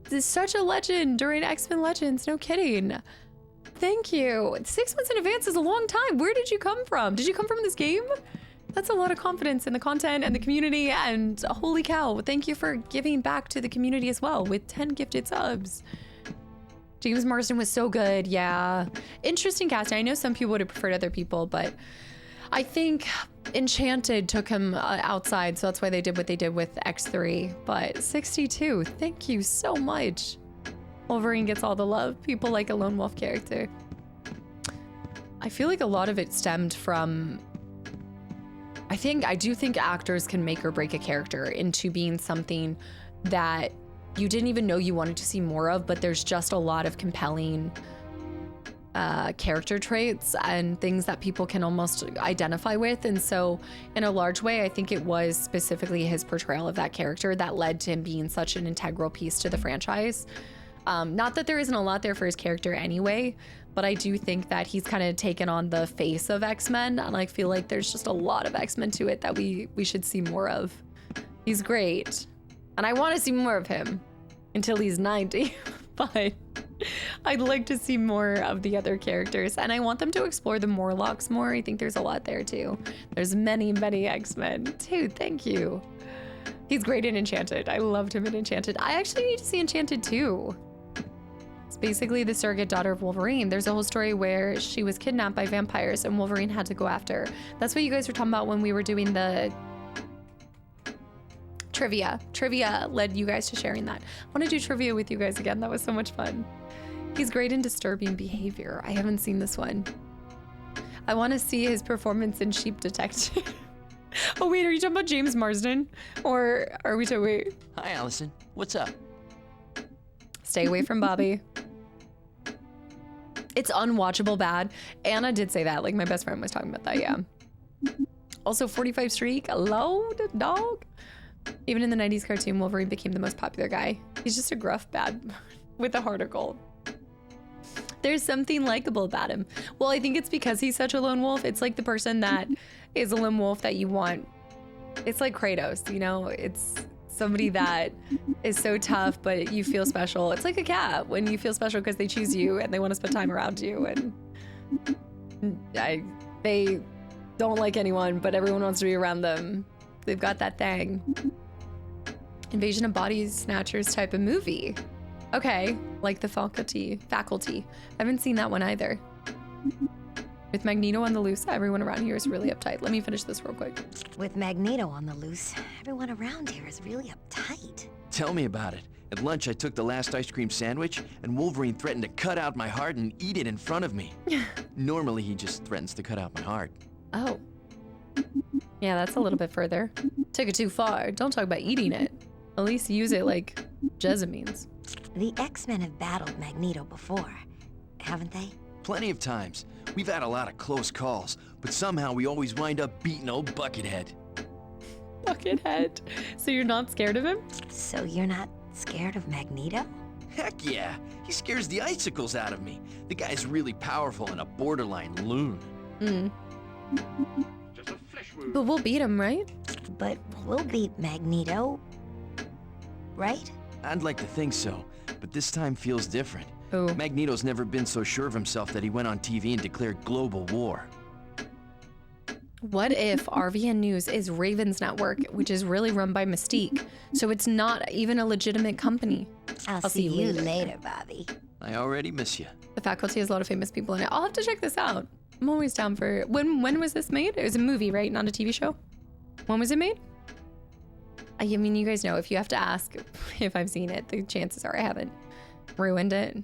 this is such a legend during X-Men Legends, no kidding. Thank you. 6 months in advance is a long time. Where did you come from? Did you come from this game? That's a lot of confidence in the content and the community, and holy cow, thank you for giving back to the community as well with 10 gifted subs. James Marsden was so good, yeah. Interesting casting. I know some people would have preferred other people, but I think Enchanted took him outside, so that's why they did what they did with X3. But 62, thank you so much. Wolverine gets all the love. People like a lone wolf character. I feel like a lot of it stemmed from... I do think actors can make or break a character into being something that you didn't even know you wanted to see more of, but there's just a lot of compelling character traits and things that people can almost identify with. And so in a large way, I think it was specifically his portrayal of that character that led to him being such an integral piece to the franchise. Not that there isn't a lot there for his character anyway, but I do think that he's kind of taken on the face of X-Men, and I feel like there's just a lot of X-Men to it that we should see more of. He's great, and I want to see more of him until he's 90, but I'd like to see more of the other characters, and I want them to explore the Morlocks more. I think there's a lot there too. There's many, many X-Men. Dude, thank you. He's great in Enchanted. I loved him in Enchanted. I actually need to see Enchanted too. It's basically the surrogate daughter of Wolverine. There's a whole story where she was kidnapped by vampires and Wolverine had to go after her. That's what you guys were talking about when we were doing the trivia. Trivia led you guys to sharing that. I want to do trivia with you guys again. That was so much fun. He's great in Disturbing Behavior. I haven't seen this one. I want to see his performance in Sheep Detective. Oh wait, are you talking about James Marsden? Or are we talking, wait. Hi, Allison. What's up? Stay away from Bobby. It's unwatchable bad. Anna did say that, like my best friend was talking about that, yeah. Also 45 streak, load dog. Even in the 90s cartoon, Wolverine became the most popular guy. He's just a gruff bad with a heart of gold. There's something likable about him. Well, I think it's because he's such a lone wolf. It's like the person that is a lone wolf that you want. It's like Kratos, you know? It's somebody that is so tough, but you feel special. It's like a cat when you feel special because they choose you and they want to spend time around you. And they don't like anyone, but everyone wants to be around them. They've got that thing. Invasion of Body Snatchers type of movie. Okay, like the faculty. I haven't seen that one either. With Magneto on the loose, everyone around here is really uptight. Let me finish this real quick. With Magneto on the loose, everyone around here is really uptight. Tell me about it. At lunch, I took the last ice cream sandwich, and Wolverine threatened to cut out my heart and eat it in front of me. Normally, he just threatens to cut out my heart. Oh. Yeah, that's a little bit further. Took it too far. Don't talk about eating it. At least use it like Jessamines. The X-Men have battled Magneto before, haven't they? Plenty of times. We've had a lot of close calls, but somehow we always wind up beating old Buckethead. Buckethead. So you're not scared of him? So you're not scared of Magneto? Heck yeah. He scares the icicles out of me. The guy's really powerful and a borderline loon. But we'll beat him, right? But we'll beat Magneto, right? I'd like to think so, but this time feels different. Oh. Magneto's never been so sure of himself that he went on TV and declared global war. What if RVN News is Raven's network, which is really run by Mystique, so it's not even a legitimate company? I'll see you later, Bobby. I already miss you. The faculty has a lot of famous people in it. I'll have to check this out. I'm always down for... When was this made? It was a movie, right? Not a TV show? When was it made? I mean, you guys know, if you have to ask if I've seen it, the chances are I haven't ruined it.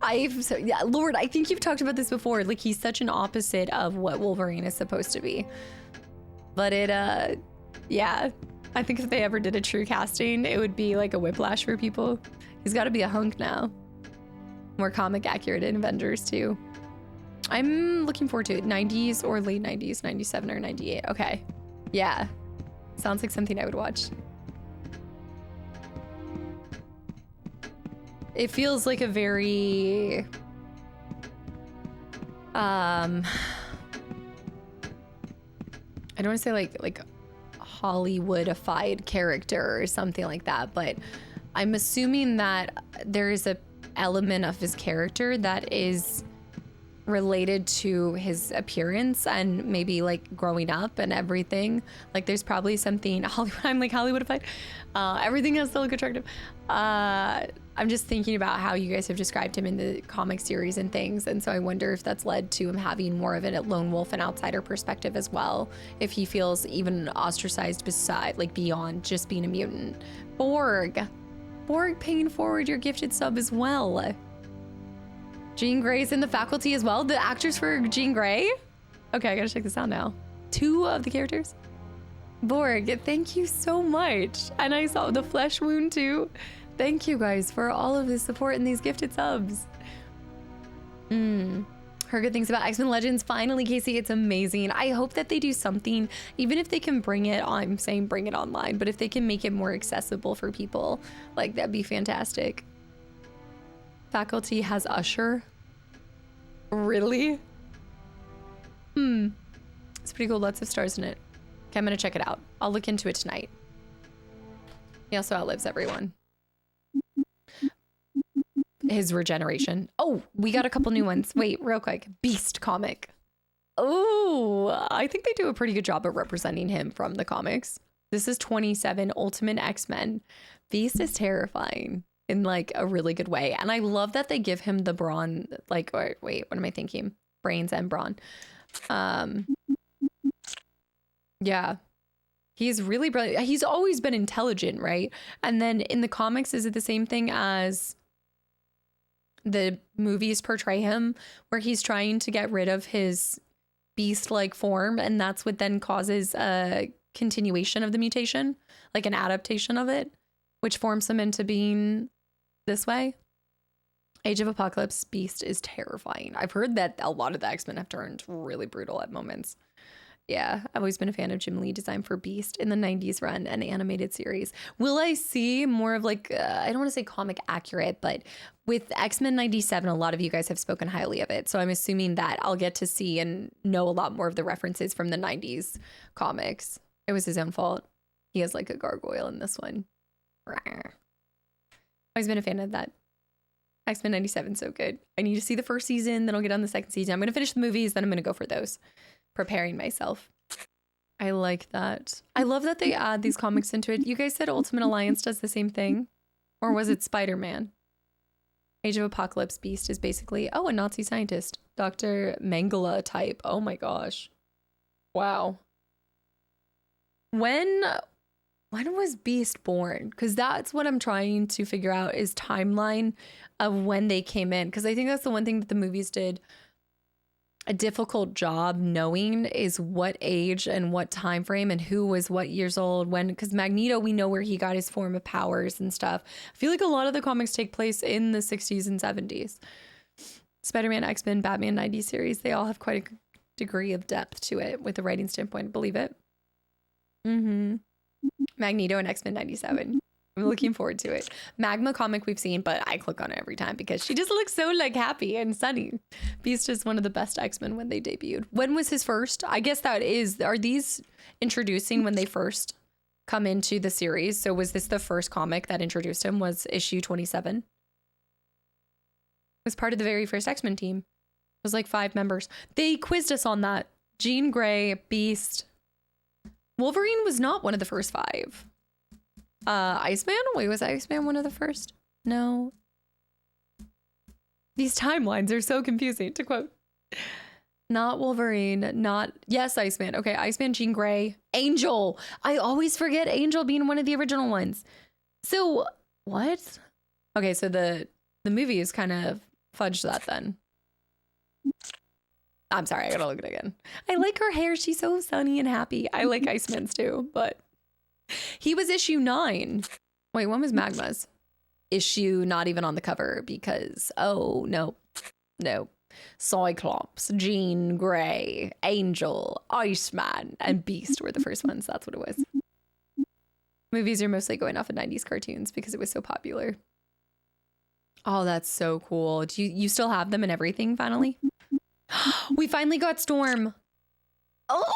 Yeah, Lord, I think you've talked about this before. Like, he's such an opposite of what Wolverine is supposed to be. But yeah, I think if they ever did a true casting, it would be like a whiplash for people. He's got to be a hunk now. More comic accurate in Avengers too. I'm looking forward to it. 90s or late 90s, 97 or 98. Okay. Yeah. Sounds like something I would watch. It feels like a very I don't want to say like Hollywoodified character or something like that, but I'm assuming that there is a element of his character that is related to his appearance and maybe like growing up and everything. Like there's probably something I'm like Hollywoodified. Everything else to look attractive. I'm just thinking about how you guys have described him in the comic series and things, and so I wonder if that's led to him having more of a lone wolf and outsider perspective as well. If he feels even ostracized beyond just being a mutant. Borg paying forward your gifted sub as well. Jean Grey's in the faculty as well. The actors for Jean Grey. Okay, I gotta check this out now. 2 of the characters. Borg, thank you so much. And I saw the flesh wound too. Thank you guys for all of the support and these gifted subs. Heard good things about X-Men Legends. Finally, Casey, it's amazing. I hope that they do something, even if they can bring it on, I'm saying bring it online, but if they can make it more accessible for people, like that'd be fantastic. Faculty has Usher. Really? It's pretty cool. Lots of stars in it. Okay, I'm gonna check it out. I'll look into it tonight. He also outlives everyone. His regeneration. Oh, we got a couple new ones. Wait, real quick. Beast comic. Oh, I think they do a pretty good job of representing him from the comics. This is 27 Ultimate X-Men. Beast is terrifying in like a really good way. And I love that they give him the brawn, like, or wait, what am I thinking? Brains and brawn. Yeah. He's really brilliant. He's always been intelligent, right? And then in the comics, is it the same thing as the movies portray him, where he's trying to get rid of his beast-like form, and that's what then causes a continuation of the mutation, like an adaptation of it, which forms him into being this way? Age of Apocalypse Beast is terrifying. I've heard that a lot of the X-Men have turned really brutal at moments. Yeah, I've always been a fan of Jim Lee design for Beast in the 90s run and animated series. Will I see more of like, I don't want to say comic accurate, but with X-Men 97, a lot of you guys have spoken highly of it. So I'm assuming that I'll get to see and know a lot more of the references from the 90s comics. It was his own fault. He has like a gargoyle in this one. Always been a fan of that. X-Men 97, so good. I need to see the first season, then I'll get on the second season. I'm going to finish the movies, then I'm going to go for those. Preparing myself. I like that. I love that they add these comics into it. You guys said Ultimate Alliance does the same thing? Or was it Spider-Man? Age of Apocalypse Beast is basically, a Nazi scientist. Dr. Mengele type. Oh my gosh. Wow. When was Beast born? Because that's what I'm trying to figure out is timeline of when they came in. Because I think that's the one thing that the movies did a difficult job knowing is what age and what time frame and who was what years old when. Because Magneto, we know where he got his form of powers and stuff. I feel like a lot of the comics take place in the 60s and 70s. Spider-Man, X-Men, Batman 90s series, they all have quite a degree of depth to it with the writing standpoint. Believe it. Magneto and X-Men 97. I'm looking forward to it. Magma comic we've seen, but I click on it every time because she just looks so like happy and sunny. Beast is one of the best X-Men when they debuted. When was his first? I guess are these introducing when they first come into the series? So was this the first comic that introduced him? Was issue 27? Was part of the very first X-Men team. It was like 5 members. They quizzed us on that. Jean Grey, Beast. Wolverine was not one of the first 5. Iceman? Wait, was Iceman one of the first? No. These timelines are so confusing, to quote. Not Wolverine, yes, Iceman. Okay, Iceman, Jean Grey, Angel. I always forget Angel being one of the original ones. So, what? Okay, so the movie is kind of fudged that then. I'm sorry, I gotta look at it again. I like her hair. She's so sunny and happy. I like Iceman's too, but he was issue 9. Wait, when was Magma's? Issue not even on the cover because, no. Cyclops, Jean Grey, Angel, Iceman, and Beast were the first ones. That's what it was. Movies are mostly going off of 90s cartoons because it was so popular. Oh, that's so cool. Do you still have them and everything finally? We finally got Storm. Oh!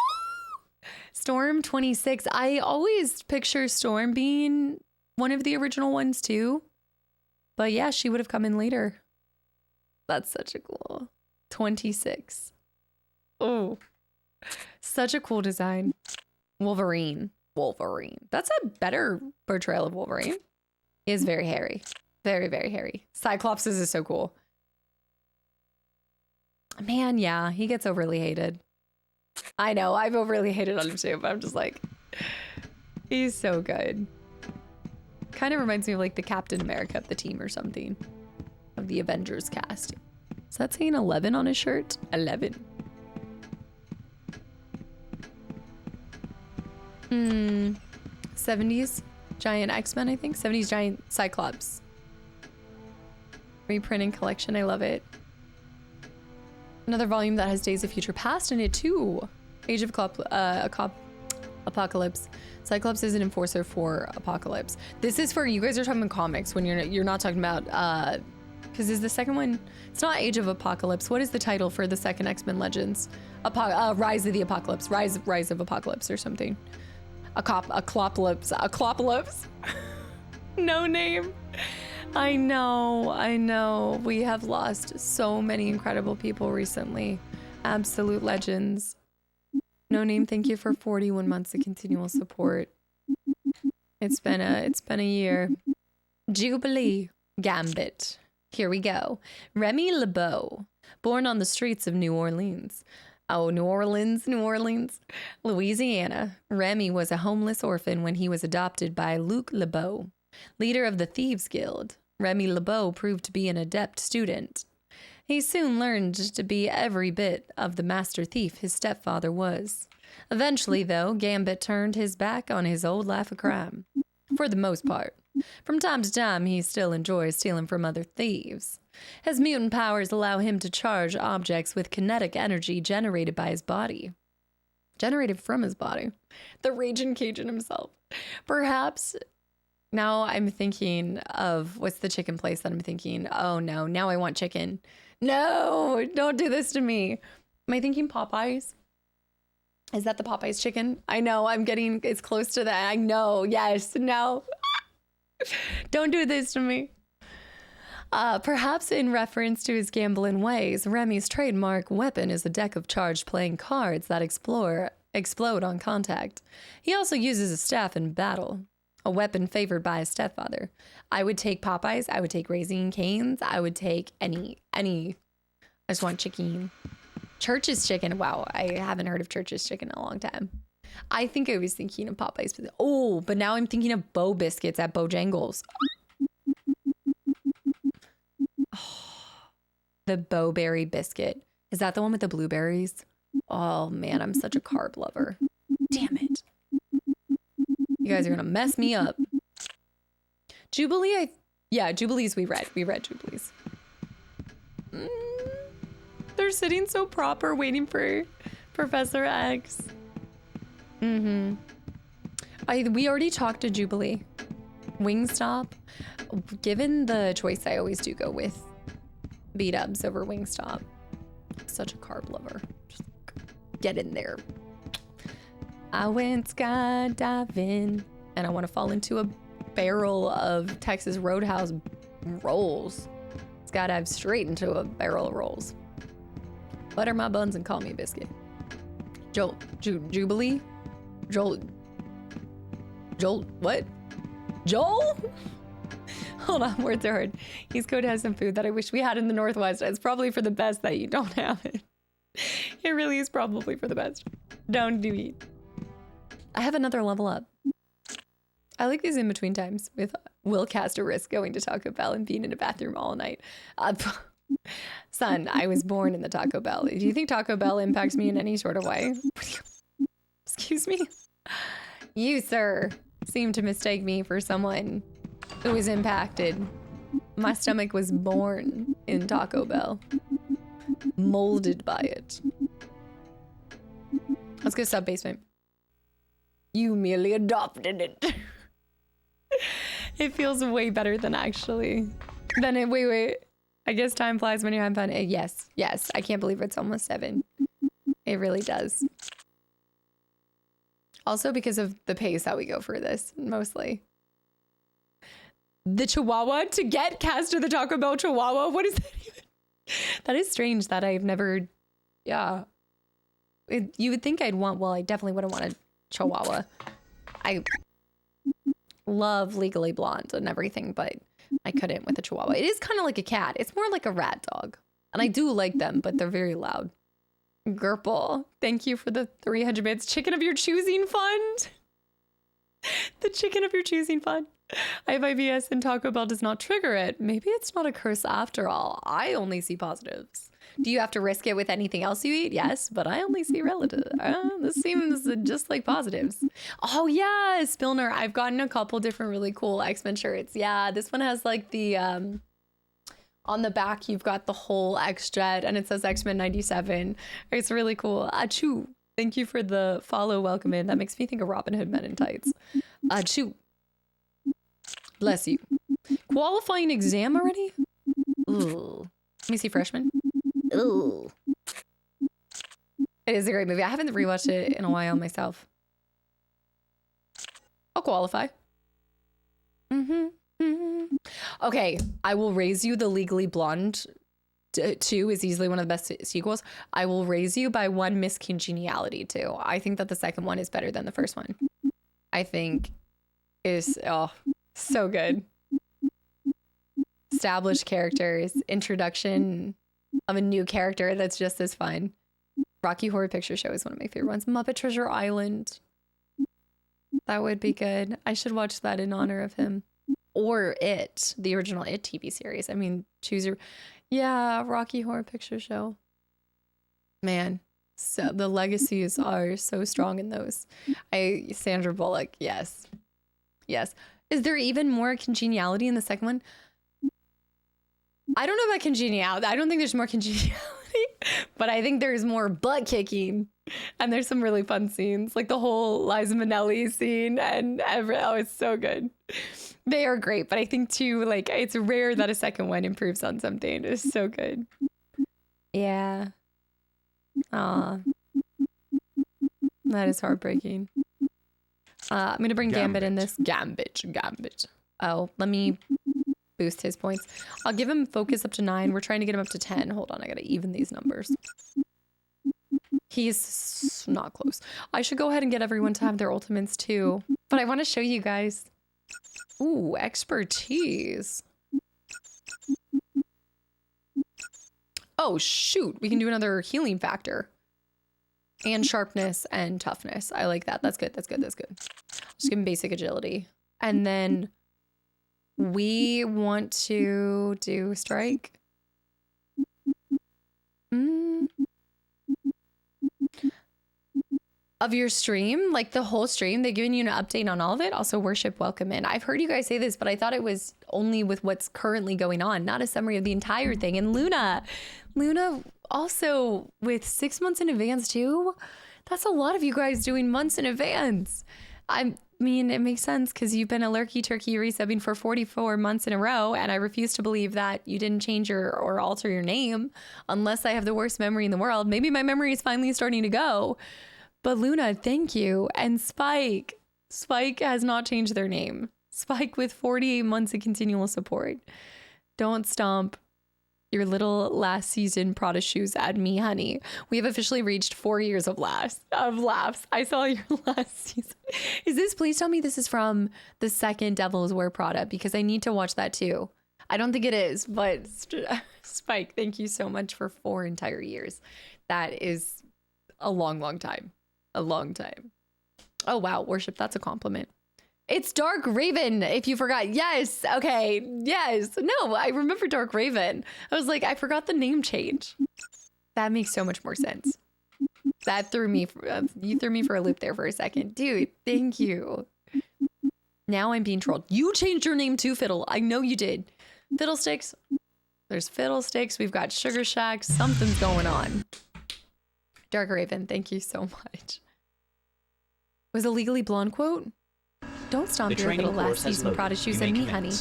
Storm 26. I always picture Storm being one of the original ones too. But yeah, she would have come in later. That's such a cool 26. Oh, such a cool design. Wolverine. That's a better portrayal of Wolverine. He is very hairy. Very, very hairy. Cyclops is so cool. Man, yeah, he gets overly hated. I know, I've overly hated on him too, but I'm just like, he's so good. Kind of reminds me of like the Captain America of the team or something. Of the Avengers cast. Is that saying 11 on his shirt? 11. 70s giant X-Men, I think. 70s giant Cyclops. Reprinting collection, I love it. Another volume that has Days of Future Past in it too. Age of Apocalypse. Cyclops is an enforcer for Apocalypse. This is for, you guys are talking comics when you're not talking about, because is the second one, it's not Age of Apocalypse. What is the title for the second X-Men Legends? Rise of the Apocalypse. Rise of Apocalypse or something. Aclopolis. No name. I know. We have lost so many incredible people recently. Absolute legends. No name, thank you for 41 months of continual support. It's been a year. Jubilee Gambit. Here we go. Remy LeBeau, born on the streets of New Orleans. Oh, New Orleans, Louisiana. Remy was a homeless orphan when he was adopted by Luc LeBeau, leader of the Thieves Guild. Remy LeBeau proved to be an adept student. He soon learned to be every bit of the master thief his stepfather was. Eventually, though, Gambit turned his back on his old life of crime. For the most part. From time to time, he still enjoys stealing from other thieves. His mutant powers allow him to charge objects with kinetic energy generated by his body. Generated from his body. The Raging Cajun himself. Perhaps... Now I'm thinking of, what's the chicken place that I'm thinking? Oh no, now I want chicken. No, don't do this to me. Am I thinking Popeyes? Is that the Popeyes chicken? I know, it's close to that. I know, yes, no. Don't do this to me. Perhaps in reference to his gambling ways, Remy's trademark weapon is a deck of charged playing cards that explore explode on contact. He also uses a staff in battle, a weapon favored by his stepfather. I would take Popeyes. I would take Raising Cane's. I would take any. I just want chicken. Church's Chicken. Wow, I haven't heard of Church's Chicken in a long time. I think I was thinking of Popeyes. Oh, but now I'm thinking of Bo Biscuits at Bojangles. Oh, the Bowberry biscuit. Is that the one with the blueberries? Oh man, I'm such a carb lover. Damn it. You guys are gonna mess me up. Jubilee, Jubilees we read. We read Jubilees. They're sitting so proper waiting for Professor X. We already talked to Jubilee. Wingstop. Given the choice, I always do go with B-dubs over Wingstop. Such a carb lover. Just get in there. I went skydiving and I want to fall into a barrel of Texas Roadhouse rolls. Skydive straight into a barrel of rolls. Butter my buns and call me a biscuit. Jubilee? Joel, what? Joel? Hold on, words are hard. East Coast has some food that I wish we had in the Northwest. It's probably for the best that you don't have it. It really is probably for the best. Don't do it. I have another level up. I like these in-between times with will cast a risk going to Taco Bell and being in a bathroom all night. Son, I was born in the Taco Bell. Do you think Taco Bell impacts me in any sort of way? Excuse me? You, sir, seem to mistake me for someone who is impacted. My stomach was born in Taco Bell. Molded by it. Let's go sub-basement. You merely adopted it. It feels way better than actually. Wait. I guess time flies when you're having fun. Yes. I can't believe it's almost 7. It really does. Also because of the pace that we go for this, mostly. The Chihuahua to get cast to the Taco Bell Chihuahua. What is that even? That is strange that I've never, yeah. You would think I'd want, well, I definitely wouldn't want a Chihuahua. I love Legally Blonde and everything, but I couldn't with a Chihuahua. It is kind of like a cat. It's more like a rat dog. And I do like them, but they're very loud. Gerple, thank you for the 300 bits. Chicken of your choosing fund. The chicken of your choosing fund. I have IBS and Taco Bell does not trigger it. Maybe it's not a curse after all. I only see positives. Do you have to risk it with anything else you eat? Yes, but I only see relative. This seems just like positives. Oh yeah, Spilner. I've gotten a couple different really cool X-Men shirts. Yeah, this one has like the on the back you've got the whole X-Jet and it says X-Men 97. It's really cool. Achoo. Thank you for the follow, welcome in. That makes me think of Robin Hood Men in Tights. Achoo. Bless you. Qualifying exam already? Ooh. Let me see Freshman. Ooh. It is a great movie. I haven't rewatched it in a while myself. I'll qualify. Okay, I will raise you. The Legally Blonde 2 is easily one of the best sequels. I will raise you by 1 miscongeniality too. I think that the second one is better than the first one. I think is so good. Established characters, introduction of a new character that's just as fun. Rocky Horror Picture Show is one of my favorite ones. Muppet Treasure Island. That would be good. I should watch that in honor of him. Or It, the original It TV series. I mean, choose your... Yeah, Rocky Horror Picture Show. Man, so the legacies are so strong in those. Sandra Bullock, yes. Yes. Is there even more congeniality in the second one? I don't know about congeniality. I don't think there's more congeniality, but I think there's more butt kicking. And there's some really fun scenes, like the whole Liza Minnelli scene and it's so good. They are great, but I think too, like, it's rare that a second one improves on something. It's so good. Yeah. Aw. That is heartbreaking. I'm gonna bring Gambit in this. Gambit. Oh, let me boost his points. I'll give him focus up to 9. We're trying to get him up to 10. Hold on, I gotta even these numbers. He's It's not close. I should go ahead and get everyone to have their ultimates too. But I want to show you guys. Ooh, expertise. Oh, shoot. We can do another healing factor. And sharpness and toughness. I like that. That's good. That's good. That's good. Just give him basic agility. And then we want to do strike. Of your stream, like the whole stream, they're giving you an update on all of it. Also, worship, welcome in. I've heard you guys say this, but I thought it was only with what's currently going on, not a summary of the entire thing. And Luna also with 6 months in advance too. That's a lot of you guys doing months in advance. I mean, it makes sense because you've been a lurky turkey resubbing for 44 months in a row, and I refuse to believe that you didn't change or alter your name unless I have the worst memory in the world. Maybe my memory is finally starting to go. But Luna, thank you. And Spike has not changed their name. Spike with 48 months of continual support. Don't stomp your little last season Prada shoes at me, honey. We have officially reached 4 years of laughs. I saw your last season. Is this, please tell me this is from the second Devils Wear Prada, because I need to watch that too. I don't think it is, but Spike, thank you so much for 4 entire years. That is a long, long time. A long time. Oh, wow. Worship, that's a compliment. It's Dark Raven, if you forgot. Yes. Okay. Yes. No, I remember Dark Raven. I was like, I forgot the name change. That makes so much more sense. That threw me, you threw me for a loop there for a second. Dude, thank you. Now I'm being trolled. You changed your name too, Fiddle. I know you did. Fiddlesticks. There's Fiddlesticks. We've got Sugar Shack. Something's going on. Dark Raven, thank you so much. Was a Legally Blonde quote? Don't stomp your little last season Prada shoes and me, honey.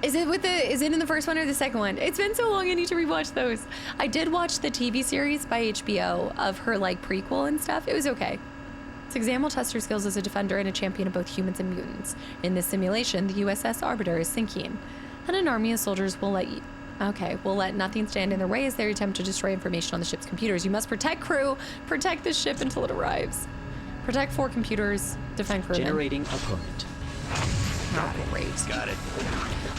Is it in the first one or the second one? It's been so long, I need to rewatch those. I did watch the TV series by HBO of her like prequel and stuff. It was okay. This exam will test her skills as a defender and a champion of both humans and mutants. In this simulation, the USS Arbiter is sinking, and an army of soldiers will let nothing stand in their way as they attempt to destroy information on the ship's computers. You must protect crew, protect the ship until it arrives. Protect 4 computers, defend crewmen. Generating opponent. Oh, great. Got it.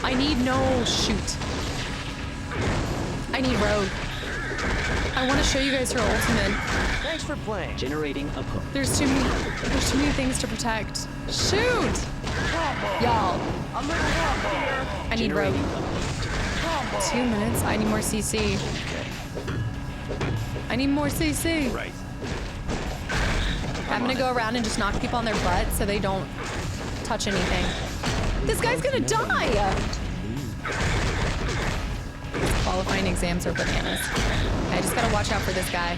I need shoot. I need Rogue. I want to show you guys her ultimate. Thanks for playing. Generating opponent. There's too many things to protect. Shoot! Y'all. I need Rogue. 2 minutes. I need more CC. I need more CC. Right. I'm gonna go around and just knock people on their butt so they don't touch anything. This guy's gonna die! These qualifying exams are bananas. I just gotta watch out for this guy.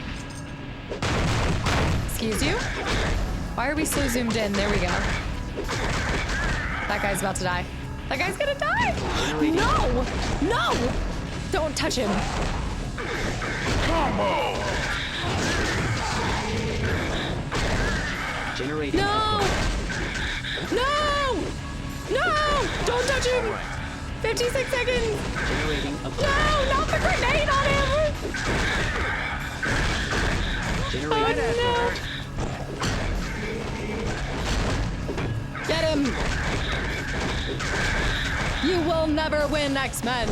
Excuse you? Why are we so zoomed in? There we go. That guy's about to die. That guy's gonna die! No! No! Don't touch him. Combo! Generating No! No! No! Don't touch him! 56 seconds! Generating No! Not the grenade on him! Generating Oh no! Get him! You will never win, X-Men!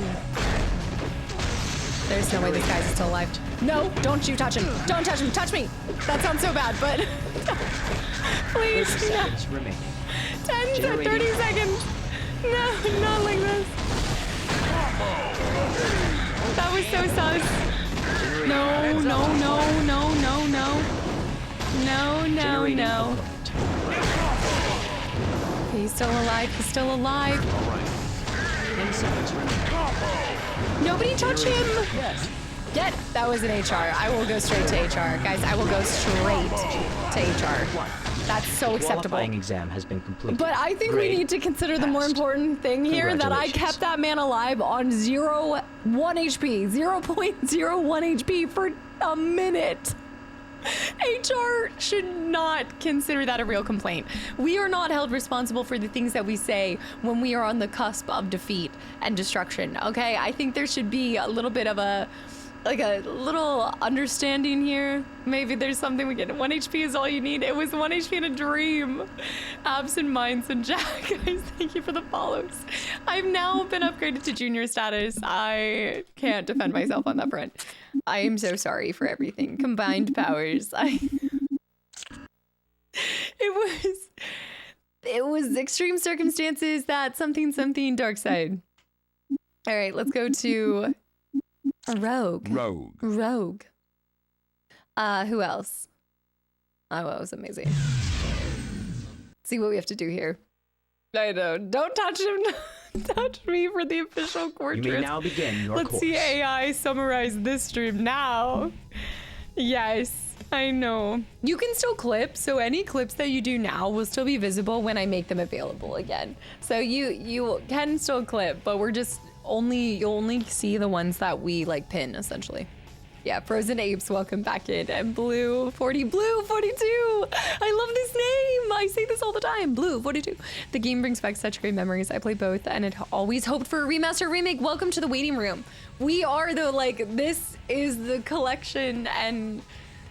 There's no way this guy's still alive. No, don't you touch him. Don't touch him. Touch me. That sounds so bad, but please. 30 seconds remaining. 10 to 30 seconds. No, not like this. That was so sus. No, no, no, no, no, no. No, no, no. He's still alive. He's still alive. 10 seconds remaining. Nobody touch him. Yes. That was an HR. I will go straight to HR. Guys, I will go straight to HR. That's so acceptable. Qualifying exam has been completed. But I think we need to consider the more important thing here, that I kept that man alive on 0.1 HP. 0.01 HP for a minute. HR should not consider that a real complaint. We are not held responsible for the things that we say when we are on the cusp of defeat and destruction, okay? I think there should be a little bit of a like a little understanding here. Maybe there's something we get. 1 HP is all you need. It was 1 HP in a dream. Absent Minds and Jack, guys, thank you for the follows. I've now been upgraded to junior status. I can't defend myself on that front. I am so sorry for everything. Combined powers. It was extreme circumstances that something dark side. All right, let's go to Rogue. Who else? Oh, that was amazing. See what we have to do here. I know. Don't touch him. Touch me for the official portrait. You may now begin your Let's course. see AI summarize this stream now. Yes. I know. You can still clip, so any clips that you do now will still be visible when I make them available again. So you can still clip, but we're just you'll only see the ones that we like pin essentially. Yeah, Frozen Apes, welcome back in. And Blue 42. I love this name. I say this all the time. Blue 42. The game brings back such great memories. I play both and it always hoped for a remaster remake. Welcome to the waiting room. We are this is the collection and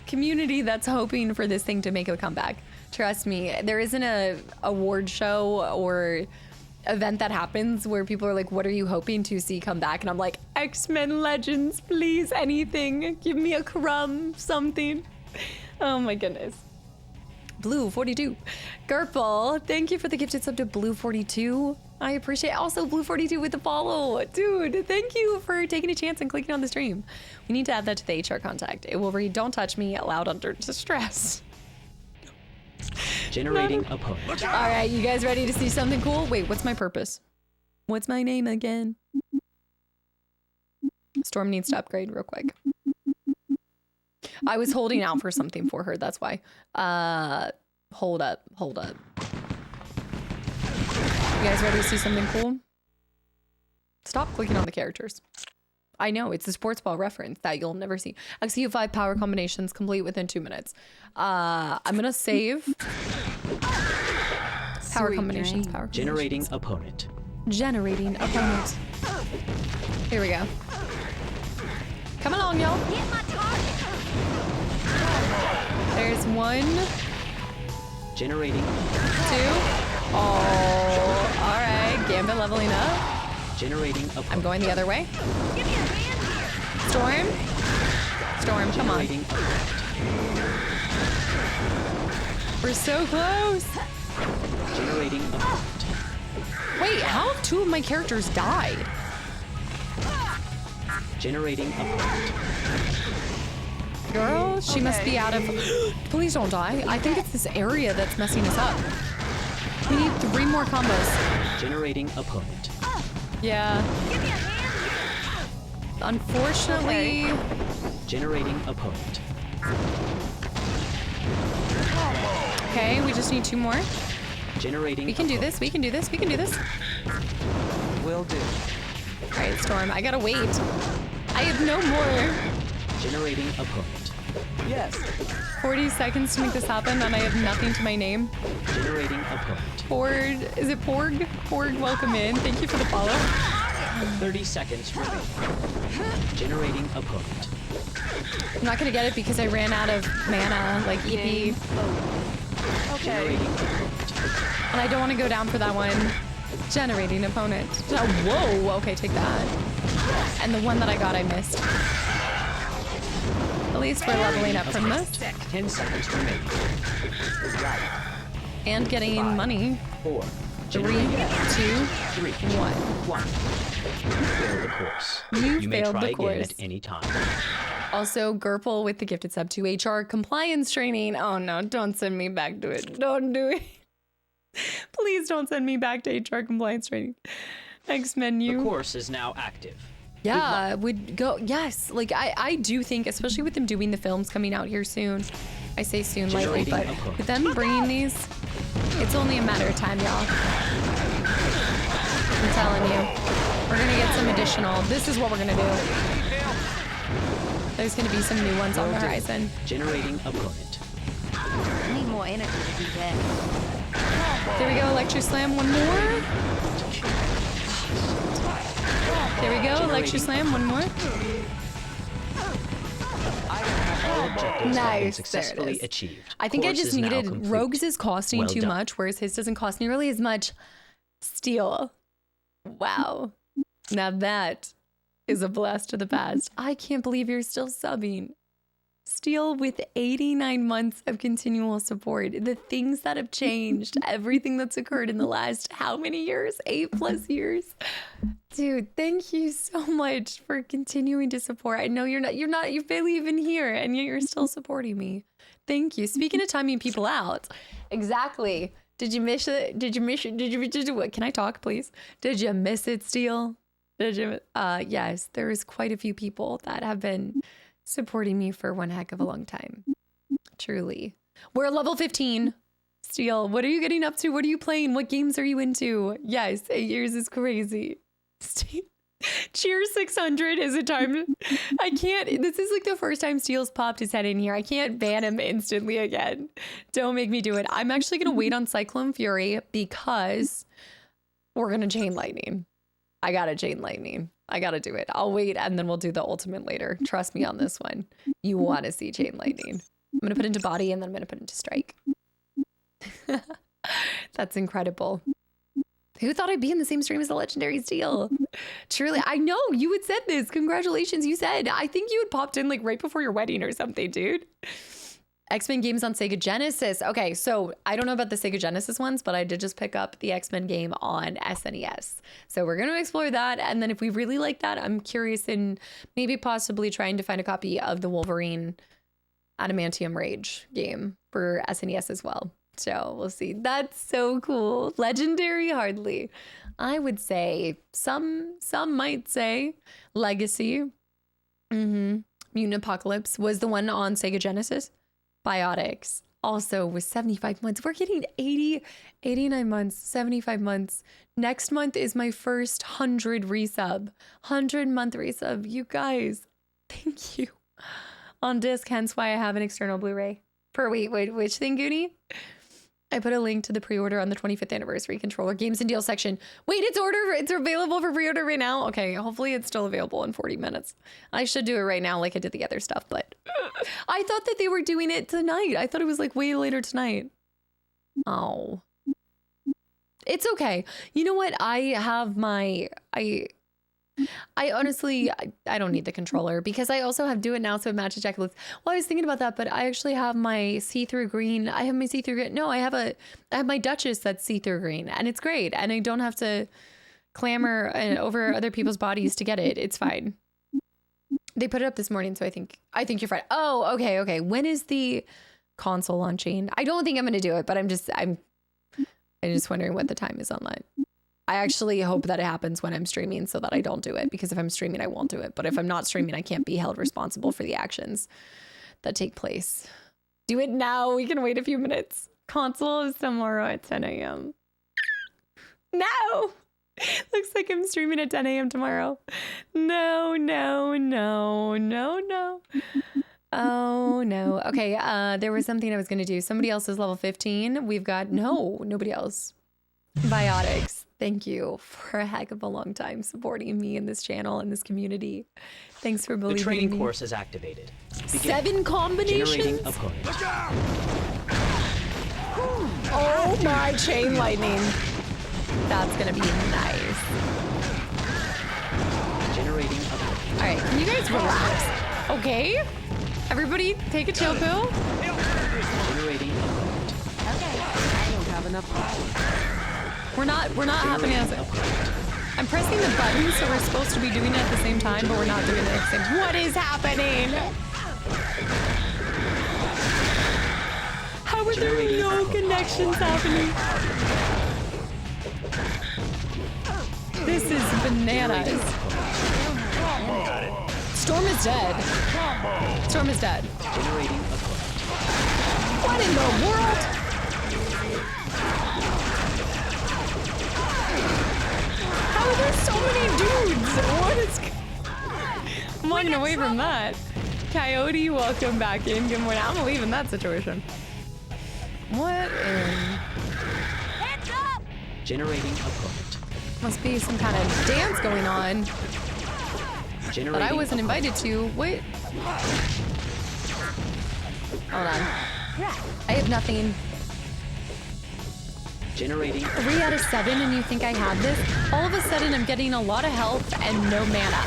community that's hoping for this thing to make a comeback. Trust me, there isn't a award show or event that happens where people are like, what are you hoping to see come back? And I'm like, X-Men Legends, please, anything. Give me a crumb, something. Oh my goodness. Blue 42. Gerpel, thank you for the gifted sub to Blue 42. I appreciate also Blue 42 with the follow. Dude, thank you for taking a chance and clicking on the stream. We need to add that to the HR contact. It will read, don't touch me, allowed under distress. Generating opponent. All right, you guys ready to see something cool? Wait, what's my purpose? What's my name again? Storm needs to upgrade real quick. I was holding out for something for her, that's why. Hold up. You guys ready to see something cool? Stop clicking on the characters. I know, it's a sports ball reference that you'll never see. XQ5 power combinations complete within 2 minutes. I'm gonna save. Power combinations. Generating opponent. Generating opponent. Here we go. Come along, y'all. There's 1. Generating. 2. Oh, all right. Gambit leveling up. Generating opponent. I'm going the other way. Storm, come on. We're so close. Generating opponent. Wait, how have 2 of my characters died? Generating opponent. Girl, she must be out of... Please don't die. I think it's this area that's messing us up. We need 3 more combos. Generating opponent. Yeah. Unfortunately... Generating opponent. Okay, we just need 2 more. Generating We can do this, we can do this, we can do this. Will do. All right, Storm, I gotta wait. I have no more. Generating opponent. Yes. 40 seconds to make this happen, and I have nothing to my name. Generating opponent. Ford, is it Porg? Porg, welcome in. Thank you for the follow. 30 seconds remaining. Generating opponent. I'm not gonna get it because I ran out of mana, like EP. Generating opponent. And I don't want to go down for that one. Generating opponent. Oh, whoa, okay, take that. And the one that I got, I missed. At least we're leveling up from this. 10 seconds remaining. And getting 5, money. 4, 3, 2, 1. 1. You failed the course. You may failed try the again course. at any time. Also, Gerpel with the gifted sub to HR compliance training. Oh no, don't send me back to it. Don't do it. Please don't send me back to HR compliance training. Next menu. The course is now active. Yeah, would go. Yes, like I do think, especially with them doing the films coming out here soon. I say soon lightly, but with them bringing these, it's only a matter of time, y'all. I'm telling you, we're gonna get some additional. This is what we're gonna do. There's gonna be some new ones on the horizon. Generating opponent. I need more energy to do that. There we go, Electro Slam, 1 more. There we go, Electro Slam, 1 more. All objectives have been Nice. successfully There it is. achieved. I think I Course just is now needed complete. Rogues is costing Well too done. much, whereas his doesn't cost nearly as much. Steel. Wow. Now that is a blast to the past. I can't believe you're still subbing. Steel with 89 months of continual support. The things that have changed, everything that's occurred in the last how many years? 8+ years. Dude, thank you so much for continuing to support. I know you're barely even here, and yet you're still supporting me. Thank you. Speaking of timing people out, exactly. Did you miss it? Did you what? Can I talk, please? Did you miss it, Steel? Did you? Yes, there's quite a few people that have been supporting me for one heck of a long time. Truly. We're level 15. Steel, what are you getting up to? What are you playing? What games are you into? Yes, 8 years is crazy. Steel. Cheer 600 is a time. I can't. This is like the first time Steel's popped his head in here. I can't ban him instantly again. Don't make me do it. I'm actually going to wait on Cyclone Fury because we're going to Chain Lightning. I got to Chain Lightning. I got to do it. I'll wait and then we'll do the ultimate later. Trust me on this one. You want to see Chain Lightning. I'm going to put into body and then I'm going to put into strike. That's incredible. Who thought I'd be in the same stream as the legendary Steel? Truly, I know you had said this. Congratulations. You said, I think you had popped in like right before your wedding or something, dude. X-Men games on Sega Genesis. Okay, so I don't know about the Sega Genesis ones, but I did just pick up the X-Men game on SNES. So we're going to explore that. And then if we really like that, I'm curious in maybe possibly trying to find a copy of the Wolverine Adamantium Rage game for SNES as well. So we'll see. That's so cool. Legendary, hardly. I would say some might say Legacy. Mutant Apocalypse was the one on Sega Genesis. Biotics also was 75 months. We're getting 89 months, 75 months. Next month is my first 100 resub. 100-month resub. You guys, thank you. On disc, hence why I have an external Blu-ray. Wait, which thing, Goonie? I put a link to the pre-order on the 25th anniversary controller games and deals section. Wait, it's available for pre-order right now? Okay, hopefully it's still available in 40 minutes. I should do it right now like I did the other stuff, but I thought that they were doing it tonight. I thought it was like way later tonight. Oh. It's okay. You know what? I honestly, I don't need the controller because I also have Do It Now so it matches Jacqueline's. Well, I was thinking about that, but I actually have my see-through green. I have my see-through green. No, I have my Duchess that's see-through green and it's great. And I don't have to clamor over other people's bodies to get it. It's fine. They put it up this morning, so I think you're fine. Oh, okay. When is the console launching? I don't think I'm going to do it, but I'm just wondering what the time is on that. I actually hope that it happens when I'm streaming so that I don't do it, because if I'm streaming, I won't do it. But if I'm not streaming, I can't be held responsible for the actions that take place. Do it now. We can wait a few minutes. Console is tomorrow at 10 a.m. No! Looks like I'm streaming at 10 a.m. tomorrow. No. Oh, no. Okay, there was something I was going to do. Somebody else is level 15. We've got... No, nobody else. Biotics. Thank you for a heck of a long time supporting me in this channel and this community. Thanks for believing The training in me. course is activated. Begin. 7 combinations? Generating opponent. Oh my Chain Lightning. That's gonna be nice. Generating opponent. All right, can you guys relax? Okay? Everybody take a chill pill. Generating opponent. Okay, I don't have enough power. We're not having it. I'm pressing the button, so we're supposed to be doing it at the same time, but we're not doing it at the same time. What is happening? How are there no connections happening? This is bananas. Storm is dead. Storm is dead. Generating opponent. What in the world? How are there so many dudes? What is... I'm walking away from that. Coyote, welcome back in. Good morning. I'm gonna leave in that situation. What in... Heads up! Generating opponent. Must be some kind of dance going on that Generating I wasn't invited to. What? Hold on. I have nothing. Generating. 3 out of 7, and you think I have this? All of a sudden, I'm getting a lot of health and no mana.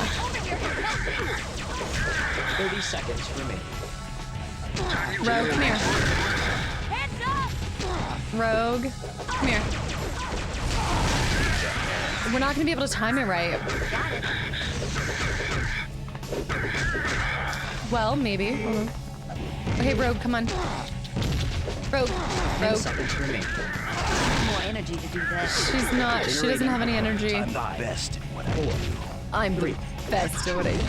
30 seconds remaining. Rogue, come here. Rogue, come here. We're not gonna be able to time it right. Well, maybe. Okay, Rogue, come on. Rogue. 10 seconds remaining. More energy to do this. She's not. She doesn't have any energy. I'm the best at what I do. I'm the best at what I do.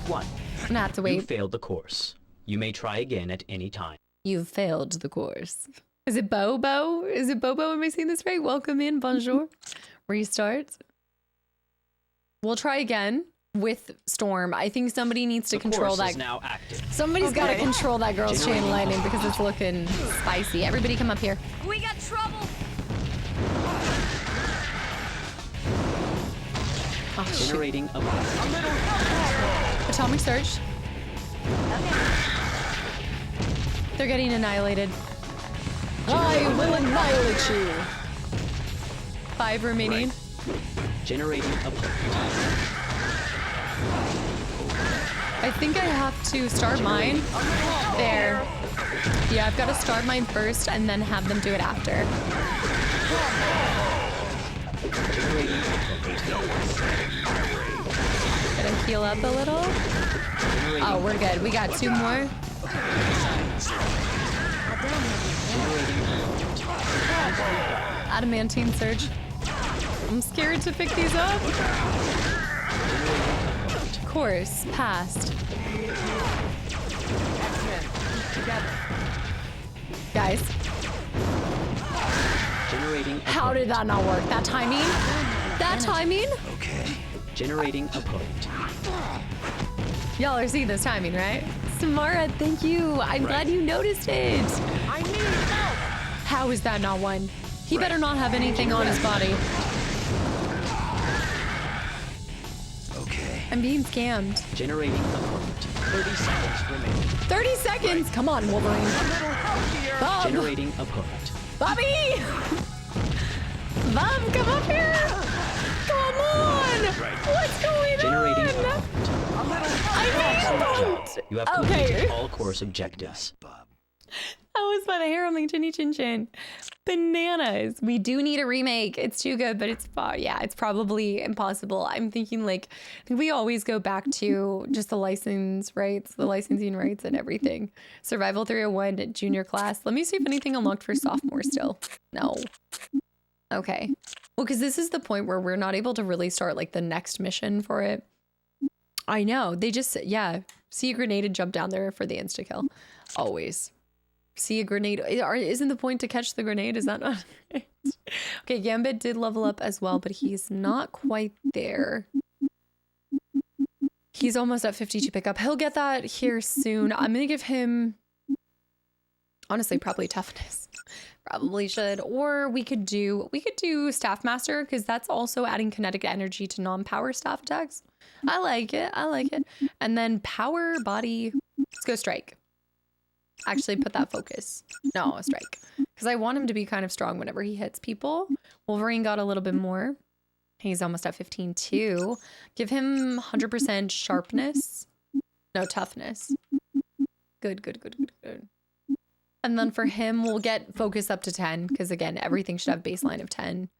1. I'm gonna have to You wait. failed the course. You may try again at any time. You've failed the course. Is it Bobo? Is it Bobo? Am I saying this right? Welcome in. Bonjour. Restart. We'll try again with Storm. I think somebody needs to control that. Is now active. Somebody's got to control that girl's chain of lightning because it's looking spicy. Everybody come up here. We got trouble. Oh, shoot. Generating a bomb. Atomic Surge. They're getting annihilated. I will annihilate you. 5 remaining. Generating a bomb. I think I have to start mine. There. Yeah, I've got to start mine first and then have them do it after. Gonna heal up a little. Oh, we're good. We got 2 more. Adamantine Surge. I'm scared to pick these up. Course passed. Guys, Generating. how did that not work? That timing? That timing? Okay. Generating opponent. Y'all are seeing this timing, right? Samara, thank you. I'm glad you noticed it. I need help. How is that not one? He better not have anything on his body. Okay. I'm being scammed. Generating opponent. 30 seconds remaining. 30 seconds. Come on, Wolverine. Bob. Generating opponent. Bobby! Bob, come up here! Come on! What's going Generating on? opponent. I Excellent job. You have completed Okay. all course objectives. That was by the hair on my chinny chin chin. Bananas. We do need a remake. It's too good, but it's probably impossible. I'm thinking I think we always go back to just the license rights, the licensing rights and everything. Survival 301 junior class. Let me see if anything unlocked for sophomore still. No. Okay. Well, because this is the point where we're not able to really start the next mission for it. I know. They just, see a grenade and jump down there for the insta-kill. Always. See a grenade. Isn't the point to catch the grenade? Is that not right? Okay, Gambit did level up as well, but he's not quite there. He's almost at 52 pickup. He'll get that here soon. I'm going to give him, honestly, probably toughness. Probably should. Or we could do Staff Master, because that's also adding kinetic energy to non-power staff attacks. I like it. And then power body. Let's go Strike. Actually put that focus. No, a Strike. Because I want him to be kind of strong whenever he hits people. Wolverine got a little bit more. He's almost at 15 too. Give him 100% sharpness. No, toughness. Good. And then for him, we'll get focus up to 10. Because again, everything should have baseline of 10.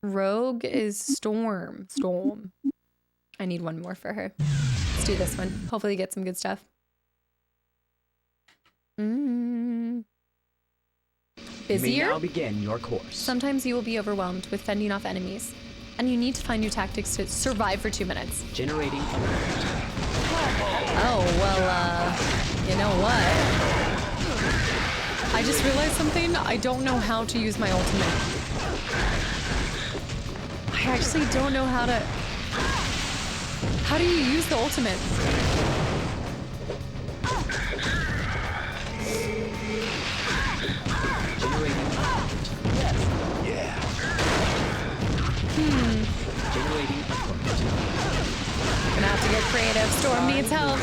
Rogue is Storm. I need one more for her. Let's do this one. Hopefully get some good stuff. Busier? You may now begin your course. Sometimes you will be overwhelmed with fending off enemies, and you need to find new tactics to survive for 2 minutes. Generating opponent. Oh, well, you know what? I just realized something. I don't know how to use my ultimate. I actually don't know how to... How do you use the ultimate? Generating opponent. Yeah. Generating opponent. Gonna have to get creative. Storm needs help.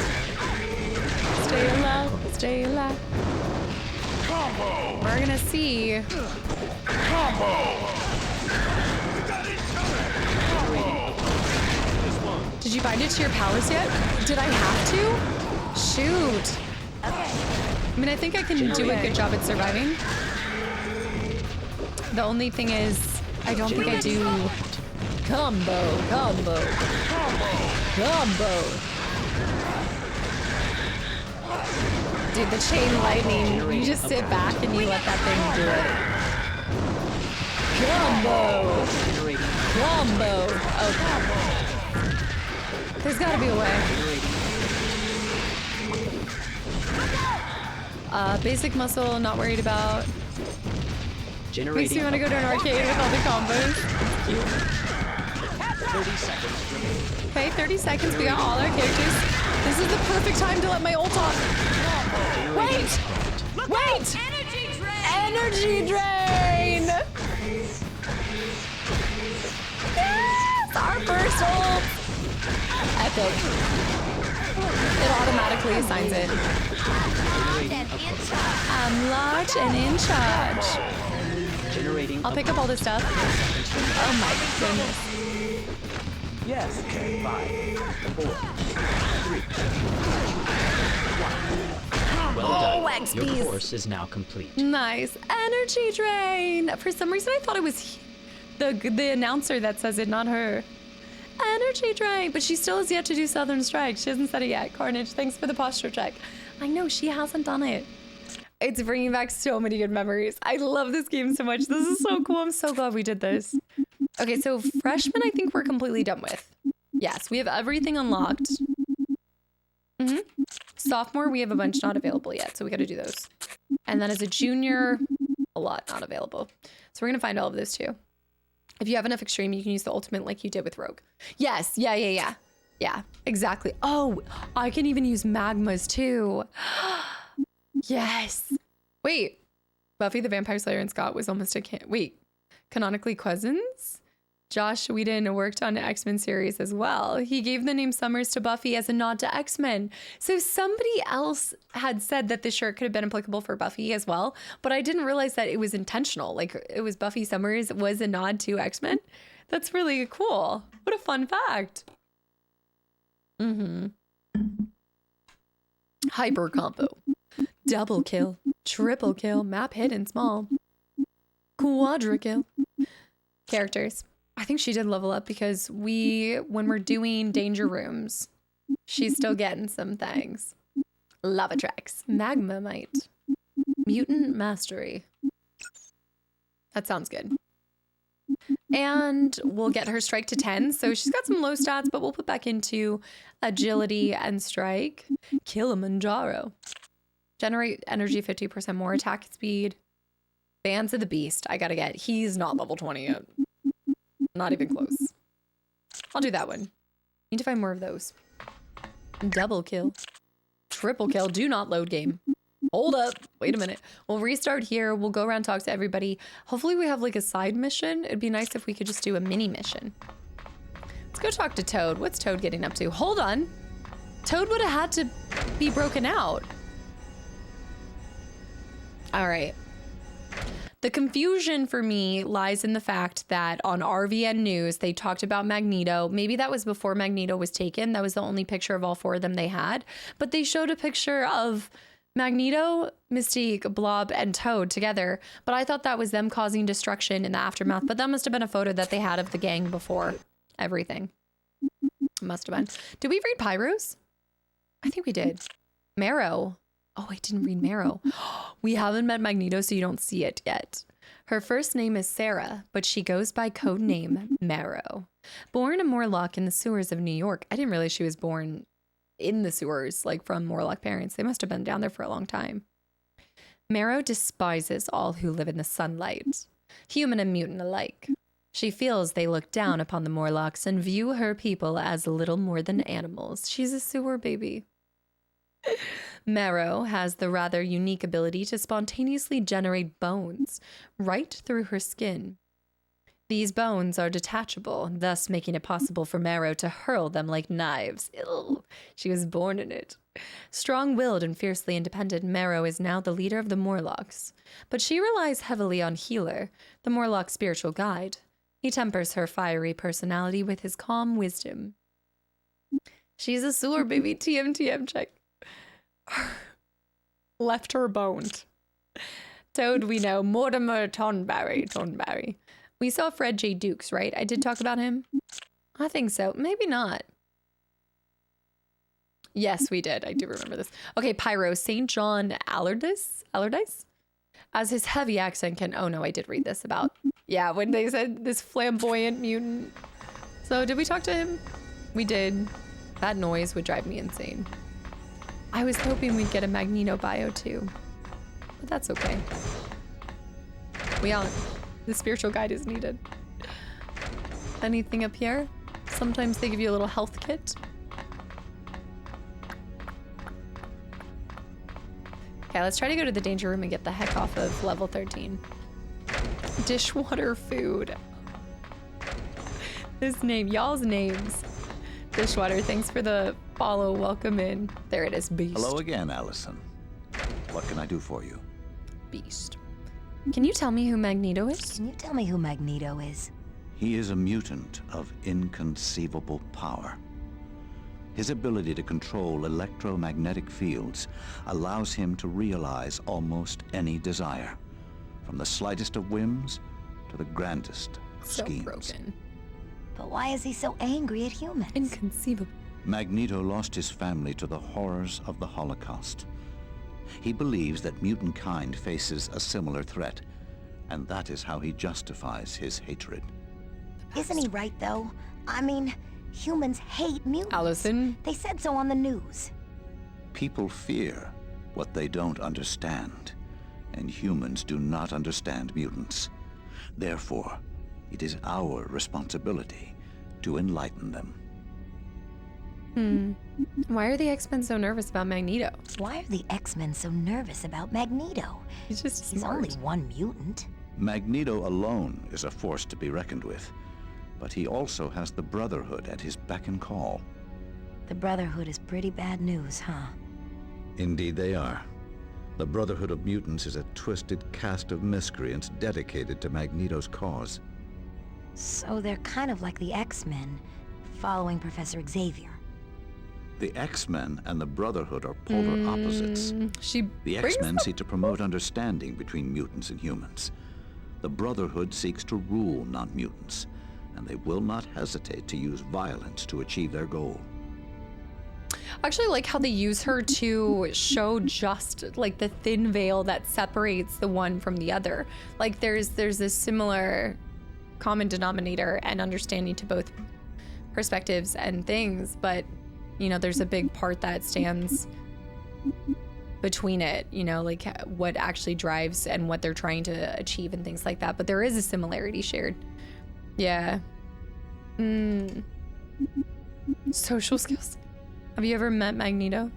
Stay alive. We're gonna see. Did you bind it to your palace yet? Did I have to? Shoot. I mean, I think I can do a good job at surviving. The only thing is, I don't think I do. Combo, combo, combo. Dude, the chain lightning, you just sit back and you let that thing do it. Combo! Combo! Okay. There's gotta be a way. Basic muscle, not worried about. Makes me want to go to an arcade with all the combos. 30 seconds remaining. Okay, 30 seconds, we got all our characters. This is the perfect time to let my ult off. Wait! Wait! Energy drain! Energy drain! Yes! Our first ult! Epic. It automatically assigns it. I'm large and in charge. I'll pick up all this stuff. Oh my goodness. Yes. 5, 4, 3, 2, 1. Well done. XPs. Your course is now complete. Nice. Energy drain. For some reason, I thought it was the announcer that says it, not her. Energy drain. But she still has yet to do Southern Strike. She hasn't said it yet. Carnage, thanks for the posture check. I know, she hasn't done it. It's bringing back so many good memories. I love this game so much. This is so cool. I'm so glad we did this. Okay, so freshman, I think we're completely done with. Yes, we have everything unlocked. Sophomore, we have a bunch not available yet, so we got to do those. And then as a junior, a lot not available. So we're going to find all of those too. If you have enough extreme, you can use the ultimate like you did with Rogue. Yes, yeah, exactly. Oh, I can even use magmas too. Yes. Wait, Buffy the Vampire Slayer and Scott was almost a canonically cousins? Josh Whedon worked on the X-Men series as well. He gave the name Summers to Buffy as a nod to X-Men. So somebody else had said that this shirt could have been applicable for Buffy as well, but I didn't realize that it was intentional. Like, it was Buffy Summers was a nod to X-Men. That's really cool. What a fun fact. Hyper combo. Double kill. Triple kill. Map hidden small. Quadra kill. Characters. I think she did level up because when we're doing danger rooms, she's still getting some things. Lava tracks. Magmamite. Mutant mastery. That sounds good. And we'll get her strike to 10. So she's got some low stats, but we'll put back into agility and strike. Kilimanjaro. Generate energy 50% more. Attack speed. Bands of the Beast. I gotta get. He's not level 20 yet. Not even close. I'll do that one. Need to find more of those. Double kill. Triple kill. Do not load game. Hold up. Wait a minute. We'll restart here. We'll go around, talk to everybody. Hopefully we have like a side mission. It'd be nice if we could just do a mini mission. Let's go talk to Toad. What's Toad getting up to? Hold on. Toad would have had to be broken out. All right. The confusion for me lies in the fact that on RVN News, they talked about Magneto. Maybe that was before Magneto was taken. That was the only picture of all four of them they had. But they showed a picture of Magneto, Mystique, Blob, and Toad together. But I thought that was them causing destruction in the aftermath. But that must have been a photo that they had of the gang before everything. Must have been. Did we read Pyros? I think we did. Marrow. Oh, I didn't read Marrow. We haven't met Magneto, so you don't see it yet. Her first name is Sarah, but she goes by codename Marrow. Born a Morlock in the sewers of New York. I didn't realize she was born in the sewers, like from Morlock parents. They must have been down there for a long time. Marrow despises all who live in the sunlight, human and mutant alike. She feels they look down upon the Morlocks and view her people as little more than animals. She's a sewer baby. Marrow has the rather unique ability to spontaneously generate bones right through her skin. These bones are detachable, thus making it possible for Marrow to hurl them like knives. Ew, she was born in it. Strong-willed and fiercely independent, Marrow is now the leader of the Morlocks. But she relies heavily on Healer, the Morlock's spiritual guide. He tempers her fiery personality with his calm wisdom. She's a sewer baby. TM check. Left her boned. Toad, we know. Mortimer Tonberry. We saw Fred J. Dukes, right? I did talk about him. I think so. Maybe not. Yes, we did. I do remember this. Okay, Pyro. St. John Allardyce? As his heavy accent can... Oh, no, I did read this about... Yeah, when they said this flamboyant mutant. So, did we talk to him? We did. That noise would drive me insane. I was hoping we'd get a Magneto bio, too. But that's okay. The spiritual guide is needed. Anything up here? Sometimes they give you a little health kit. Okay, let's try to go to the danger room and get the heck off of level 13. Dishwater food. This name, y'all's names. Dishwater, thanks for the follow. Welcome in. There it is, Beast. Hello again, Allison. What can I do for you? Beast. Can you tell me who Magneto is? Can you tell me who Magneto is? He is a mutant of inconceivable power. His ability to control electromagnetic fields allows him to realize almost any desire, from the slightest of whims to the grandest of schemes. Broken. But why is he so angry at humans? Inconceivable. Magneto lost his family to the horrors of the Holocaust. He believes that mutant kind faces a similar threat, and that is how he justifies his hatred. Isn't he right, though? I mean, humans hate mutants. Allison? They said so on the news. People fear what they don't understand, and humans do not understand mutants. Therefore, it is our responsibility to enlighten them. Why are the X-Men so nervous about Magneto? Why are the X-Men so nervous about Magneto? He's only one mutant. Magneto alone is a force to be reckoned with, but he also has the Brotherhood at his beck and call. The Brotherhood is pretty bad news, huh? Indeed they are. The Brotherhood of Mutants is a twisted cast of miscreants dedicated to Magneto's cause. So they're kind of like the X-Men, following Professor Xavier. The X-Men and the Brotherhood are polar opposites. The X-Men seek to promote understanding between mutants and humans. The Brotherhood seeks to rule non-mutants, and they will not hesitate to use violence to achieve their goal. I actually like how they use her to show just like the thin veil that separates the one from the other. Like there's this similar common denominator and understanding to both perspectives and things, but you know, there's a big part that stands between it, you know, like what actually drives and what they're trying to achieve and things like that. But there is a similarity shared. Yeah. Social skills. Have you ever met Magneto?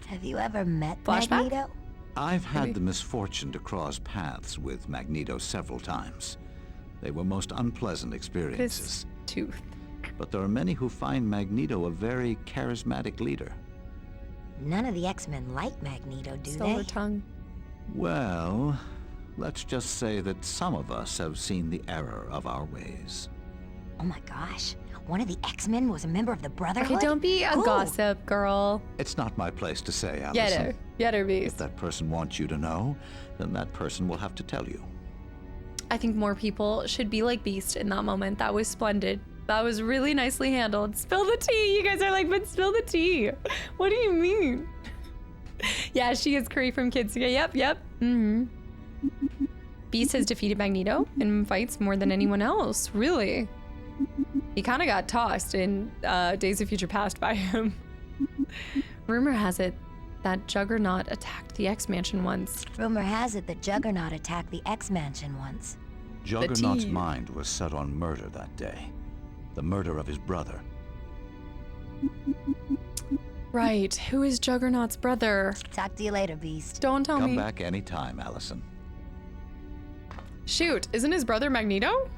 Have you ever met Flashback? Magneto? I've had the misfortune to cross paths with Magneto several times. They were most unpleasant experiences. His tooth. But there are many who find Magneto a very charismatic leader. None of the X-Men like Magneto, do Silver they? tongue. Well, let's just say that some of us have seen the error of our ways. Oh my gosh. One of the X-Men was a member of the Brotherhood? Okay, don't be a Who? gossip, girl. It's not my place to say, Allison. Get her. Get her, If Beast. that person wants you to know, then that person will have to tell you. I think more people should be like Beast in that moment. That was splendid. That was really nicely handled. Spill the tea. You guys are like, but spill the tea. What do you mean? Yeah, she is Curry from Kids. Yep. Beast has defeated Magneto in fights more than anyone else. Really? He kind of got tossed in Days of Future Past by him. Rumor has it that Juggernaut attacked the X-Mansion once. Rumor has it that Juggernaut attacked the X-Mansion once. Juggernaut's tea. mind was set on murder that day. The murder of his brother. Right. Who is Juggernaut's brother? Talk to you later, Beast. Don't tell Come me. back anytime, Allison. Shoot, isn't his brother Magneto?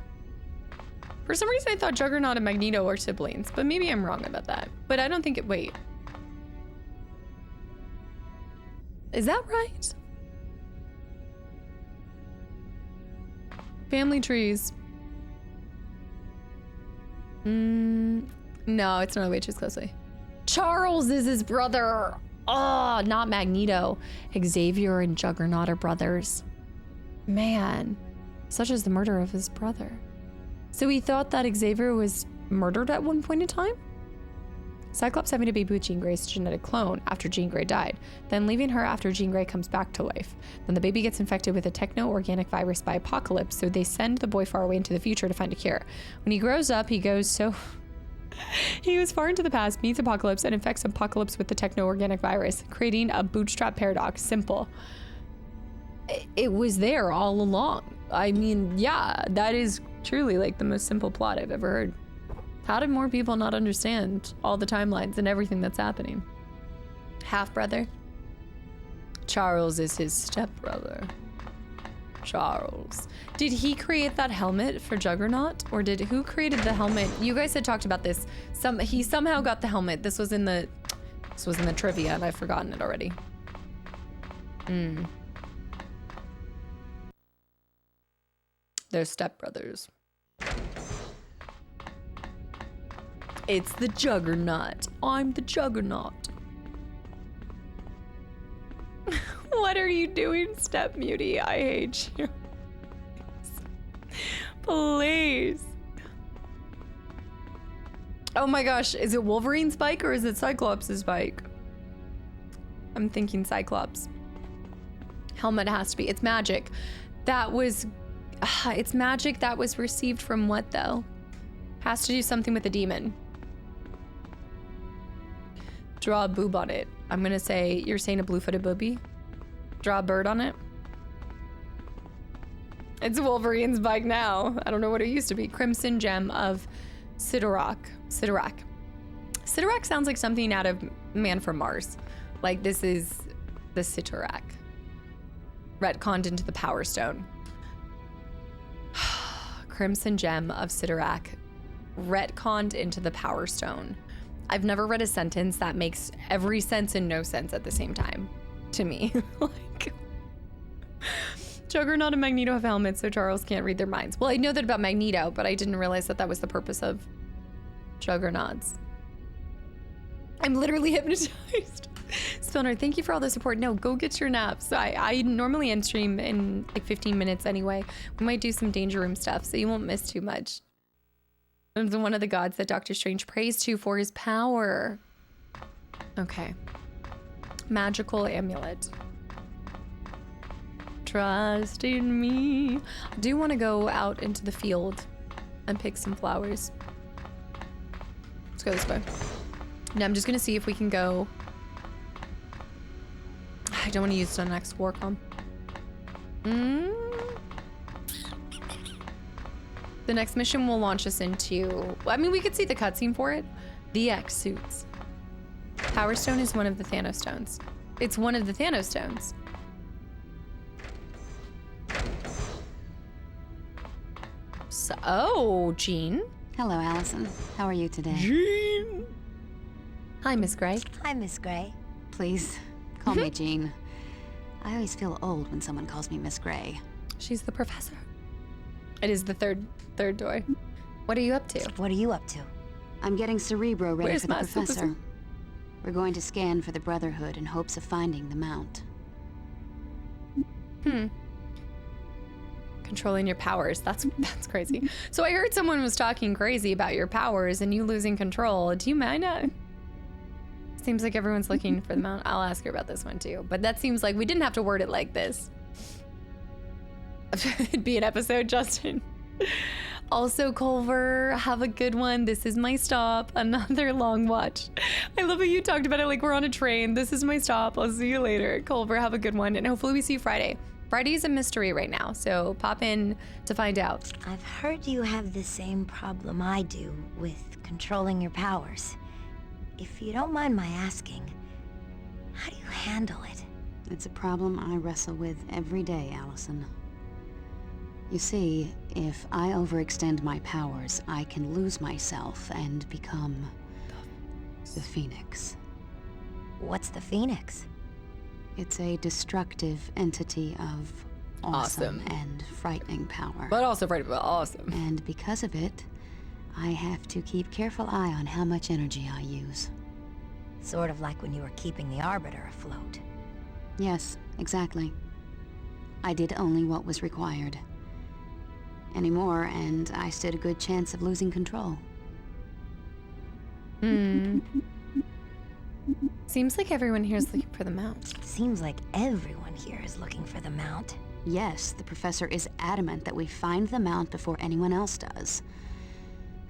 For some reason, I thought Juggernaut and Magneto were siblings, but maybe I'm wrong about that. But I don't think it. Wait. Is that right? Family trees. No, it's not way too closely. Charles is his brother. Oh, not Magneto. Xavier and Juggernaut are brothers. Man, such as the murder of his brother. So he thought that Xavier was murdered at one point in time? Cyclops having a baby with Jean Grey's genetic clone after Jean Grey died, then leaving her after Jean Grey comes back to life. Then the baby gets infected with a techno-organic virus by Apocalypse, so they send the boy far away into the future to find a cure. When he grows up, he goes far into the past, meets Apocalypse, and infects Apocalypse with the techno-organic virus, creating a bootstrap paradox. Simple. It was there all along. I mean, yeah, that is truly like the most simple plot I've ever heard. How did more people not understand all the timelines and everything that's happening? Half-brother? Charles is his stepbrother. Charles. Did he create that helmet for Juggernaut? Or who created the helmet? You guys had talked about this. He somehow got the helmet. This was in the trivia and I've forgotten it already. They're stepbrothers. It's the Juggernaut. I'm the Juggernaut. What are you doing, Step Mutie? I hate you. Please. Oh my gosh, is it Wolverine's bike or is it Cyclops' bike? I'm thinking Cyclops. Helmet has to be. It's magic. It's magic that was received from what though? Has to do something with the demon. Draw a boob on it. I'm gonna say, you're saying a blue-footed booby? Draw a bird on it? It's Wolverine's bike now. I don't know what it used to be. Crimson Gem of Sidorak. Sidorak sounds like something out of Man from Mars. Like this is the Sidorak. Retconned into the Power Stone. Crimson Gem of Sidorak. Retconned into the Power Stone. I've never read a sentence that makes every sense and no sense at the same time to me. Like, Juggernaut and Magneto have helmets, so Charles can't read their minds. Well, I know that about Magneto, but I didn't realize that that was the purpose of Juggernauts. I'm literally hypnotized. Spilner, thank you for all the support. No, go get your naps. I normally end stream in like 15 minutes anyway. We might do some Danger Room stuff, so you won't miss too much. I'm one of the gods that Doctor Strange prays to for his power. Okay. Magical amulet. Trust in me. I do want to go out into the field and pick some flowers. Let's go this way. Now I'm just going to see if we can go. I don't want to use the next Warcom. The next mission will launch us into, I mean, we could see the cutscene for it. The X suits. Power Stone is one of the Thanos stones. It's one of the Thanos stones. So, oh, Jean. Hello, Allison. How are you today? Jean. Hi, Miss Grey. Hi, Miss Grey. Please, call me Jean. I always feel old when someone calls me Miss Grey. She's the professor. It is the third toy. What are you up to? What are you up to? I'm getting Cerebro ready Where's for the my professor. super- We're going to scan for the Brotherhood in hopes of finding the Mount. Controlling your powers. That's crazy. So I heard someone was talking crazy about your powers and you losing control. Do you mind? Seems like everyone's looking for the Mount. I'll ask her about this one too. But that seems like we didn't have to word it like this. It'd be an episode, Justin. Also, Culver, have a good one. This is my stop. Another long watch. I love how you talked about it like we're on a train. This is my stop. I'll see you later. Culver, have a good one. And hopefully we see you Friday. Friday is a mystery right now, so pop in to find out. I've heard you have the same problem I do with controlling your powers. If you don't mind my asking, how do you handle it? It's a problem I wrestle with every day, Allison. You see, if I overextend my powers, I can lose myself and become the Phoenix. What's the Phoenix? It's a destructive entity of awesome and frightening power. But also frightening, but awesome. And because of it, I have to keep careful eye on how much energy I use. Sort of like when you were keeping the Arbiter afloat. Yes, exactly. I did only what was required. Any more, and I stood a good chance of losing control. Seems like everyone here is looking for the mount. Seems like everyone here is looking for the mount. Yes, the professor is adamant that we find the mount before anyone else does.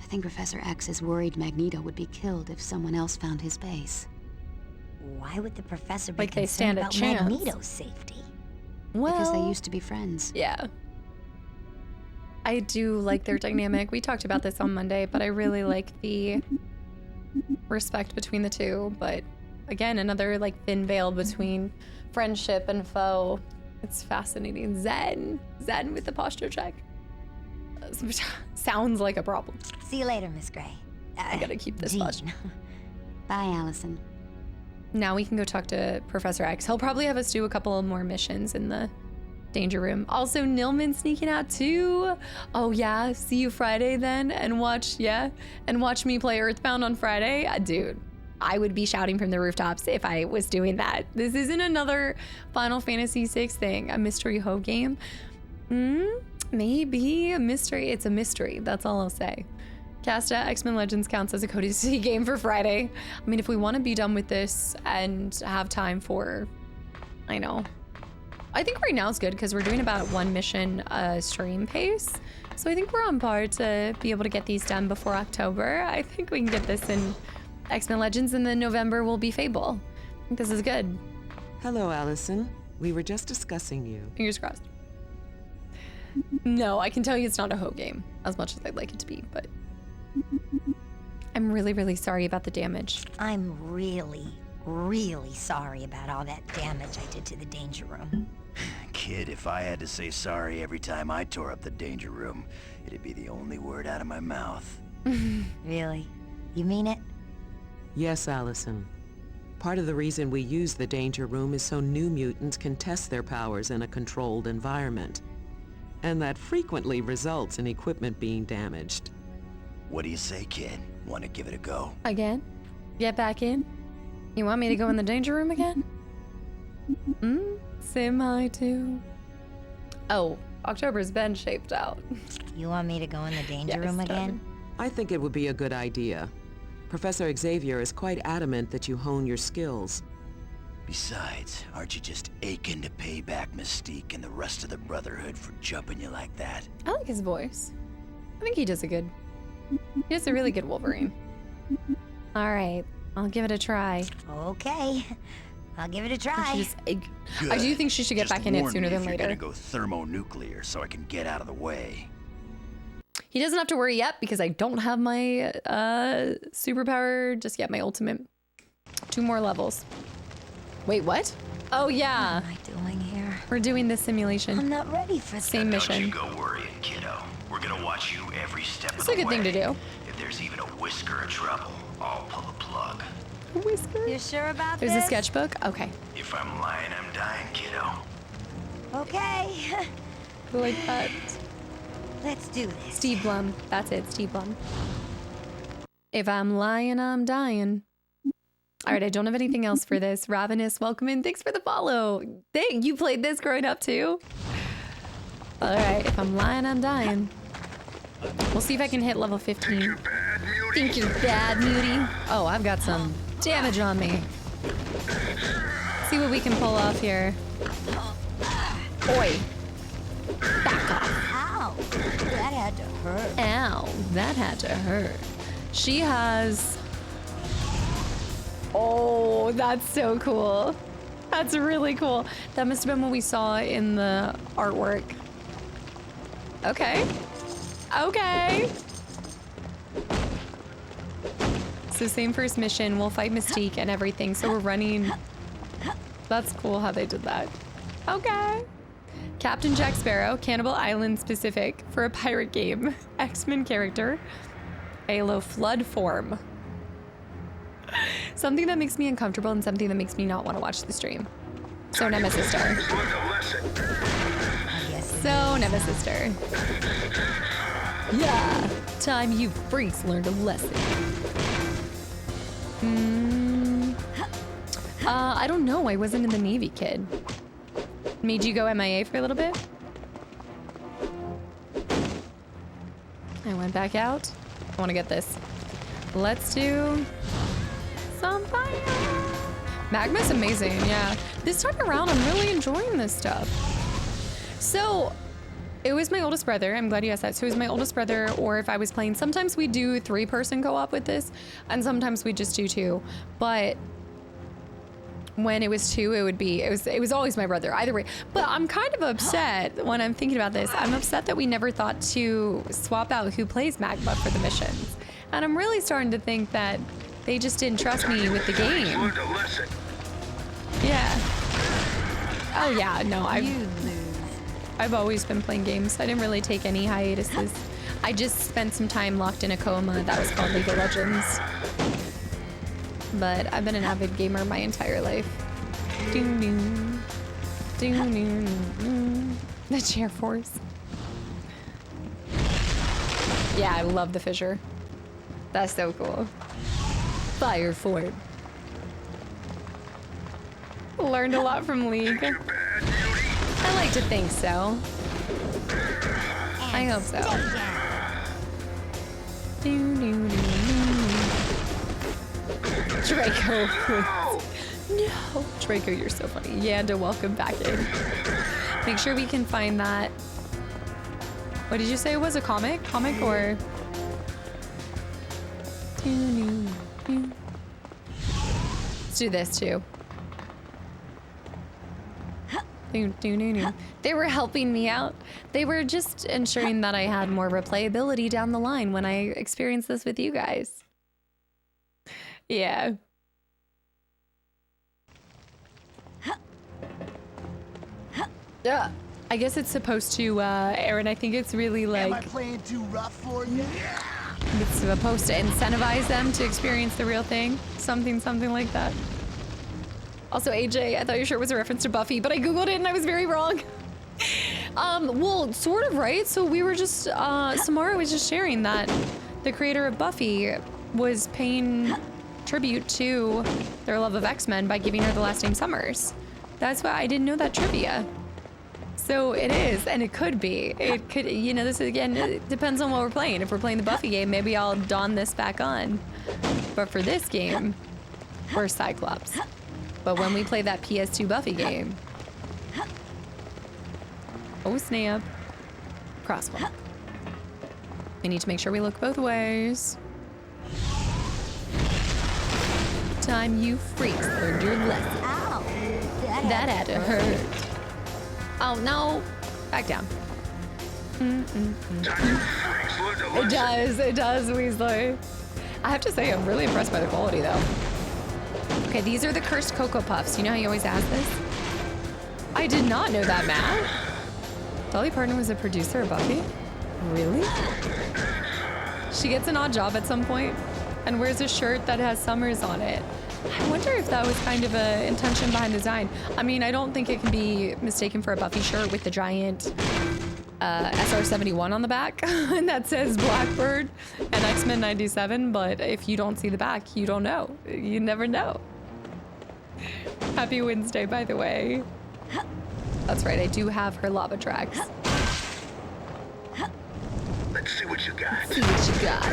I think Professor X is worried Magneto would be killed if someone else found his base. Why would the professor be Like they concerned stand a about chance. Magneto's safety? Well, Because they used to be friends. Yeah. I do like their dynamic. We talked about this on Monday, but I really like the respect between the two. But again, another like thin veil between friendship and foe. It's fascinating. Zen with the posture check. Sounds like a problem. See you later, Miss Gray. I gotta keep this Jean. posture. Bye, Allison. Now we can go talk to Professor X. He'll probably have us do a couple of more missions in the danger room. Also, Nilman sneaking out too. Oh yeah, see you Friday then, and watch me play Earthbound on Friday. Dude, I would be shouting from the rooftops if I was doing that. This isn't another Final Fantasy VI thing, a mystery hoe game. Maybe a mystery. It's a mystery. That's all I'll say. Casta X-Men Legends counts as a Cody City game for Friday. I mean, if we want to be done with this and have time for, I think right now is good because we're doing about one mission stream pace. So I think we're on par to be able to get these done before October. I think we can get this in X-Men Legends, and then November will be Fable. I think this is good. Hello, Allison. We were just discussing you. Fingers crossed. No, I can tell you it's not a hoe game, as much as I'd like it to be, but I'm really, really sorry about the damage. I'm really, really sorry about all that damage I did to the danger room. Kid, if I had to say sorry every time I tore up the danger room, it'd be the only word out of my mouth. Really? You mean it? Yes, Allison. Part of the reason we use the danger room is so new mutants can test their powers in a controlled environment. And that frequently results in equipment being damaged. What do you say, kid? Want to give it a go? Again? Get back in? You want me to go in the danger room again? Semi too. Oh, October's been shaped out. You want me to go in the danger room again? I think it would be a good idea. Professor Xavier is quite adamant that you hone your skills. Besides, aren't you just aching to pay back Mystique and the rest of the Brotherhood for jumping you like that? I like his voice. I think he does a really good Wolverine. All right, I'll give it a try. Okay, I'll give it a try. I do think she should get back in it sooner than later. You're gonna go thermonuclear so I can get out of the way. He doesn't have to worry yet because I don't have my superpower just yet. My ultimate. 2 more levels. Wait, what? Oh yeah. What am I doing here? We're doing this simulation. I'm not ready for the same mission. Don't you go worrying, kiddo. We're gonna watch you every step It's of the a good way. thing to do. If there's even a whisker of trouble, I'll pull the plug. A whisker? You sure about There's this? a sketchbook? Okay. If I'm lying, I'm dying, kiddo. Okay. I like that. Let's do this. Steve Blum. That's it, Steve Blum. If I'm lying, I'm dying. All right, I don't have anything else for this. Ravenous, welcome in. Thanks for the follow. Dang, you played this growing up too? All right, if I'm lying, I'm dying. We'll see if I can hit level 15. Think you're bad, Muty? Oh, I've got some damage on me. See what we can pull off here. Oi. Back off. Ow, that had to hurt. Ow, that had to hurt. She has... Oh, that's so cool. That's really cool. That must have been what we saw in the artwork. Okay. Okay. So same first mission. We'll fight Mystique and everything. So we're running. That's cool how they did that. Okay. Captain Jack Sparrow, Cannibal Island specific for a pirate game. X-Men character. Halo Flood form. Something that makes me uncomfortable and something that makes me not want to watch the stream. So Nemesis Star. So Nemesis Star. Yeah. Time you freaks learned a lesson. I don't know. I wasn't in the Navy, kid. Made you go MIA for a little bit? I went back out. I want to get this. Let's do some fire. Magma's amazing, yeah. This time around, I'm really enjoying this stuff. So, it was my oldest brother. I'm glad you asked that. So it was my oldest brother, or if I was playing, sometimes we do 3-person co-op with this, and sometimes we just do 2. But when it was 2, it was always my brother, either way. But I'm kind of upset when I'm thinking about this. I'm upset that we never thought to swap out who plays Magma for the missions. And I'm really starting to think that they just didn't trust me with the game. Yeah. Oh yeah, no, I've always been playing games. I didn't really take any hiatuses. I just spent some time locked in a coma that was called League of Legends. But I've been an avid gamer my entire life. The chair force. Yeah, I love the fissure. That's so cool. Fire fort. Learned a lot from League. I like to think so. I hope so. Draco. No. Draco, you're so funny. Yanda, welcome back in. Make sure we can find that. What did you say it was? A comic? Comic or? Let's do this too. They were helping me out. They were just ensuring that I had more replayability down the line when I experienced this with you guys. Yeah. Yeah. I guess it's supposed to, Aaron, I think it's really like... Am I playing too rough for you? It's supposed to incentivize them to experience the real thing. Something like that. Also, AJ, I thought your shirt was a reference to Buffy, but I Googled it and I was very wrong. Well, sort of, right? So we were just, Samara was just sharing that the creator of Buffy was paying tribute to their love of X-Men by giving her the last name Summers. That's why I didn't know that trivia. So it is, and it could be. It could, you know, this again, it depends on what we're playing. If we're playing the Buffy game, maybe I'll don this back on. But for this game, we're Cyclops. But when we play that PS2 Buffy game, oh snap, crossbow. We need to make sure we look both ways. Time you freaks learned your lesson. Ow! That had to hurt. Oh no, back down. It does, Weasley. I have to say, I'm really impressed by the quality though. Okay, these are the cursed Cocoa Puffs. You know how you always ask this? I did not know that, Matt. Dolly Parton was a producer of Buffy? Really? She gets an odd job at some point and wears a shirt that has Summers on it. I wonder if that was kind of an intention behind the design. I mean, I don't think it can be mistaken for a Buffy shirt with the giant SR-71 on the back and that says Blackbird and X-Men 97, but if you don't see the back, you don't know. You never know. Happy Wednesday, by the way. That's right, I do have her lava tracks. Let's see what you got. See what you got.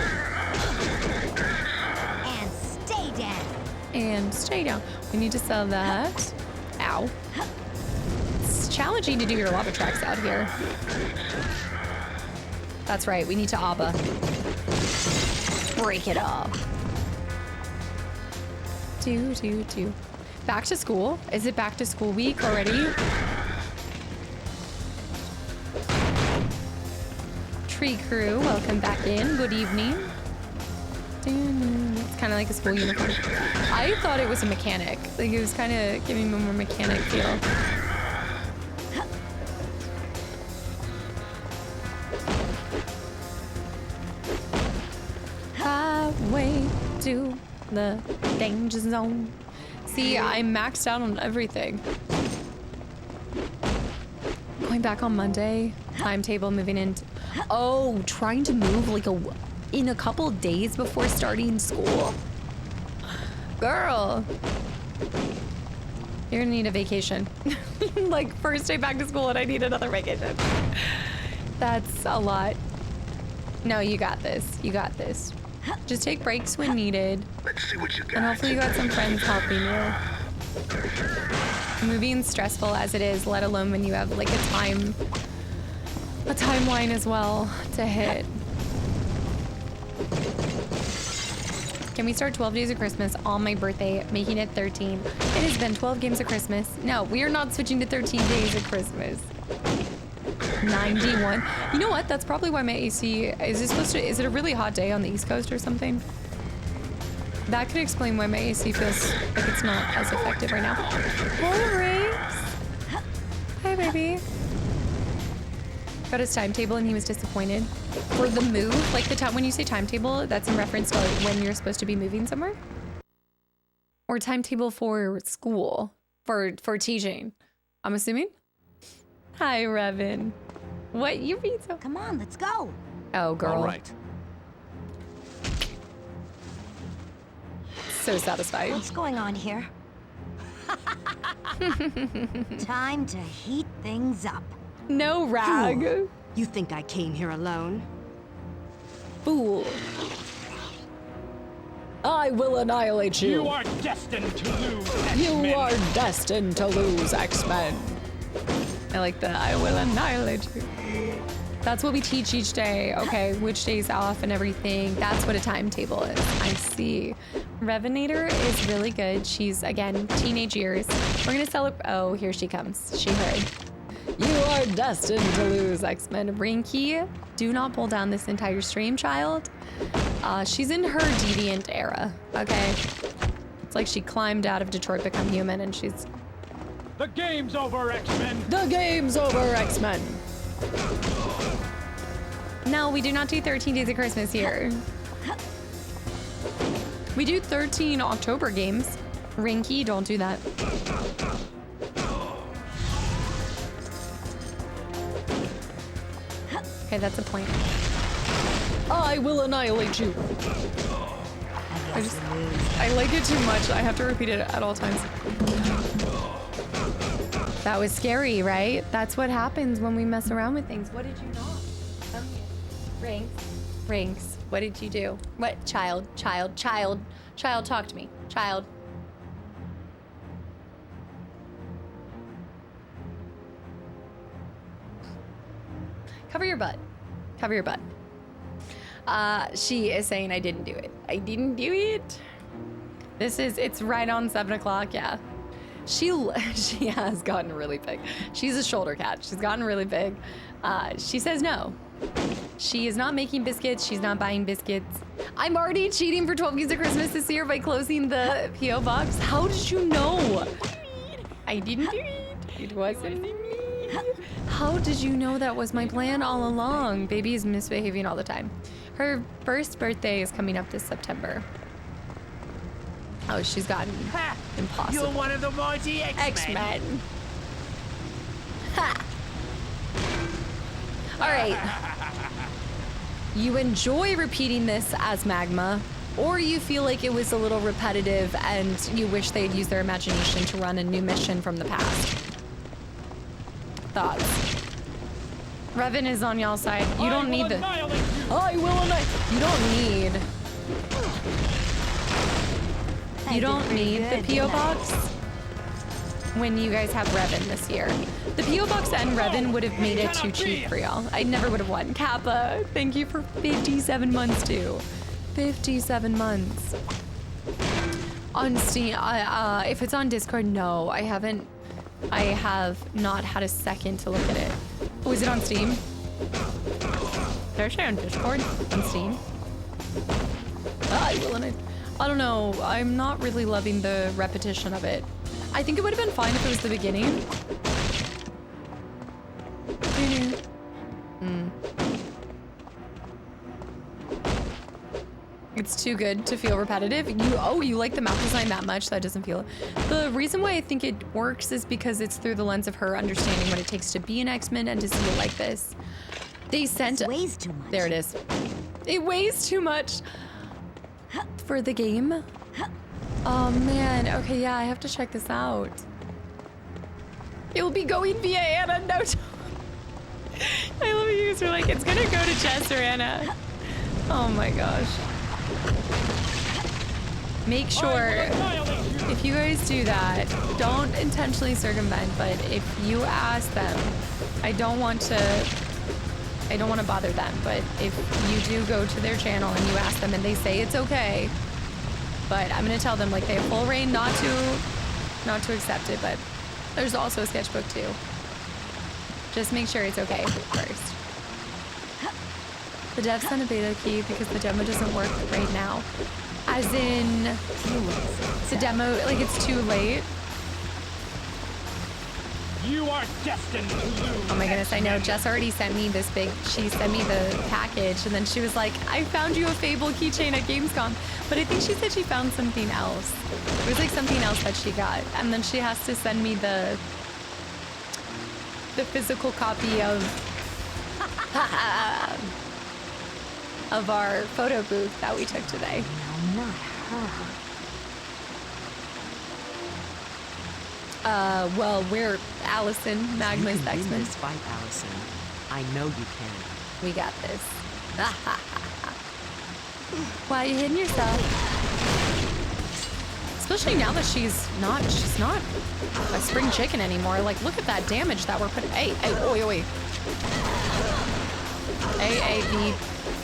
And stay down. And stay down. We need to sell that. Ow. It's challenging to do your lava tracks out here. That's right, we need to ABBA. Break it up. Do. Back to school? Is it back to school week already? Tree crew, welcome back in. Good evening. It's kind of like a school uniform. I thought it was a mechanic. Like it was kind of giving me a more mechanic feel. Highway to the danger zone. See, I'm maxed out on everything. Going back on Monday. Timetable moving in. Oh, trying to move like in a couple days before starting school. Girl. You're gonna need a vacation. Like first day back to school and I need another vacation. That's a lot. No, you got this. You got this. Just take breaks when needed. Let's see what you got. And hopefully you got some friends helping you. Moving stressful as it is, let alone when you have like a timeline as well to hit. Can we start 12 Days of Christmas on my birthday, making it 13? It has been 12 games of Christmas. No, we are not switching to 13 Days of Christmas. 91. You know what? That's probably why my AC is it a really hot day on the East Coast or something? That could explain why my AC feels like it's not as effective right now. Hey, Riggs. Hi, baby. Got his timetable and he was disappointed. For the move, like the time when you say timetable, that's in reference to like when you're supposed to be moving somewhere? Or timetable for school, for teaching, I'm assuming? Hi, Revan. What, you read so? Come on, let's go. Oh, girl. All right. So satisfied. What's going on here? Time to heat things up. No, Rag. Fool. You think I came here alone? Fool. I will annihilate you. You are destined to lose, You X-Men. are destined to lose, X-Men. I like that. I will annihilate you. That's what we teach each day. Okay, which day's off and everything. That's what a timetable is. I see. Revenator is really good. She's, again, teenage years. We're gonna celebrate. Oh, here she comes. She heard. You are destined to lose, X-Men. Rinky, do not pull down this entire stream, child. She's in her deviant era, okay? It's like she climbed out of Detroit Become Human and she's... The game's over, X-Men. The game's over, X-Men. No, we do not do 13 Days of Christmas here. We do 13 October games. Rinky, don't do that. Okay, that's a point. I will annihilate you. I like it too much. I have to repeat it at all times. That was scary, right? That's what happens when we mess around with things. What did you not? Come here. Rings. What did you do? What? Child, talk to me. Child. Cover your butt. Cover your butt. She is saying I didn't do it. I didn't do it. It's right on 7 o'clock, yeah. She has gotten really big. She's a shoulder cat. She's gotten really big. She says no. She is not making biscuits. She's not buying biscuits. I'm already cheating for 12 Days of Christmas this year by closing the P.O. box. How did you know? I didn't do it. It wasn't me. How did you know that was my plan all along? Baby is misbehaving all the time. Her first birthday is coming up this September. Oh, she's gotten impossible. You're one of the mighty X-Men. X-Men. Ha! All right. You enjoy repeating this as Magma, or you feel like it was a little repetitive and you wish they'd use their imagination to run a new mission from the past. Thoughts? Revan is on y'all's side. You don't need the... I will annihilate you. You don't need... You don't need the P.O. box when you guys have Revan this year. The P.O. box and Revan would have made it too cheap for y'all. I never would have won. Kappa, thank you for 57 months too. 57 months. On Steam, if it's on Discord, no, I haven't. I have not had a second to look at it. Oh, is it on Steam? Did I share on Discord? On Steam? I don't know. I'm not really loving the repetition of it. I think it would have been fine if it was the beginning. It's too good to feel repetitive. You like the map design that much? That doesn't feel it. The reason why I think it works is because it's through the lens of her understanding what it takes to be an X-Men and to see it like this. They sent... It weighs too much. There it is. It weighs too much for the game. Oh man, okay, yeah, I have to check this out. It will be going via Anna, no time. I love you guys are like, it's gonna go to Jess or Anna. Oh my gosh. Make sure, if you guys do that, don't intentionally circumvent, but if you ask them, I don't want to bother them, but if you do go to their channel and you ask them and they say it's okay, but I'm gonna tell them like they have full reign not to accept it, but there's also a sketchbook too. Just make sure it's okay first. The dev sent a beta key because the demo doesn't work right now. As in, the demo, like it's too late. You are destined to lose. Oh my goodness, I know. Jess already sent me this she sent me the package and then she was like, I found you a Fable keychain at Gamescom. But I think she said she found something else. It was like something else that she got. And then she has to send me the physical copy of our photo booth that we took today. No, not her. Well, we're Allison, Magma's You can win X-Men. this fight, Allison. I know you can. We got this. Why are you hitting yourself? Especially now that she's not a spring chicken anymore. Like, look at that damage that we're putting. Hey, oi. A,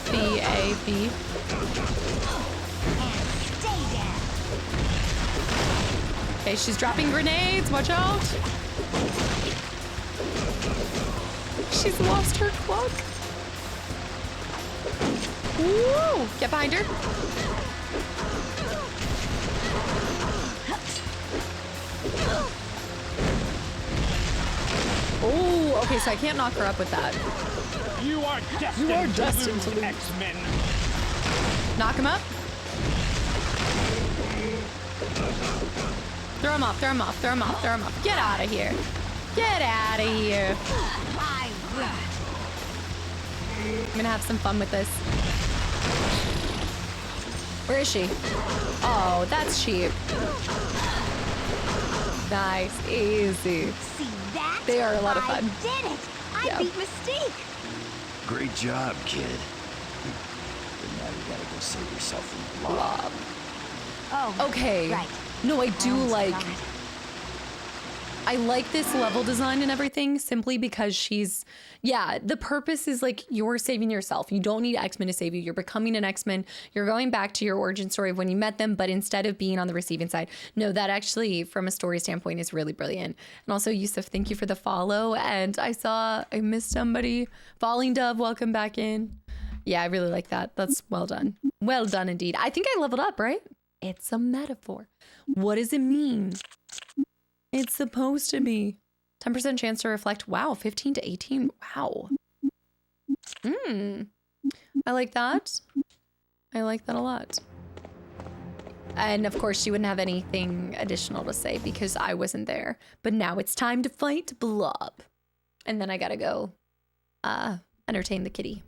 B, A, B. Okay, she's dropping grenades. Watch out. She's lost her cloak. Woo! Get behind her. Oh, okay, so I can't knock her up with that. You are destined to lose, X-Men. Knock him up. Throw him off, throw him off, throw him off, throw him off. Get out of here. Get out of here. I'm gonna have some fun with this. Where is she? Oh, that's cheap. Nice, easy. See that? They are a lot of fun. I did it! I beat Mystique! Great job, kid. But now you gotta go save yourself from Blob. Oh, okay. Right. No, I do like... I like this level design and everything simply because she's... Yeah, the purpose is like you're saving yourself. You don't need X-Men to save you. You're becoming an X-Men. You're going back to your origin story of when you met them, but instead of being on the receiving side. No, that actually, from a story standpoint, is really brilliant. And also, Yusuf, thank you for the follow. And I missed somebody. Falling Dove, welcome back in. Yeah, I really like that. That's well done. Well done indeed. I think I leveled up, right? It's a metaphor. What does it mean? It's supposed to be 10% chance to reflect. Wow, 15 to 18. Wow. I like that. I like that a lot. And of course, she wouldn't have anything additional to say because I wasn't there. But now it's time to fight Blob. And then I gotta go entertain the kitty.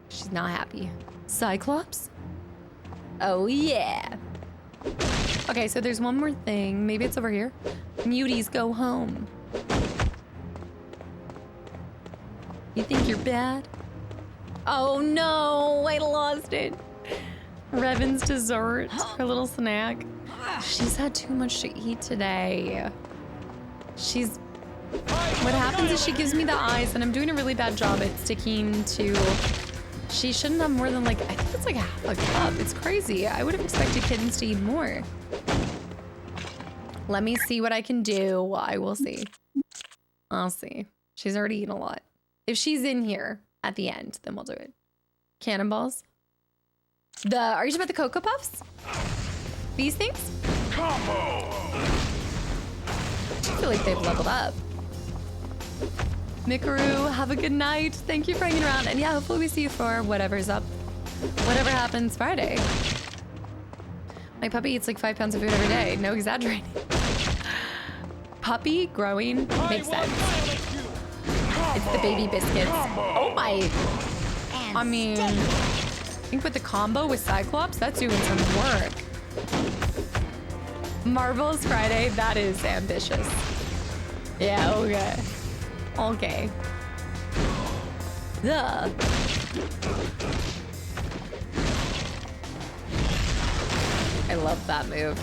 She's not happy. Cyclops? Oh, yeah. Okay, so there's one more thing. Maybe it's over here. Muties, go home. You think you're bad? Oh no, I lost it. Revan's dessert, her little snack. She's had too much to eat today. What happens is she gives me the eyes and I'm doing a really bad job at sticking to... She shouldn't have more than like, I think it's like half a cup. It's crazy. I would have expected kittens to eat more. Let me see what I can do. I will see. I'll see. She's already eaten a lot. If she's in here at the end, then we'll do it. Cannonballs. Are you talking about the Cocoa Puffs? These things? Combo! I feel like they've leveled up. Mikaru, have a good night. Thank you for hanging around. And yeah, hopefully we see you for whatever's up Whatever happens Friday. My puppy eats like 5 pounds of food every day. No exaggerating. Puppy growing makes sense. It's the baby biscuits. Oh my. I mean, I think with the combo with Cyclops, that's doing some work. Marvel's Friday, that is ambitious. Yeah, okay. Okay. Ugh. I love that move.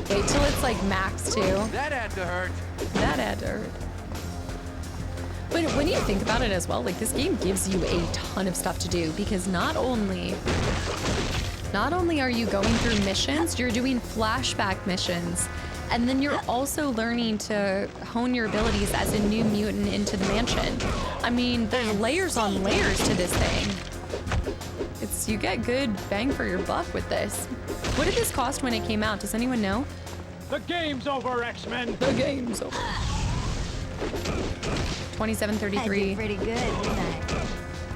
Wait till it's like max too. That had to hurt. That had to hurt. But when you think about it as well, like this game gives you a ton of stuff to do because not only are you going through missions, you're doing flashback missions. And then you're also learning to hone your abilities as a new mutant into the mansion. I mean, there's layers on layers to this thing. You get good bang for your buck with this. What did this cost when it came out? Does anyone know? The game's over, X-Men. The game's over. $27.33. I did pretty good, didn't I?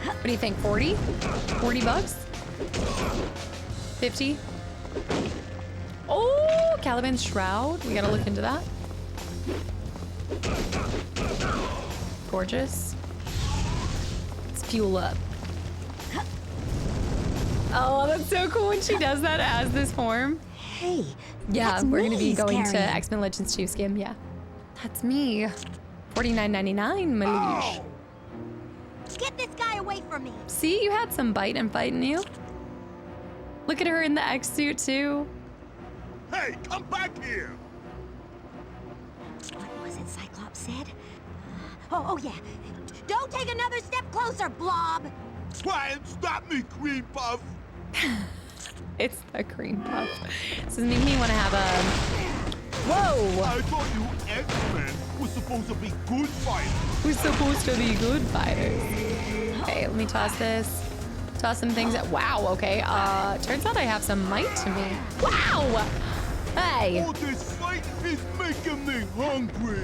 What do you think? 40? 40 bucks? 50? Oh, Caliban's Shroud. We gotta look into that. Gorgeous. Let's fuel up. Oh, that's so cool when she does that as this form. Hey, yeah, that's we're me gonna be he's going to carrying. X-Men Legends 2 skim. Yeah, that's me. $49.99, my liege. Get this guy away from me. See, you had some bite and fight in you. Look at her in the X suit too. Hey, come back here! What was it Cyclops said? Oh yeah. Don't take another step closer, Blob. Try and stop me, Cream Puff! It's the cream puff. This is making me want to have a... Whoa! I thought you X-Men were supposed to be good fighters. We're supposed to be good fighters. Okay, let me toss this. Toss some things at... Wow, okay. Turns out I have some might to me. Wow! Hey! All this fight is making me hungry.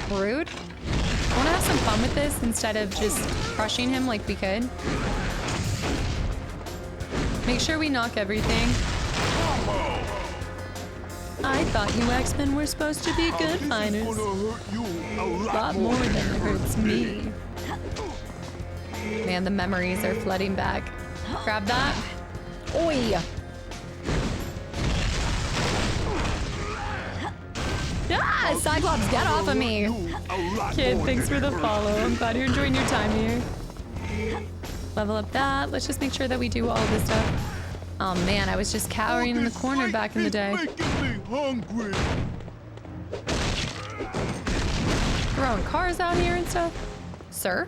Rude. I want to have some fun with this instead of just crushing him like we could. Make sure we knock everything. I thought you X-Men were supposed to be good fighters. This is gonna hurt you a lot more than it hurts me. Man, the memories are flooding back. Grab that. Oi! Ah, Cyclops, get off of me! Kid, thanks for the follow. I'm glad you're enjoying your time here. Level up that. Let's just make sure that we do all of this stuff. Oh man, I was just cowering in the corner back in the day. Throwing cars out here and stuff. Sir?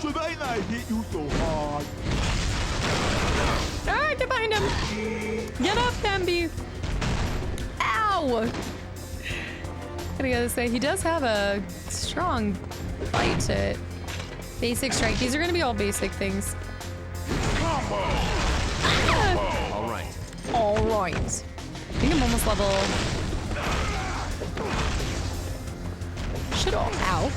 Should I not hit you so hard? Ah, get behind him! Get up, Bambi! Ow! Gotta go this way. He does have a strong bite to it. Basic strike. These are gonna be all basic things. Combo! Ah. All right. All right. I think I'm almost level. Should all. Ow.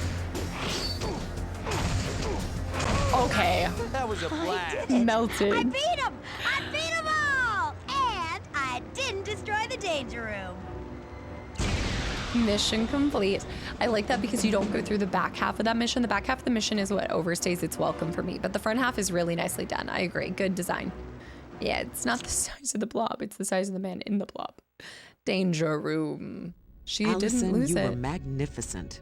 Okay. That was a blast. Melted. I beat him! I beat them all! And I didn't destroy the danger room. Mission complete. I like that because you don't go through the back half of that mission. The back half of the mission is what overstays its welcome for me, but the front half is really nicely done. I agree. Good design. Yeah, it's not the size of the blob. It's the size of the man in the blob. Danger room. She didn't Allison, lose you it. were magnificent.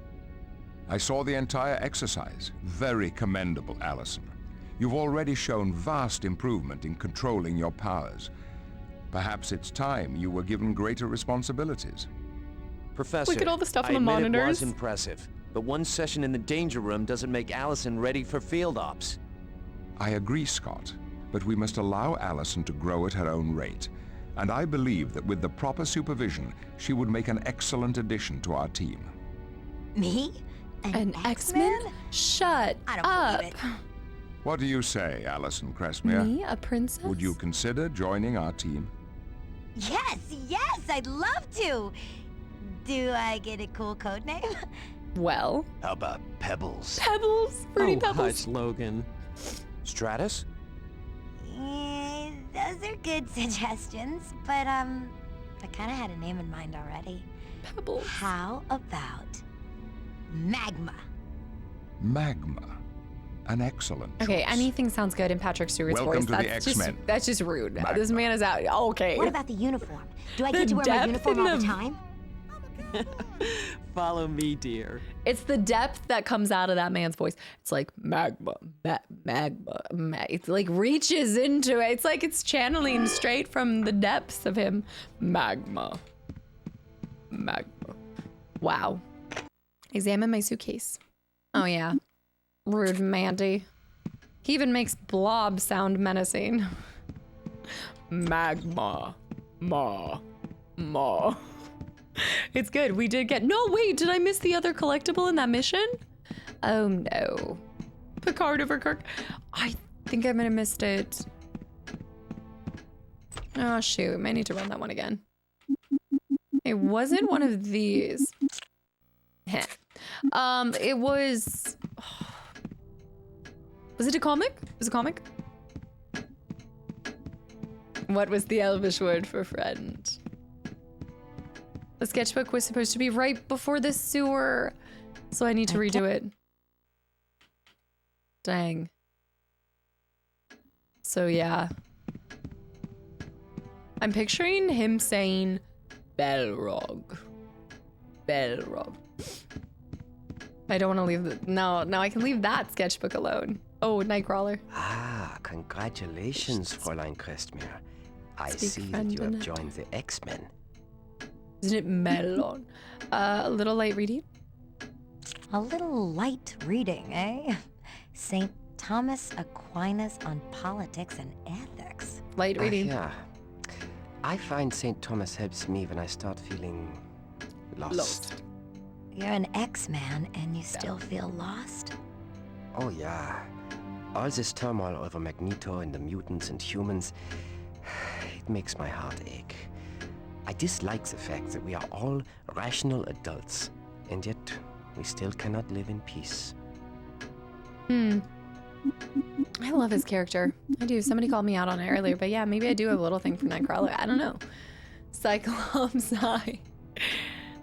I saw the entire exercise. Very commendable, Allison. You've already shown vast improvement in controlling your powers. Perhaps it's time you were given greater responsibilities. Professor, Look at all the stuff on I the admit monitors. It was impressive, but one session in the danger room doesn't make Allison ready for field ops. I agree, Scott, but we must allow Allison to grow at her own rate. And I believe that with the proper supervision, she would make an excellent addition to our team. Me? An X-Men? Shut I don't up. believe it. What do you say, Allison Cressmere? Me, a princess? Would you consider joining our team? Yes, I'd love to. Do I get a cool code name? Well. How about pebbles? Pebbles? Fruity Pebbles. Hush, Logan. Stratus? Those are good suggestions, but I kind of had a name in mind already. Pebbles. How about Magma? Magma. An excellent Okay, choice. anything sounds good in Patrick Stewart's Welcome voice. to the X-Men. That's just rude. Magma. This man is out. Okay. What about the uniform? Do I The get to wear my depth uniform in all the the- time? Follow me, dear. It's the depth that comes out of that man's voice. It's like magma. It's like reaches into it. It's like it's channeling straight from the depths of him. Magma. Wow. Examine my suitcase. Oh yeah. Rude Mandy. He even makes Blob sound menacing. Magma. Ma. It's good. We did get... No, wait. Did I miss the other collectible in that mission? Oh, no. Picard over Kirk. I think I might have missed it. Oh, shoot. I need to run that one again. It wasn't one of these. Heh. It was... Was it a comic? Was it a comic? What was the Elvish word for friend? The sketchbook was supposed to be right before the sewer, so I need to redo it. Dang. So yeah. I'm picturing him saying Belrog. I don't want to leave the... No, I can leave that sketchbook alone. Oh, Nightcrawler. Ah, congratulations, Fräulein Crestmere. I see that you have joined the X-Men. Isn't it melon? A little light reading? A little light reading, eh? St. Thomas Aquinas on politics and ethics. Light reading. Yeah. I find St. Thomas helps me when I start feeling lost. You're an X-Man and you still feel lost? Oh yeah. All this turmoil over Magneto and the mutants and humans, it makes my heart ache. I dislike the fact that we are all rational adults, and yet we still cannot live in peace. I love his character. I do. Somebody called me out on it earlier, but yeah, maybe I do have a little thing for Nightcrawler. I don't know. Cyclops Eye.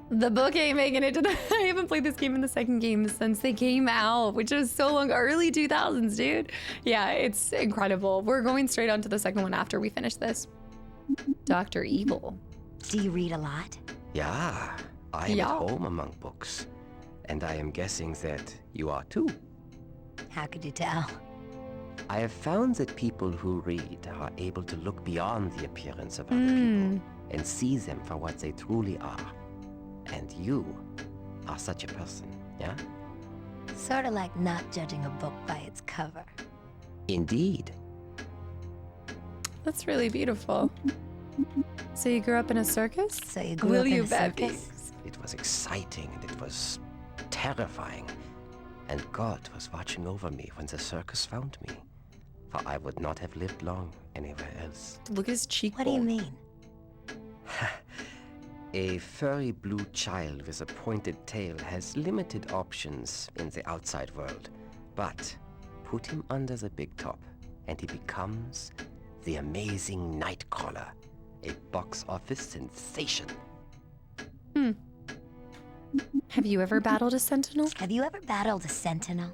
The book ain't making it to the... I haven't played this game in the second game since they came out, which was so long. Early 2000s, dude. Yeah, it's incredible. We're going straight on to the second one after we finish this. Dr. Evil. Do you read a lot? Yeah, I am at home among books. And I am guessing that you are too. How could you tell? I have found that people who read are able to look beyond the appearance of other people and see them for what they truly are. And you are such a person, yeah? Sort of like not judging a book by its cover. Indeed. That's really beautiful. So you grew up in a circus? So you grew Will up in you a circus? It was exciting and it was terrifying. And God was watching over me when the circus found me. For I would not have lived long anywhere else. Look at his cheekbone. What do you mean? A furry blue child with a pointed tail has limited options in the outside world. But put him under the big top and he becomes the amazing Nightcrawler. A box office sensation. Have you ever battled a Sentinel? Have you ever battled a Sentinel?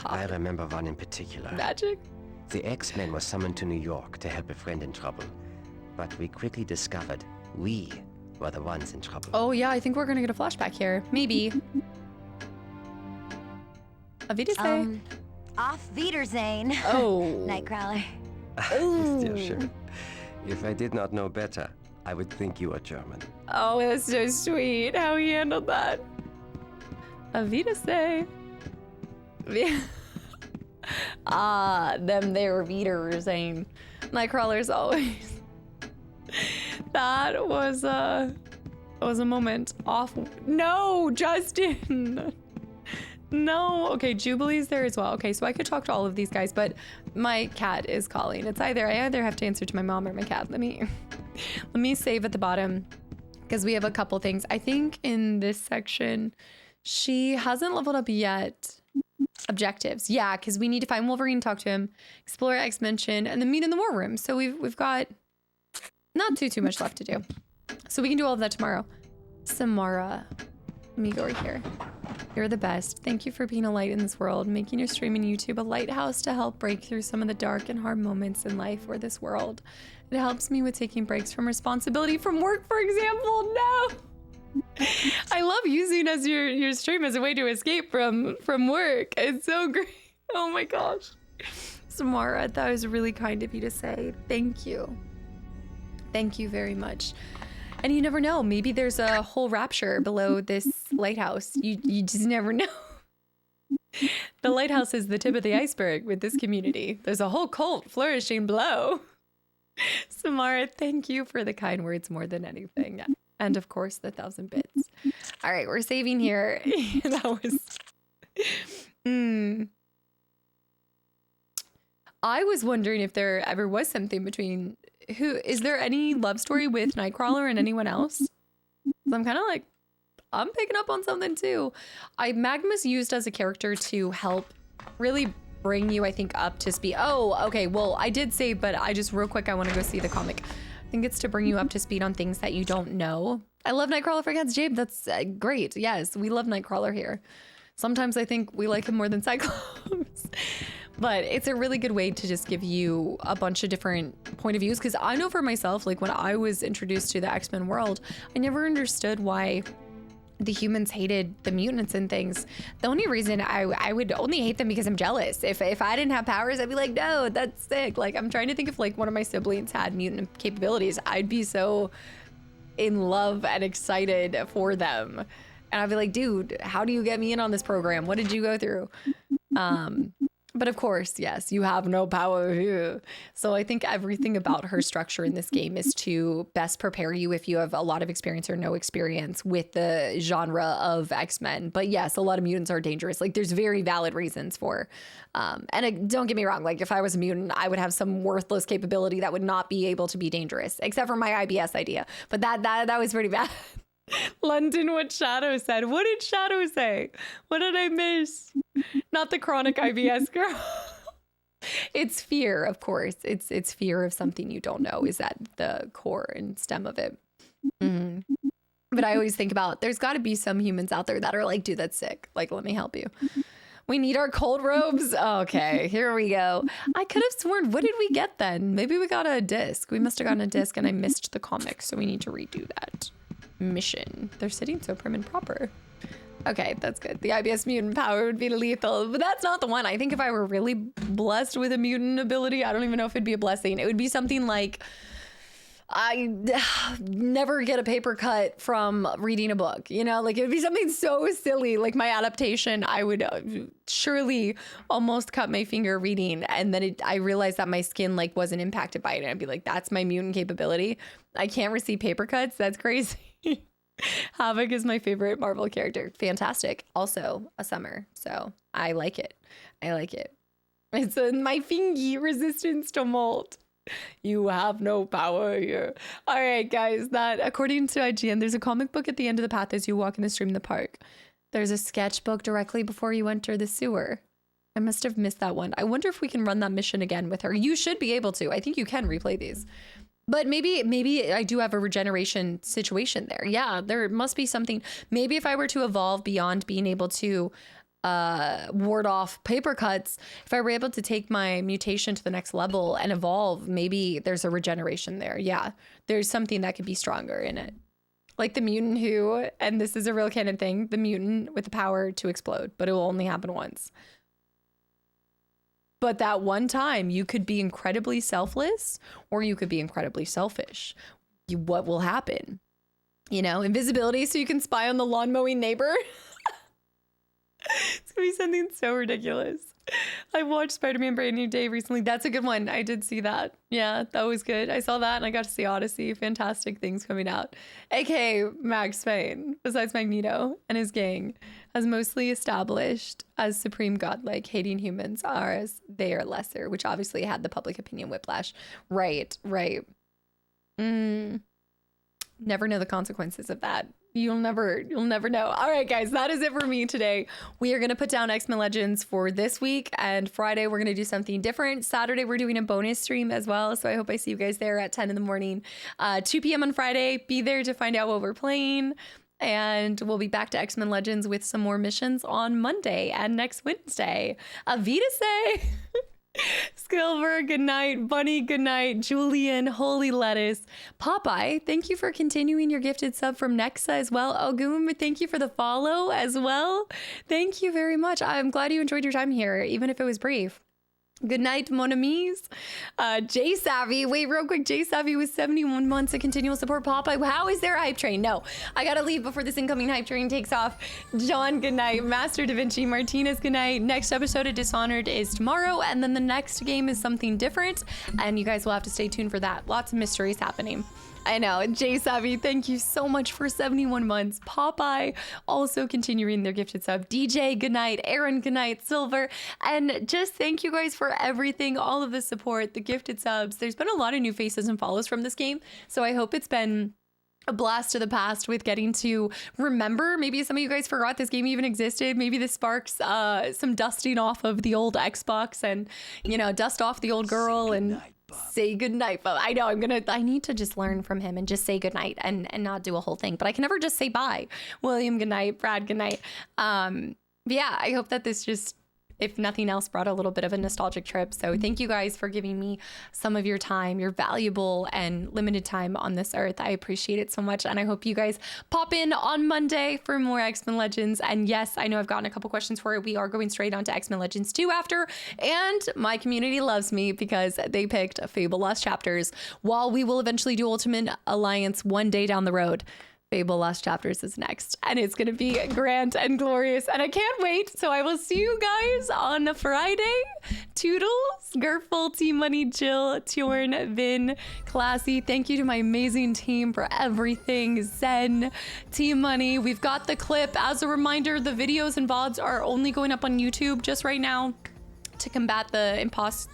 I remember one in particular. Magic? The X-Men were summoned to New York to help a friend in trouble. But we quickly discovered we were the ones in trouble. Oh yeah, I think we're gonna get a flashback here. Maybe. Avita Auf Wiedersehen. Oh. Nightcrawler. Dear sure. If I did not know better, I would think you were German. Oh, that's so sweet how he handled that. Avita them there beaters ain't Nightcrawler's always. That was a moment. Awful. No, Justin. No. Okay, Jubilee's there as well. Okay, so I could talk to all of these guys, but my cat is calling. It's I either have to answer to my mom or my cat. Let me save at the bottom because we have a couple things. I think in this section, She hasn't leveled up yet. Objectives. Yeah, because we need to find Wolverine, talk to him, explore X-Mansion, and then meet in the war room. So we've got not too much left to do. So we can do all of that tomorrow. Samara. Let me go right here. You're the best. Thank you for being a light in this world, making your stream and YouTube a lighthouse to help break through some of the dark and hard moments in life or this world. It helps me with taking breaks from responsibility from work, for example. No! I love using as your stream as a way to escape from work. It's so great. Oh my gosh. Samara, that was really kind of you to say. Thank you. Thank you very much. And you never know, maybe there's a whole rapture below this lighthouse. You just never know. The lighthouse is the tip of the iceberg with this community. There's a whole cult flourishing below. Samara, thank you for the kind words more than anything. And of course, the 1,000 bits. All right, we're saving here. That was... I was wondering if there ever was something between... Is there any love story with Nightcrawler and anyone else? I'm kind of like, I'm picking up on something too. Magma's used as a character to help really bring you, I think, up to speed. Oh, okay, well, I did say, but I just real quick, I want to go see the comic. I think it's to bring you up to speed on things that you don't know. I love Nightcrawler for cats, Jabe. That's great. Yes, we love Nightcrawler here. Sometimes I think we like him more than Cyclops. But it's a really good way to just give you a bunch of different point of views. Because I know for myself, like when I was introduced to the X-Men world, I never understood why the humans hated the mutants and things. The only reason I would only hate them because I'm jealous. If I didn't have powers, I'd be like, no, that's sick. Like I'm trying to think if like one of my siblings had mutant capabilities. I'd be so in love and excited for them. And I'd be like, dude, how do you get me in on this program? What did you go through? But of course, yes, you have no power here. So I think everything about her structure in this game is to best prepare you if you have a lot of experience or no experience with the genre of X-Men. But yes, a lot of mutants are dangerous. Like there's very valid reasons for, don't get me wrong, like if I was a mutant, I would have some worthless capability that would not be able to be dangerous, except for my IBS idea. But that was pretty bad. London, what Shadow said. What did Shadow say? What did I miss? Not the chronic IBS girl. It's fear, of course. It's fear of something you don't know is at the core and stem of it. But I always think about there's got to be some humans out there that are like, dude, that's sick. Like, let me help you. We need our cold robes. Okay, here we go. I could have sworn, what did we get then? Maybe we got a disc. We must have gotten a disc and I missed the comic, so we need to redo that. Mission. They're sitting so prim and proper. Okay, that's good. The IBS mutant power would be lethal, but that's not the one. I think if I were really blessed with a mutant ability, I don't even know if it'd be a blessing. It would be something like I never get a paper cut from reading a book, you know, like it would be something so silly. Like my adaptation, I would surely almost cut my finger reading. And then I realized that my skin like wasn't impacted by it. And I'd be like, that's my mutant capability. I can't receive paper cuts. That's crazy. Havoc is my favorite Marvel character. Fantastic. Also a summer. So I like it. It's my fingy resistance to mold. You have no power here. All right, guys, that according to IGN, there's a comic book at the end of the path as you walk in the stream in the park. There's a sketchbook directly before you enter the sewer. I must have missed that one. I wonder if we can run that mission again with her. You should be able to. I think you can replay these. But maybe I do have a regeneration situation there. Yeah, there must be something. Maybe if I were to evolve beyond being able to ward off paper cuts, if I were able to take my mutation to the next level and evolve, maybe there's a regeneration there. Yeah, there's something that could be stronger in it. Like the mutant who, and this is a real canon thing, the mutant with the power to explode, but it will only happen once. But that one time you could be incredibly selfless or you could be incredibly selfish. What will happen? You know, invisibility so you can spy on the lawn mowing neighbor. It's gonna be something so ridiculous. I watched Spider-Man Brand New Day recently. That's a good one. I did see that. Yeah, that was good. I saw that and I got to see Odyssey. Fantastic things coming out. AKA Max Payne, besides Magneto and his gang, has mostly established as supreme godlike, hating humans are as they are lesser, which obviously had the public opinion whiplash. Right. Never know the consequences of that. You'll never know. All right, guys, that is it for me today. We are going to put down X-Men Legends for this week, and Friday we're going to do something different. Saturday we're doing a bonus stream as well, so I hope I see you guys there at 10 in the morning. 2 p.m. on Friday. Be there to find out what we're playing, and we'll be back to X-Men Legends with some more missions on Monday and next Wednesday. Avita Skilver, good night. Bunny, good night. Julian, Holy Lettuce. Popeye, thank you for continuing your gifted sub from Nexa as well. Ogum, thank you for the follow as well. Thank you very much. I'm glad you enjoyed your time here, even if it was brief. Good night, mon amis. Jay Savvy. Wait, real quick. Jay Savvy was 71 months of continual support. Popeye, how is there a hype train? No, I gotta leave before this incoming hype train takes off. John, good night. Master Da Vinci Martinez, good night. Next episode of Dishonored is tomorrow, and then the next game is something different, and you guys will have to stay tuned for that. Lots of mysteries happening. I know. Jay Savvy, thank you so much for 71 months. Popeye, also continuing their gifted sub. DJ, good night. Aaron, good night. Silver, and just thank you guys for everything, all of the support, the gifted subs. There's been a lot of new faces and follows from this game, so I hope it's been a blast to the past with getting to remember. Maybe some of you guys forgot this game even existed. Maybe this sparks some dusting off of the old Xbox and, you know, dust off the old girl and say goodnight. But I know I need to just learn from him and just say goodnight and not do a whole thing. But I can never just say bye. William, good night. Brad, good night. Yeah, I hope that this just, if nothing else, brought a little bit of a nostalgic trip. So thank you guys for giving me some of your time, your valuable and limited time on this earth. I appreciate it so much. And I hope you guys pop in on Monday for more X-Men Legends. And yes, I know I've gotten a couple questions for it. We are going straight on to X-Men Legends 2 after. And my community loves me because they picked Fable Lost Chapters, while we will eventually do Ultimate Alliance one day down the road. Fable Lost Chapters is next, and it's going to be grand and glorious, and I can't wait. So I will see you guys on Friday. Toodles, Gerful, T-Money, Jill, Tjorn, Vin, Classy. Thank you to my amazing team for everything. Zen, T-Money. We've got the clip. As a reminder, the videos and VODs are only going up on YouTube just right now to combat the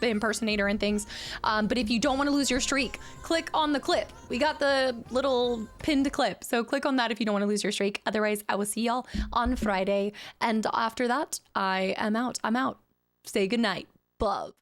impersonator and things. But if you don't want to lose your streak, click on the clip. We got the little pinned clip, so click on that if you don't want to lose your streak. Otherwise, I will see y'all on Friday. And after that, I am out. I'm out. Say goodnight. Love.